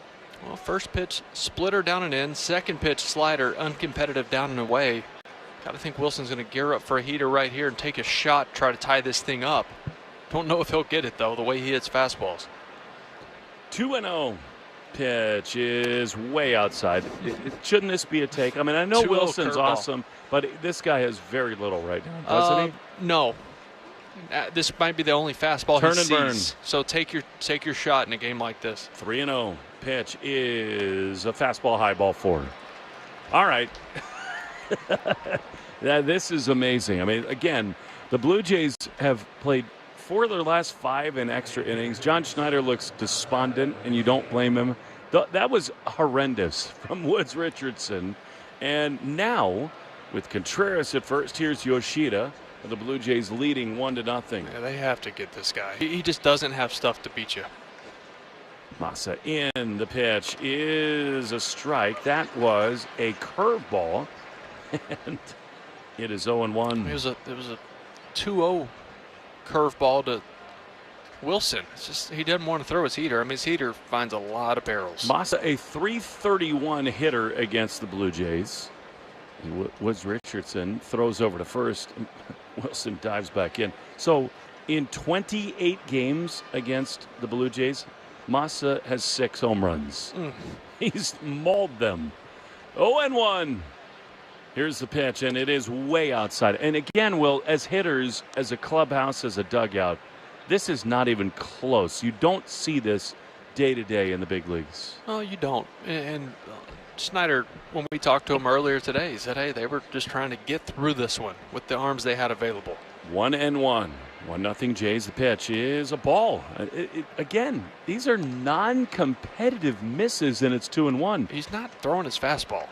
Well, first pitch splitter down and in. Second pitch slider uncompetitive down and away. Got to think Wilson's going to gear up for a heater right here and take a shot, try to tie this thing up. Don't know if he'll get it though, the way he hits fastballs. 2-0. Pitch is way outside. Shouldn't this be a take? I mean, I know 2-0 Wilson's curveball. awesome, but this guy has very little right now, doesn't he? No. This might be the only fastball Turn he and sees. burn. So take your shot in a game like this. 3-0. Pitch is a fastball, high ball 4. All right. This is amazing. I mean, again, the Blue Jays have played 4 of their last 5 in extra innings. John Schneider looks despondent, and you don't blame him. That was horrendous from Woods Richardson. And now, with Contreras at first, here's Yoshida. The Blue Jays leading 1-0. Yeah, they have to get this guy. He just doesn't have stuff to beat you. Massa in. The pitch is a strike. That was a curveball. And it is 0-1. It was a 2-0 curveball to Wilson. It's just he doesn't want to throw his heater. I mean, his heater finds a lot of barrels. Massa, a .331 hitter against the Blue Jays. Woods Richardson throws over to first. Wilson dives back in. So in 28 games against the Blue Jays, Massa has 6 home runs. He's mauled them. 0-1. Here's the pitch, and it is way outside. And again, Will, as hitters, as a clubhouse, as a dugout, this is not even close. You don't see this day to day in the big leagues. Oh, you don't. And Schneider, when we talked to him earlier today, he said, hey, they were just trying to get through this one with the arms they had available. 1-1. 1-0 Jays. The pitch is a ball. Again, these are non-competitive misses, and it's 2-1. He's not throwing his fastball.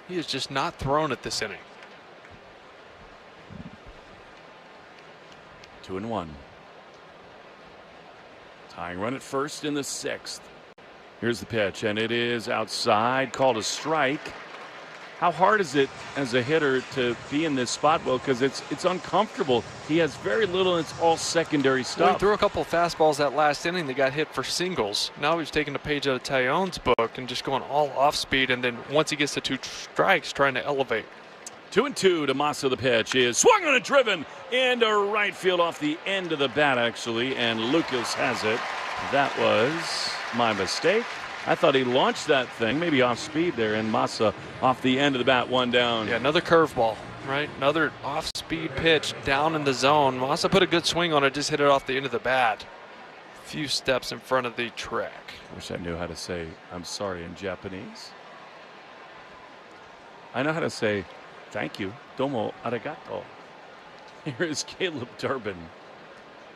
He is just not thrown at this inning. 2-1. Tying run at first in the 6th. Here's the pitch, and it is outside, called a strike. How hard is it as a hitter to be in this spot, Will? Because it's uncomfortable. He has very little, and it's all secondary stuff. Well, he threw a couple of fastballs that last inning that got hit for singles. Now he's taking a page out of Taillon's book and just going all off speed, and then once he gets to 2 strikes, trying to elevate. 2-2 to Massa. The pitch is swung on and driven into right field off the end of the bat, actually, and Lucas has it. That was my mistake. I thought he launched that thing, maybe off speed there, and Massa off the end of the bat, 1 down. Yeah, another curveball, right? Another off-speed pitch down in the zone. Massa put a good swing on it, just hit it off the end of the bat. A few steps in front of the track. Wish I knew how to say I'm sorry in Japanese. I know how to say thank you. Domo arigato. Here is Caleb Durbin.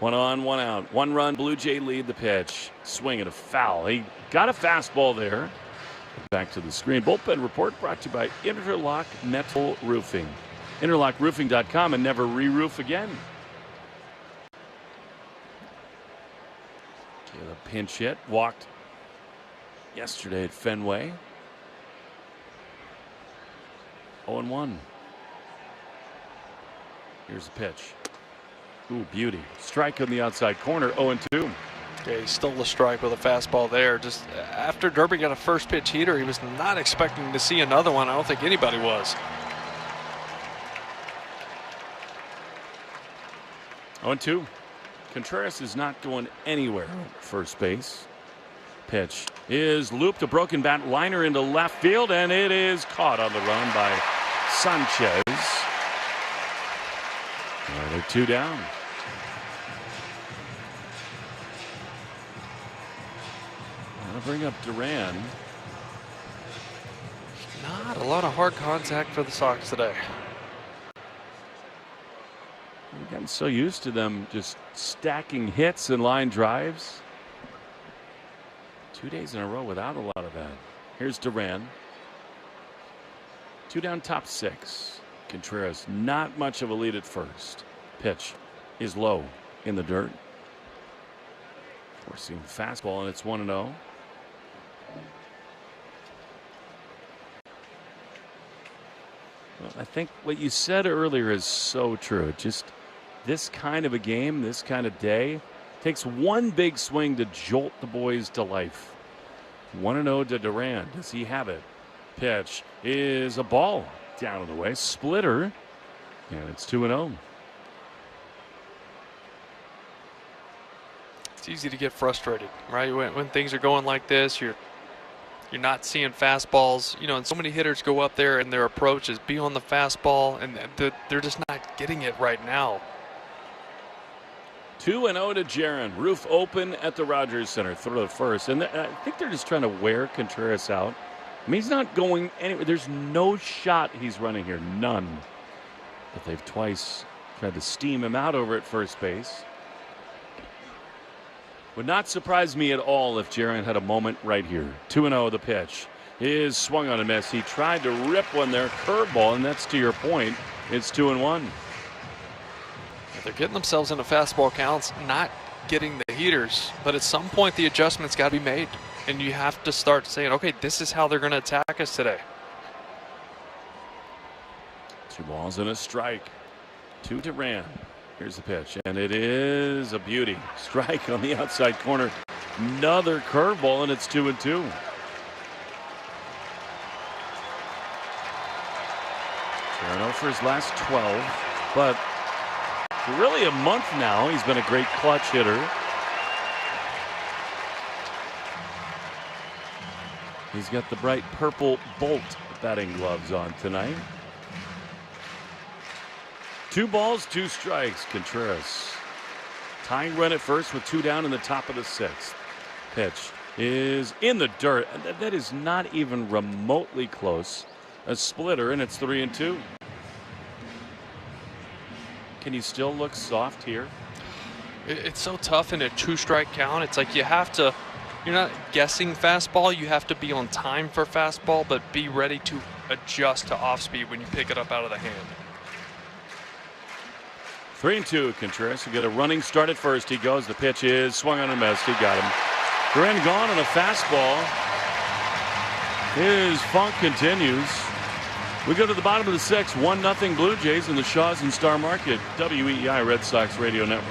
1 on, 1 out. 1 run, Blue Jay lead. The pitch. Swing and a foul. He got a fastball there. Back to the screen. Bullpen report brought to you by Interlock Metal Roofing. Interlockroofing.com, and never re-roof again. Caleb pinch hit. Walked yesterday at Fenway. 0-1. Here's the pitch. Ooh, beauty. Strike on the outside corner, 0-2. Yeah, he stole a strike with a fastball there. Just after Durbin got a first pitch heater, he was not expecting to see another one. I don't think anybody was. 0-2. Contreras is not going anywhere at first base. Pitch is looped, a broken bat liner into left field, and it is caught on the run by Sanchez. They're 2 down. I'll bring up Duran. Not a lot of hard contact for the Sox today. We've gotten so used to them just stacking hits and line drives. 2 days in a row without a lot of that. Here's Duran. 2 down, top 6. Contreras not much of a lead at first. Pitch is low in the dirt. Forcing fastball, and it's 1-0. Well, I think what you said earlier is so true. Just this kind of a game, this kind of day, takes one big swing to jolt the boys to life. 1-0 to Duran. Does he have it? Pitch is a ball down and away. Splitter. And it's 2-0. It's easy to get frustrated, right? When things are going like this, you're not seeing fastballs, and so many hitters go up there and their approach is be on the fastball, and they're just not getting it right now. 2-0 to Jaron. Roof open at the Rogers Center. Throw to first. And I think they're just trying to wear Contreras out. I mean, he's not going anywhere. There's no shot he's running here. None. But they've twice tried to steam him out over at first base. Would not surprise me at all if Jaron had a moment right here. 2-0 the pitch. Is swung on a miss. He tried to rip one there. Curveball, and that's to your point. It's 2-1. They're getting themselves into fastball counts, not getting the heaters. But at some point, the adjustment's got to be made. And you have to start saying, okay, this is how they're going to attack us today. 2 balls and a strike. 2 to Rand. Here's the pitch, and it is a beauty. Strike on the outside corner. Another curveball, and it's 2-2. Jaron for his last 12, but for really a month now, he's been a great clutch hitter. He's got the bright purple Bolt batting gloves on tonight. 2 balls, 2 strikes. Contreras. Tying run at first with 2 down in the top of the 6th. Pitch is in the dirt. That is not even remotely close. A splitter, and it's 3-2. Can you still look soft here? It's so tough in a 2-strike count. It's like you have to, you're not guessing fastball. You have to be on time for fastball, but be ready to adjust to off speed when you pick it up out of the hand. 3-2. Contreras will get a running start at first. He goes. The pitch is swung on and missed. He got him. Duran gone on a fastball. His funk continues. We go to the bottom of the 6th. 1-0 Blue Jays in the Shaws and Star Market. WEEI Red Sox Radio Network.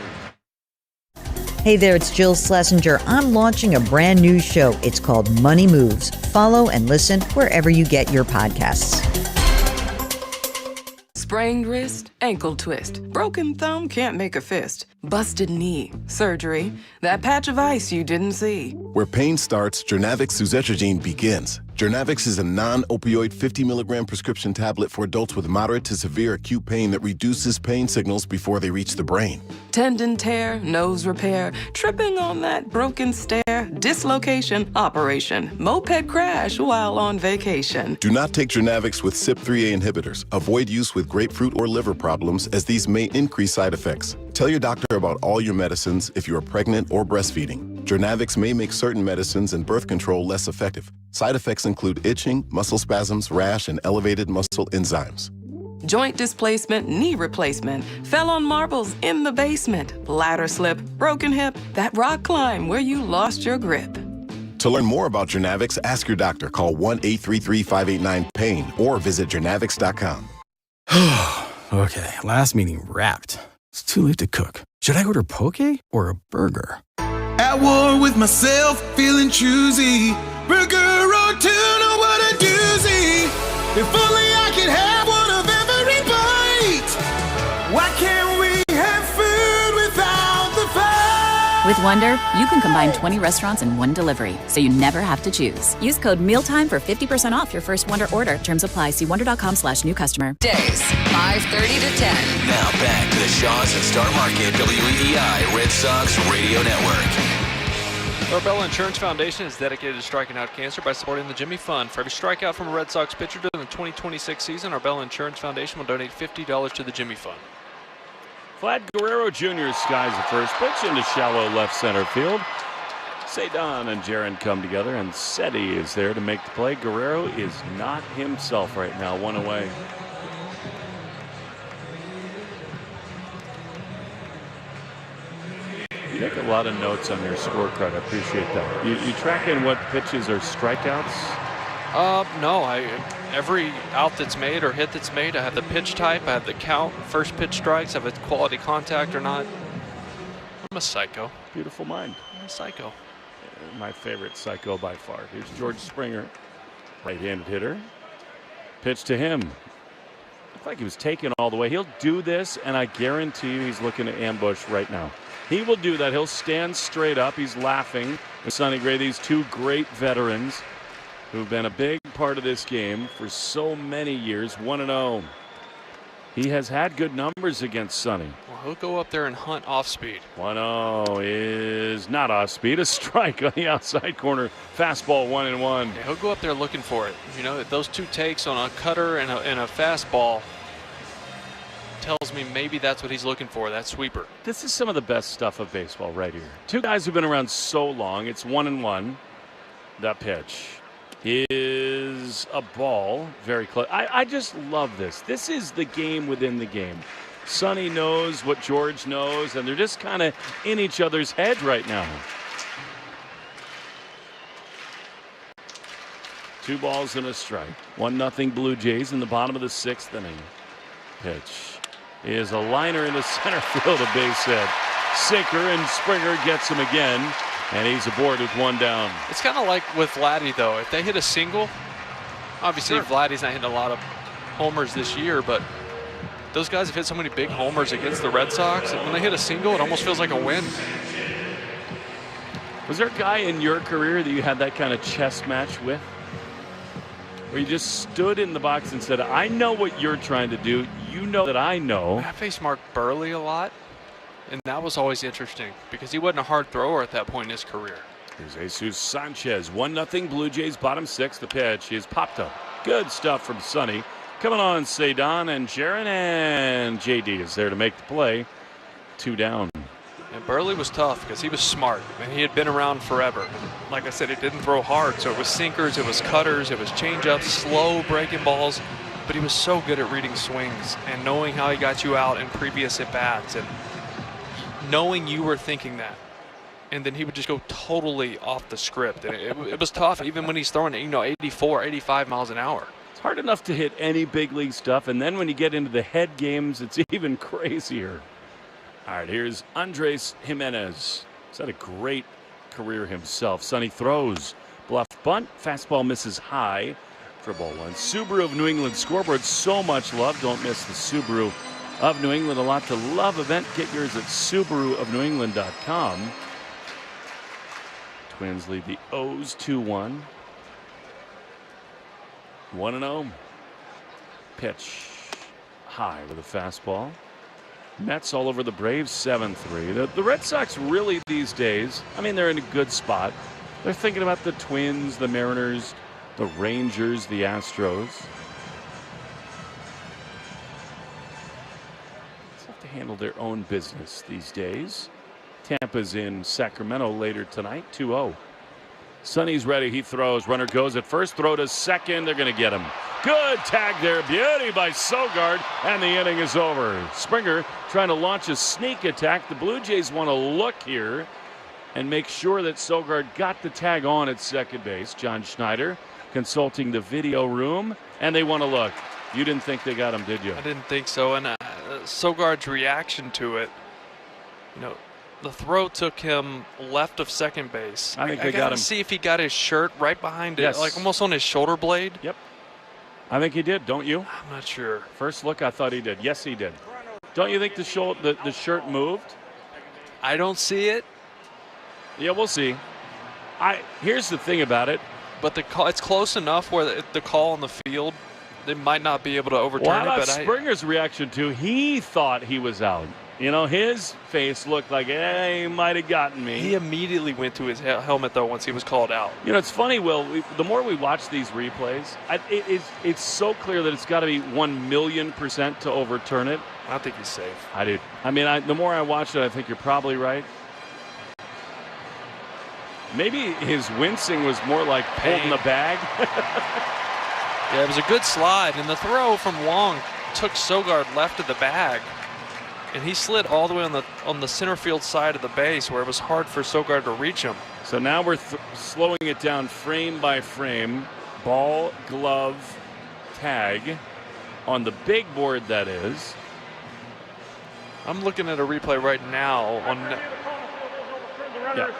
Hey there, it's Jill Schlesinger. I'm launching a brand new show. It's called Money Moves. Follow and listen wherever you get your podcasts. Sprained wrist, ankle twist, broken thumb, can't make a fist, busted knee, surgery, that patch of ice you didn't see. Where pain starts, Jernavix suzetrigine begins. Jernavix is a non-opioid 50-milligram prescription tablet for adults with moderate to severe acute pain that reduces pain signals before they reach the brain. Tendon tear, nose repair, tripping on that broken stair, dislocation, operation, moped crash while on vacation. Do not take Jernavix with CYP3A inhibitors. Avoid use with grapefruit or liver problems, as these may increase side effects. Tell your doctor about all your medicines if you are pregnant or breastfeeding. Jernavix may make certain medicines and birth control less effective. Side effects include itching, muscle spasms, rash, and elevated muscle enzymes. Joint displacement, knee replacement, fell on marbles in the basement, ladder slip, broken hip, that rock climb where you lost your grip. To learn more about Jernavix, ask your doctor. Call 1-833-589-PAIN or visit Jernavix.com. Okay, last meeting wrapped. It's too late to cook. Should I order poke or a burger? At war with myself, feeling choosy. Burger or tuna, what a doozy. If only I could have one of every bite. Why can't we have food without the fight? With Wonder, you can combine 20 restaurants in one delivery, so you never have to choose. Use code MEALTIME for 50% off your first Wonder order. Terms apply. See wonder.com/new customer. Days, 5:30 to 10. Now back to the Shaws and Star Market WEEI Red Sox Radio Network. Arbella Insurance Foundation is dedicated to striking out cancer by supporting the Jimmy Fund. For every strikeout from a Red Sox pitcher during the 2026 season, Arbella Insurance Foundation will donate $50 to the Jimmy Fund. Vlad Guerrero Jr. skies the first pitch into shallow left center field. Taillon and Jaron come together, and Seti is there to make the play. Guerrero is not himself right now, 1 away. You make a lot of notes on your scorecard. I appreciate that. You tracking what pitches are strikeouts? No. Every out that's made or hit that's made, I have the pitch type, I have the count, first pitch strikes, I have a quality contact or not. I'm a psycho. Beautiful mind. I'm a psycho. My favorite psycho by far. Here's George Springer, right-handed hitter. Pitch to him. Looked like he was taken all the way. He'll do this, and I guarantee you he's looking at ambush right now. He will do that. He'll stand straight up. He's laughing with Sonny Gray, these two great veterans who've been a big part of this game for so many years. 1-0. He has had good numbers against Sonny. Well, He'll go up there and hunt off speed. 1-0 is not off speed. A strike on the outside corner. Fastball 1-1. Yeah, he'll go up there looking for it. You know, those two takes on a cutter and a fastball tells me maybe that's what he's looking for, that sweeper. This is some of the best stuff of baseball right here. Two guys who've been around so long. It's 1-1. That pitch is a ball. Very close. I just love this. This is the game within the game. Sonny knows what George knows, and they're just kind of in each other's head right now. 2 balls and a strike. 1-0 Blue Jays in the bottom of the 6th inning. Pitch is a liner into center field, a base hit. Sinker, and Springer gets him again, and he's aboard with 1 down. It's kind of like with Vladdy, though. If they hit a single, obviously Vladdy's not hitting a lot of homers this year, but those guys have hit so many big homers against the Red Sox, and when they hit a single, it almost feels like a win. Was there a guy in your career that you had that kind of chess match with? Where you just stood in the box and said, I know what you're trying to do. You know that I know. I faced Mark Burley a lot, and that was always interesting because he wasn't a hard thrower at that point in his career. Here's Jesus Sanchez. 1-0 Blue Jays, bottom 6. The pitch is popped up. Good stuff from Sonny. Coming on, Taillon and Jaron, and JD is there to make the play. 2 down. And Burley was tough because he was smart, and he had been around forever. Like I said, he didn't throw hard, so it was sinkers, it was cutters, it was changeups, slow breaking balls. But he was so good at reading swings and knowing how he got you out in previous at-bats and knowing you were thinking that. And then he would just go totally off the script. And it was tough, even when he's throwing, 84, 85 miles an hour. It's hard enough to hit any big league stuff, and then when you get into the head games, it's even crazier. All right, here's Andres Jimenez. He's had a great career himself. Sonny throws. Bluff bunt. Fastball misses high for ball 1. Subaru of New England scoreboard. So much love. Don't miss the Subaru of New England. A lot to love event. Get yours at SubaruofNewEngland.com. Twins lead the O's 2-1. 1-0. Pitch high with a fastball. Mets all over the Braves 7-3. The Red Sox really these days, they're in a good spot. They're thinking about the Twins, the Mariners, the Rangers, the Astros. They have to handle their own business these days. Tampa's in Sacramento later tonight, 2-0. Sonny's ready. He throws. Runner goes at first. Throw to second. They're going to get him. Good tag there. Beauty by Sogard. And the inning is over. Springer trying to launch a sneak attack. The Blue Jays want to look here and make sure that Sogard got the tag on at second base. John Schneider consulting the video room. And they want to look. You didn't think they got him, did you? I didn't think so. And Sogard's reaction to it, the throw took him left of second base. I think they got him. See if he got his shirt right behind Yes. it, like almost on his shoulder blade. Yep. I think he did, don't you? I'm not sure. First look, I thought he did. Yes, he did. Don't you think the shirt moved? I don't see it. Yeah, we'll see. Here's the thing about it. But it's close enough where the call on the field, they might not be able to overturn how about it. But Springer's reaction to he thought he was out. His face looked like, he might have gotten me. He immediately went to his helmet, though, once he was called out. It's funny, Will. The more we watch these replays, it's so clear that it's got to be 1,000,000% to overturn it. I think he's safe. I do. The more I watch it, I think you're probably right. Maybe his wincing was more like holding the bag. Yeah, it was a good slide, and the throw from Long took Sogard left of the bag. And he slid all the way on the center field side of the base where it was hard for Sogard to reach him. So now we're slowing it down frame by frame. Ball, glove, tag on the big board, that is. I'm looking at a replay right now on. Yeah.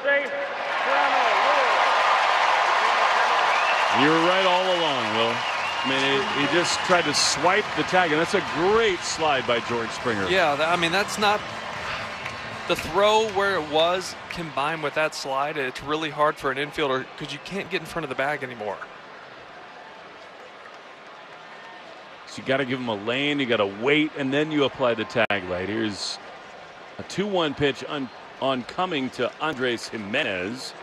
You were right all along, Will. He just tried to swipe the tag, and that's a great slide by George Springer. Yeah, that's not the throw where it was combined with that slide. It's really hard for an infielder because you can't get in front of the bag anymore. So you got to give him a lane, you got to wait, and then you apply the tag right. Here's A 2-1 pitch oncoming to Andres Jimenez.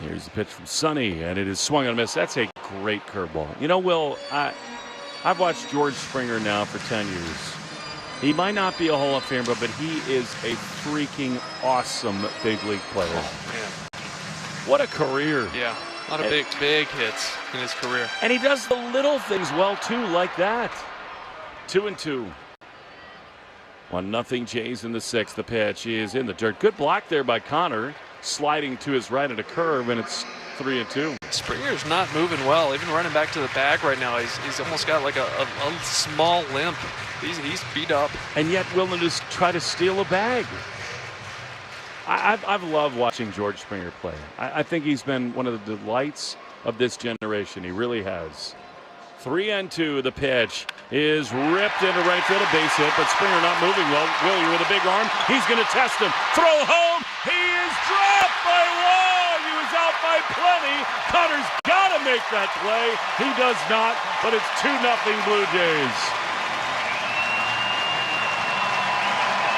Here's the pitch from Sonny, and it is swung and a miss. That's a great curveball. You know, Will, I've watched George Springer now for 10 years. He might not be a Hall of Famer, but he is a freaking awesome big league player. Oh, man. What a career. Yeah, a lot of big hits in his career. And he does the little things well, too, like that. 2-2. 1-0 Jays in the 6th. The pitch is in the dirt. Good block there by Connor. Sliding to his right at a curve, and it's 3-2. Springer's not moving well. Even running back to the bag right now, he's almost got like a small limp. He's beat up. And yet willing to try to steal a bag. I've loved watching George Springer play. I think he's been one of the delights of this generation. He really has. 3-2. The pitch is ripped into right field, a base hit, but Springer not moving well. Willier with a big arm. He's going to test him. Throw home. He is dropped by Wong. He was out by plenty. Connor's got to make that play. He does not, but it's 2-0 Blue Jays.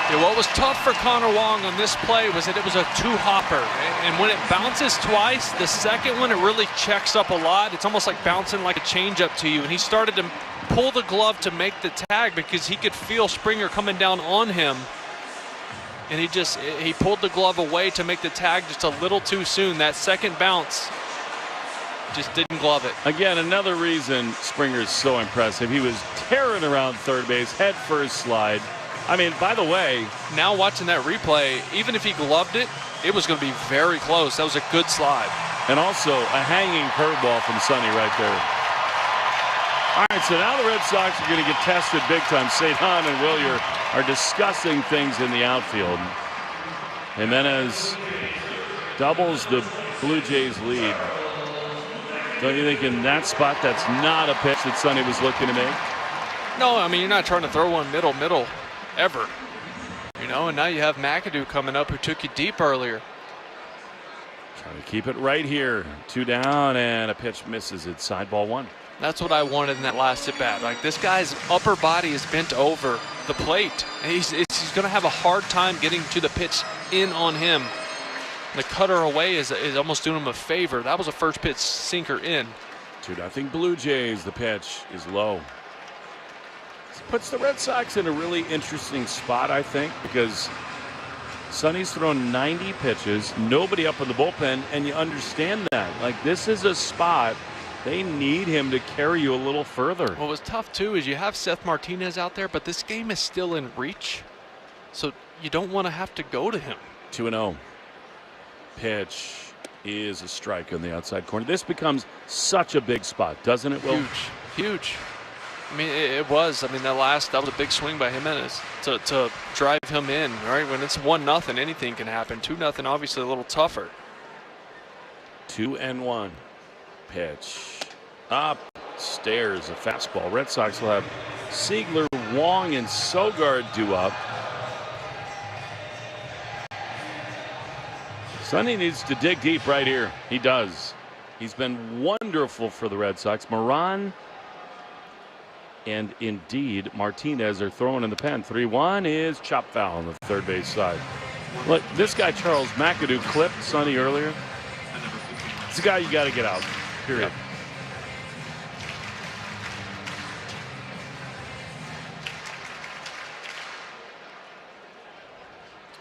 Yeah, what was tough for Connor Wong on this play was that it was a two-hopper. And when it bounces twice, the second one, it really checks up a lot. It's almost like bouncing like a changeup to you. And he started to pull the glove to make the tag because he could feel Springer coming down on him. And he pulled the glove away to make the tag just a little too soon. That second bounce just didn't glove it. Again, another reason Springer is so impressive. He was tearing around third base, head first slide. I mean, by the way, now watching that replay, even if he gloved it, it was going to be very close. That was a good slide. And also a hanging curveball from Sonny right there. All right, so now the Red Sox are going to get tested big time. Taillon and Willier are discussing things in the outfield. Jimenez doubles the Blue Jays lead. Don't you think in that spot that's not a pitch that Sonny was looking to make? No, I mean, you're not trying to throw one middle ever. You know, and now you have McAdoo coming up who took you deep earlier. Trying to keep it right here. 2 down, and a pitch misses it. Side ball 1. That's what I wanted in that last at bat. Like, this guy's upper body is bent over the plate. And he's going to have a hard time getting to the pitch in on him. The cutter away is almost doing him a favor. That was a first pitch sinker in. 2-0 Blue Jays. The pitch is low. Puts the Red Sox in a really interesting spot, I think, because Sonny's thrown 90 pitches, nobody up in the bullpen, and you understand that. Like, this is a spot they need him to carry you a little further. What was tough, too, is you have Seth Martinez out there, but this game is still in reach, so you don't want to have to go to him. 2-0. Pitch is a strike on the outside corner. This becomes such a big spot, doesn't it, Will? Huge. I mean, it was. I mean, that was a big swing by Jimenez to drive him in, right? When it's 1-0, anything can happen. 2-0, obviously a little tougher. 2-1. Pitch. Up. Stairs. A fastball. Red Sox will have Siegler, Wong, and Sogard due up. Sonny needs to dig deep right here. He does. He's been wonderful for the Red Sox. Moran and indeed Martinez are throwing in the pen. 3-1 is chop foul on the third base side. Look, this guy Charles McAdoo clipped Sonny earlier. It's a guy you got to get out, period. Yep.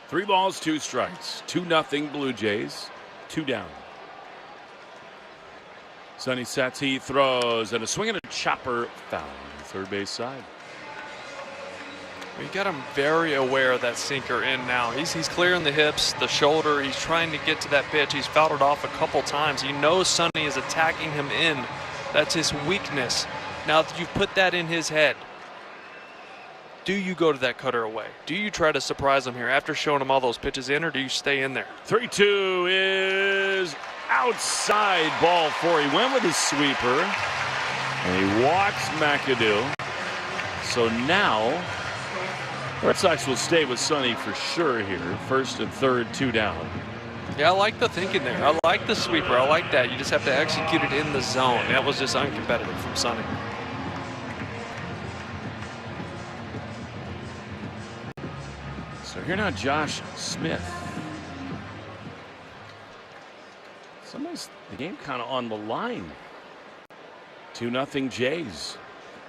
3 balls, 2 strikes. 2-0 Blue Jays. 2 down. Sonny sets, he throws, and a swing and a chopper foul on the third base side. You got him very aware of that sinker in now. He's clearing the hips, the shoulder. He's trying to get to that pitch. He's fouled it off a couple times. He knows Sonny is attacking him in. That's his weakness. Now that you've put that in his head, do you go to that cutter away? Do you try to surprise him here after showing him all those pitches in, or do you stay in there? 3-2 is outside, ball 4. He went with his sweeper, and he walks McAdoo. So now Red Sox will stay with Sonny for sure here. First and third, 2 down. Yeah, I like the thinking there. I like the sweeper. I like that. You just have to execute it in the zone. That was just uncompetitive from Sonny. So here now, Josh Smith. Somebody's the game kind of on the line. 2-0 Jays.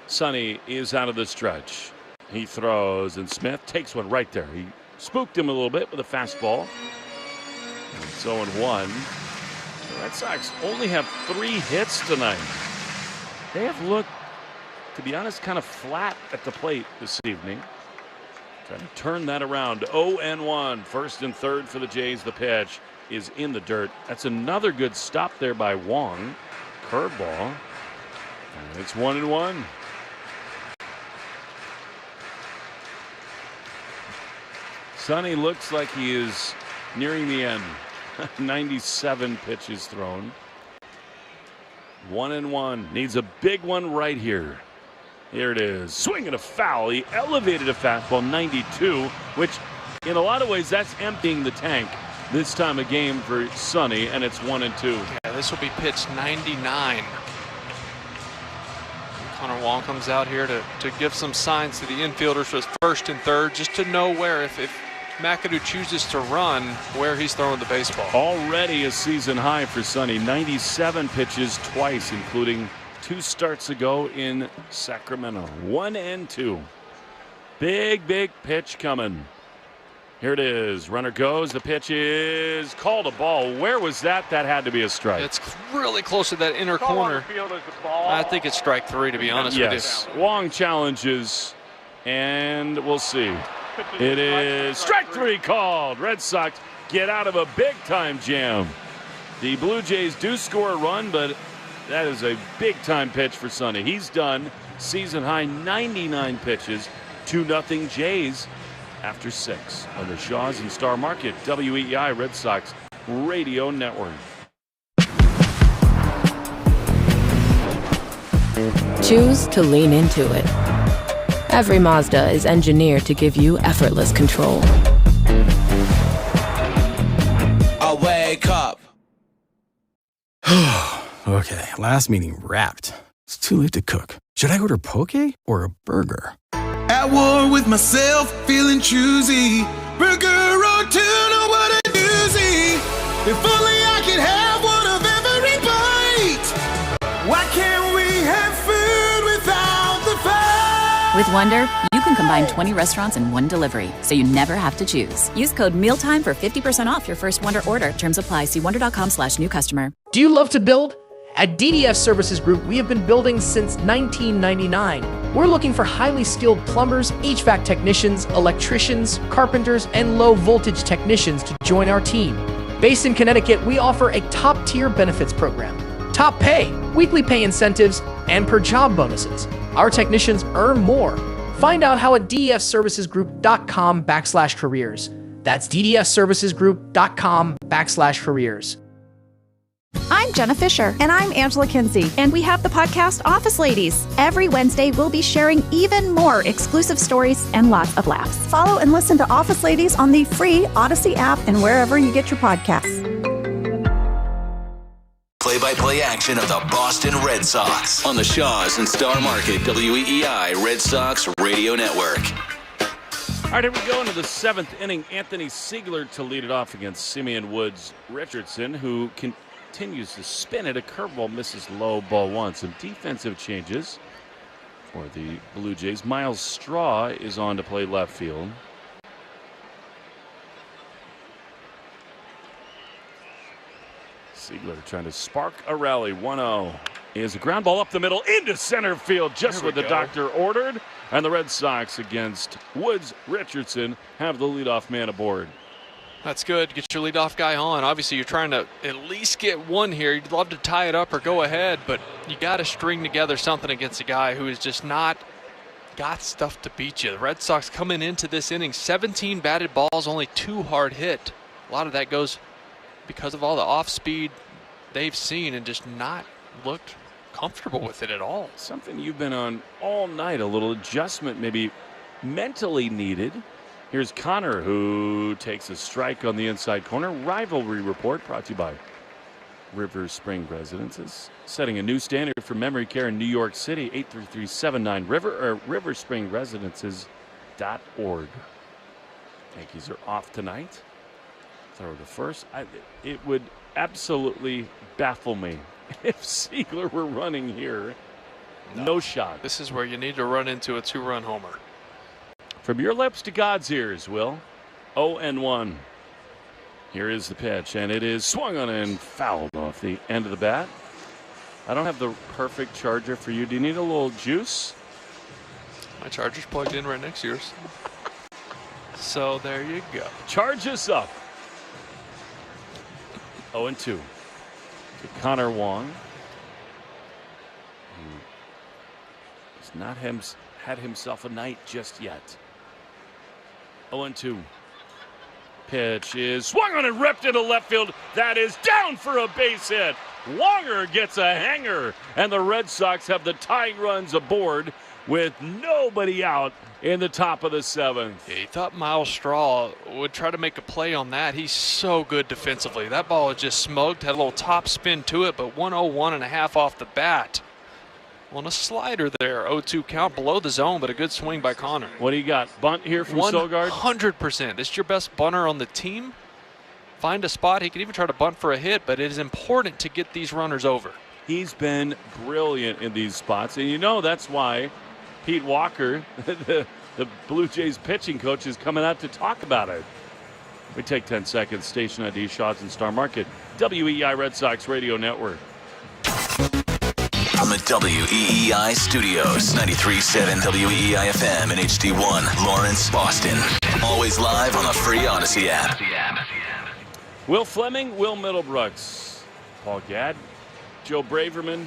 Sonny is out of the stretch. He throws, and Smith takes one right there. He spooked him a little bit with a fastball. And it's 0-1. The Red Sox only have 3 hits tonight. They have looked, to be honest, kind of flat at the plate this evening. Trying to turn that around. 0-1. First and third for the Jays. The pitch is in the dirt. That's another good stop there by Wong. Curveball. And it's 1-1. Sonny looks like he is nearing the end. 97 pitches thrown. 1-1. Needs a big one right here. Here it is. Swing and a foul. He elevated a fastball, 92, which in a lot of ways that's emptying the tank this time of game for Sonny, and it's 1-2. Yeah, this will be pitch 99. Connor Wong comes out here to give some signs to the infielders with first and third, just to know where, if McAdoo chooses to run, where he's throwing the baseball. Already a season high for Sonny. 97 pitches twice, including 2 starts ago in Sacramento. 1-2. Big pitch coming. Here it is. Runner goes. The pitch is called a ball. Where was that? That had to be a strike. It's really close to that inner corner. I think it's strike 3, to be honest with you. Wong challenges, and we'll see. It is strike 3 called. Red Sox get out of a big-time jam. The Blue Jays do score a run, but that is a big-time pitch for Sonny. He's done season-high 99 pitches. 2-0 Jays after 6 on the Shaw's and Star Market WEEI Red Sox Radio Network. Choose to lean into it. Every Mazda is engineered to give you effortless control. I wake up. Okay, last meeting wrapped. It's too late to cook. Should I order poke or a burger? At war with myself, feeling choosy. Burger or tuna, what a doozy. If only I could have one of every bite. Why can't we have food without the fight? With Wonder, you can combine 20 restaurants in one delivery, so you never have to choose. Use code MEALTIME for 50% off your first Wonder order. Terms apply. See wonder.com/new customer. Do you love to build? At DDF Services Group, we have been building since 1999. We're looking for highly skilled plumbers, HVAC technicians, electricians, carpenters, and low-voltage technicians to join our team. Based in Connecticut, we offer a top-tier benefits program, top pay, weekly pay incentives, and per-job bonuses. Our technicians earn more. Find out how at ddfservicesgroup.com/careers. That's ddfservicesgroup.com/careers. I'm Jenna Fisher. And I'm Angela Kinsey. And we have the podcast Office Ladies. Every Wednesday, we'll be sharing even more exclusive stories and lots of laughs. Follow and listen to Office Ladies on the free Odyssey app and wherever you get your podcasts. Play-by-play action of the Boston Red Sox on the Shaw's and Star Market WEEI Red Sox Radio Network. All right, here we go into the 7th inning. Anthony Siegler to lead it off against Simeon Woods Richardson, who continues to spin it. A curveball misses low, ball 1. Some defensive changes for the Blue Jays. Miles Straw is on to play left field. Siegler trying to spark a rally. 1-0. Is a ground ball up the middle into center field, just what the doctor ordered. And the Red Sox against Woods Richardson have the leadoff man aboard. That's good. Get your leadoff guy on. Obviously, you're trying to at least get one here. You'd love to tie it up or go ahead, but you got to string together something against a guy who is just not got stuff to beat you. The Red Sox coming into this inning, 17 batted balls, only 2 hard hit. A lot of that goes because of all the off speed they've seen and just not looked comfortable with it at all. Something you've been on all night, a little adjustment maybe mentally needed. Here's Connor, who takes a strike on the inside corner. Rivalry report brought to you by River Spring Residences, setting a new standard for memory care in New York City. 833-79-RIVER or riverspringresidences.org. Yankees are off tonight. Throw to first. It would absolutely baffle me if Siegler were running here. No shot. This is where you need to run into a 2-run homer. From your lips to God's ears, Will. 0-1. Here is the pitch, and it is swung on and fouled off the end of the bat. I don't have the perfect charger for you. Do you need a little juice? My charger's plugged in right next to yours. So there you go. Charge us up. 0-2 to Connor Wong. He's not had himself a night just yet. 0-2. Pitch is swung on and ripped into left field. That is down for a base hit. Wonger gets a hanger, and the Red Sox have the tying runs aboard with nobody out in the top of the 7th. Yeah, he thought Miles Straw would try to make a play on that. He's so good defensively. That ball is just smoked, had a little top spin to it, but 101.5 off the bat. On a slider there, 0-2 count below the zone, but a good swing by Connor. What do you got? Bunt here from Sogard? 100%. This is your best bunter on the team. Find a spot. He can even try to bunt for a hit, but it is important to get these runners over. He's been brilliant in these spots, and you know that's why Pete Walker, the Blue Jays pitching coach, is coming out to talk about it. We take 10 seconds. Station ID, Shaw's and Star Market, WEEI Red Sox Radio Network. From the WEEI studios, 93.7 WEEI FM and HD1, Lawrence, Boston. Always live on the free Odyssey app. Will Fleming, Will Middlebrooks, Paul Gadd, Joe Braverman.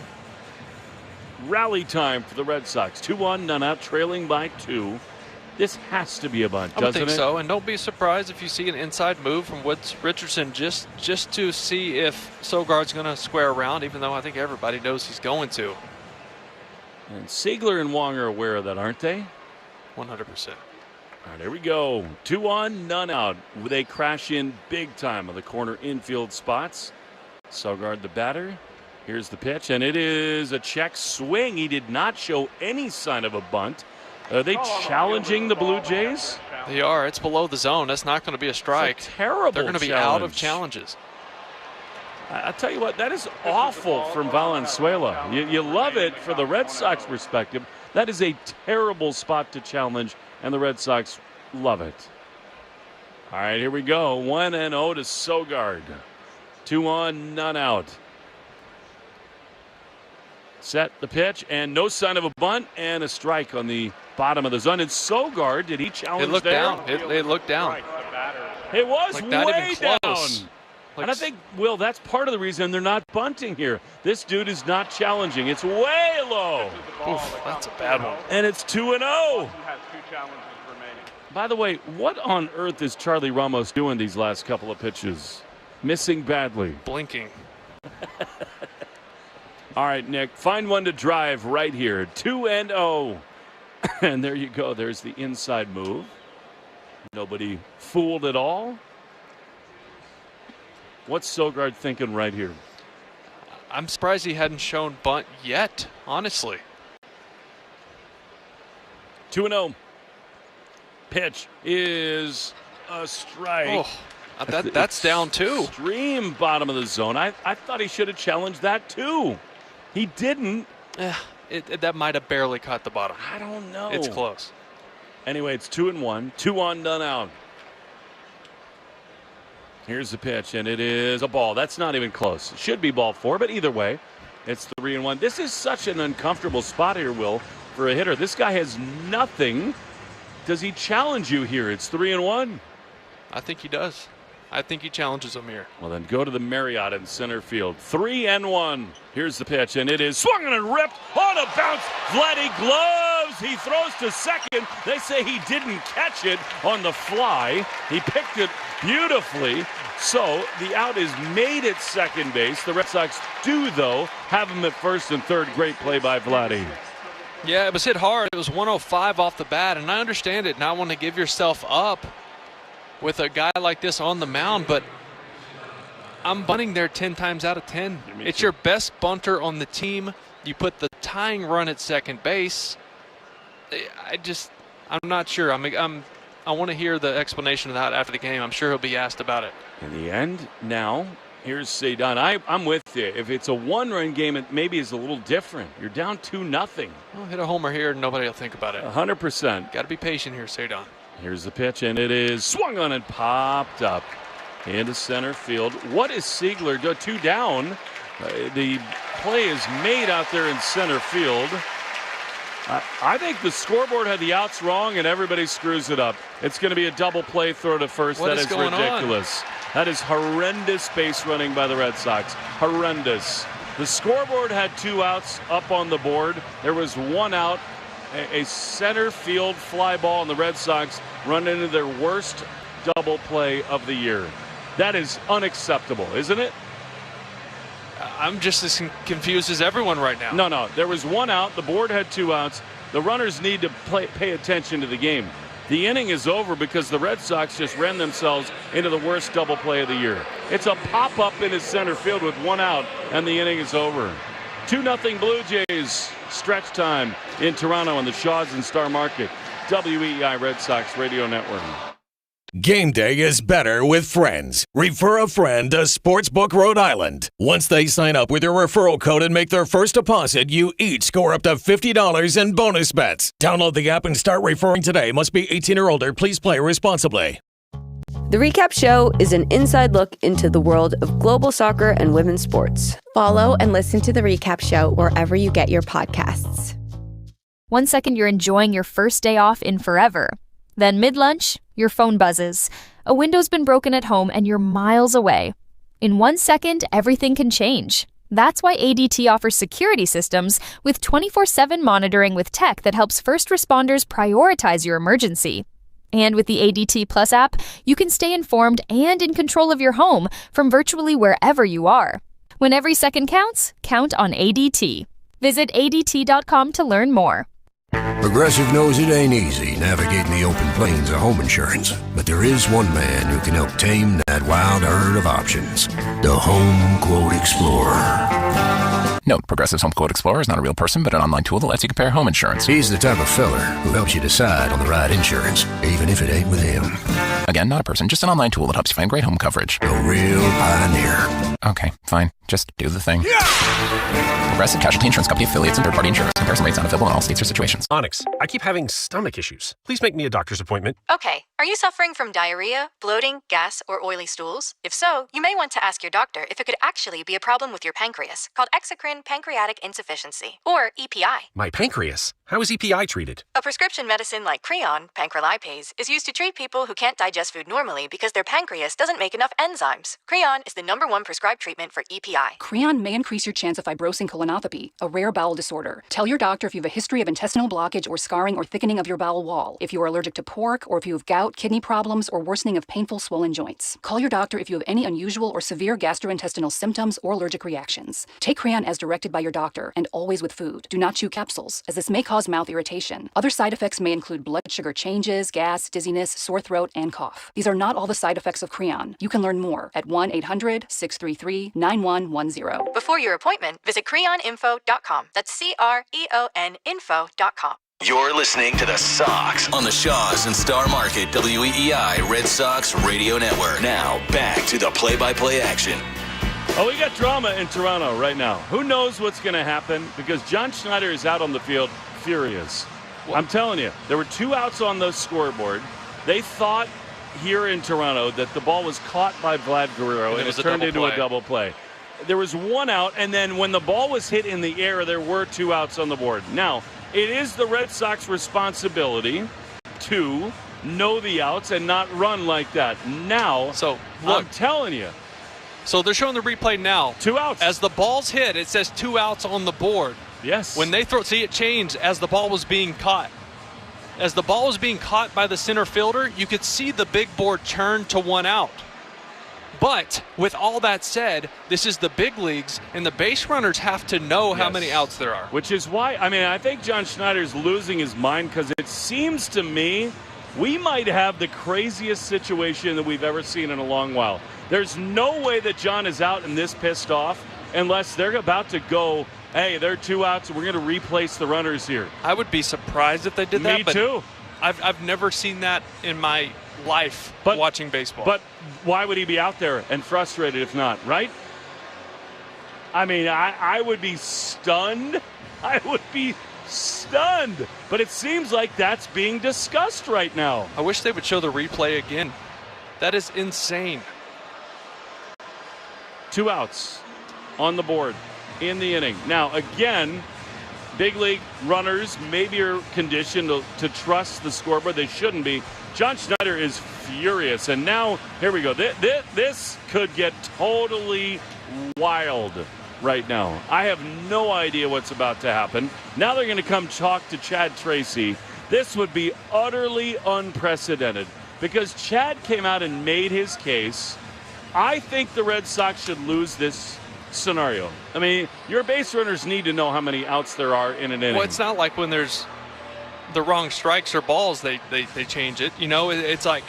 Rally time for the Red Sox. 2-1, none out, trailing by 2. This has to be a bunt, doesn't it? I would think so, and don't be surprised if you see an inside move from Woods Richardson just to see if Sogard's going to square around, even though I think everybody knows he's going to. And Siegler and Wong are aware of that, aren't they? 100%. All right, here we go. 2-1, none out. They crash in big time on the corner infield spots. Sogard the batter. Here's the pitch, and it is a check swing. He did not show any sign of a bunt. Are they challenging the Blue Jays? They are. It's below the zone. That's not going to be a strike. It's a terrible They're going to be out of challenges. I'll tell you what, that is awful from Valenzuela. You love it for the Red Sox perspective. That is a terrible spot to challenge, and the Red Sox love it. All right, here we go. 1-0 to Sogard. 2-1, none out. Set the pitch, and no sign of a bunt, and a strike on the bottom of the zone. And Sogard, did he challenge it looked there? Down. It looked down. It was like way down. Like, and I think, Will, that's part of the reason they're not bunting here. This dude is not challenging. It's way low. Oof, that's a bad one. And it's 2-0. By the way, what on earth is Charlie Ramos doing these last couple of pitches? Missing badly. Blinking. All right, Nick, find one to drive right here. 2-0. And there you go. There's the inside move. Nobody fooled at all. What's Sogard thinking right here? I'm surprised he hadn't shown bunt yet, honestly. 2-0. Pitch is a strike. Oh, that's down too. Extreme bottom of the zone. I thought he should have challenged that too. He didn't. That might have barely caught the bottom. I don't know. It's close. Anyway, it's 2-1. 2-on, none out. Here's the pitch, and it is a ball. That's not even close. It should be ball 4, but either way, it's 3-1. This is such an uncomfortable spot here, Will, for a hitter. This guy has nothing. Does he challenge you here? It's 3-1. I think he does. I think he challenges him here. Well, then go to the Marriott in center field. 3-1. Here's the pitch, and it is swung and ripped on a bounce. Vladdy gloves. He throws to second. They say he didn't catch it on the fly. He picked it beautifully. So the out is made at second base. The Red Sox do, though, have him at first and third. Great play by Vladdy. Yeah, it was hit hard. It was 105 off the bat, and I understand it. Not want to give yourself up with a guy like this on the mound, but I'm bunting there 10 times out of 10. It's your best bunter on the team. You put the tying run at second base. I'm not sure. I'm I want to hear the explanation of that after the game. I'm sure he'll be asked about it. In the end, now, here's Taillon. I'm with you. If it's a one-run game, it maybe is a little different. You're down 2-0. Well, hit a homer here, and nobody will think about it. 100%. Got to be patient here, Taillon. Here's the pitch, and it is swung on and popped up into center field. What is Seigler do? 2 down. The play is made out there in center field. I think the scoreboard had the outs wrong, and everybody screws it up. It's going to be a double play throw to first. That is ridiculous. That is horrendous base running by the Red Sox. Horrendous. The scoreboard had 2 outs up on the board. There was 1 out. A center field fly ball, and the Red Sox run into their worst double play of the year. That is unacceptable, isn't it? I'm just as confused as everyone right now. No. There was 1 out. The board had 2 outs. The runners need to pay attention to the game. The inning is over because the Red Sox just ran themselves into the worst double play of the year. It's a pop-up in his center field with 1 out, and the inning is over. 2-0 Blue Jays. Stretch time in Toronto on the Shaws and Star Market. WEEI Red Sox Radio Network. Game day is better with friends. Refer a friend to Sportsbook Rhode Island. Once they sign up with your referral code and make their first deposit, you each score up to $50 in bonus bets. Download the app and start referring today. Must be 18 or older. Please play responsibly. The Recap Show is an inside look into the world of global soccer and women's sports. Follow and listen to The Recap Show wherever you get your podcasts. 1 second you're enjoying your first day off in forever. Then mid-lunch, your phone buzzes. A window's been broken at home and you're miles away. In 1 second, everything can change. That's why ADT offers security systems with 24/7 monitoring with tech that helps first responders prioritize your emergency. And with the ADT Plus app, you can stay informed and in control of your home from virtually wherever you are. When every second counts, count on ADT. Visit ADT.com to learn more. Progressive knows it ain't easy navigating the open plains of home insurance, but there is one man who can help tame that wild herd of options. The Home Quote Explorer. Note, Progressive's Home Quote Explorer is not a real person, but an online tool that lets you compare home insurance. He's the type of feller who helps you decide on the right insurance, even if it ain't with him. Again, not a person, just an online tool that helps you find great home coverage. A real pioneer. Okay, fine. Just do the thing. Progressive Casualty Insurance Company affiliates and third-party insurers. Comparison rates not available in all states or situations. Onyx, I keep having stomach issues. Please make me a doctor's appointment. Okay. Are you suffering from diarrhea, bloating, gas, or oily stools? If so, you may want to ask your doctor if it could actually be a problem with your pancreas, called exocrine pancreatic insufficiency, or EPI. My pancreas? How is EPI treated? A prescription medicine like Creon, pancrelipase, is used to treat people who can't digest food normally because their pancreas doesn't make enough enzymes. Creon is the #1 prescribed treatment for EPI. Creon may increase your chance of fibrosing colonopathy, a rare bowel disorder. Tell your doctor if you have a history of intestinal blockage or scarring or thickening of your bowel wall, if you are allergic to pork, or if you have gout, kidney problems, or worsening of painful swollen joints. Call your doctor if you have any unusual or severe gastrointestinal symptoms or allergic reactions. Take Creon as directed by your doctor and always with food. Do not chew capsules, as this may cause mouth irritation. Other side effects may include blood sugar changes, gas, dizziness, sore throat, and cough. These are not all the side effects of Creon. You can learn more at 1-800-633-9110. Before your appointment, visit creoninfo.com. That's CREON info.com. You're listening to the Sox on the Shaws and Star Market WEEI Red Sox Radio Network. Now, back to the play-by-play action. Oh, we got drama in Toronto right now. Who knows what's going to happen? Because John Schneider is out on the field furious. I'm telling you, there were 2 outs on the scoreboard. They thought here in Toronto that the ball was caught by Vlad Guerrero and it turned into a double play. There was 1 out, and then when the ball was hit in the air, there were 2 outs on the board. Now, it is the Red Sox responsibility to know the outs and not run like that. Now, so look, I'm telling you. So they're showing the replay now. 2 outs. As the ball's hit, it says 2 outs on the board. Yes. When they throw, see it changed as the ball was being caught. As the ball was being caught by the center fielder, you could see the big board turn to 1 out. But with all that said, this is the big leagues, and the base runners have to know how many outs there are. Which is why, I think John Schneider's losing his mind, because it seems to me we might have the craziest situation that we've ever seen in a long while. There's no way that John is out and this pissed off unless they're about to go, hey, there are 2 outs and we're going to replace the runners here. I would be surprised if they did that. Me too. I've never seen that in my life watching baseball. But why would he be out there and frustrated if not, right? I mean, I would be stunned. I would be stunned. But it seems like that's being discussed right now. I wish they would show the replay again. That is insane. 2 outs on the board in the inning. Now, again, big league runners maybe are conditioned to trust the scoreboard. They shouldn't be. John Schneider is furious. And now, here we go. This could get totally wild right now. I have no idea what's about to happen. Now they're going to come talk to Chad Tracy. This would be utterly unprecedented because Chad came out and made his case. I think the Red Sox should lose this scenario. I mean, your base runners need to know how many outs there are in an inning. Well, it's not like when there's the wrong strikes or balls, they change it. You know, it's like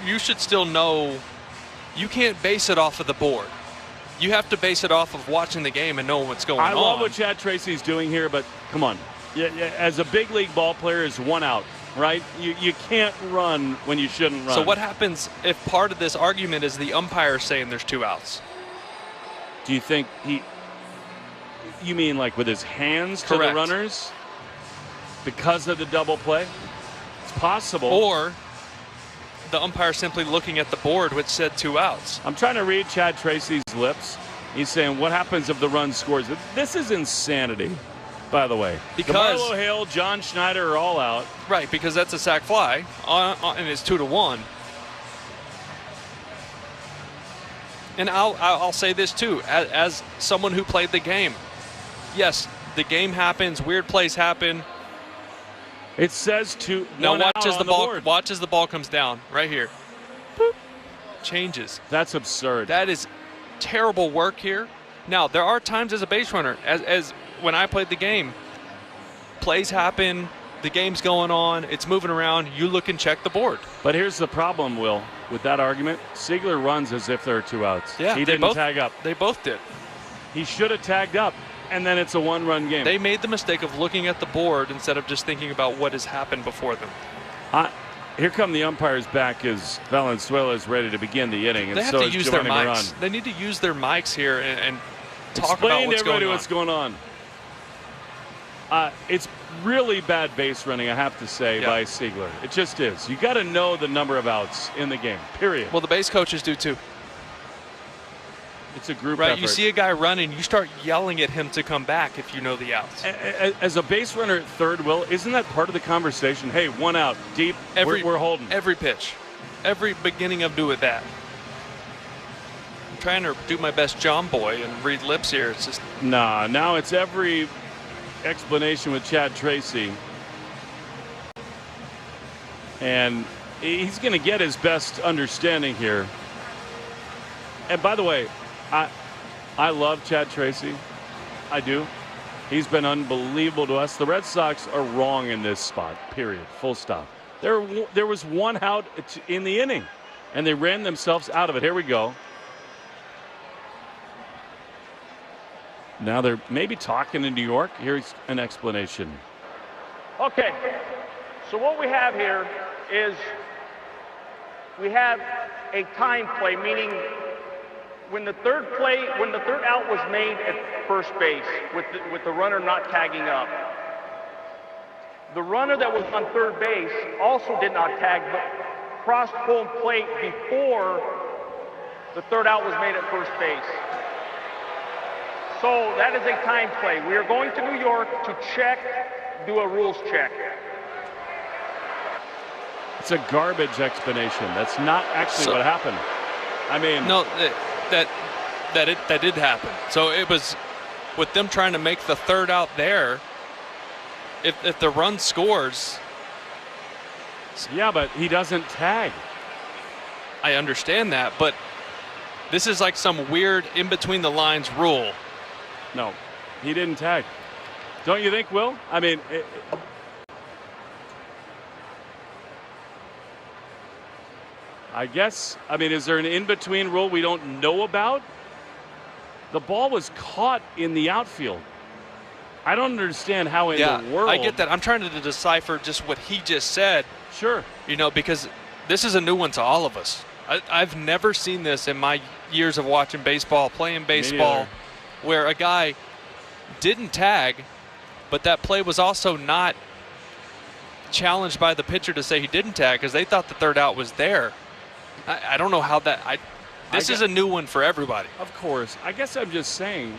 you should still know you can't base it off of the board. You have to base it off of watching the game and knowing what's going on. I love what Chad Tracy's doing here, but come on. As a big league ball player, is 1 out, right? You can't run when you shouldn't run. So what happens if part of this argument is the umpire saying there's 2 outs? Do you think you mean like with his hands Correct. to the runners because of the double play? It's possible. Or the umpire simply looking at the board which said 2 outs. I'm trying to read Chad Tracy's lips. He's saying, what happens if the run scores? This is insanity, by the way. Because DeMarlo Hale, John Schneider are all out. Right, because that's a sac fly, and it's 2-1. And I'll say this too, as someone who played the game. Yes, the game happens, weird plays happen. It says to now watch as the ball watch as the ball comes down right here. Boop. Changes. That's absurd. That is terrible work here. Now there are times as a base runner, as when I played the game, plays happen, the game's going on, it's moving around, you look and check the board. But here's the problem, Will, with that argument. Siegler runs as if there are 2 outs. Yeah, he didn't tag up. They both did. He should have tagged up, and then it's a 1-run game. They made the mistake of looking at the board instead of just thinking about what has happened before them. Here come the umpires back as Valenzuela is ready to begin the inning. And they have so to use their Giovanni mics. Moran. They need to use their mics here and talk Explain about what's to everybody going on. what's going on. It's really bad base running, I have to say, by Siegler. It just is. You got to know the number of outs in the game, period. Well, the base coaches do too. It's a group right, effort. You see a guy running, you start yelling at him to come back if you know the outs. As a base runner at third, Will, isn't that part of the conversation? Hey, 1 out, deep, we're holding. Every pitch. Every beginning of doing that. I'm trying to do my best John Boy and read lips here. It's just... Nah, now it's every explanation with Chad Tracy. And he's going to get his best understanding here. And by the way, I love Chad Tracy. I do. He's been unbelievable to us. The Red Sox are wrong in this spot, period. Full stop. There was 1 out in the inning, and they ran themselves out of it. Here we go. Now they're maybe talking in New York. Here's an explanation. Okay, so what we have here is we have a time play, meaning when the third out was made at first base with the runner not tagging up. The runner that was on third base also did not tag, but crossed home plate before the third out was made at first base. So that is a time play. We are going to New York to do a rules check. It's a garbage explanation. That's not actually what happened. I mean, no, that did happen. So it was with them trying to make the third out there. If the run scores. Yeah, but he doesn't tag. I understand that, but this is like some weird in between the lines rule. No, he didn't tag. Don't you think, Will? I mean, I guess, is there an in-between rule we don't know about? The ball was caught in the outfield. I don't understand how in the world. I get that. I'm trying to decipher just what he just said. Sure. Because this is a new one to all of us. I've never seen this in my years of watching baseball, playing baseball, where a guy didn't tag, but that play was also not challenged by the pitcher to say he didn't tag because they thought the third out was there. I don't know how that. This is a new one for everybody. Of course. I guess I'm just saying,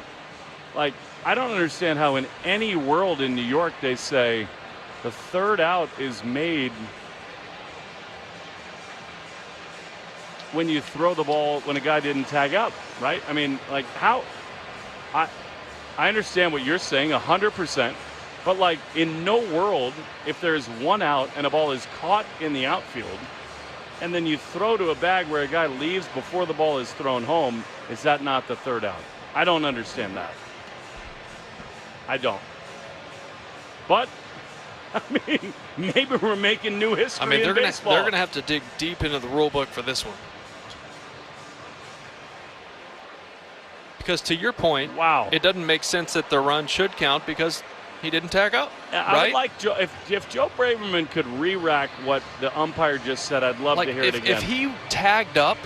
like, I don't understand how in any world in New York they say the third out is made when you throw the ball when a guy didn't tag up, right? I mean, like, how? I understand what you're saying 100%, but, like, in no world, if there's one out and a ball is caught in the outfield and then you throw to a bag where a guy leaves before the ball is thrown home, is that not the third out? I don't understand that. I don't. But, I mean, maybe we're making new history. I mean, they're going to have to dig deep into the rule book for this one. Because to your point, it doesn't make sense that the run should count because he didn't tag up. I would like if Joe Braverman could re-rack what the umpire just said, I'd love to hear it again. If he tagged up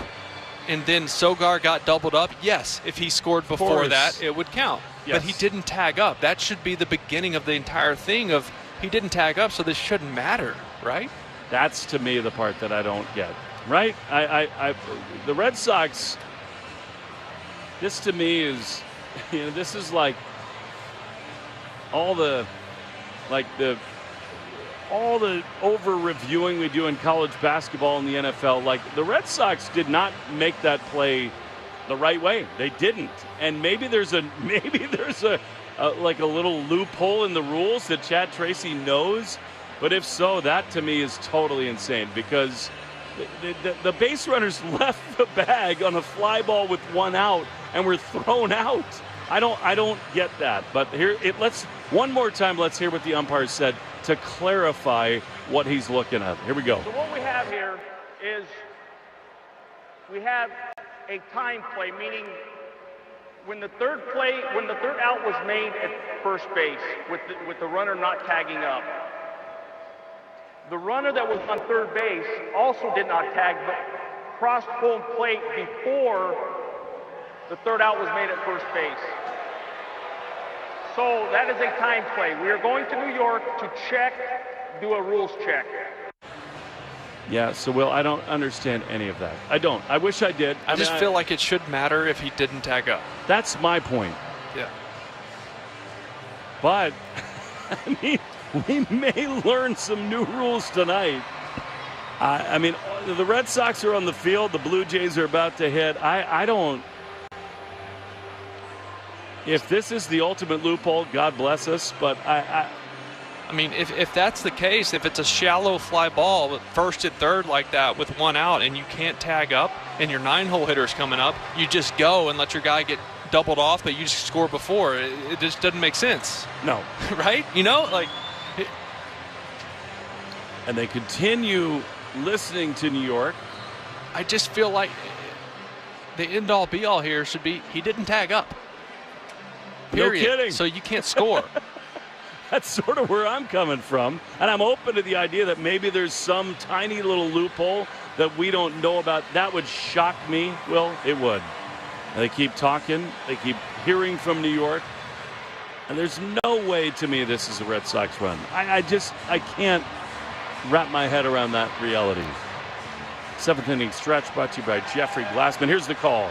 and then Sogar got doubled up, yes, if he scored before that, it would count. Yes. But he didn't tag up. That should be the beginning of the entire thing of he didn't tag up, so this shouldn't matter, right? That's, to me, the part that I don't get, right? The Red Sox, this to me is, this is like all the over-reviewing we do in college basketball in the NFL. Like, the Red Sox did not make that play the right way. They didn't. And maybe there's a little loophole in the rules that Chad Tracy knows. But if so, that to me is totally insane because the base runners left the bag on a fly ball with one out and were thrown out. I don't get that. But let's one more time. Let's hear what the umpire said to clarify what he's looking at. Here we go. So what we have here is we have a time play, meaning when the third out was made at first base with the runner not tagging up. The runner that was on third base also did not tag, but crossed home plate before the third out was made at first base. So that is a time play. We are going to New York to do a rules check. Yeah, so, Will, I don't understand any of that. I don't. I wish I did. I just feel like it should matter if he didn't tag up. That's my point. Yeah. But, I mean, we may learn some new rules tonight. I mean, the Red Sox are on the field. The Blue Jays are about to hit. I don't. If this is the ultimate loophole, God bless us. But I mean, if that's the case, if it's a shallow fly ball with first and third like that with one out and you can't tag up and your 9-hole hitter's coming up, you just go and let your guy get doubled off, but you just score before. It just doesn't make sense. No. Right? And they continue listening to New York. I just feel like the end-all be-all here should be he didn't tag up. Period. No kidding. So you can't score. That's sort of where I'm coming from. And I'm open to the idea that maybe there's some tiny little loophole that we don't know about. That would shock me, Will. It would. And they keep talking. They keep hearing from New York. And there's no way to me this is a Red Sox run. I can't wrap my head around that reality. 7th inning stretch brought to you by Jeffrey Glassman. Here's the call.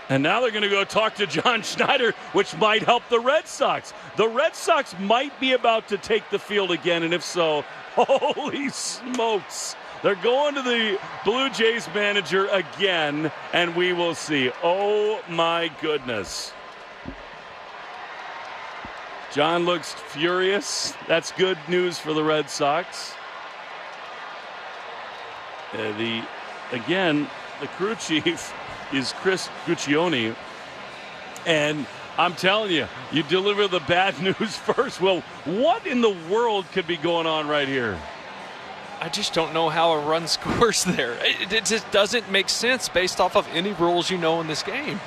And now they're going to go talk to John Schneider, which might help the Red Sox. The Red Sox might be about to take the field again, and if so, holy smokes. They're going to the Blue Jays manager again, and we will see. Oh, my goodness. John looks furious. That's good news for the Red Sox. The crew chief is Chris Guccione. And I'm telling you, you deliver the bad news first. Well, what in the world could be going on right here? I just don't know how a run scores there. It just doesn't make sense based off of any rules you know in this game.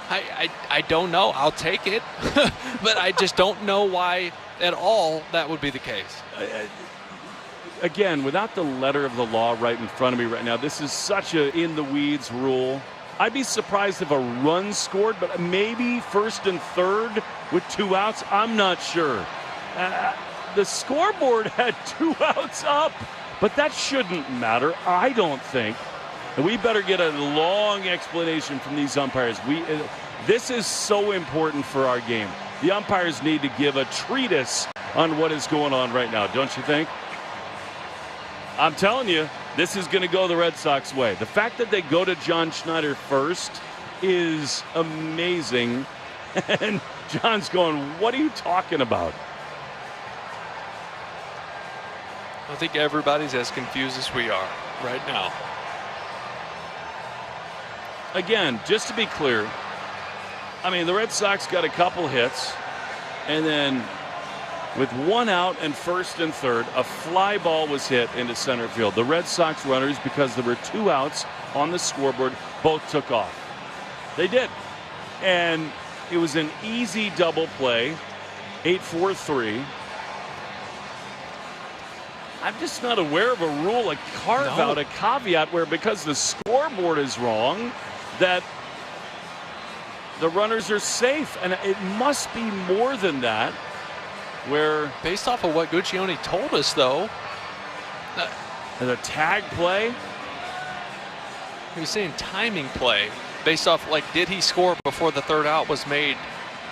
I don't know. I'll take it. But I just don't know why at all that would be the case. Again, without the letter of the law right in front of me right now, this is such a in-the-weeds rule. I'd be surprised if a run scored, but maybe first and third with 2 outs. I'm not sure. The scoreboard had 2 outs up, but that shouldn't matter, I don't think. And we better get a long explanation from these umpires. This is so important for our game. The umpires need to give a treatise on what is going on right now, don't you think? I'm telling you, this is going to go the Red Sox way. The fact that they go to John Schneider first is amazing. And John's going, what are you talking about? I think everybody's as confused as we are right now. Again, just to be clear, I mean, the Red Sox got a couple hits, and then with 1 out and first and third, a fly ball was hit into center field. The Red Sox runners, because there were 2 outs on the scoreboard, both took off. They did. And it was an easy double play, 8-4-3. I'm just not aware of a rule, a carve-out, a caveat where because the scoreboard is wrong, that the runners are safe. And it must be more than that. Where, based off of what Guccione told us, though, the tag play, he was saying timing play based off, like, did he score before the 3rd out was made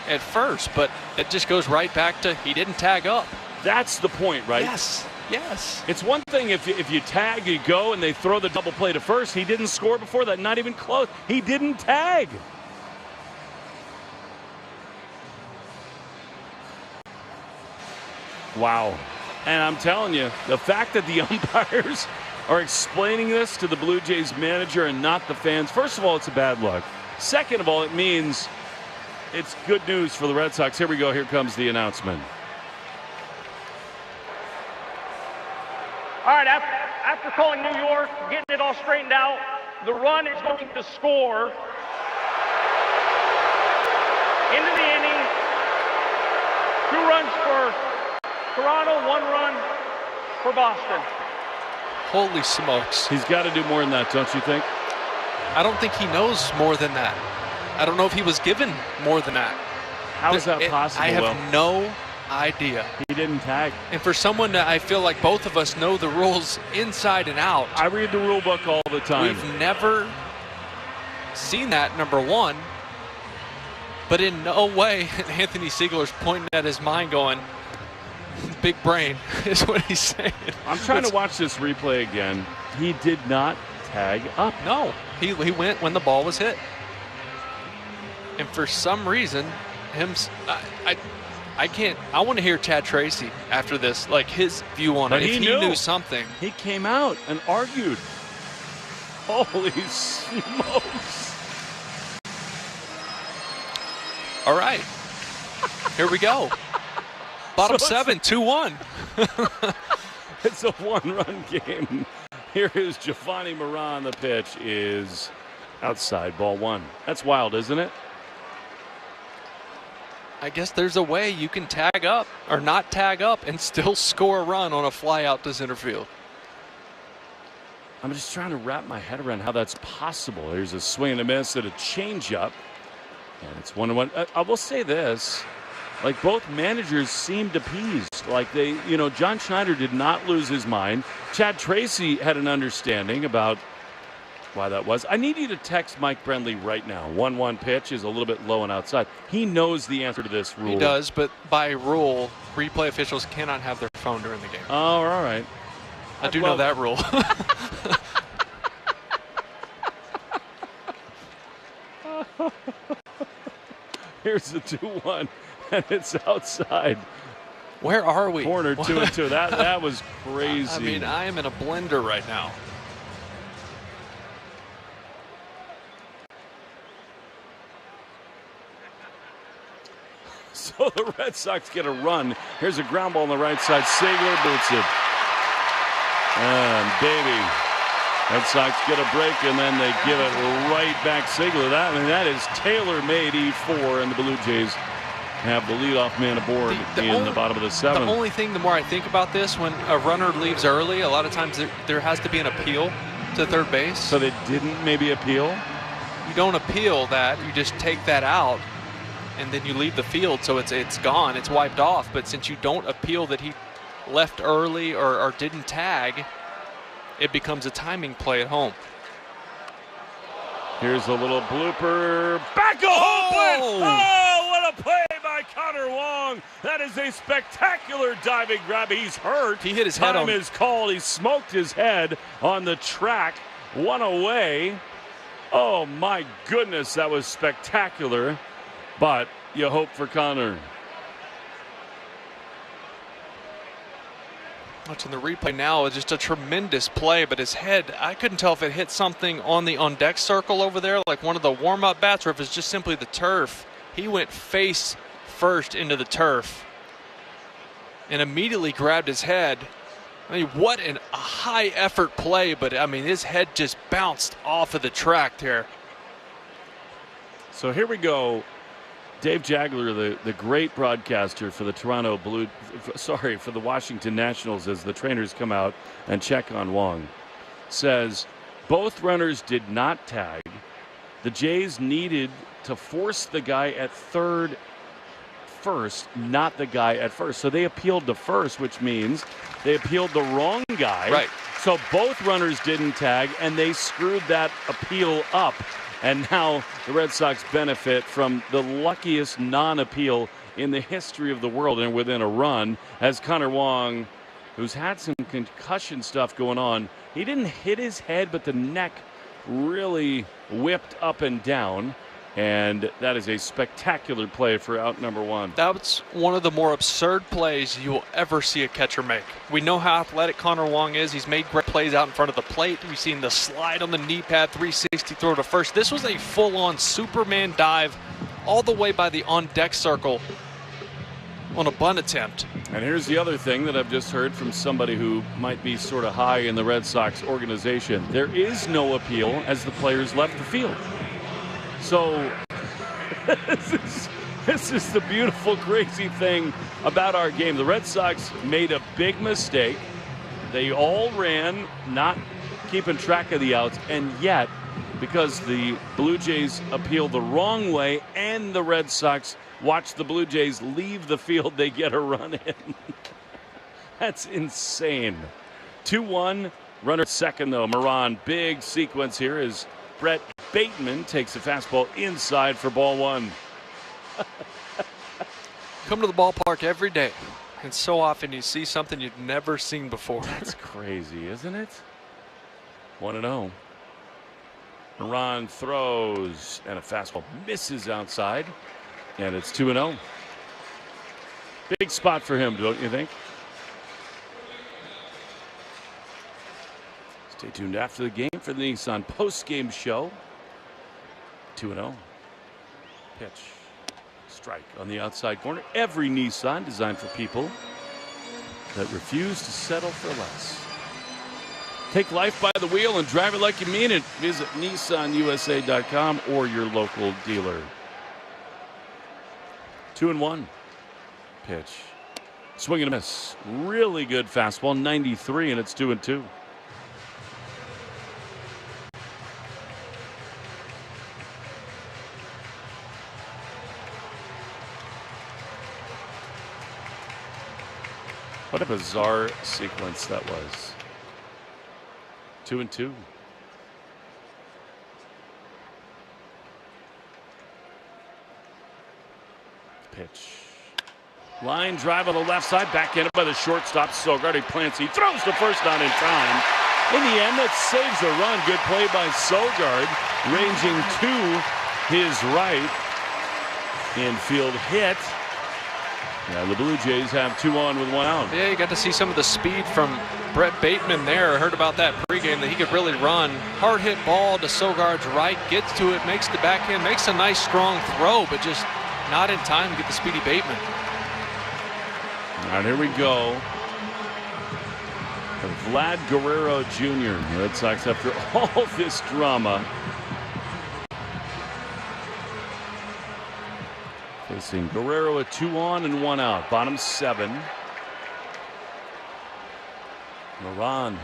at first? But it just goes right back to he didn't tag up. That's the point, right? Yes. Yes. It's one thing if you tag, you go, and they throw the double play to first. He didn't score before that, not even close. He didn't tag. Wow. And I'm telling you, the fact that the umpires are explaining this to the Blue Jays manager and not the fans, first of all, it's a bad look. Second of all, it means it's good news for the Red Sox. Here we go. Here comes the announcement. All right, after calling New York, getting it all straightened out, the run is going to score into the inning. 2 runs for Toronto, 1 run for Boston. Holy smokes. He's got to do more than that, don't you think? I don't think he knows more than that. I don't know if he was given more than that. How is that possible? I have no idea. He didn't tag. And for someone that I feel like both of us know the rules inside and out. I read the rule book all the time. We've never seen that, number one. But in no way, Anthony Siegler's pointing at his mind going, big brain is what he's saying. I'm trying to watch this replay again. He did not tag up. No, he went when the ball was hit. And for some reason, I can't. I want to hear Chad Tracy after this, like his view on it. If he knew something. He came out and argued. Holy smokes. All right. Here we go. Bottom 7, 2-1. It's a 1-run game. Here is Giovanni Moran. The pitch is outside, ball 1. That's wild, isn't it? I guess there's a way you can tag up or not tag up and still score a run on a fly out to center field. I'm just trying to wrap my head around how that's possible. There's a swing and a miss and a changeup. And it's 1-1. I will say this. Like, both managers seemed appeased. Like, they, John Schneider did not lose his mind. Chad Tracy had an understanding about why that was. I need you to text Mike Brenly right now. 1-1 pitch is a little bit low and outside. He knows the answer to this rule. He does, but by rule, replay officials cannot have their phone during the game. Oh, all right. I do know that rule. Here's the 2-1, and it's outside. Where are we? Corner 2-2. That was crazy. I mean, I am in a blender right now. So the Red Sox get a run. Here's a ground ball on the right side. Siegler boots it. And baby, Red Sox get a break, and then they give it right back. Sigler. That is tailor-made E4, and the Blue Jays have the leadoff man aboard in the bottom of the seventh. The only thing, the more I think about this, when a runner leaves early, a lot of times there has to be an appeal to third base. So they didn't maybe appeal? You don't appeal that. You just take that out, and then you leave the field, so it's gone. It's wiped off. But since you don't appeal that he left early or didn't tag, it becomes a timing play at home. Here's a little blooper. Back a home plate! Oh, what a play by Connor Wong. That is a spectacular diving grab. He's hurt. He hit his head on. Time is called. He smoked his head on the track. One away. Oh, my goodness. That was spectacular. But you hope for Connor. Watching the replay now, it's just a tremendous play, but his head, I couldn't tell if it hit something on the on-deck circle over there, like one of the warm-up bats, or if it's just simply the turf. He went face first into the turf and immediately grabbed his head. I mean, what a high-effort play, but, I mean, his head just bounced off of the track there. So here we go. Dave Jagler, the great broadcaster for the for the Washington Nationals, as the trainers come out and check on Wong, says both runners did not tag. The Jays needed to force the guy at third first, not the guy at first. So they appealed to first, which means they appealed the wrong guy. Right. So both runners didn't tag, and they screwed that appeal up. And now the Red Sox benefit from the luckiest non-appeal in the history of the world, and within a run, as Connor Wong, who's had some concussion stuff going on, he didn't hit his head, but the neck really whipped up and down. And that is a spectacular play for out number one. That's one of the more absurd plays you will ever see a catcher make. We know how athletic Connor Wong is. He's made great plays out in front of the plate. We've seen the slide on the knee pad, 360 throw to first. This was a full-on Superman dive all the way by the on-deck circle on a bunt attempt. And here's the other thing that I've just heard from somebody who might be sort of high in the Red Sox organization. There is no appeal as the players left the field. So this is the beautiful, crazy thing about our game. The Red Sox made a big mistake. They all ran, not keeping track of the outs, and yet, because the Blue Jays appealed the wrong way and the Red Sox watched the Blue Jays leave the field, they get a run in. That's insane. 2-1, runner at second, though. Moran, big sequence here is Brett Bateman takes a fastball inside for ball one. Come to the ballpark every day, and so often you see something you've never seen before. That's crazy, isn't it? 1-0. Moran throws, and a fastball misses outside, and it's 2-0. Big spot for him, don't you think? Stay tuned after the game for the Nissan post-game show. 2-0. Pitch. Strike on the outside corner. Every Nissan designed for people that refuse to settle for less. Take life by the wheel and drive it like you mean it. Visit NissanUSA.com or your local dealer. 2-1. Pitch. Swing and a miss. Really good fastball. 93, and it's 2-2. What a bizarre sequence that was. 2-2. Pitch. Line drive on the left side, backhanded by the shortstop Sogard. He plants, he throws to first, not in time. In the end, that saves a run. Good play by Sogard, ranging to his right. Infield hit. Yeah, the Blue Jays have 2 on with 1 out. Yeah, you got to see some of the speed from Brett Bateman there. I heard about that pregame, that he could really run. Hard hit ball to Sogard's right, gets to it, makes the backhand, makes a nice strong throw, but just not in time to get the speedy Bateman. All right, here we go. Vlad Guerrero Jr. The Red Sox, after all this drama, facing Guerrero at 2 on and 1 out. Bottom 7. Moran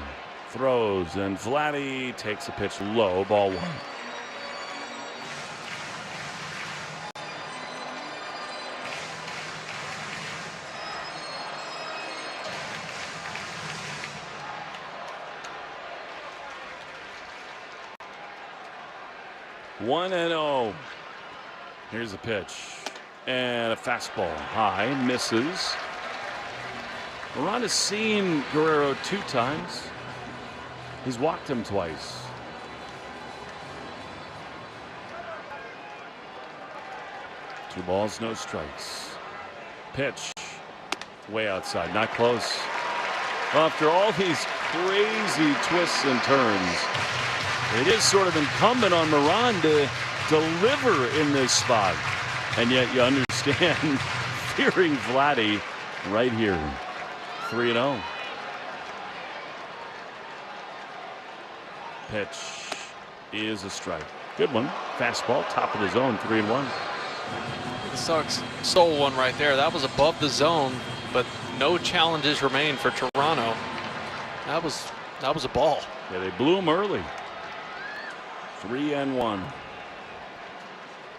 throws, and Vladdy takes a pitch low. Ball 1. One and 0. Here's a pitch. And a fastball high. Misses. Moran has seen Guerrero 2 times. He's walked him twice. Two balls, no strikes. Pitch. Way outside. Not close. After all these crazy twists and turns, it is sort of incumbent on Moran to deliver in this spot. And yet you understand fearing Vladdy right here. 3-0. Pitch is a strike. Good one. Fastball, top of the zone, 3-1. The Sox stole one right there. That was above the zone, but no challenges remain for Toronto. That was a ball. Yeah, they blew him early. 3-1.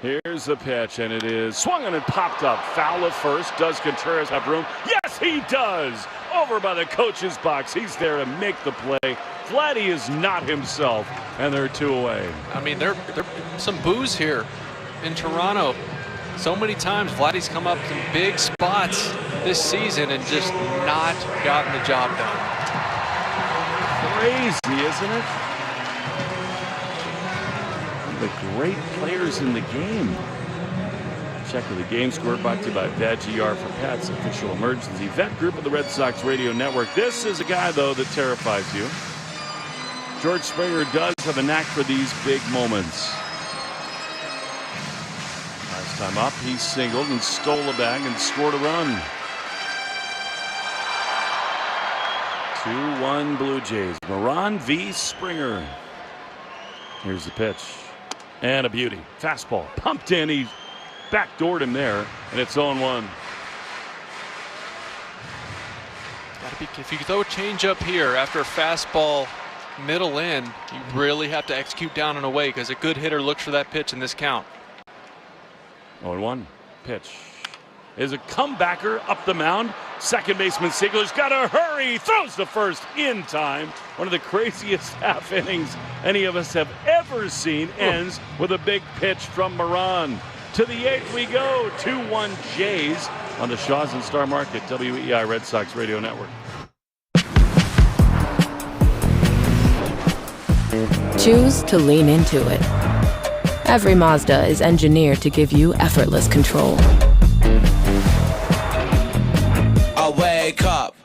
Here's the pitch, and it is swung on and popped up. Foul at first. Does Contreras have room? Yes, he does. Over by the coach's box. He's there to make the play. Vladdy is not himself, and they're 2 away. I mean, there some boos here in Toronto. So many times Vladdy's come up in big spots this season and just not gotten the job done. Crazy, isn't it? The great players in the game. Check of the game score brought to you by VEG for Pets, official emergency vet group of the Red Sox radio network. This is a guy, though, that terrifies you. George Springer does have a knack for these big moments. Last time up, he singled and stole a bag and scored a run. 2-1 Blue Jays. Moran v. Springer. Here's the pitch. And a beauty. Fastball. Pumped in. He backdoored him there. And it's 0-1. If you throw a change up here after a fastball middle in, you really have to execute down and away because a good hitter looks for that pitch in this count. 0-1. Pitch is a comebacker up the mound. Second baseman Siegler's got to hurry. Throws to first in time. One of the craziest half innings any of us have ever seen ends with a big pitch from Moran. To the 8th we go. 2-1 Jays on the Shaws and Star Market WEI Red Sox Radio Network. Choose to lean into it. Every Mazda is engineered to give you effortless control. I wake up.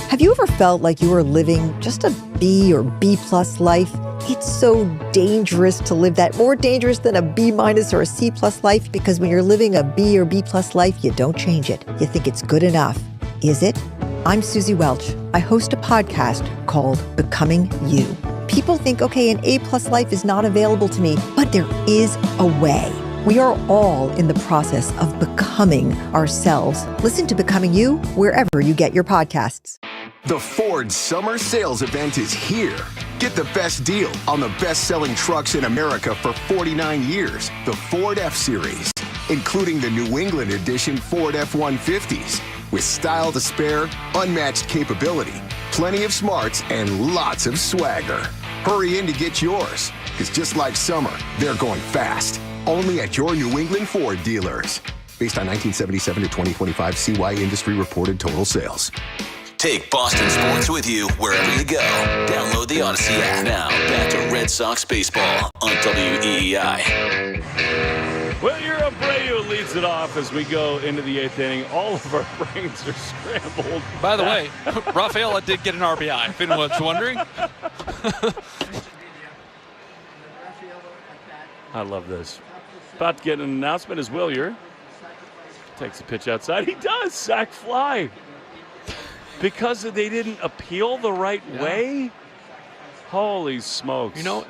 Have you ever felt like you were living just a B or B+ life? It's so dangerous to live that, more dangerous than a B- or a C+ life, because when you're living a B or B+ life, you don't change it. You think it's good enough. Is it? I'm Susie Welch. I host a podcast called Becoming You. People think, okay, an A+ life is not available to me, but there is a way. We are all in the process of becoming ourselves. Listen to Becoming You wherever you get your podcasts. The Ford Summer Sales Event is here. Get the best deal on the best-selling trucks in America for 49 years, the Ford F-Series, including the New England edition Ford F-150s, with style to spare, unmatched capability, plenty of smarts, and lots of swagger. Hurry in to get yours, because just like summer, they're going fast. Only at your New England Ford dealers. Based on 1977 to 2025 CY industry reported total sales. Take Boston sports with you wherever you go. Download the Odyssey app. Now, back to Red Sox baseball on WEEI. Well, your Abreu leads it off as we go into the 8th inning. All of our brains are scrambled. By the way, Rafaela did get an RBI, if anyone's wondering. I love this. About to get an announcement as Willier takes a pitch outside. He does. Sack fly. Because they didn't appeal the right way? Holy smokes. You know,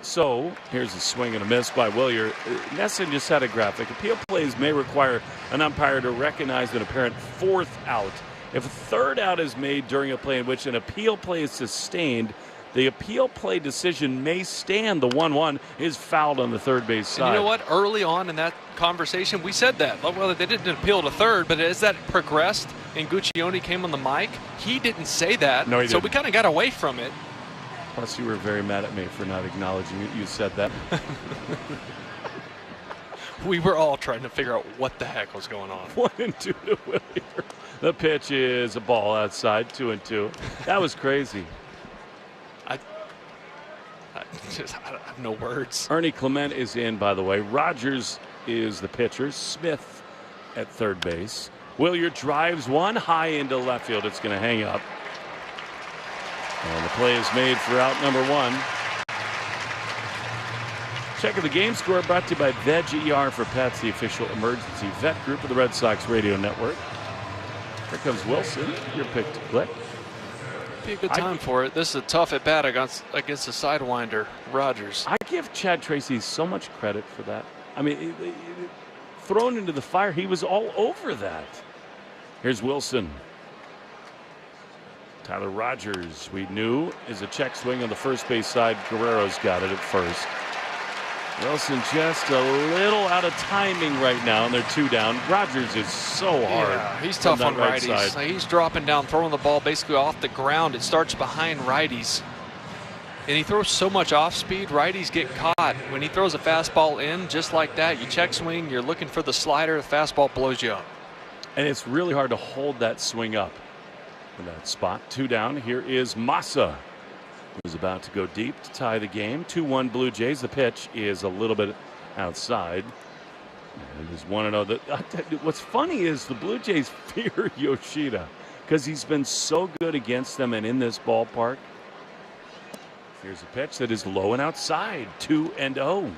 so here's a swing and a miss by Willier. Nesson just had a graphic. Appeal plays may require an umpire to recognize an apparent fourth out. If a third out is made during a play in which an appeal play is sustained, the appeal play decision may stand. The 1-1 is fouled on the third base side. And you know what? Early on in that conversation, we said that. Well, they didn't appeal to third, but as that progressed and Guccione came on the mic, he didn't say that. No, he didn't. So we kind of got away from it. Plus, you were very mad at me for not acknowledging it. You said that. We were all trying to figure out what the heck was going on. 1-2 to Willier. The pitch is a ball outside, 2-2. That was crazy. I have no words. Ernie Clement is in, by the way. Rogers is the pitcher. Smith at third base. Willier drives one high into left field. It's going to hang up. And the play is made for out number one. Check of the game score brought to you by Veg ER for Pets, the official emergency vet group of the Red Sox radio network. Here comes Wilson. Your pick to click. Be a good time for it. This is a tough at bat against the sidewinder, Rogers. I give Chad Tracy so much credit for that. I mean, thrown into the fire, he was all over that. Here's Wilson. Tyler Rogers, we knew, is a check swing on the first base side. Guerrero's got it at first. Wilson just a little out of timing right now, and they're two down. Rogers is so hard. Yeah, he's tough on righties. He's dropping down, throwing the ball basically off the ground. It starts behind righties. And he throws so much off speed, righties get caught. When he throws a fastball in, just like that, you check swing, you're looking for the slider, the fastball blows you up. And it's really hard to hold that swing up in that spot. Two down. Here is Massa, who's about to go deep to tie the game. 2-1 Blue Jays. The pitch is a little bit outside. It is 1-0. What's funny is the Blue Jays fear Yoshida because he's been so good against them and in this ballpark. Here's a pitch that is low and outside. 2-0.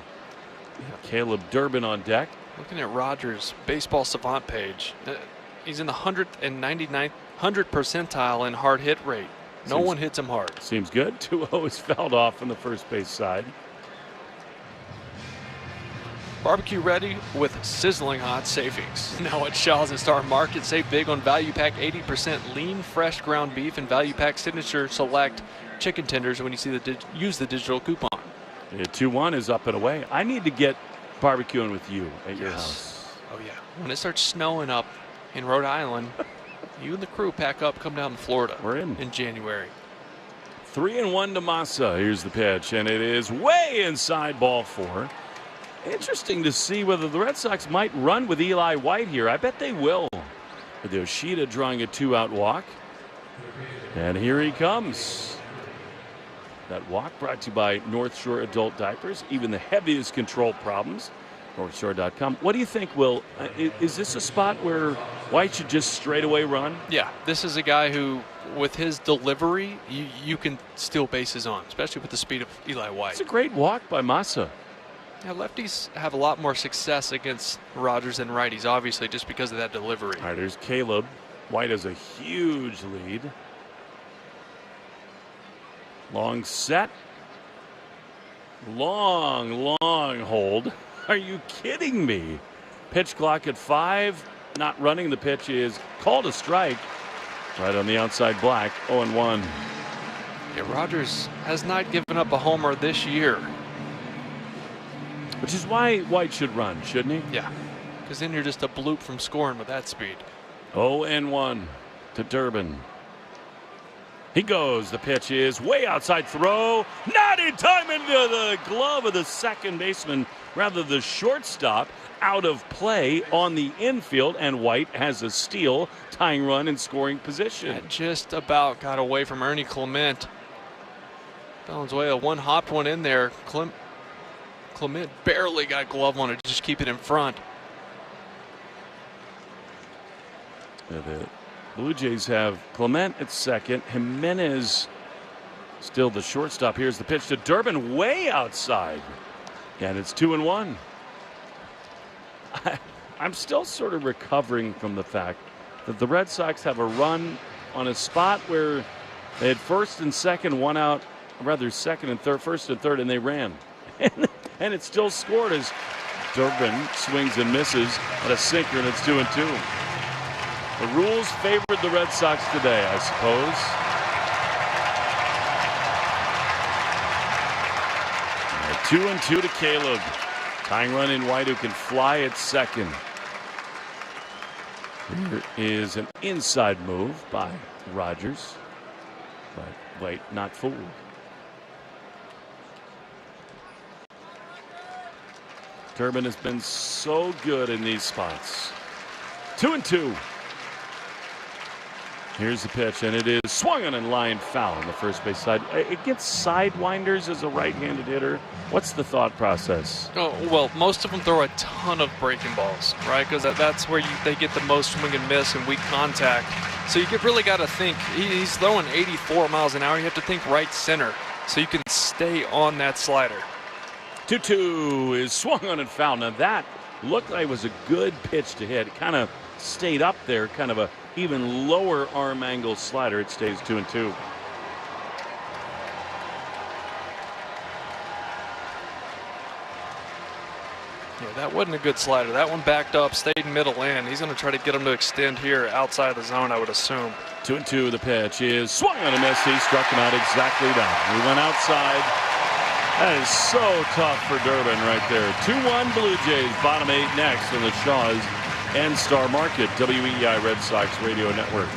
Caleb Durbin on deck. Looking at Rogers' baseball savant page, he's in the 199th percentile in hard hit rate. No one hits him hard. Seems good. 2-0 is fouled off on the first base side. Barbecue ready with sizzling hot savings. Now at Shaw's and Star Market, save big on Value Pack 80% lean, fresh ground beef and Value Pack Signature Select chicken tenders when you use the digital coupon. 2-1 is up and away. I need to get barbecuing with you at your house. Oh, yeah. When it starts snowing up in Rhode Island, you and the crew pack up, come down to Florida. We're in January. 3-1 to Massa. Here's the pitch, and it is way inside, ball four. Interesting to see whether the Red Sox might run with Eli White here. I bet they will. With Yoshida drawing a 2-out walk. And here he comes. That walk brought to you by North Shore Adult Diapers. Even the heaviest control problems. NorthShore.com. What do you think, Will? Is this a spot where White should just straight away run? Yeah, this is a guy who, with his delivery, you can steal bases on, especially with the speed of Eli White. It's a great walk by Massa. Yeah, lefties have a lot more success against Rogers than righties, obviously, just because of that delivery. All right, there's Caleb. White has a huge lead. Long set. Long hold. Are you kidding me? Pitch clock at 5. Not running. The pitch is called a strike. Right on the outside black. 0-1. Yeah, Rogers has not given up a homer this year. Which is why White should run, shouldn't he? Yeah. Because then you're just a bloop from scoring with that speed. 0-1 to Durbin. He goes. The pitch is way outside throw. Not in time into the glove of the second baseman. Rather, the shortstop out of play on the infield. And White has a steal, tying run in scoring position. That just about got away from Ernie Clement. Valenzuela hopped one in there. Clement barely got glove on it to just keep it in front. The Blue Jays have Clement at second. Jimenez still the shortstop. Here's the pitch to Durbin, way outside. And it's 2-1. I'm still sort of recovering from the fact that the Red Sox have a run on a spot where they had first and second, one out, rather second and third, first and third, and they ran. And it still scored as Durbin swings and misses at a sinker, and it's 2-2. The rules favored the Red Sox today, I suppose. 2-2 to Caleb. Tying run in White, who can fly at second. Here is an inside move by Rogers, but White not fooled. Durbin has been so good in these spots. 2-2. Here's the pitch, and it is swung on and line foul on the first base side. It gets sidewinders as a right-handed hitter. What's the thought process? Oh, well, most of them throw a ton of breaking balls, right? Because that's where they get the most swing and miss and weak contact. So you really got to think. He's throwing 84 miles an hour. You have to think right center so you can stay on that slider. 2-2 is swung on and foul. Now that looked like it was a good pitch to hit. It kind of stayed up there, kind of a even lower arm angle slider. It stays 2-2. Yeah, that wasn't a good slider. That one backed up, stayed middle in. He's going to try to get him to extend here outside the zone, I would assume. 2-2. The pitch is swung on a miss. He struck him out exactly that. He went outside. That is so tough for Durbin right there. 2-1 Blue Jays. Bottom 8 next on the Shaw's and Star Market, WEEI Red Sox Radio Network.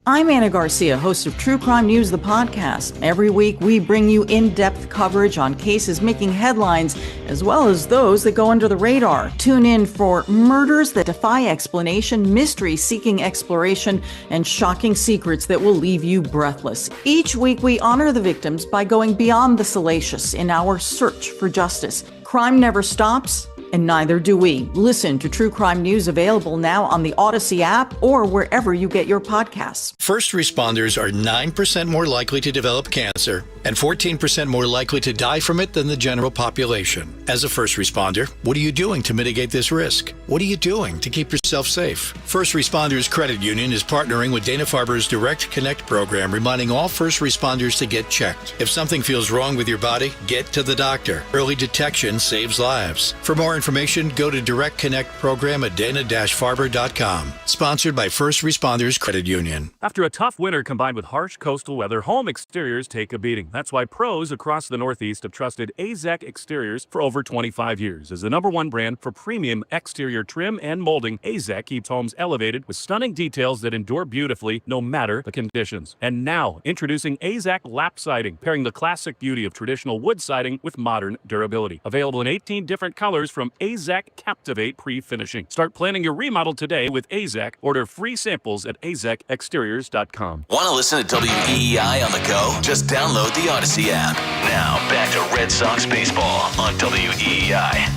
I'm Anna Garcia, host of True Crime News, the podcast. Every week, we bring you in-depth coverage on cases making headlines, as well as those that go under the radar. Tune in for murders that defy explanation, mysteries seeking exploration, and shocking secrets that will leave you breathless. Each week, we honor the victims by going beyond the salacious in our search for justice. Crime never stops, and neither do we. Listen to True Crime News, available now on the Odyssey app or wherever you get your podcasts. First responders are 9% more likely to develop cancer and 14% more likely to die from it than the general population. As a first responder, what are you doing to mitigate this risk? What are you doing to keep yourself safe? First Responders Credit Union is partnering with Dana-Farber's Direct Connect program, reminding all first responders to get checked. If something feels wrong with your body, get to the doctor. Early detection saves lives. For more information, go to Direct Connect program at dana-farber.com. Sponsored by First Responders Credit Union. After a tough winter combined with harsh coastal weather, home exteriors take a beating. That's why pros across the Northeast have trusted AZEK Exteriors for over 25 years. As the #1 brand for premium exterior trim and molding, AZEK keeps homes elevated with stunning details that endure beautifully no matter the conditions. And now, introducing AZEK Lap Siding, pairing the classic beauty of traditional wood siding with modern durability. Available in 18 different colors from AZEK Captivate Pre-Finishing. Start planning your remodel today with AZEK. Order free samples at azekexteriors.com. Want to listen to WEEI on the go? Just download the Odyssey app. Now, back to Red Sox baseball on WEEI.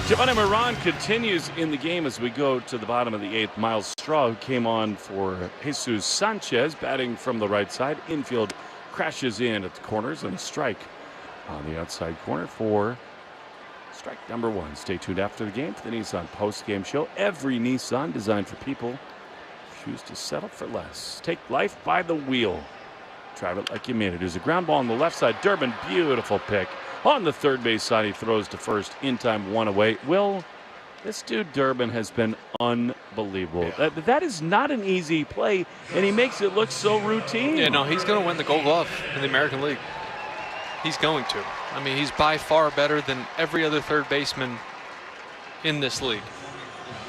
Giovanni Moran continues in the game as we go to the bottom of the 8th. Miles Straw, who came on for Jesus Sanchez, batting from the right side. Infield crashes in at the corners and a strike on the outside corner for strike number 1. Stay tuned after the game for the Nissan post-game show. Every Nissan designed for people. Choose to settle for less. Take life by the wheel. Drive it like you mean it. There's a ground ball on the left side. Durbin, beautiful pick. On the third base side, he throws to first. In time, 1 away. Will, this dude Durbin has been unbelievable. Yeah. That is not an easy play, and he makes it look so routine. Yeah, no, he's going to win the Gold Glove in the American League. He's going to. I mean, he's by far better than every other third baseman in this league.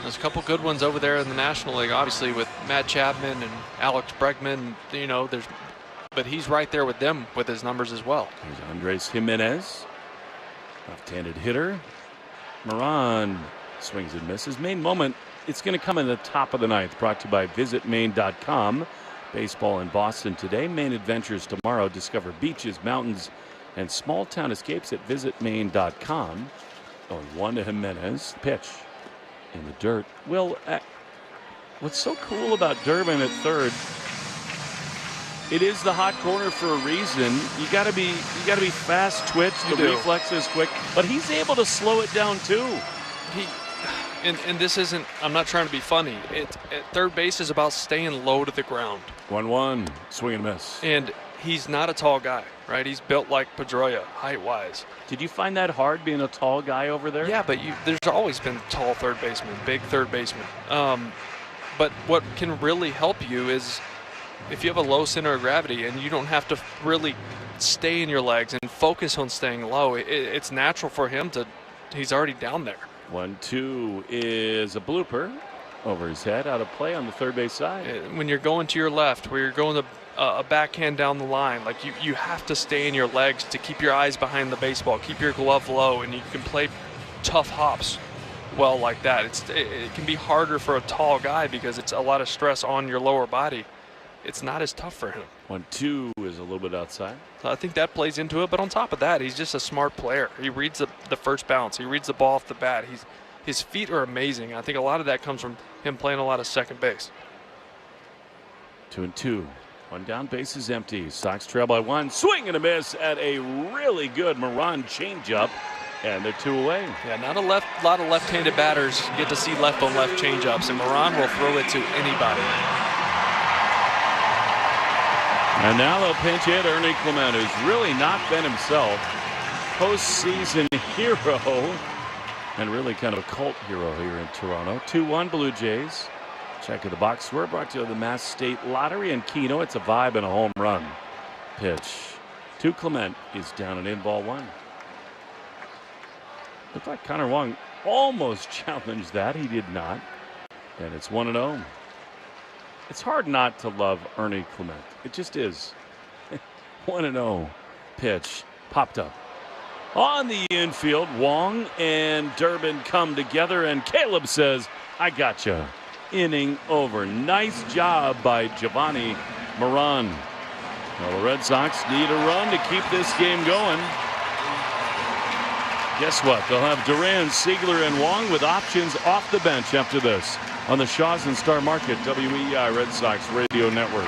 There's a couple good ones over there in the National League, obviously, with Matt Chapman and Alex Bregman. You know, but he's right there with them with his numbers as well. Here's Andres Jimenez, left-handed hitter. Moran swings and misses. Main moment, it's going to come in the top of the 9th. Brought to you by visitmaine.com. Baseball in Boston today. Maine adventures tomorrow. Discover beaches, mountains, and small town escapes at visitmaine.com. Oh, 1 to Jimenez. Pitch in the dirt. Will, what's so cool about Durbin at third? It is the hot corner for a reason. You got to be fast twitch. The reflex is quick, but he's able to slow it down too. And this isn't, I'm not trying to be funny. Third base is about staying low to the ground. 1-1, swing and miss. And he's not a tall guy, right? He's built like Pedroia, height-wise. Did you find that hard, being a tall guy over there? Yeah, but there's always been tall third basemen, big third basemen. But what can really help you is if you have a low center of gravity and you don't have to really stay in your legs and focus on staying low, it's natural for him to, he's already down there. 1-2 is a blooper over his head, out of play on the third base side. When you're going to your left, where you're going a backhand down the line, like you have to stay in your legs to keep your eyes behind the baseball, keep your glove low, and you can play tough hops well like that. It can be harder for a tall guy because it's a lot of stress on your lower body. It's not as tough for him. 1-2 is a little bit outside. So I think that plays into it, but on top of that, he's just a smart player. He reads the first bounce. He reads the ball off the bat. His feet are amazing. I think a lot of that comes from him playing a lot of second base. 2-2. One down, base is empty. Sox trail by 1. Swing and a miss at a really good Moran changeup, and they're 2 away. Yeah, not a lot of left-handed batters get to see left-on-left changeups, and Moran will throw it to anybody. And now they'll pinch hit Ernie Clement, who's really not been himself. Postseason hero, and really kind of a cult hero here in Toronto. 2-1 Blue Jays. Check of the box score brought to you by the Mass State Lottery and Keno. It's a vibe and a home run. Pitch to Clement is down and in, ball 1. Looked like Connor Wong almost challenged that. He did not. And it's 1-0. It's hard not to love Ernie Clement. It just is. 1-0 pitch popped up. On the infield, Wong and Durbin come together, and Caleb says, I gotcha. Inning over. Nice job by Giovanni Moran. Well, the Red Sox need a run to keep this game going. Guess what? They'll have Duran, Siegler, and Wong with options off the bench after this on the Shaws and Star Market WEI Red Sox Radio Network.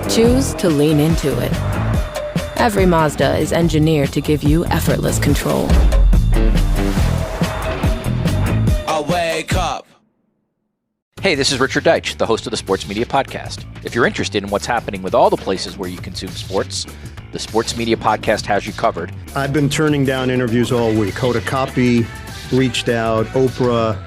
Choose to lean into it. Every Mazda is engineered to give you effortless control. I wake up. Hey, this is Richard Deitch, the host of the Sports Media Podcast. If you're interested in what's happening with all the places where you consume sports, the Sports Media Podcast has you covered. I've been turning down interviews all week. Hoda Kotb reached out, Oprah,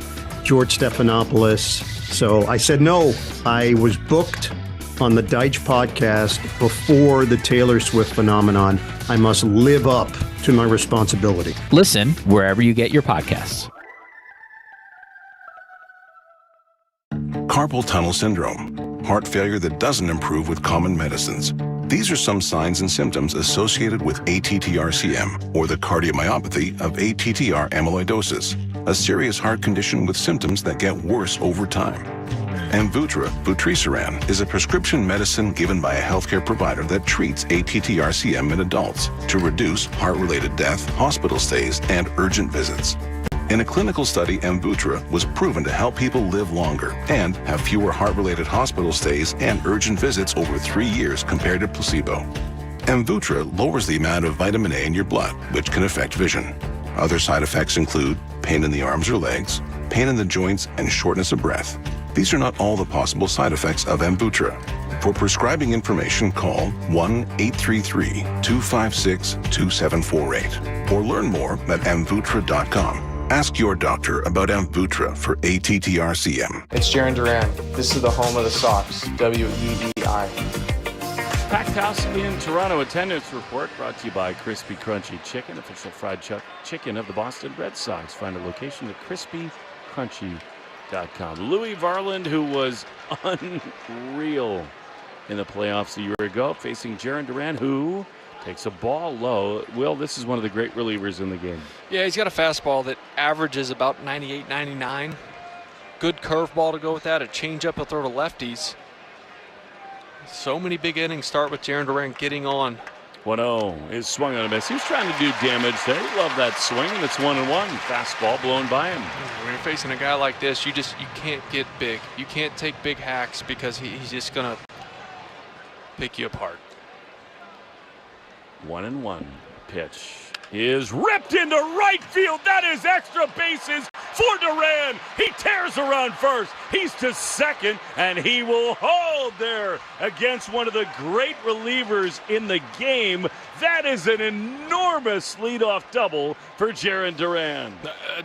George Stephanopoulos. So I said no. I was booked on the Deitch podcast before the Taylor Swift phenomenon. I must live up to my responsibility. Listen wherever you get your podcasts. Carpal tunnel syndrome, heart failure that doesn't improve with common medicines. These are some signs and symptoms associated with ATTR-CM, or the cardiomyopathy of ATTR amyloidosis, a serious heart condition with symptoms that get worse over time. Amvuttra, vutrisiran, is a prescription medicine given by a healthcare provider that treats ATTR-CM in adults to reduce heart-related death, hospital stays, and urgent visits. In a clinical study, Amvuttra was proven to help people live longer and have fewer heart-related hospital stays and urgent visits over 3 years compared to placebo. Amvuttra lowers the amount of vitamin A in your blood, which can affect vision. Other side effects include pain in the arms or legs, pain in the joints, and shortness of breath. These are not all the possible side effects of Amvuttra. For prescribing information, call 1-833-256-2748 or learn more at amvuttra.com. Ask your doctor about Amvuttra for ATTR-CM. It's Jaron Duran. This is the home of the Sox, WEEI. Packed house in Toronto. Attendance report brought to you by Crispy Crunchy Chicken, official fried chicken of the Boston Red Sox. Find a location at crispycrunchy.com. Louis Varland, who was unreal in the playoffs a year ago, facing Jaron Duran, who takes a ball low. Will, this is one of the great relievers in the game. Yeah, he's got a fastball that averages about 98, 99. Good curveball to go with that. A changeup will throw to lefties. So many big innings start with Jaron Duran getting on. 1-0 is swung on a miss. He was trying to do damage there. He loved that swing, and it's 1-1. Fastball blown by him. When you're facing a guy like this, you can't get big. You can't take big hacks because he's just going to pick you apart. 1-1 pitch is ripped into right field. That is extra bases for Duran. He tears around first. He's to second, and he will hold there against one of the great relievers in the game. That is an enormous leadoff double for Jarren Duran.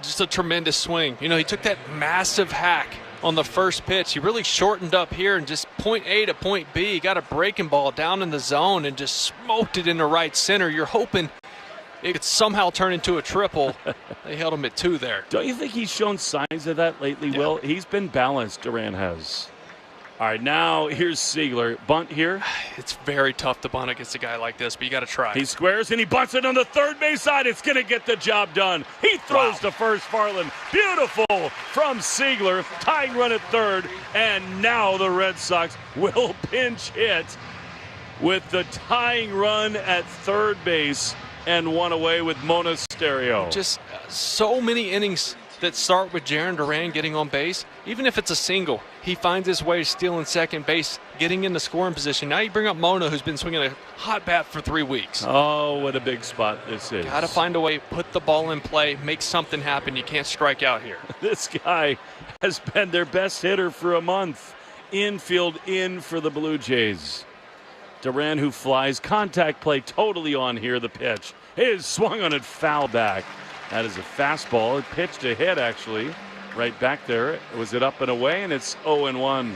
Just a tremendous swing. You know, he took that massive hack on the first pitch. He really shortened up here and just point A to point B. He got a breaking ball down in the zone and just smoked it into right center. You're hoping it could somehow turn into a triple. They held him at 2 there. Don't you think he's shown signs of that lately, Yeah. Will? He's been balanced, Duran has. All right, now here's Siegler. Bunt here. It's very tough to bunt against a guy like this, but you got to try. He squares and he bunts it on the third base side. It's going to get the job done. He throws to first, Farland. Beautiful from Siegler. Tying run at third. And now the Red Sox will pinch hit with the tying run at third base and one away with Monasterio. Just so many innings that start with Jarren Duran getting on base. Even if it's a single, he finds his way stealing second base, getting in the scoring position. Now you bring up Mona, who's been swinging a hot bat for 3 weeks. Oh, what a big spot this is. Got to find a way, put the ball in play, make something happen. You can't strike out here. This guy has been their best hitter for a month. Infield in for the Blue Jays. Duran, who flies, contact play totally on here. The pitch is swung on it, foul back. That is a fastball. It pitched to hit, actually, right back there. Was it up and away, and it's 0-1.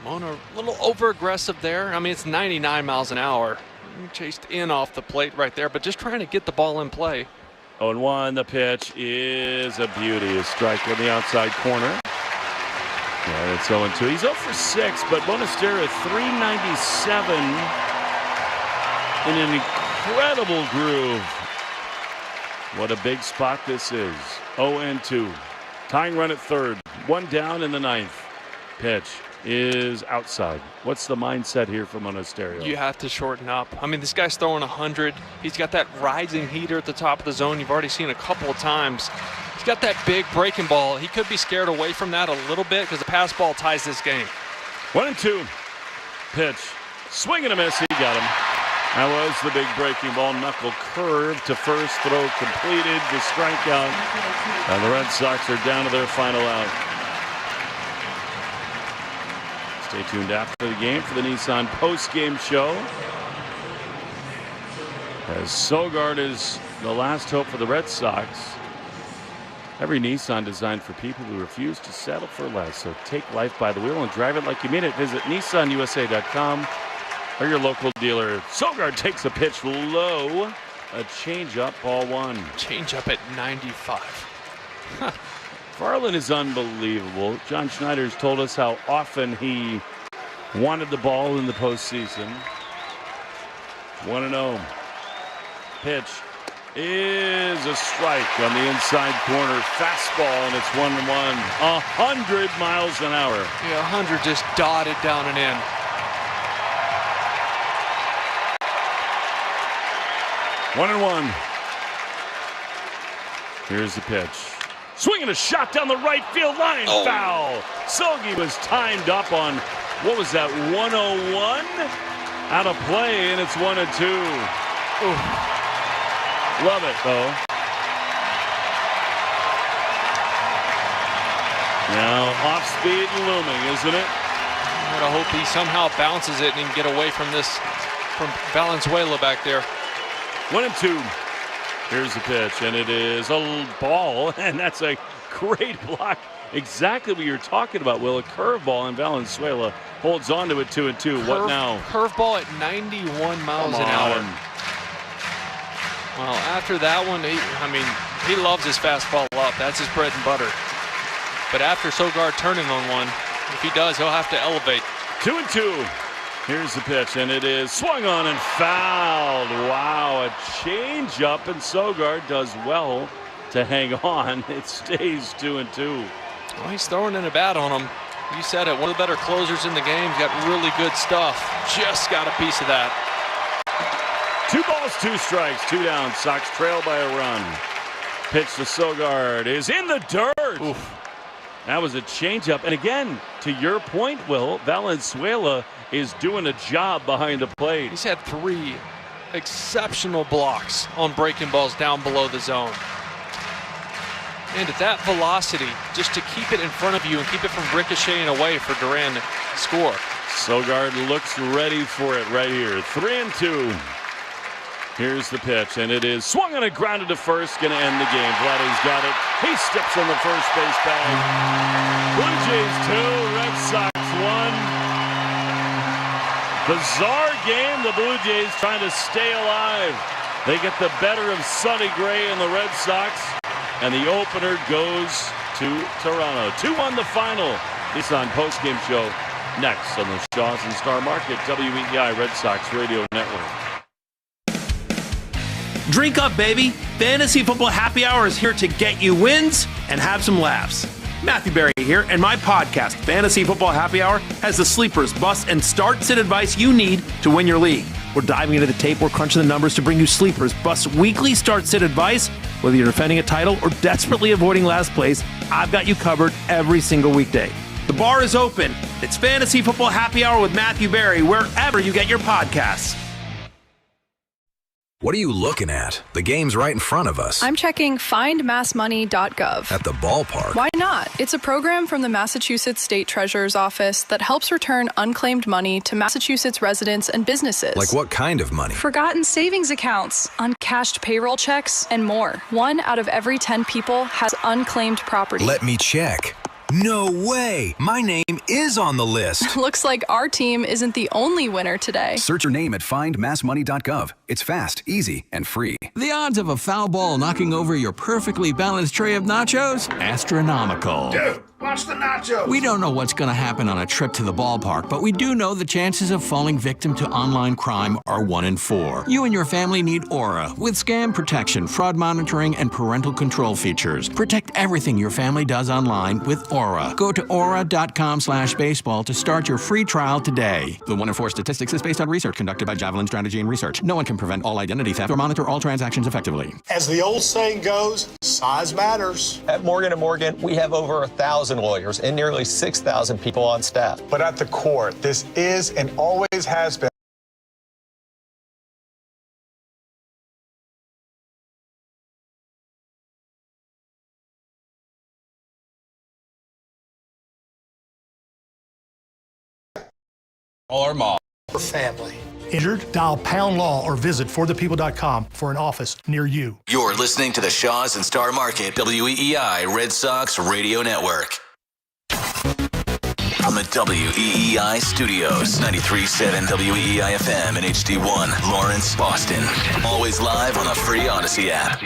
Mona a little over-aggressive there. I mean, it's 99 miles an hour. Chased in off the plate right there, but just trying to get the ball in play. 0-1, the pitch is a beauty. A strike on the outside corner. Yeah, it's 0-2. He's 0 for 6, but Monasterio 397 in an incredible groove. What a big spot this is. 0-2. Tying run at third. One down in the ninth. Pitch is outside. What's the mindset here for Monasterio? You have to shorten up. I mean, this guy's throwing 100. He's got that rising heater at the top of the zone. You've already seen a couple of times. He's got that big breaking ball. He could be scared away from that a little bit because the pass ball ties this game. 1-2. Pitch. Swing and a miss. He got him. That was the big breaking ball. Knuckle curve to first. Throw completed. The strikeout. And the Red Sox are down to their final out. Stay tuned after the game for the Nissan post-game show. As Sogard is the last hope for the Red Sox. Every Nissan designed for people who refuse to settle for less. So take life by the wheel and drive it like you mean it. Visit nissanusa.com or your local dealer. Sogard takes a pitch low. A changeup, ball one. Changeup at 95. Farland is unbelievable. John Schneider's told us how often he wanted the ball in the postseason. 1-0. Pitch is a strike on the inside corner. Fastball, and it's 1-1. 100 miles an hour. Yeah, 100 just dotted down and in. One and one. Here's the pitch. Swinging a shot down the right field line. Oh. Foul. Selge was timed up on, what was that, 101? Out of play, and it's 1-2. Ooh. Love it, though. Now, off speed and looming, isn't it? I gotta hope he somehow bounces it and can get away from this, from Valenzuela back there. 1-2. Here's the pitch, and it is a ball, and that's a great block. Exactly what you're talking about, Will. A curveball, and Valenzuela holds on to it 2-2. What now? Curveball at 91 miles an hour. Well, after that one, he loves his fastball up. That's his bread and butter. But after Sogard turning on one, if he does, he'll have to elevate. 2-2. Here's the pitch, and it is swung on and fouled. Wow, a changeup, and Sogard does well to hang on. It stays 2-2. Well, he's throwing in a bat on him. You said it, one of the better closers in the game. He's got really good stuff. Just got a piece of that. 2 balls, 2 strikes, 2 down. Sox trail by a run. Pitch to Sogard is in the dirt. Oof. That was a changeup. And again, to your point, Will, Valenzuela is doing a job behind the plate. He's had 3 exceptional blocks on breaking balls down below the zone. And at that velocity, just to keep it in front of you and keep it from ricocheting away for Duran to score. Sogard looks ready for it right here. 3-2. Here's the pitch, and it is swung on and grounded to first. Going to end the game. Vladdy's got it. He steps on the first base bag. Blue Jays 2, Red Sox 1. Bizarre game. The Blue Jays trying to stay alive. They get the better of Sonny Gray and the Red Sox, and the opener goes to Toronto. 2-1 the final. Nissan postgame show next on the Shaws and Star Market WEEI Red Sox Radio Network. Drink up, baby. Fantasy Football Happy Hour is here to get you wins and have some laughs. Matthew Berry here, and my podcast, Fantasy Football Happy Hour, has the sleepers, bust, and start-sit advice you need to win your league. We're diving into the tape, we're crunching the numbers to bring you sleepers, bust, weekly start-sit advice. Whether you're defending a title or desperately avoiding last place, I've got you covered every single weekday. The bar is open. It's Fantasy Football Happy Hour with Matthew Berry, wherever you get your podcasts. What are you looking at? The game's right in front of us. I'm checking findmassmoney.gov. At the ballpark. Why not? It's a program from the Massachusetts State Treasurer's Office that helps return unclaimed money to Massachusetts residents and businesses. Like what kind of money? Forgotten savings accounts, uncashed payroll checks, and more. 1 out of every 10 people has unclaimed property. Let me check. No way! My name is on the list. Looks like our team isn't the only winner today. Search your name at findmassmoney.gov. It's fast, easy, and free. The odds of a foul ball knocking over your perfectly balanced tray of nachos? Astronomical. Dude, watch the nachos! We don't know what's going to happen on a trip to the ballpark, but we do know the chances of falling victim to online crime are 1 in 4. You and your family need Aura with scam protection, fraud monitoring, and parental control features. Protect everything your family does online with Aura. Go to aura.com/baseball to start your free trial today. The 1 in 4 statistics is based on research conducted by Javelin Strategy and Research. No one can prevent all identity theft or monitor all transactions effectively. As the old saying goes, size matters. At Morgan & Morgan, we have over 1,000 lawyers and nearly 6,000 people on staff. But at the core, this is and always has been all our moms. for family. Injured? Dial Pound Law or visit forthepeople.com for an office near you. You're listening to the Shaws and Star Market WEEI Red Sox Radio Network. From the WEEI studios, 93.7 WEEI FM and HD1, Lawrence, Boston. Always live on the free Odyssey app.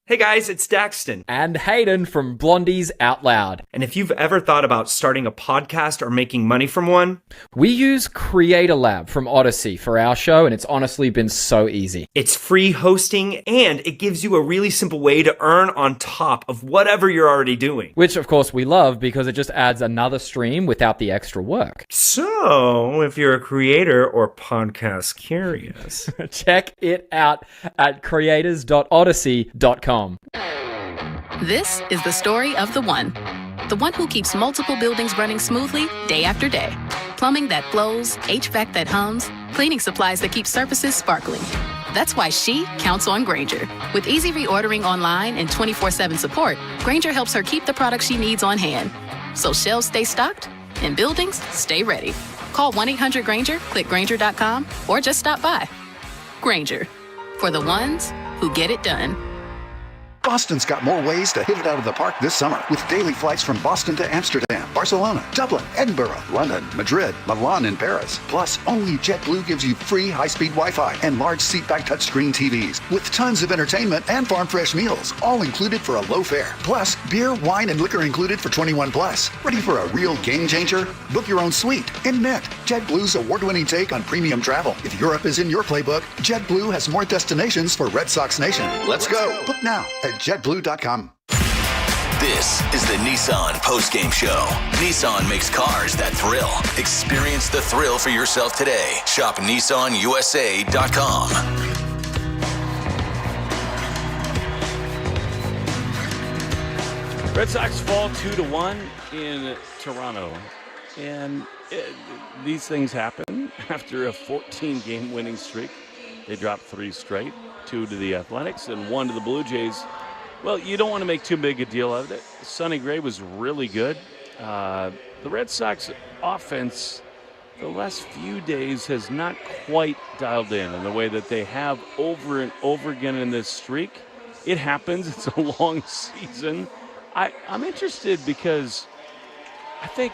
Hey guys, it's Daxton. And Hayden from Blondies Out Loud. And if you've ever thought about starting a podcast or making money from one, we use Creator Lab from Odyssey for our show, and it's honestly been so easy. It's free hosting, and it gives you a really simple way to earn on top of whatever you're already doing. Which, of course, we love because it just adds another stream without the extra work. So, if you're a creator or podcast curious, check it out at creators.odyssey.com. This is the story of the one who keeps multiple buildings running smoothly day after day. Plumbing that flows, HVAC that hums, cleaning supplies that keep surfaces sparkling. That's why she counts on Grainger. With easy reordering online and 24/7 support, Grainger helps her keep the products she needs on hand. So shelves stay stocked and buildings stay ready. Call 1-800-GRAINGER, click Grainger.com, or just stop by. Grainger, for the ones who get it done. Boston's got more ways to hit it out of the park this summer with daily flights from Boston to Amsterdam, Barcelona, Dublin, Edinburgh, London, Madrid, Milan, and Paris. Plus, only JetBlue gives you free high-speed Wi-Fi and large seatback touchscreen TVs with tons of entertainment and farm fresh meals, all included for a low fare. Plus, beer, wine, and liquor included for 21 plus. Ready for a real game changer? Book your own suite in Mint, JetBlue's award-winning take on premium travel. If Europe is in your playbook, JetBlue has more destinations for Red Sox Nation. Let's go. Book now at JetBlue.com. This is the Nissan postgame show. Nissan makes cars that thrill. Experience the thrill for yourself today. Shop NissanUSA.com. Red Sox fall 2-1 in Toronto. And these things happen after a 14-game winning streak. They dropped 3 straight, 2 to the Athletics and 1 to the Blue Jays. Well, you don't want to make too big a deal out of it. Sonny Gray was really good. The Red Sox offense the last few days has not quite dialed in the way that they have over and over again in this streak. It happens. It's a long season. I'm interested because I think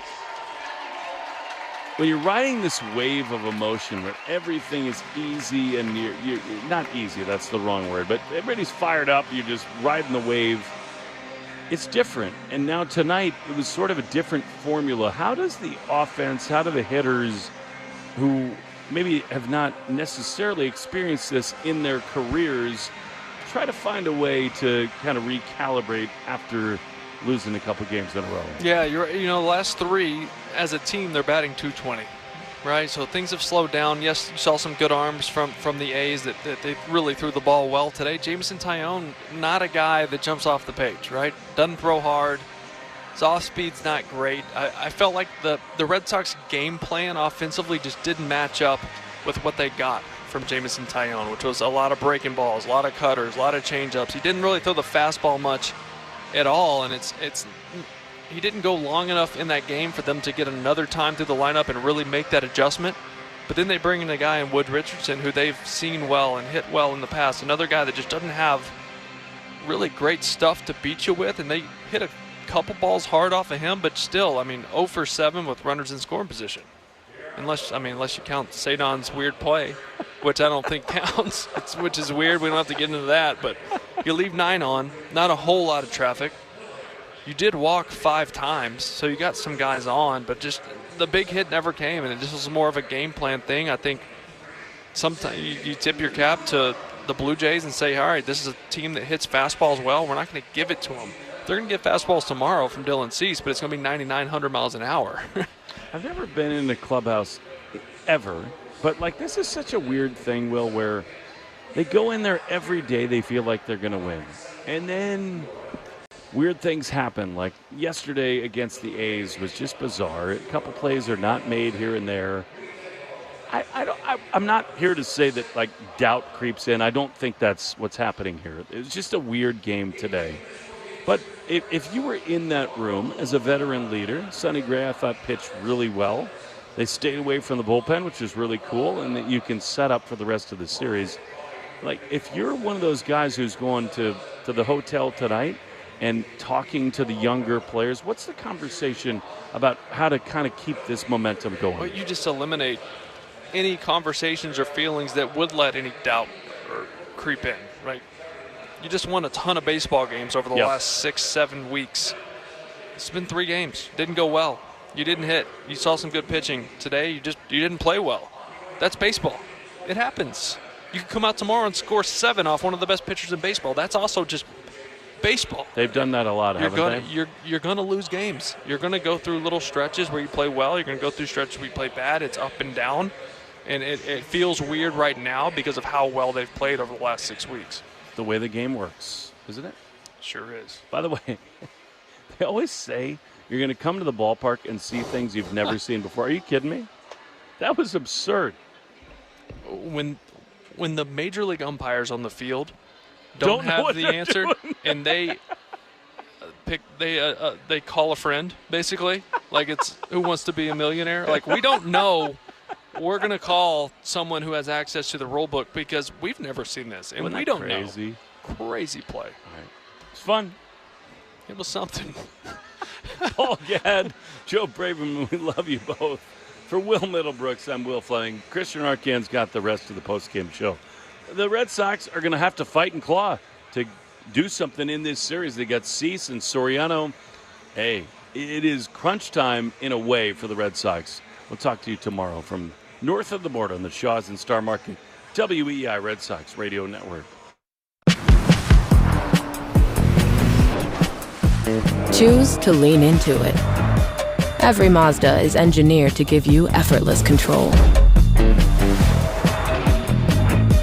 when you're riding this wave of emotion where everything is easy and you're not easy, that's the wrong word, but everybody's fired up, you're just riding the wave. It's different. And now tonight, it was sort of a different formula. How does the offense, how do the hitters who maybe have not necessarily experienced this in their careers try to find a way to kind of recalibrate after losing a couple games in a row? Yeah, the last 3 as a team, they're batting .220, right? So things have slowed down. Yes, you saw some good arms from the A's that they really threw the ball well today. Jameson Taillon, not a guy that jumps off the page, right? Doesn't throw hard. His off speed's not great. I felt like the Red Sox game plan offensively just didn't match up with what they got from Jameson Taillon, which was a lot of breaking balls, a lot of cutters, a lot of changeups. He didn't really throw the fastball much at all, and he didn't go long enough in that game for them to get another time through the lineup and really make that adjustment. But then they bring in a guy in Wood Richardson who they've seen well and hit well in the past, another guy that just doesn't have really great stuff to beat you with, and they hit a couple balls hard off of him, but still, 0 for 7 with runners in scoring position. Unless you count Taillon's weird play, which I don't think counts, which is weird. We don't have to get into that, but you leave 9 on, not a whole lot of traffic. You did walk 5 times, so you got some guys on, but just the big hit never came, and it just was more of a game plan thing. I think sometimes you tip your cap to the Blue Jays and say, all right, this is a team that hits fastballs well. We're not going to give it to them. They're going to get fastballs tomorrow from Dylan Cease, but it's going to be 99, 100 miles an hour. I've never been in a clubhouse ever, but this is such a weird thing, Will, where they go in there every day, they feel like they're going to win. And then weird things happen. Like yesterday against the A's was just bizarre. A couple plays are not made here and there. I'm not here to say that doubt creeps in. I don't think that's what's happening here. It was just a weird game today. But if you were in that room as a veteran leader, Sonny Gray, I thought, pitched really well. They stayed away from the bullpen, which is really cool, and that you can set up for the rest of the series. If you're one of those guys who's going to the hotel tonight and talking to the younger players, what's the conversation about how to kind of keep this momentum going? Well, you just eliminate any conversations or feelings that would let any doubt or creep in, right? You just won a ton of baseball games over the last 6-7 weeks. It's been 3 games. Didn't go well. You didn't hit. You saw some good pitching. Today, you didn't play well. That's baseball. It happens. You can come out tomorrow and score 7 off one of the best pitchers in baseball. That's also just baseball. They've done that a lot, haven't they? You're going to lose games. You're going to go through little stretches where you play well. You're going to go through stretches where you play bad. It's up and down. And it feels weird right now because of how well they've played over the last 6 weeks. The way the game works, isn't it? Sure is. By the way, they always say you're going to come to the ballpark and see things you've never seen before. Are you kidding me? That was absurd. When the major league umpires on the field don't have the answer, and they call a friend, basically, like it's Who Wants to Be a Millionaire. We don't know. We're going to call someone who has access to the rule book because we've never seen this, and we don't know. Crazy play. All right. It's fun. It was something. Paul Gadd, Joe Braverman, we love you both. For Will Middlebrooks, I'm Will Fleming. Christian Arcan's got the rest of the postgame show. The Red Sox are going to have to fight and claw to do something in this series. They got Cease and Soriano. Hey, it is crunch time in a way for the Red Sox. We'll talk to you tomorrow from north of the border on the Shaws and Star Market, WEI Red Sox Radio Network. Choose to lean into it. Every Mazda is engineered to give you effortless control.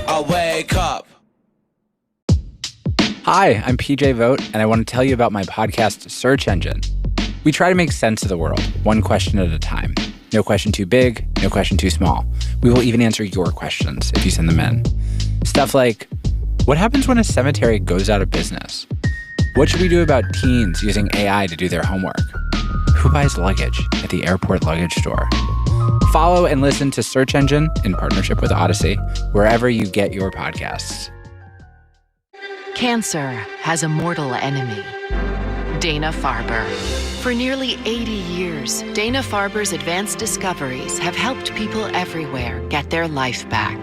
I wake up. Hi, I'm PJ Vogt, and I want to tell you about my podcast, Search Engine. We try to make sense of the world, one question at a time. No question too big, no question too small. We will even answer your questions if you send them in. Stuff like, what happens when a cemetery goes out of business? What should we do about teens using AI to do their homework? Who buys luggage at the airport luggage store? Follow and listen to Search Engine in partnership with Odyssey, wherever you get your podcasts. Cancer has a mortal enemy, Dana-Farber. For nearly 80 years, Dana-Farber's advanced discoveries have helped people everywhere get their life back.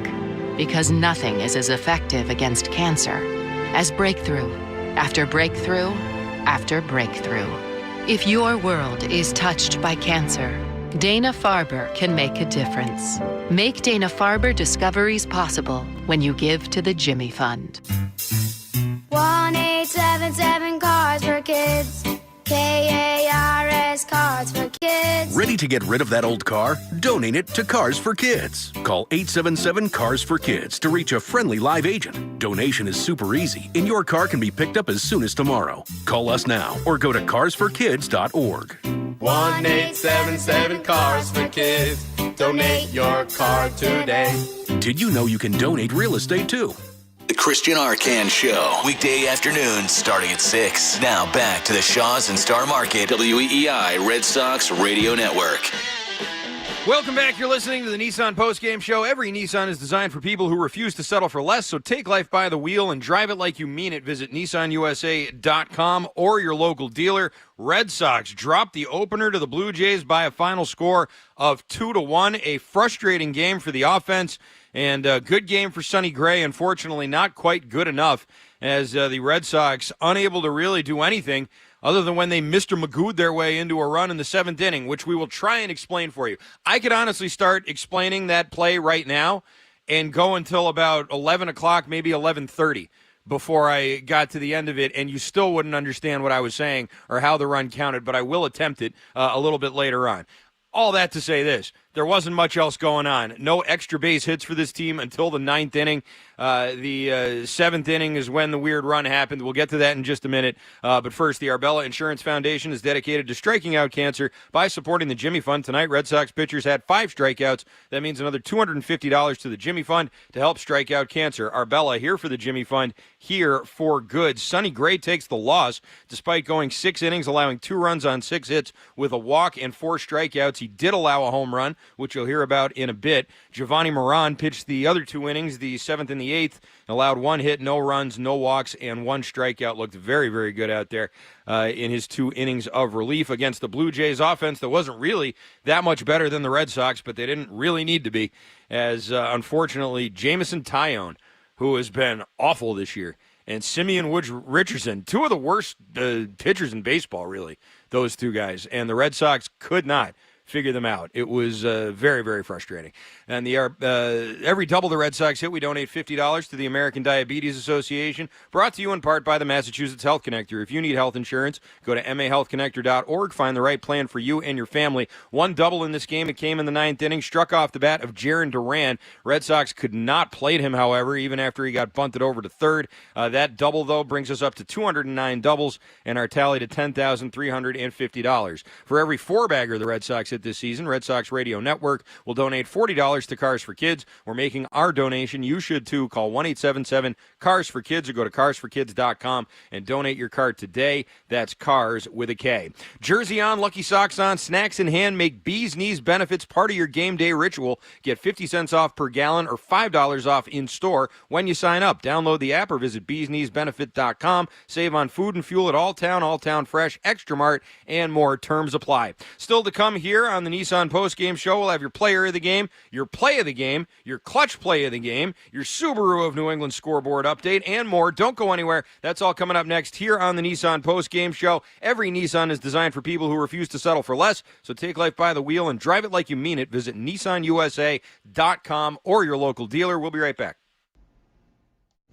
Because nothing is as effective against cancer as breakthrough after breakthrough after breakthrough. If your world is touched by cancer, Dana-Farber can make a difference. Make Dana-Farber discoveries possible when you give to the Jimmy Fund. 1-877 Cars for Kids. KARS Cars for Kids. Ready to get rid of that old car? Donate it to Cars for Kids. Call 877 Cars for Kids to reach a friendly live agent. Donation is super easy, and your car can be picked up as soon as tomorrow. Call us now or go to carsforkids.org. 1-877 Cars for Kids. Donate your car today. Did you know you can donate real estate too? The Christian Arcand Show, weekday afternoons starting at 6. Now back to the Shaws and Star Market, WEEI Red Sox Radio Network. Welcome back. You're listening to the Nissan Postgame Show. Every Nissan is designed for people who refuse to settle for less, so take life by the wheel and drive it like you mean it. Visit nissanusa.com or your local dealer. Red Sox dropped the opener to the Blue Jays by a final score of 2-1. A frustrating game for the offense and a good game for Sonny Gray. Unfortunately, not quite good enough as the Red Sox unable to really do anything other than when they Mr. Magoo'd their way into a run in the 7th inning, which we will try and explain for you. I could honestly start explaining that play right now and go until about 11 o'clock, maybe 11:30 before I got to the end of it, and you still wouldn't understand what I was saying or how the run counted, but I will attempt it a little bit later on. All that to say this, there wasn't much else going on. No extra base hits for this team until the 9th inning. The 7th inning is when the weird run happened. We'll get to that in just a minute. But first, the Arbella Insurance Foundation is dedicated to striking out cancer by supporting the Jimmy Fund. Tonight, Red Sox pitchers had 5 strikeouts. That means another $250 to the Jimmy Fund to help strike out cancer. Arbella here for the Jimmy Fund, here for good. Sonny Gray takes the loss despite going 6 innings, allowing 2 runs on 6 hits with a walk and 4 strikeouts. He did allow a home run, which you'll hear about in a bit. Giovanni Moran pitched the other 2 innings, the 7th and the 8th, allowed 1 hit, no runs, no walks, and 1 strikeout. Looked very, very good out there in his 2 innings of relief against the Blue Jays offense that wasn't really that much better than the Red Sox, but they didn't really need to be, as unfortunately Jamison Taillon, who has been awful this year, and Simeon Richardson, 2 of the worst pitchers in baseball, really, those 2 guys, and the Red Sox could not figure them out. It was very, very frustrating. And every double the Red Sox hit, we donate $50 to the American Diabetes Association, brought to you in part by the Massachusetts Health Connector. If you need health insurance, go to mahealthconnector.org, find the right plan for you and your family. 1 double in this game. It came in the 9th inning, struck off the bat of Jarren Duran. Red Sox could not plate him, however, even after he got bunted over to third. That double, though, brings us up to 209 doubles and our tally to $10,350. For every 4-bagger the Red Sox hit this season, Red Sox Radio Network will donate $40 to Cars for Kids. We're making our donation. You should too. Call 1-877-CARS-FOR-KIDS or go to carsforkids.com and donate your car today. That's Cars with a K. Jersey on, Lucky Socks on, snacks in hand. Make Bee's Knees benefits part of your game day ritual. Get 50 cents off per gallon or $5 off in store when you sign up. Download the app or visit beeskneesbenefit.com. Save on food and fuel at Alltown Fresh, Extra Mart, and more. Terms apply. Still to come here on the Nissan Postgame Show, we'll have your player of the game, your play of the game, your clutch play of the game, your Subaru of New England scoreboard update, and more. Don't go anywhere. That's all coming up next here on the Nissan Postgame Show. Every Nissan is designed for people who refuse to settle for less, so take life by the wheel and drive it like you mean it. Visit nissanusa.com or your local dealer. We'll be right back.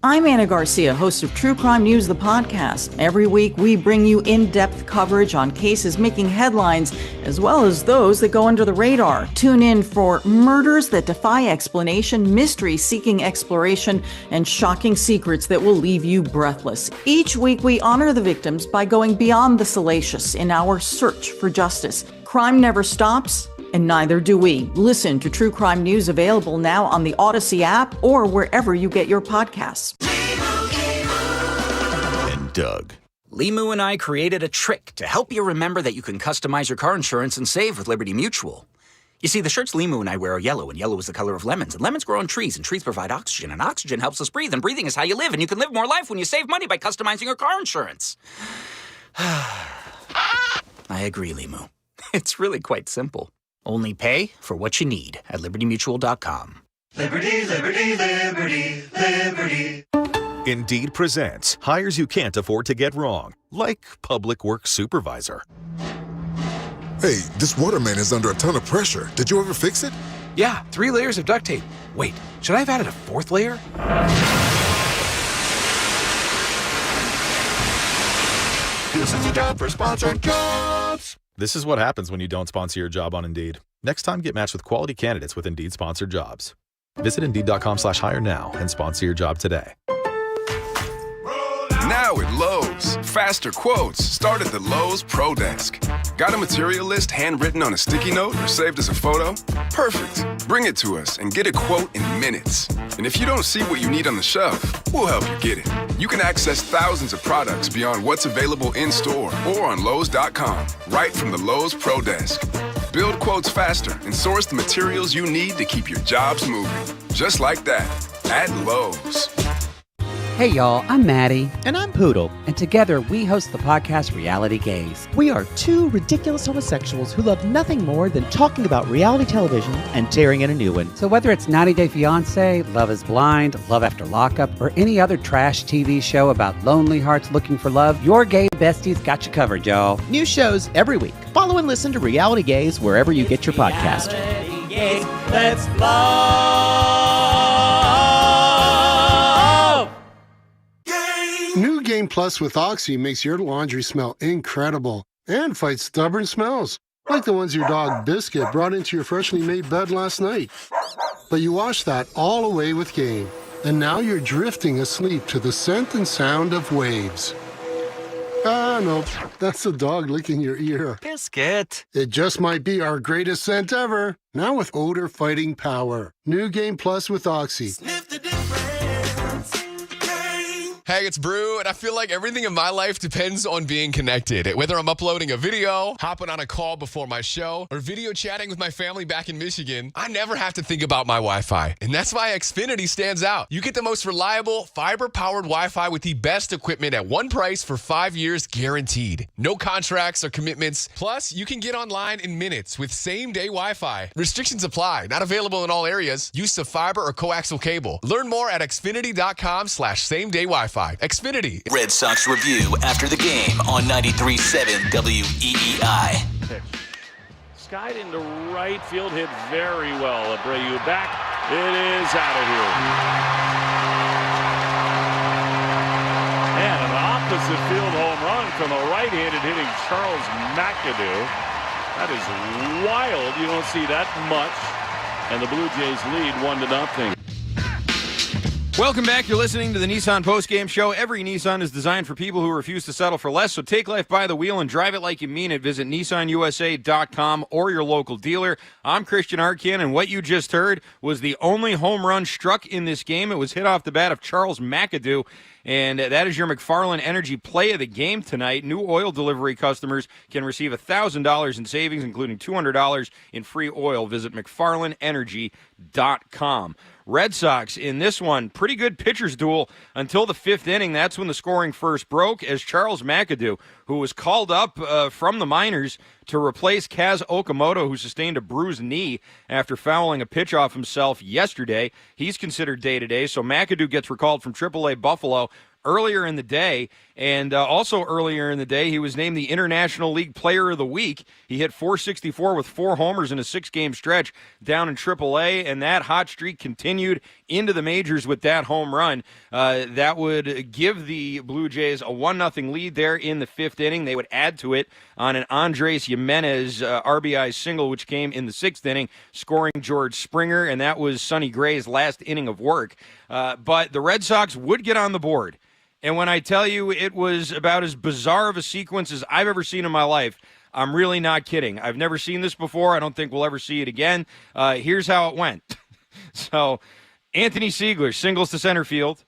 I'm Anna Garcia, host of True Crime News, the podcast. Every week, we bring you in-depth coverage on cases making headlines, as well as those that go under the radar. Tune in for murders that defy explanation, mysteries seeking exploration, and shocking secrets that will leave you breathless. Each week, we honor the victims by going beyond the salacious in our search for justice. Crime never stops, And neither do we. Listen to True Crime News available now on the Odyssey app or wherever you get your podcasts. And Doug. Limu and I created a trick to help you remember that you can customize your car insurance and save with Liberty Mutual. You see, the shirts Limu and I wear are yellow, and yellow is the color of lemons, and lemons grow on trees, and trees provide oxygen, and oxygen helps us breathe, and breathing is how you live, and you can live more life when you save money by customizing your car insurance. I agree, Limu. It's really quite simple. Only pay for what you need at libertymutual.com. Liberty, liberty, liberty, liberty. Indeed presents hires you can't afford to get wrong, like public works supervisor. Hey, this waterman is under a ton of pressure. Did you ever fix it? Yeah, 3 layers of duct tape. Wait, should I have added a 4th layer? This is a job for sponsored jobs. This is what happens when you don't sponsor your job on Indeed. Next time, get matched with quality candidates with Indeed sponsored jobs. Visit Indeed.com/hire now and sponsor your job today. Now at Lowe's, faster quotes start at the Lowe's Pro Desk. Got a material list handwritten on a sticky note or saved as a photo? Perfect. Bring it to us and get a quote in minutes. And if you don't see what you need on the shelf, we'll help you get it. You can access thousands of products beyond what's available in-store or on Lowe's.com, right from the Lowe's Pro Desk. Build quotes faster and source the materials you need to keep your jobs moving. Just like that, at Lowe's. Hey y'all, I'm Maddie. And I'm Poodle. And together we host the podcast Reality Gaze. We are 2 ridiculous homosexuals who love nothing more than talking about reality television and tearing in a new one. So whether it's 90 Day Fiancé, Love is Blind, Love After Lockup, or any other trash TV show about lonely hearts looking for love, your gay besties got you covered, y'all. New shows every week. Follow and listen to Reality Gaze wherever you get your podcast. Reality Gaze, let's love. New Game Plus with Oxy makes your laundry smell incredible and fights stubborn smells, like the ones your dog Biscuit brought into your freshly made bed last night. But you washed that all away with Game, and now you're drifting asleep to the scent and sound of waves. Ah, no, that's the dog licking your ear. Biscuit. It just might be our greatest scent ever, now with odor-fighting power. New Game Plus with Oxy. Hey, it's Brew, and I feel like everything in my life depends on being connected. Whether I'm uploading a video, hopping on a call before my show, or video chatting with my family back in Michigan, I never have to think about my Wi-Fi. And that's why Xfinity stands out. You get the most reliable, fiber-powered Wi-Fi with the best equipment at one price for 5 years guaranteed. No contracts or commitments. Plus, you can get online in minutes with same-day Wi-Fi. Restrictions apply. Not available in all areas. Use of fiber or coaxial cable. Learn more at xfinity.com/same-day Wi-Fi. Xfinity. Red Sox review after the game on 93.7 WEEI. Skied into right field, hit very well. Abreu back. It is out of here. And an opposite field home run from a right-handed hitting Charles McAdoo. That is wild. You don't see that much. And the Blue Jays lead 1-0. Welcome back. You're listening to the Nissan Postgame Show. Every Nissan is designed for people who refuse to settle for less, so take life by the wheel and drive it like you mean it. Visit NissanUSA.com or your local dealer. I'm Christian Arkin, and what you just heard was the only home run struck in this game. It was hit off the bat of Charles McAdoo, and that is your McFarland Energy play of the game tonight. New oil delivery customers can receive $1,000 in savings, including $200 in free oil. Visit McFarlandEnergy.com. Red Sox in this one, pretty good pitcher's duel until the 5th inning. That's when the scoring first broke as Charles McAdoo, who was called up from the minors to replace Kaz Okamoto, who sustained a bruised knee after fouling a pitch off himself yesterday. He's considered day-to-day, so McAdoo gets recalled from AAA Buffalo earlier in the day, and also earlier in the day, he was named the International League Player of the Week. He hit .464 with 4 homers in a 6-game stretch down in AAA, and that hot streak continued into the majors with that home run. That would give the Blue Jays a 1-0 lead there in the 5th inning. They would add to it on an Andres Jimenez RBI single, which came in the 6th inning, scoring George Springer, and that was Sonny Gray's last inning of work. But the Red Sox would get on the board. And when I tell you it was about as bizarre of a sequence as I've ever seen in my life, I'm really not kidding. I've never seen this before. I don't think we'll ever see it again. Here's how it went. So Anthony Siegler singles to center field.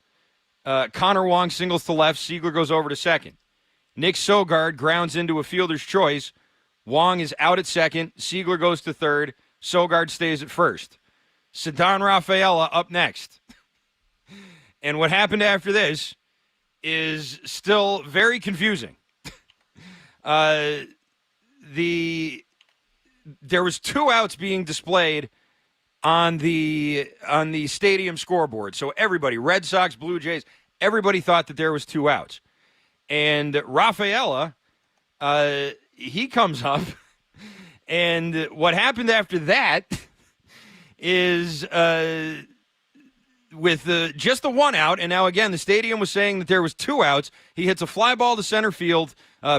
Connor Wong singles to left. Siegler goes over to second. Nick Sogard grounds into a fielder's choice. Wong is out at second. Siegler goes to third. Sogard stays at first. Ceddanne Rafaela up next. And what happened after this is still very confusing. There was 2 outs being displayed on the stadium scoreboard. So everybody, Red Sox, Blue Jays, everybody thought that there was 2 outs. And Rafaela, he comes up, and what happened after that is with just the 1 out, and now again the stadium was saying that there was 2 outs. He hits a fly ball to center field.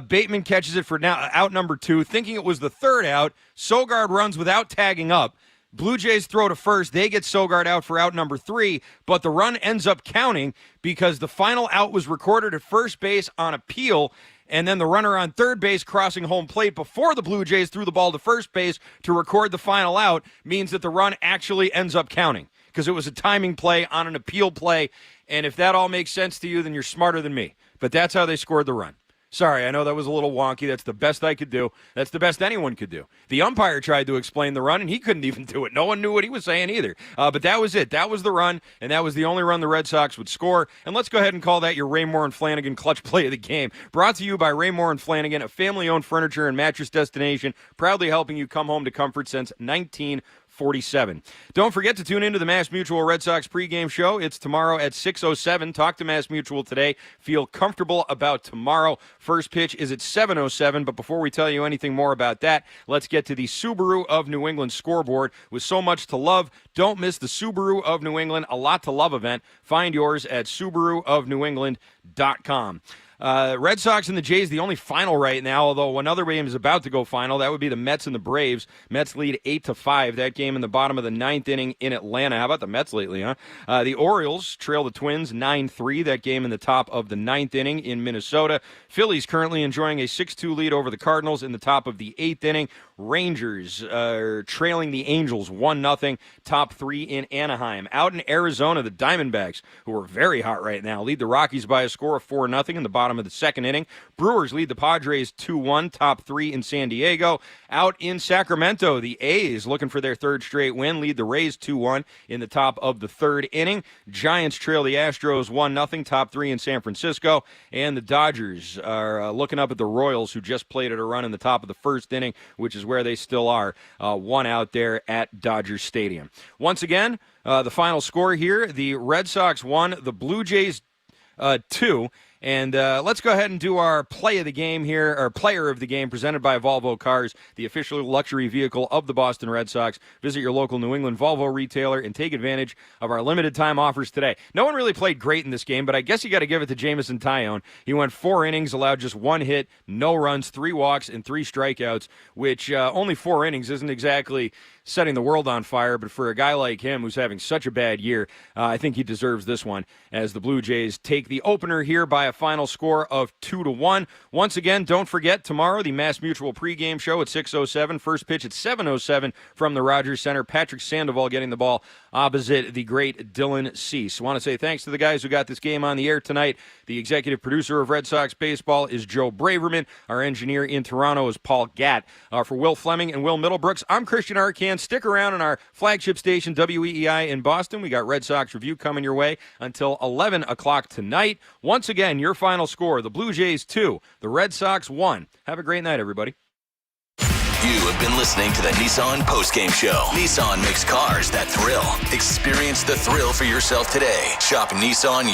Bateman catches it for now out number 2, thinking it was the 3rd out. Sogard runs without tagging up. Blue Jays throw to first. They get Sogard out for out number 3, but the run ends up counting because the final out was recorded at first base on appeal, and then the runner on third base crossing home plate before the Blue Jays threw the ball to first base to record the final out means that the run actually ends up counting because it was a timing play on an appeal play, and if that all makes sense to you, then you're smarter than me. But that's how they scored the run. Sorry, I know that was a little wonky. That's the best I could do. That's the best anyone could do. The umpire tried to explain the run, and he couldn't even do it. No one knew what he was saying either. But that was it. That was the run, and that was the only run the Red Sox would score. And let's go ahead and call that your Raymore and Flanagan clutch play of the game. Brought to you by Raymore and Flanagan, a family-owned furniture and mattress destination, proudly helping you come home to comfort since 1947. Don't forget to tune into the Mass Mutual Red Sox pregame show. It's tomorrow at 6:07. Talk to Mass Mutual today. Feel comfortable about tomorrow. First pitch is at 7:07, but before we tell you anything more about that, let's get to the Subaru of New England scoreboard. With so much to love, don't miss the Subaru of New England A Lot to Love event. Find yours at SubaruofNewEngland.com. Red Sox and the Jays, the only final right now, although another game is about to go final. That would be the Mets and the Braves. Mets lead 8-5. That game in the bottom of the 9th inning in Atlanta. How about the Mets lately, huh? The Orioles trail the Twins 9-3. That game in the top of the 9th inning in Minnesota. Phillies currently enjoying a 6-2 lead over the Cardinals in the top of the 8th inning. Rangers are trailing the Angels 1-0. Top 3 in Anaheim. Out in Arizona, the Diamondbacks, who are very hot right now, lead the Rockies by a score of 4-0 in the bottom of the 2nd inning. Brewers lead the Padres 2-1, top 3 in San Diego. Out in Sacramento, the A's, looking for their 3rd straight win, lead the Rays 2-1 in the top of the 3rd inning. Giants trail the Astros 1-0, top 3 in San Francisco. And the Dodgers are looking up at the Royals, who just played at a run in the top of the 1st inning, which is where they still are, 1 out there at Dodger Stadium. Once again, the final score here, the Red Sox 1, the Blue Jays 2. And let's go ahead and do our play of the game here, or player of the game, presented by Volvo Cars, the official luxury vehicle of the Boston Red Sox. Visit your local New England Volvo retailer and take advantage of our limited time offers today. No one really played great in this game, but I guess you got to give it to Jamison Taillon. He went 4 innings, allowed just 1 hit, no runs, 3 walks, and 3 strikeouts, which only 4 innings isn't exactly setting the world on fire, but for a guy like him who's having such a bad year, I think he deserves this one, as the Blue Jays take the opener here by a final score of 2-1. Once again, don't forget, tomorrow, the Mass Mutual pregame show at 6:07, first pitch at 7:07 from the Rogers Center. Patrick Sandoval getting the ball opposite the great Dylan Cease. Want to say thanks to the guys who got this game on the air tonight. The executive producer of Red Sox Baseball is Joe Braverman. Our engineer in Toronto is Paul Gatt. For Will Fleming and Will Middlebrooks, I'm Christian Arcan. Stick around on our flagship station, WEEI in Boston. We got Red Sox Review coming your way until 11 o'clock tonight. Once again, your final score, the Blue Jays 2, the Red Sox 1. Have a great night, everybody. You have been listening to the Nissan Postgame Show. Nissan makes cars that thrill. Experience the thrill for yourself today. Shop Nissan